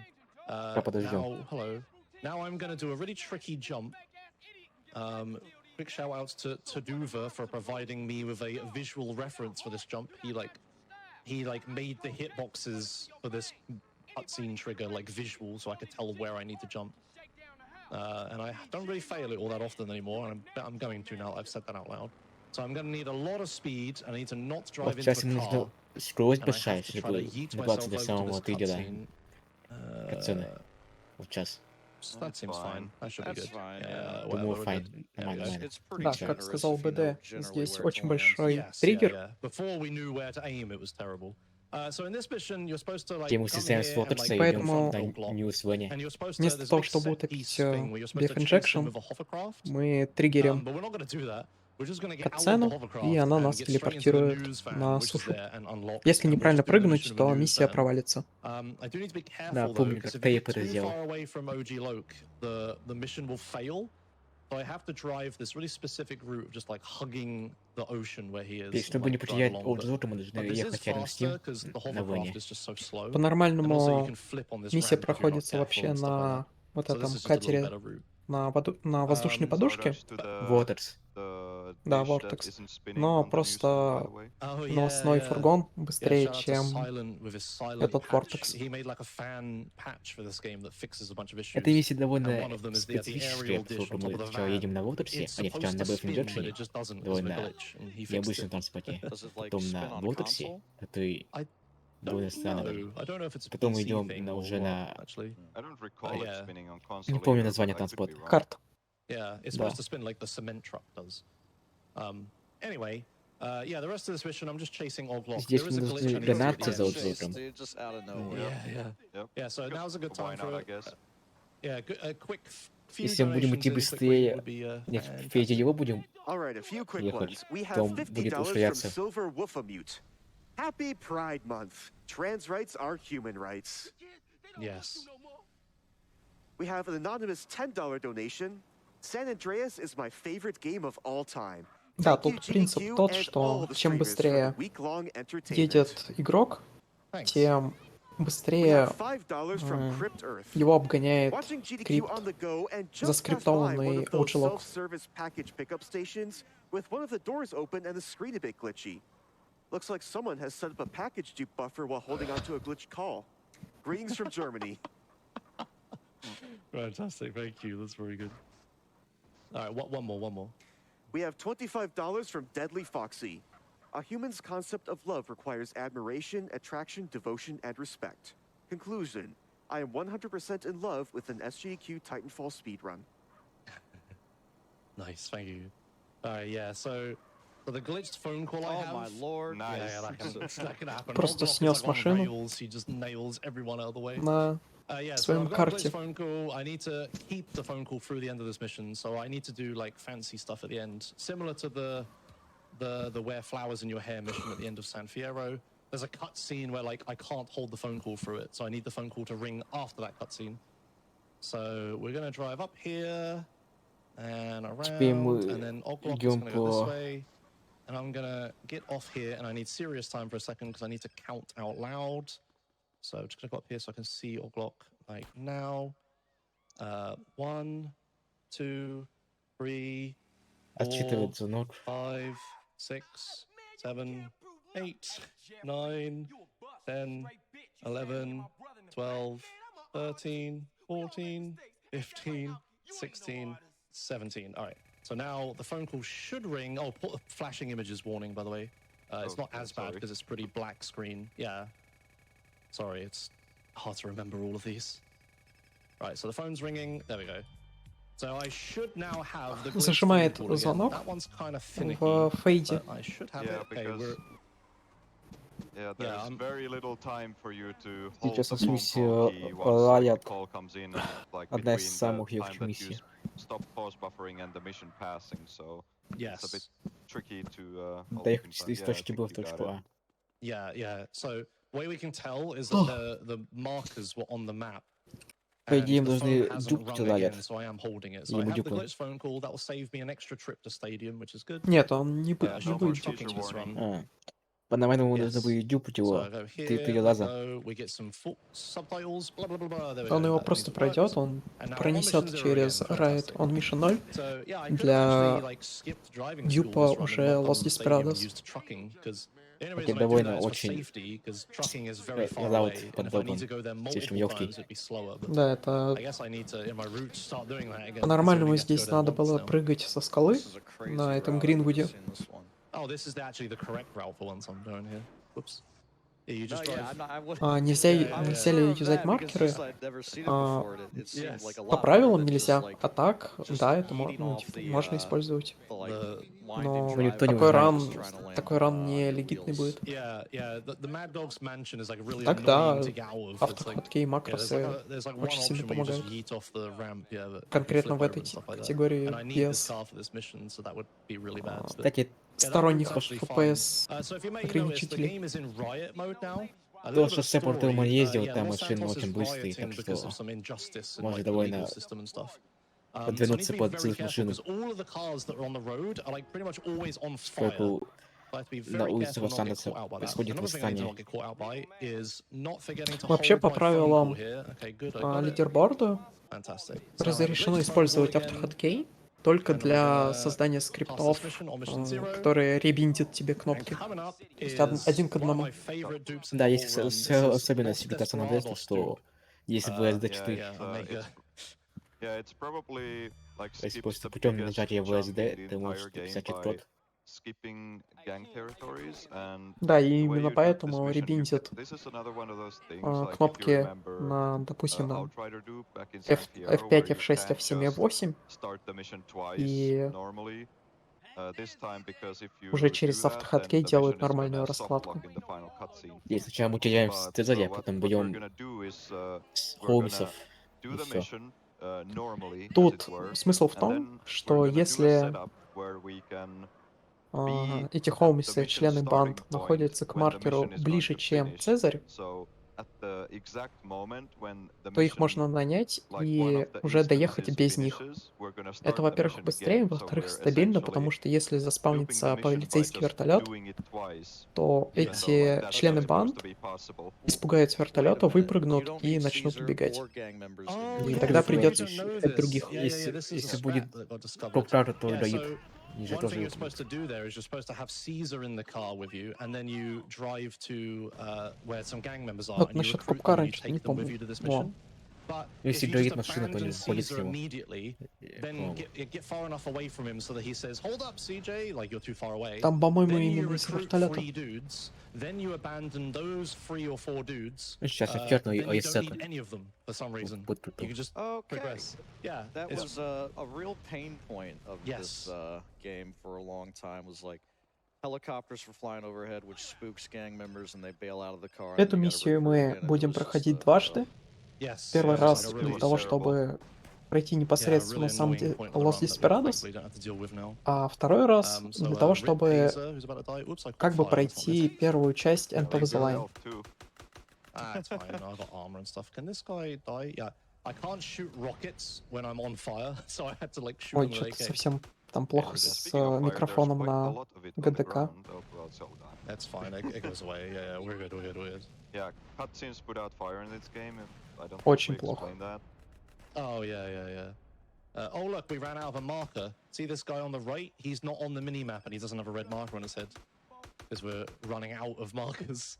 Now I'm going to do a really tricky jump. Quick shout outs to Duva for providing me with a visual reference for this jump. He made the hitboxes for this cutscene trigger like visual, so I could tell where I need to jump. And I don't really fail it all that often anymore, and I'm going to now. I've said that out loud. So I'm going to need a lot of speed. I need to not drive into a car. Скорость большая, чтобы добраться до самого триггера катсцены в час. That seems fine. That should be good. Думаю, fine. Да, как сказал БД, здесь очень большой триггер. Before we knew where to aim, it was terrible. So in this mission, you're supposed to like Тему стесняем слотаться и идем на ньюсване. Вместо того, чтобы утопить BF Injection, мы триггерим катсцену, и она нас телепортирует на сушу. Если неправильно прыгнуть, то миссия провалится. Да, помню, как Тейп это сделал. Чтобы не потерять Олдзота, мы должны ехать рядом с ним на воне. По-нормальному миссия проходится вообще на вот этом катере, на воздушной подушке. Vortex. Да, Vortex. Но просто новостной фургон быстрее, чем этот Vortex. Это весит довольно специфическое, поскольку мы сначала едем на Vortex, а не сначала на BF Injection, довольно необычном транспорте. Потом на Vortex, который довольно странный. Потом мы идем уже на... Не помню название транспорта. Карт. Yeah, it's supposed to spin like the cement truck does. Anyway, yeah, the rest of this mission, I'm just chasing Oglok. Здесь мы должны гнаться за Олдзотом. Yeah, so now's a good time for it. Yeah, a quick few Если мы будем идти быстрее, впереди его будем ехать, то он будет ускоряться. Happy Pride Month. Trans rights are human rights. Yes. We have an anonymous $10 donation. San Andreas is my favorite game of all time. Да, тут принцип тот, что чем быстрее едет игрок, тем быстрее его обгоняет скрипт, заскриптованный OG-лог. Looks like someone has set up a package dupe buffer while holding onto a glitched call. Greetings from Germany. Fantastic, thank you. That's very good. All right, one more. We have $25 from Deadly Foxy. A human's concept of love requires admiration, attraction, devotion, and respect. Conclusion: I am 100% in love with an SGQ Titanfall speedrun. Nice, thank you. Yeah, so the glitched phone call I have. Oh my lord! Nice. Yeah, that can happen. Просто снес машину he just nails everyone out of the way. на своем карте. Phone call. I need to keep the phone call through the end of this mission, so I need to do like fancy stuff at the end, similar to the wear flowers in your hair mission at the end of San Fierro. There's a cutscene where like I can't hold the phone call through it, so I need the phone call to ring after that cutscene. So we're gonna drive up here and around, and then Oglok is gonna go this way, and I'm gonna get off here, and I need serious time for a second because I need to count out loud. So I'm just gonna go up here so I can see Oglok like now. 1, 2, 3, 4, 5, 6, 7, 8, 9, 10, 11, 12, 13, 14, 15, 16, 17. All right. So now the phone call should ring. Oh, flashing images warning, by the way. It's not as bad because it's pretty black screen. Yeah. Sorry, it's hard to remember all of these. All right, so the phone's ringing. There we go. So I should now have the Зажимает звонок That one's kind of finicky, в фейде. but I should have Yeah, it. Okay, because there's very little time for you to hold Сейчас the на phone смысле call key once like, the call comes in, and like одна из between самых the time легких that you миссий. stop pause buffering and the mission passing, so it's a bit tricky to Доехать из точки Б в точку А. Yeah. So the way we can tell is that the markers were on the map. По идее, им должны дюпать удалять. So I am holding it. So I have the glitch phone call. That will save me an extra trip to stadium, which is good. Нет, он не будет. По-нормальному нужно будет дюпать его. Три раза. Он его просто пройдет, он пронесет через Riot on Mission 0. Для дюпа уже Los Desperados. Окей, довольно очень лаут подобен, слишком легкий. Да, это... По-нормальному здесь надо было прыгать со скалы на этом Гринвуде. Нельзя ли юзать маркеры? По правилам нельзя. А так, да, это можно использовать. Но такой ран не легитный будет. Тогда автоходки и макросы очень сильно помогают. Конкретно в этой категории PS. Кстати, Сторонних FPS ограничителей. То, что с Сеппортом он ездил, там машины очень быстрые, так что можно довольно подвернуться под машину. Поскольку на улице Лос-Анджелеса происходит восстание. Вообще, по правилам лидерборда разрешено использовать автоходкей только для создания скриптов, которые ребиндят тебе кнопки. То есть один к одному. Да, есть особенность GTA San Andreas, что есть VSD 4. То есть просто путем нажатия VSD ты можешь написать код. Да, и именно поэтому ребиндят кнопки на, допустим, F5, F6, F7, F8, и уже через автоходкей делают нормальную раскладку. И сначала мы теряем Цезаря, потом берем Холмисов, и все. Тут смысл в том, что если эти Холмисы, члены банд, находятся к маркеру ближе, чем Цезарь, то их можно нанять и уже доехать без них. Это, во-первых, быстрее, во-вторых, стабильно, потому что если заспавнится полицейский вертолет, то эти члены банд испугаются вертолета, выпрыгнут и начнут убегать. И тогда придется искать других. Если будет Коптар, то дают. One thing you're supposed to do there is you're supposed to have Caesar in the car with you, and then you drive to where some gang members are, and you recruit them, and you take them with you to this mission. But if you just abandon Caesar immediately, then get far enough away from him so that he says, "Hold up, CJ," like you're too far away. Там, по-моему, Then you именно из recruit вертолета. 3 dudes. Then you abandon those 3 or 4 dudes. Сейчас Then you don't need any of them for some reason. You can just progress. Yeah, that was a real pain point of this game for a long time. Was like helicopters were flying overhead, which spooks gang members, and they bail out of the car. Эту миссию мы будем проходить дважды. Первый раз для того, чтобы пройти непосредственно сам Los Desperados, а второй раз для того, чтобы как бы пройти первую часть End of the Line. Ой, что-то совсем там плохо с микрофоном на ГДК. Очень плохо. Oh, yeah. Oh, look, we ran out of a marker. See this guy on the right? He's not on the mini-map and he doesn't have a red marker on his head. because we're running out of markers.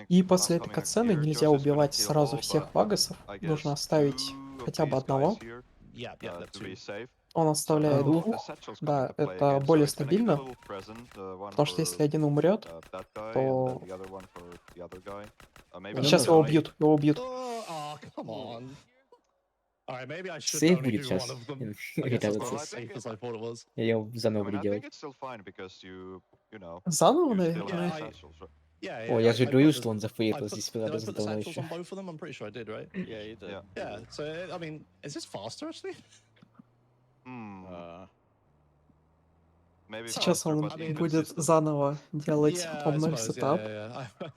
И после этой катсцены нельзя убивать сразу всех вагасов, нужно оставить хотя бы одного. Он оставляет двух, да, это более стабильно, потому что если один умрет, то... Сейчас его убьют, Сейф будет сейчас. Или его заново буду делать. Заново, наверное? О, я же говорю, что он зафейлил здесь давно еще. Сейчас он будет заново делать обновь сетап.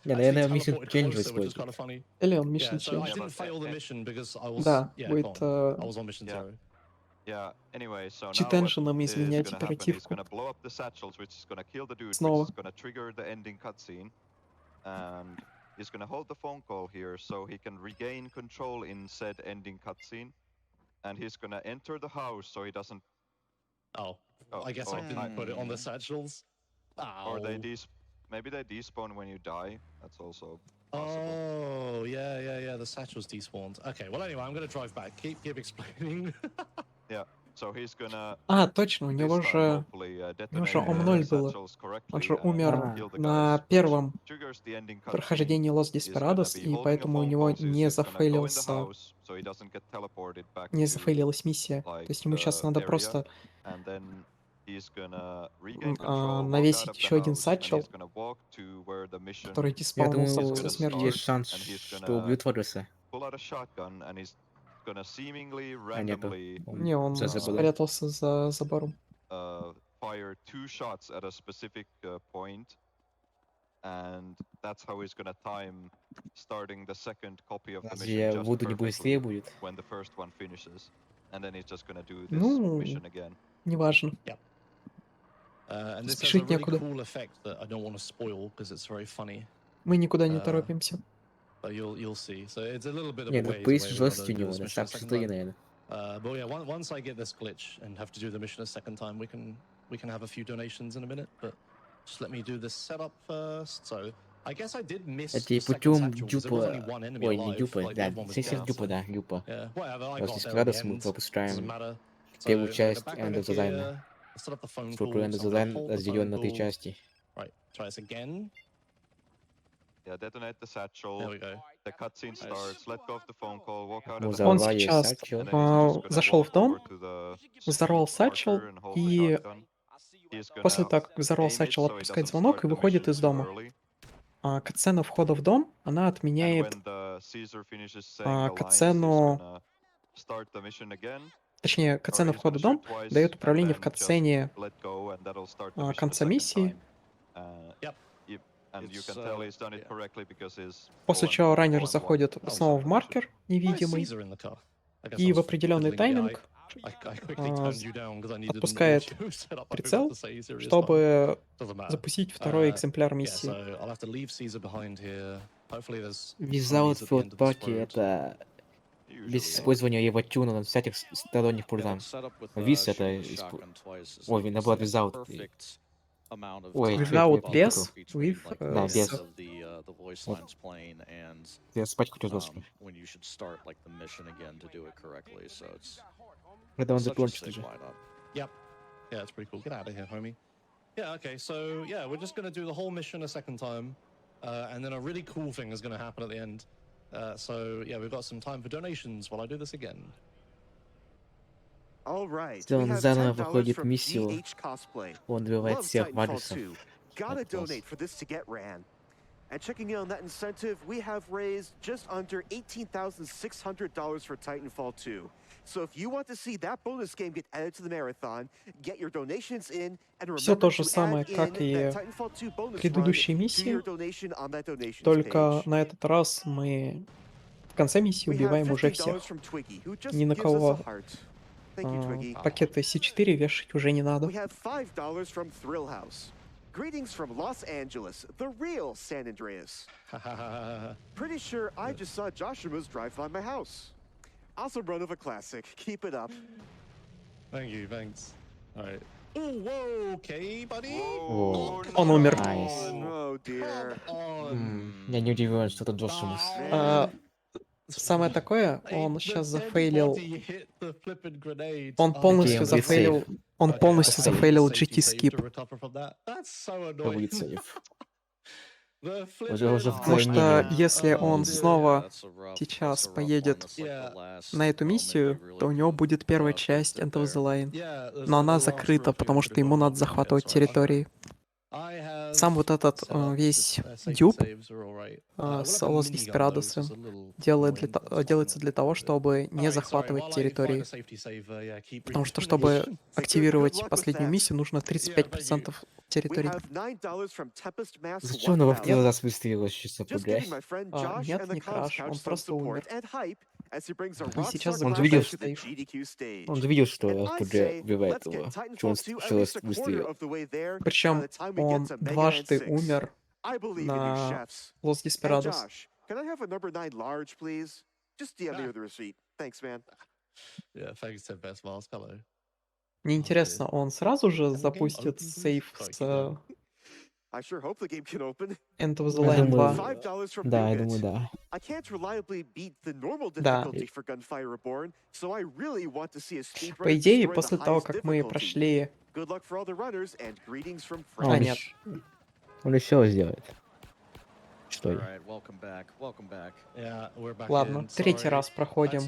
Не, наверное, Mission Change использует. Или он Mission Change. Да, будет чит-энджином изменять оперативку. Снова. And he's gonna hold the phone call here so he can regain control in said ending cutscene. And he's gonna enter the house so he doesn't... I guess I didn't put it on the satchels. Or maybe they despawn when you die. That's also possible. Oh, yeah, the satchels despawned. Okay, well anyway, I'm gonna drive back. Keep explaining. Yeah. So he's gonna... точно, у него же Ом-0 было. Он же умер на первом прохождении Los Desperados, и поэтому у него не зафейлилась миссия. То есть ему сейчас надо просто навесить еще один сатчел, который диспаунился со смертью. Есть шанс, что убьют Вагаса. Не, он спрятался за забором. Fire 2 shots at a specific point, and that's how he's gonna time starting the second copy of the mission just perfectly when the first one finishes, and then he's just gonna do this mission again. Неважно. And this has a really cool effect that I don't want to spoil because it's very funny. Мы никуда не торопимся. But you'll see. So it's a little bit of a ways. Нет, поезд жесткий у него, на шаг 4, наверное. But yeah, once I get this glitch and have to do the mission a second time, we can have a few donations in a minute. But just let me do this setup first. So I guess I did miss the second satchel because there was only one enemy alive. Ой, не дюпа, да, дюпа, да, дюпа. Los Desperados мы пропускаем первую часть End of the Line. Структура End of the Line разделен на 3 части. Right, try this again. Yeah, detonate the satchel. There we go. The cutscene starts. Let go of the phone call. Walk out of the Он сейчас зашел в дом, взорвал сатчел, и после того, как взорвал сатчел, отпускает звонок и выходит из дома. Катсцена входа в дом, она отменяет катсцену... Точнее, катсцена входа в дом дает управление в катсцене конца миссии. После чего раннер заходит снова в маркер невидимый и в определенный тайминг отпускает прицел, чтобы запустить второй экземпляр миссии. Without third party — это без использования его тюна на всяких сторонних программ. Виз — это... Ой, наоборот, without. Ой, without, без, with, да, без. Я спать хочу доски. Когда он закончит уже. Yeah, that's pretty cool. Get out of here, homie. Yeah, okay, so yeah, we're just gonna do the whole mission a second time, and then a really cool thing is gonna happen at the end. So yeah, we've got some time for donations while I do this again. Alright, он заново выходит в миссию, он убивает всех вагасов. Gotta donate for this to get ran. And checking in on that incentive, we have raised just under $18,600 for Titanfall 2. So if you want to see that bonus game get added to the marathon, get your donations in and remember Все то же самое, как и предыдущие миссии, только на этот раз мы в конце миссии убиваем уже всех. Ни на кого пакеты C4 вешать уже не надо. Greetings from Los Angeles, the real San Andreas. Pretty sure I just saw Joshua's drive by my house. Awesome run of a classic. Keep it up. Thank you, thanks. All right. Oh, whoa, okay, buddy. Whoa, Он умер. Найс. Oh dear. Я не удивлен, что это Джошимус. Man. Самое такое, он сейчас зафейлил. Он Окей, полностью он будет зафейлил. сейф. Он полностью Окей. зафейлил GT скип. Это будет сейф. Уже Потому что вдвойне. если он снова That's a rough сейчас one. поедет That's like the last, на эту миссию, maybe то у really него good, будет первая часть End of the Line. Но она закрыта, потому что ему надо захватывать территории. Сам вот этот весь дюб с Los Desperados делается для того, чтобы не захватывать территории. Потому что, чтобы активировать последнюю миссию, нужно 35% территории. Зачем она во второй раз выстрелила чисто Just ПГ? giving my friend Josh Нет, and the не Cubs краш, couch он some просто умер. support and hype as he brings a И сейчас rockstar Он же видел, classic to the что- GDQ stage. Он же видел, что And I'd РПГ say, убивает let's его. get Что он Titanfall 2 at еще раз least a quarter выстрелил. of the way there by Причем the time we он get to Mega Man дважды 6. умер I believe in you, на chefs. Los Hey, Desperados. Josh, can I have a number 9 large, please? Just DM me the receipt. Thanks, man. Yeah, thanks to Best Miles, hello. Мне интересно, он сразу же Can the game запустит open, please? сейф Sorry, с keep going. I sure hope the game can open. End of the Я Line думаю, 2? $5 from да, я Newbit. думаю, да. I can't reliably beat the normal Да. difficulty for Gunfire Reborn, so I really want to see a speedrunner По идее, destroy после the того, highest как мы difficulty. прошли... Good luck for all the runners and greetings from А, friends. он нет. Он еще сделает. Что All ли? right, welcome back. Welcome back. Yeah, we're back Ладно, in. третий Sorry. раз проходим.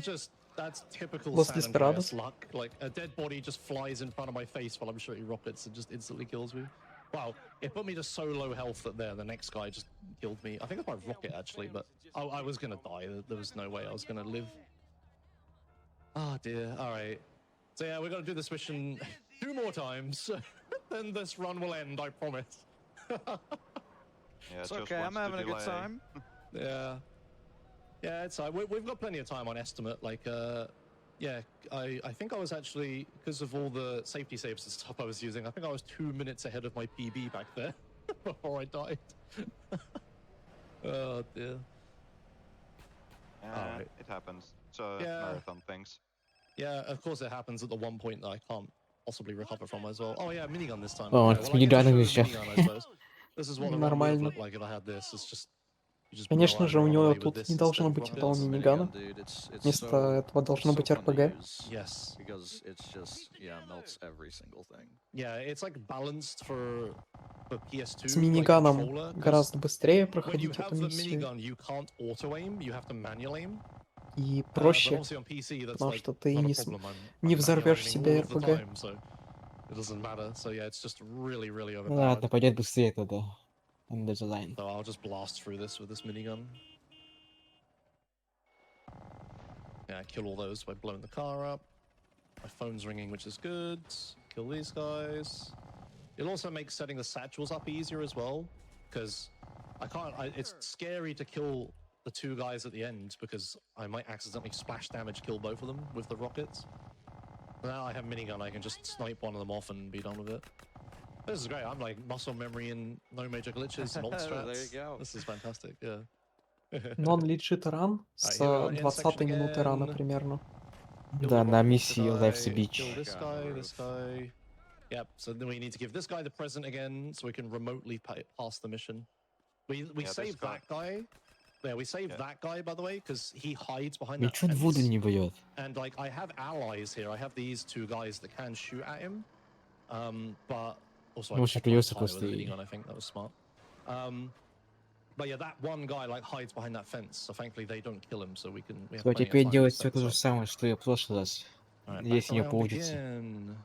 That's typical Los San Andreas Desperados. luck. Like a dead body just flies in front of my face while I'm shooting rockets and just instantly kills me. Wow, it put me to so low health that the next guy just killed me. I think it's my rocket actually, but I was gonna die. There was no way I was gonna live. Oh dear. All right. So yeah, we're gonna do this mission 2 more times. Then this run will end. I promise. Yeah, It's just okay, I'm wants to having a good delay. time. Yeah. Yeah, it's we've got plenty of time on estimate. Like, yeah, I think I was actually, because of all the safety saves and stuff I was using, I think I was 2 minutes ahead of my PB back there before I died. Oh dear. Alright. It happens. So Yeah. marathon things. Yeah, of course it happens at the one point that I can't possibly recover from as well. Oh yeah, minigun this time. Oh, Okay, it's well, I get to minigun show еще. minigun, I suppose. This is what the run would have Нормально. looked like if I had this. It's just you just Конечно blow же, у everyone него away with тут this не instead должно of быть rockets. этого This минигана. minigun, dude, it's Вместо so, этого должно so быть fun to РПГ. use Yes. because it's just, yeah, melts every single thing. Yeah, it's like balanced for PS2. С like, миниганом controller, 'cause гораздо быстрее when you проходить have эту the миссию. minigun, you can't auto aim. You have to manual aim. И But проще, obviously on PC, that's потому like что ты not a не problem. I'm не manual взорвешь aiming себе all of the РПГ. time, so it doesn't matter. So yeah, it's just really, really Ну overpowered. ладно, пойдет быстрее тогда. Under the line. So I'll just blast through this with this minigun. Yeah, kill all those by blowing the car up. My phone's ringing, which is good. Kill these guys. It'll also make setting the satchels up easier as well, because it's scary to kill the 2 guys at the end because I might accidentally splash damage kill both of them with the rockets. Now I have minigun, I can just snipe one of them off and be done with it. This is great. I'm like muscle memory and no major glitches, and alt strats. There you go. This is fantastic. Yeah. Non-legit run с Here we are, 20-й intersection минуты рана again. примерно. Kill Да, the на rocket миссии guy, Life's kill Beach. this Guy on guy, the this roof. guy. Yep. So then we need to give this guy the present again, so we can remotely pass the mission. We Yeah, this saved guy. that guy. Yeah, we saved Yeah. that guy, by the way, because he hides behind that Ничего воду fence. не бьет. And like, I have allies here. I have these 2 guys that can shoot at him. But also I Может, popped my придется tire with a просто и- minigun. I think that was smart. But yeah, that one guy like hides behind that fence. So thankfully they don't kill him. So we have Вот plenty of теперь time to делать set все то this же up. самое, что и в прошлый раз. Alright, Если back не around получится. again.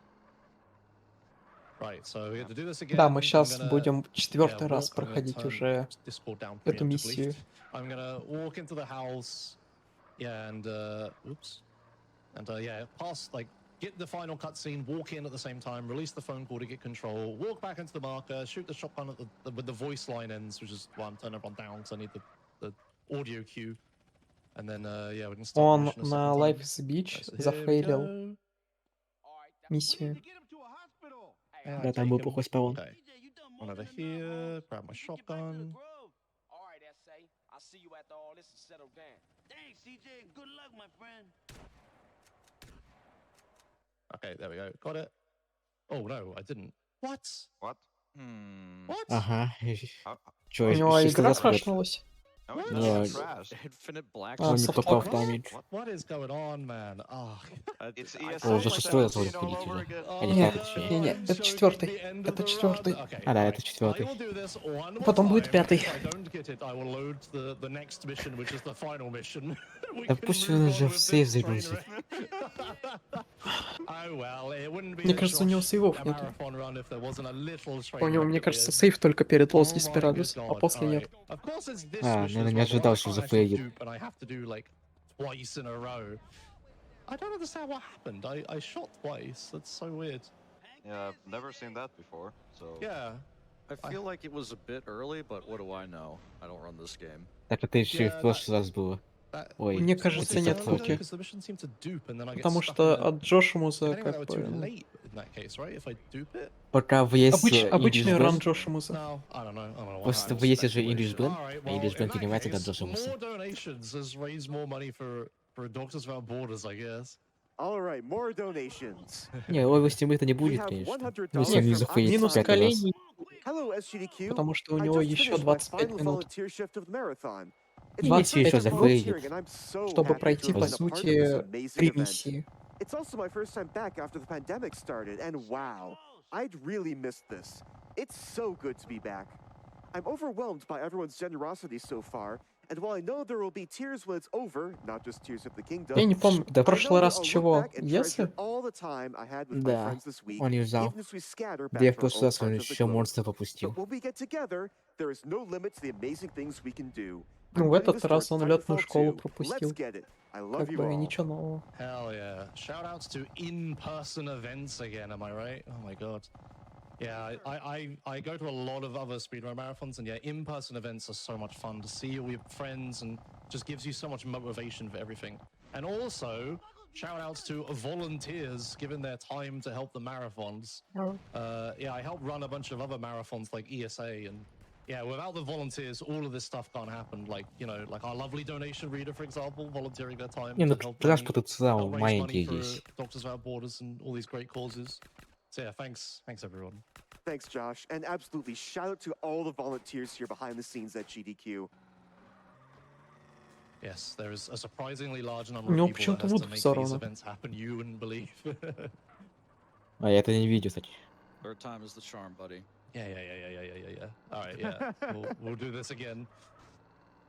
Right, so we have to do this again. Да, мы I'm сейчас gonna- будем 4-й yeah, раз walk. I'm gonna проходить turn уже Discord down эту preemptively. миссию. I'm gonna walk into the house, yeah, and oops, and yeah, pass like get the final cutscene, walk in at the same time, release the phone call to get control, walk back into the marker, shoot the shotgun at with the voice line ends, which is why I'm turning everyone down because I need the audio cue, and then yeah, we can start the Он mission a на second Life time. is Beach Right, so here we зафейлил go. миссию. Yeah, Да, там take был him. плохой спаун. Okay. Run over here, grab my shotgun. Alright, SA. I'll see you after all this is settled down. Thanks, CJ. Good luck, my friend. Okay, there we go. Got it. Oh no, I didn't. What? What? What? Ага. How? Чё, У него игра исчезла свет? крашнулась. No, it Yeah. just crashed. Infinite black. А, Он не попал в софтбак. тайминг. What is going on, man? Oh. It's I ESA О, уже шестой 17 разок all ходить over уже. again. А не Нет, пятый еще. не, это четвертый. Это четвертый. А, да, это четвертый. Потом будет пятый. Да пусть он уже в сейв загрузит. Мне кажется, у него сейвов нет. У него, мне кажется, сейв только перед Lost Desperados, а после нет. А, наверное, не ожидал, что зафейлит. I don't understand what happened. I shot twice. That's so weird. Yeah, I've never seen that before, so... Yeah. I feel like it was a bit early, but what do I know? I don't run this game. Так это еще и в прошлый раз было. Ой, Мне кажется, нет пути. Потому что от Джошимуза как бы... Пока в есть Обычный ран English Blend, Джошимуза. просто в есть же English Blend, а English Blend перенимается до Джошимуса. All right, more donations. Не, области мы это не будет, конечно. Ну, если они зафейлит Минус в пятый раз. колени, Hello, SGDQ. потому что у I него just еще finished my 25 final минут. volunteer shift of the marathon. It's И my если еще first time зафейлит. volunteering, and I'm so Чтобы happy пройти, to по have been a part of сути, this amazing 3 event. миссии. It's also my first time back after the pandemic started, and wow, I'd really missed this. It's so good to be back. I'm overwhelmed by everyone's generosity so far, and while I know there will be tears when it's over, not just tears of the kingdom, Я не помню, да, I know прошлый that раз I'll look чего? back and Если? treasure all the time I had with my Да, friends this week, он юзал. even as we scatter Где back в to our прошлый own раз он parts of the еще globe. монстра попустил. But when we get together, there is no limit to the amazing things we can do. Ну, I'm в ready to этот start раз он летную Titanfall школу 2. Let's пропустил. get it. I love Как you бы all. ничего нового. Hell yeah. Shout outs to in-person events again, am I right? Oh my god. Yeah, I go to a lot of other speedrun marathons, and yeah, in-person events are so much fun to see all your friends and just gives you so much motivation for everything. And also, shout outs to volunteers giving their time to help the marathons. Yeah, I help run a bunch of other marathons like ESA, and yeah, without the volunteers, all of this stuff can't happen. Like, you know, like our lovely donation reader, for example, volunteering their time Не, ну to help раз help потенциал raise маленький money for здесь. Doctors Without Borders and all these great causes. So yeah, thanks everyone. Thanks, Josh. And absolutely, shout out to all the volunteers here behind the scenes at GDQ. Yes, there is a surprisingly large У number него of people that почему-то has to воду make these взорвано. events happen. You wouldn't believe. А я это не видел, кстати. Third time is the charm, buddy. Yeah. All right, yeah. we'll do this again.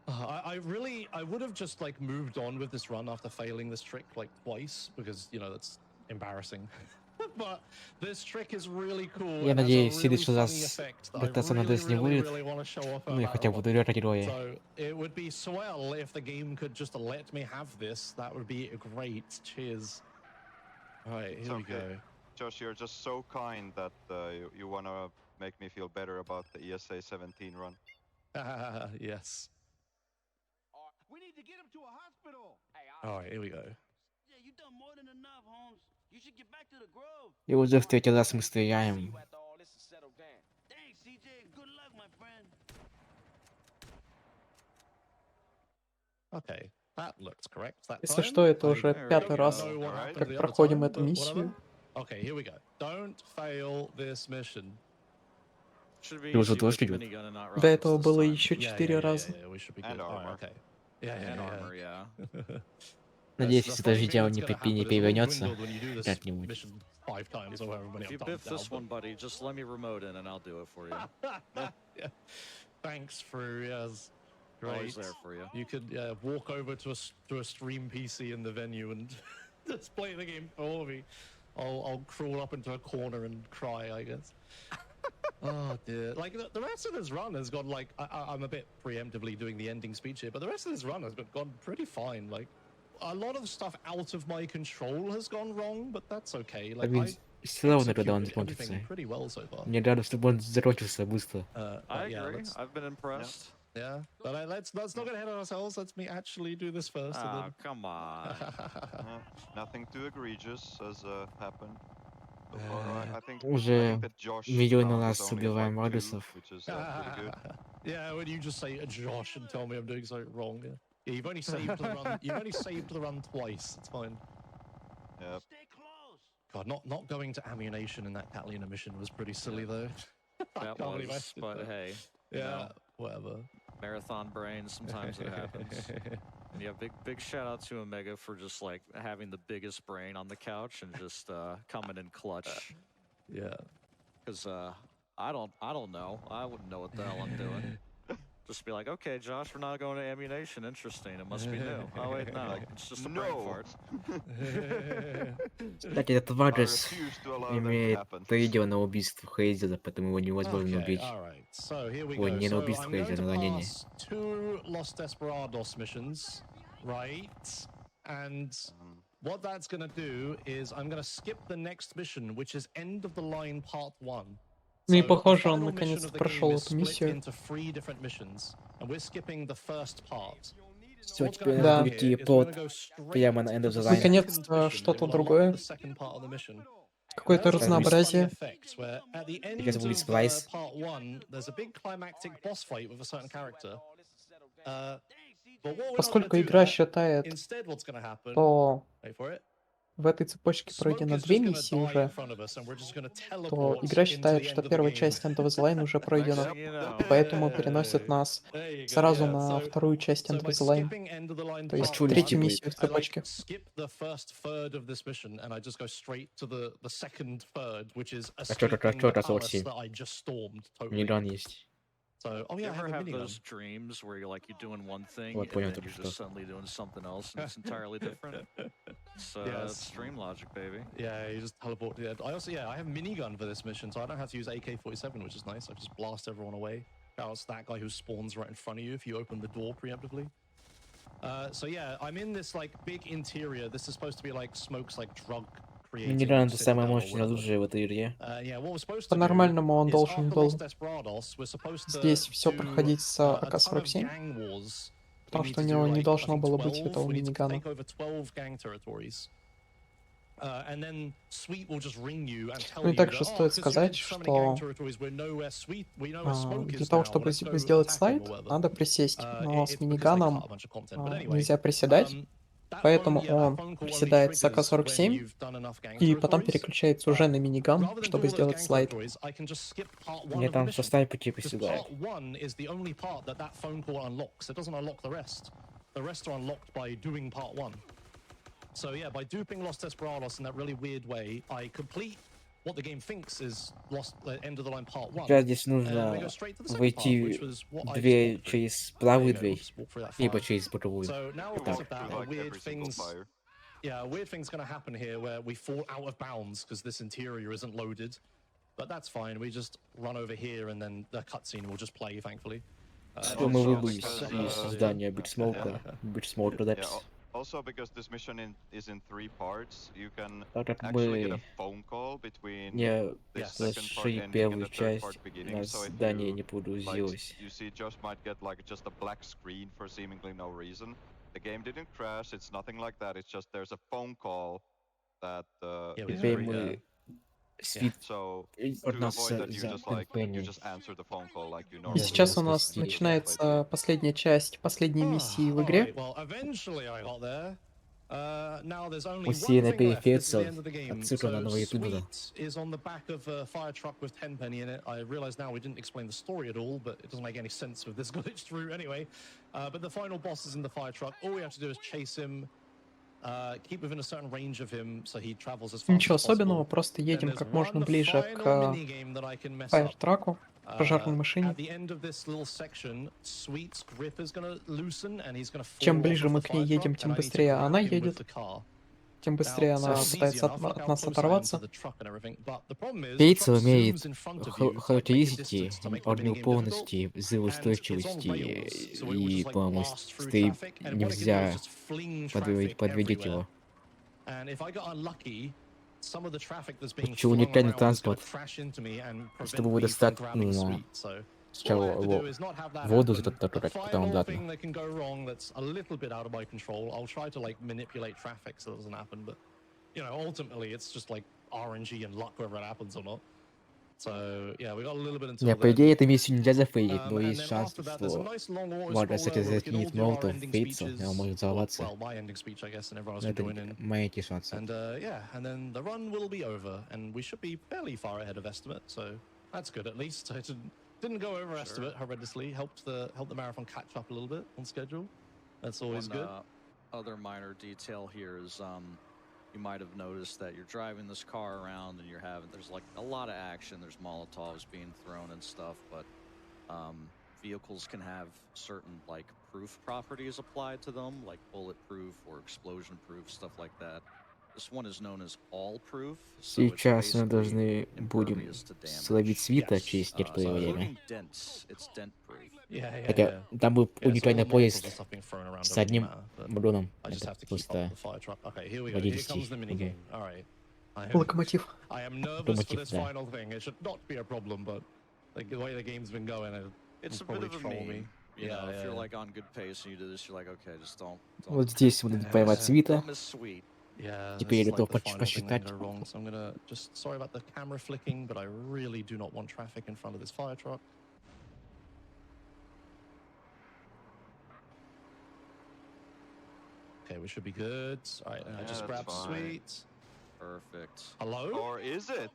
I would have just like moved on with this run after failing this trick like twice because you know that's embarrassing. But this trick is really cool. Я It has a надеюсь, в really следующий funny раз effect that I бета Сан Андреас не будет. really want to show off Ну и at хотя Marathon. бы дурят героя. So it would be swell if the game could just let me have this. That would be great. Cheers. All right, here we go. Josh, you're just so kind that you want to make me feel better about the ESA 17 run. Yes. We need to get him to a hospital. Hey, All right, here we go. yeah, you done more than enough, Holmes. You should get back to the grove. И уже в третий раз мы See стреляем. you after all this is settled down. Thanks, CJ. Good luck, my friend. Okay, that looks correct. That Если time. что, это I уже don't пятый раз, know what happened как the other проходим time, эту but миссию. whatever. Okay, here we go. Don't fail this mission. Should be Ты уже easy with дождь the идет. minigun and not До rockets этого this было time. еще 4 раза. Yeah, we should be And good. All right, armor. okay. Yeah. And armor, yeah. Надеюсь, Yes, если the даже funny видео thing не that's gonna happen is it'll перевернется dwindle when you do this как-нибудь. mission 5 times or however many If you I've biff done this now, one, buddy, just let me remote in and I'll do it for you. yeah. Thanks for yes. Always Great. there for you. You could walk over to a stream PC in the venue and just play the game for me. I'll crawl up into a corner and cry, I guess. Oh dear! Like the rest of this run has gone like I'm a bit preemptively doing the ending speech here, but the rest of this run has gone pretty fine. Like a lot of stuff out of my control has gone wrong, but that's okay. Like I Все равно, когда он executed закончится. everything pretty well so far. Мне надо, чтобы он закончился быстро. I Yeah, agree. let's- I've been impressed. Yeah, but let's not get ahead of ourselves. Let me actually do this first. Ah, And come on. Nothing too egregious has happened. So far. I think Уже that Josh миллионы count раз is only убиваем like 2, Радусов. which is pretty good. Yeah, when you just say Josh and tell me I'm doing something wrong. Yeah, you've only saved the run. You've only saved the run twice. It's fine. Yep. Stay close. God, not going to ammunition in that Catalina mission was pretty silly though. That was, but hey, yeah, whatever. Marathon brain, sometimes it happens. And yeah, big shout out to Omega for just like having the biggest brain on the couch and just coming in clutch. Yeah. Because I don't know. I wouldn't know what the hell I'm doing. Just be like, okay, Josh, we're not going to ammunition. Interesting. It must be new. Oh wait, no, it's just a brain fart. Кстати, этот Ваджес имеет видео на убийство Хейзела, поэтому его невозможно убить. Ой, не на убийство Хейзела, на ранение. Two Los Desperados missions, right? And what that's going to do is I'm going to skip the next mission, which is end of the line part 1. Ну и похоже, он наконец-то прошел эту миссию. Все, теперь надо уйти прямо на End of the Line. Наконец-то что-то другое. Какое-то разнообразие. Сейчас будет сплайс. Поскольку игра считает, что в этой цепочке пройдено 2 миссии уже, то игра считает, что первая часть End of the Line уже пройдена, и поэтому переносит нас сразу на вторую часть End of the Line, то есть третью миссию в цепочке. Что раз Орси? Миниган есть. So, you ever have those dreams where you're doing one thing and then you're just suddenly doing something else and it's entirely different? So it's dream logic, baby. Yeah, you just teleport. Yeah, I have a minigun for this mission, so I don't have to use AK-47, which is nice. I just blast everyone away. That's that guy who spawns right in front of you if you open the door preemptively. So yeah, I'm in this big interior. This is supposed to be smokes drug. Миниган — это самое мощное оружие в этой игре. По-нормальному он должен был здесь все проходить с АК-47, потому что у него не должно было быть этого минигана. Ну и также стоит сказать, что для того, чтобы сделать слайд, надо присесть, но с миниганом нельзя приседать. Поэтому он приседает с АК-47 и потом переключается уже на миниган, чтобы сделать слайд. Мне там со снайперки приседает. So yeah, by duping Los Desperados in that really weird way, I complete what the game thinks is Lost End of the Line Part 1. Сейчас здесь нужно войти в дверь через правую дверь, либо через боковую. So now because of that, weird things going to happen here where we fall out of bounds because this interior isn't loaded. But that's fine. We just run over here and then the cutscene will just play, thankfully. Мы выбылись из здания Big Smoke Labs. Also, because this mission is in 3 parts, you can actually get a phone call between the second part ending and the third part beginning. So you see, Josh might get just a black screen for seemingly no reason. The game didn't crash. It's nothing like that. It's just there's a phone call that is very. So to avoid that, you just answer the phone call like you normally. И сейчас у нас начинается последняя часть последней миссии в игре. Усилие переферцев, отсылка на новые туда. Ничего особенного, просто едем как можно ближе к фаер-траку, пожарной машине. Чем ближе мы к ней едем, тем быстрее она едет, тем быстрее она пытается от нас оторваться. Перец имеет характеристики огнеупорности, взрывоустойчивости, и, по-моему, нельзя подведить его. Почему уникальный транспорт, чтобы его достать, нужно сначала его воду затопить, потом обратно. So yeah, we got a little bit until Не, по then. идее, эта миссия нельзя зафейлить, но And есть then шанс, after that, there's a что nice long auto Варда, кстати, scroller where we can all затянет do our молотов ending фейтса, и он speeches. может взорваться. Well, my ending speech, I guess, and everyone else Но can это join in. маленькие шансы. And yeah, and then the run will be over, and we should be fairly far ahead of estimate, so that's good at least. I didn't go over estimate horrendously. Helped the marathon catch up a little bit on schedule. That's always good. Other minor detail here is you might have noticed that you're driving this car around and there's like a lot of action. There's Molotovs being thrown and stuff, but vehicles can have certain like proof properties applied to them, like bulletproof or explosion proof, stuff like that. This one is known as all proof. Сейчас мы должны будем словить свита через некоторое время. Хотя там был нейтральный поезд с одним вагоном. Это просто водительский. Локомотив. Локомотив, да. It's a bit of a meme. You know, if you're like on good pace and you do this, you're like, okay, just don't. Вот здесь будем поймать свита. Don't miss sweet. Yeah, Теперь this is готов like the final thing посчитать. I'm gonna go wrong, so I'm gonna just sorry about the camera flicking, but I really do not want traffic in front of this fire truck. Okay, we should be good. All right, and I just grabbed sweet. Perfect. Hello? Or is it?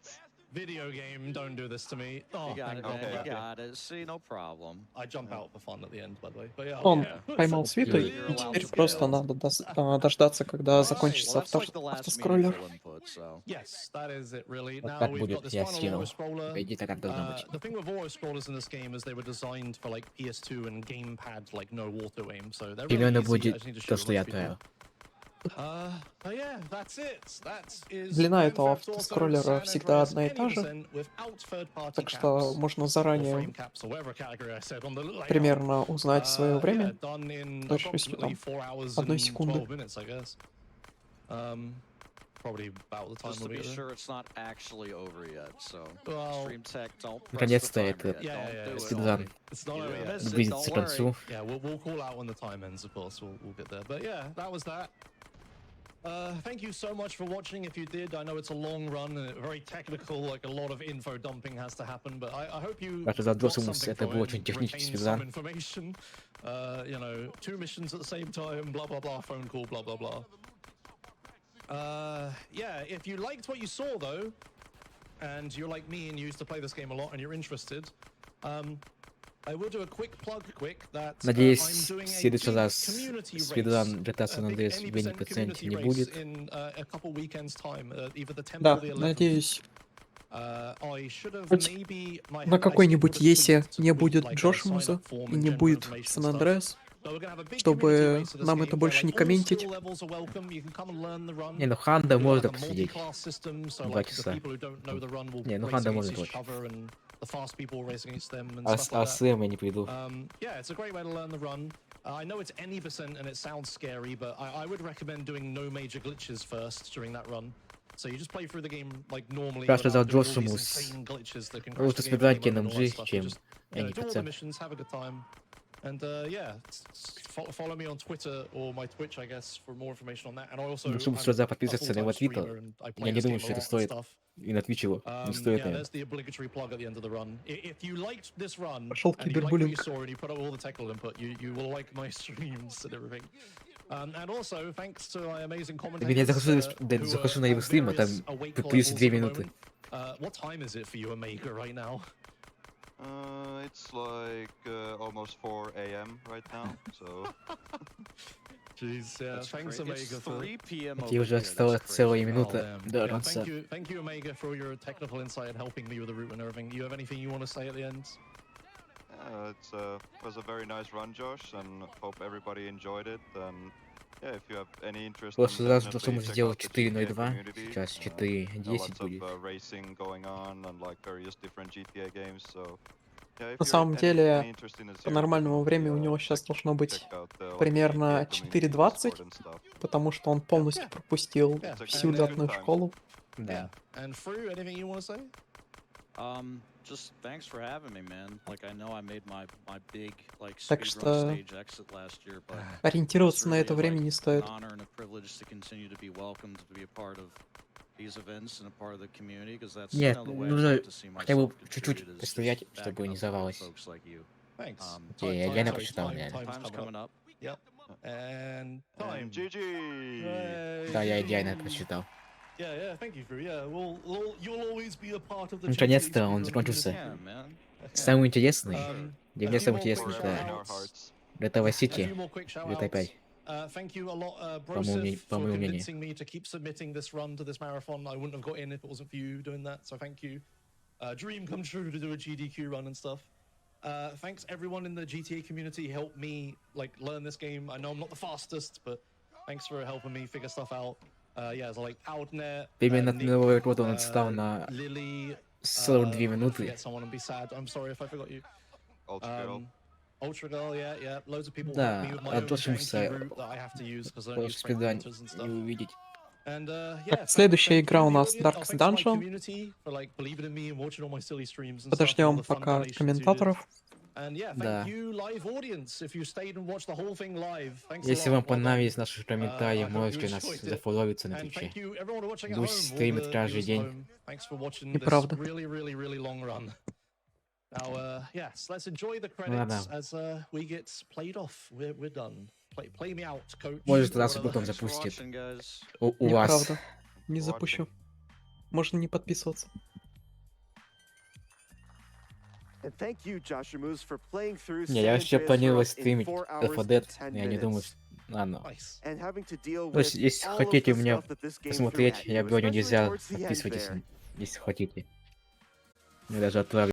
Video game, don't do this to me. Oh, You got it, man. Okay. You got it. See, no problem. I jump out for fun at the end, by the way. But yeah, Он yeah. поймал свиту, и теперь просто надо дождаться, когда закончится автоскроллер. Yes, that is it, really. Вот Now так we've будет, got this я final скинул. auto scroller. По идее, так должно быть. The thing with auto scrollers in this game is they were designed for like PS2 and gamepad, like no auto aim, so they're really Примерно easy. I будет just need to show то, you что я lots of people. отправил. But yeah, that's it. That is Длина Grand этого Theft Auto автоскроллера San всегда Andreas одна и та же, 80% without third-party так что caps, можно or заранее frame caps, or whatever category I said on the layout. примерно узнать свое время Yeah, done in точностью approximately там 4 hours одной and секунды. 12 minutes, I guess. Probably about the time Just to we'll be be there. sure it's not actually over yet, so Well, Stream Tech, don't press the Наконец-то timer это yet. Don't do it. Сидзан It's not over yet. близится к концу. Yeah, we'll call out when the time ends, of course. We'll get there. But yeah, that was that. Thank you so much for watching. If you did, I know it's a long run and very technical, like a lot of info dumping has to happen, but I hope you Как got задался something это from был it очень and технический retained some спидран. information. You know, 2 missions at the same time, blah, blah, blah, phone call, blah, blah, blah. Yeah, if you liked what you saw, though, and you're like me and you used to play this game a lot and you're interested, I will do a quick plug that Надеюсь, I'm doing в a следующий big раз community спидран race, GTA San a big Andreas в 80% 20% community не race будет. in a couple weekends time, either the 10th Да, or the 11th. надеюсь, I should have хоть maybe на какой-нибудь ЕСе не будет Джошимуза и не будет Сан Андреас, чтобы нам это больше не комментить. Не, ну Ханда может посидеть 2 часа. Не, ну Ханда может очень. А Сэм я не приду. Yeah, it's a great way to learn the run. I know it's any percent and it sounds scary, but I would recommend doing no major glitches first during that run. So you just play through the game like normally. Я сказал without doing all these Джошимус. insane glitches that can crash Лучше the game спидрать at any moment and all that NMG, stuff. You чем just, you know, do all the NPC. missions, have a good time. And yeah, follow me on Twitter or my Twitch, I guess, for more information on that. And I also Ну, чтобы сразу подписываться на его твиттер. Я не думаю, что это стоит. И на Twitch его. Не стоит, Yeah, наверное. there's the obligatory plug at the end of the run. If you liked this run Пошел and you liked what you кибербуллинг. saw and you put up all the technical input, you will like my streams and everything. And also, thanks to my amazing commentators. Я захожу на его стрим, а там плюс 2 минуты. What time is it for you, Omega, right now? It's like almost 4 a.m. right now, so... Jeez, yeah, thanks, Omega, It's for... 3 p.m. И уже осталась целая минута damn. до Yeah, конца. thank you, Omega, for your technical insight and helping me with the route and everything. You have anything you want to say at the end? It was a very nice run, Josh, and hope everybody enjoyed it. And yeah, if you have any interest, Просто сразу то, что definitely мы check сделали out the GTA 4.02, community. сейчас You know, 4.10 lots будет. of racing going on and like various different GTA games. So yeah, if На you're самом any деле, interest in the по series, нормальному времени у definitely, него сейчас должно быть check out the примерно GTA community 4:20, Discord and stuff. потому что он полностью пропустил Yeah. всю And, летную time. школу. Да. And Fru, anything you want to say? Just thanks for having me, man. Like I know I made my big like Так speedrun что stage exit last year, but ориентироваться на это время не an стоит. honor and a privilege to continue to be welcomed to be a part of these events and a part of the community, because that's Нет, the way I нужно like to see хотя бы myself чуть-чуть contributed is постоять, backing чтобы не up взорвалось. folks like you. Thanks. Я реально прочитал, реально. Time's coming up. Yep. And time. GG! Да, я идеально прочитал. Yeah, thank you, Drew. Yeah, you'll always be a part of the Наконец-то он закончился. Yeah, man. Самый интересный. Для меня a few самый more интересный quick Forever in это our shout-outs. hearts. Этого A Сити. few more quick Где-то shout-outs. опять. Thank you a lot, По моему Brosif, for мнению. convincing me to keep submitting this run to this marathon. I wouldn't have got in if it wasn't for you doing that, so thank you. Dream come true to do a GDQ run and stuff. Thanks everyone in the GTA community helped me like learn this game. I know I'm not the fastest, but thanks for helping me figure stuff out. Yeah, so like Outnet, Именно Nick, новый рекорд он отстал на Lily, 42 I'm gonna минуты. forget someone and be sad. I'm sorry if I forgot you. Ultra Girl. Ultra Girl, yeah. Loads of people Да, helped me with my own отложимся janky route that I have to use because I don't use frame спидань pointers and не stuff. увидеть. And Так, следующая игра у нас Dark's Dungeon. Подождем пока комментаторов. Да. Если вам понравились наши комментарии, можете нас зафоловиться на Твиче. Гусь стримит каждый день. Неправда. Может, раз потом запустит. У вас. Неправда. Не запущу. Можно не подписываться. Не, я вообще планировал стримить Alpha Dead, но я не думаю, что... Ладно. То есть, если хотите меня посмотреть, я говорю, нельзя, подписывайтесь, если хотите. Я даже отправлю.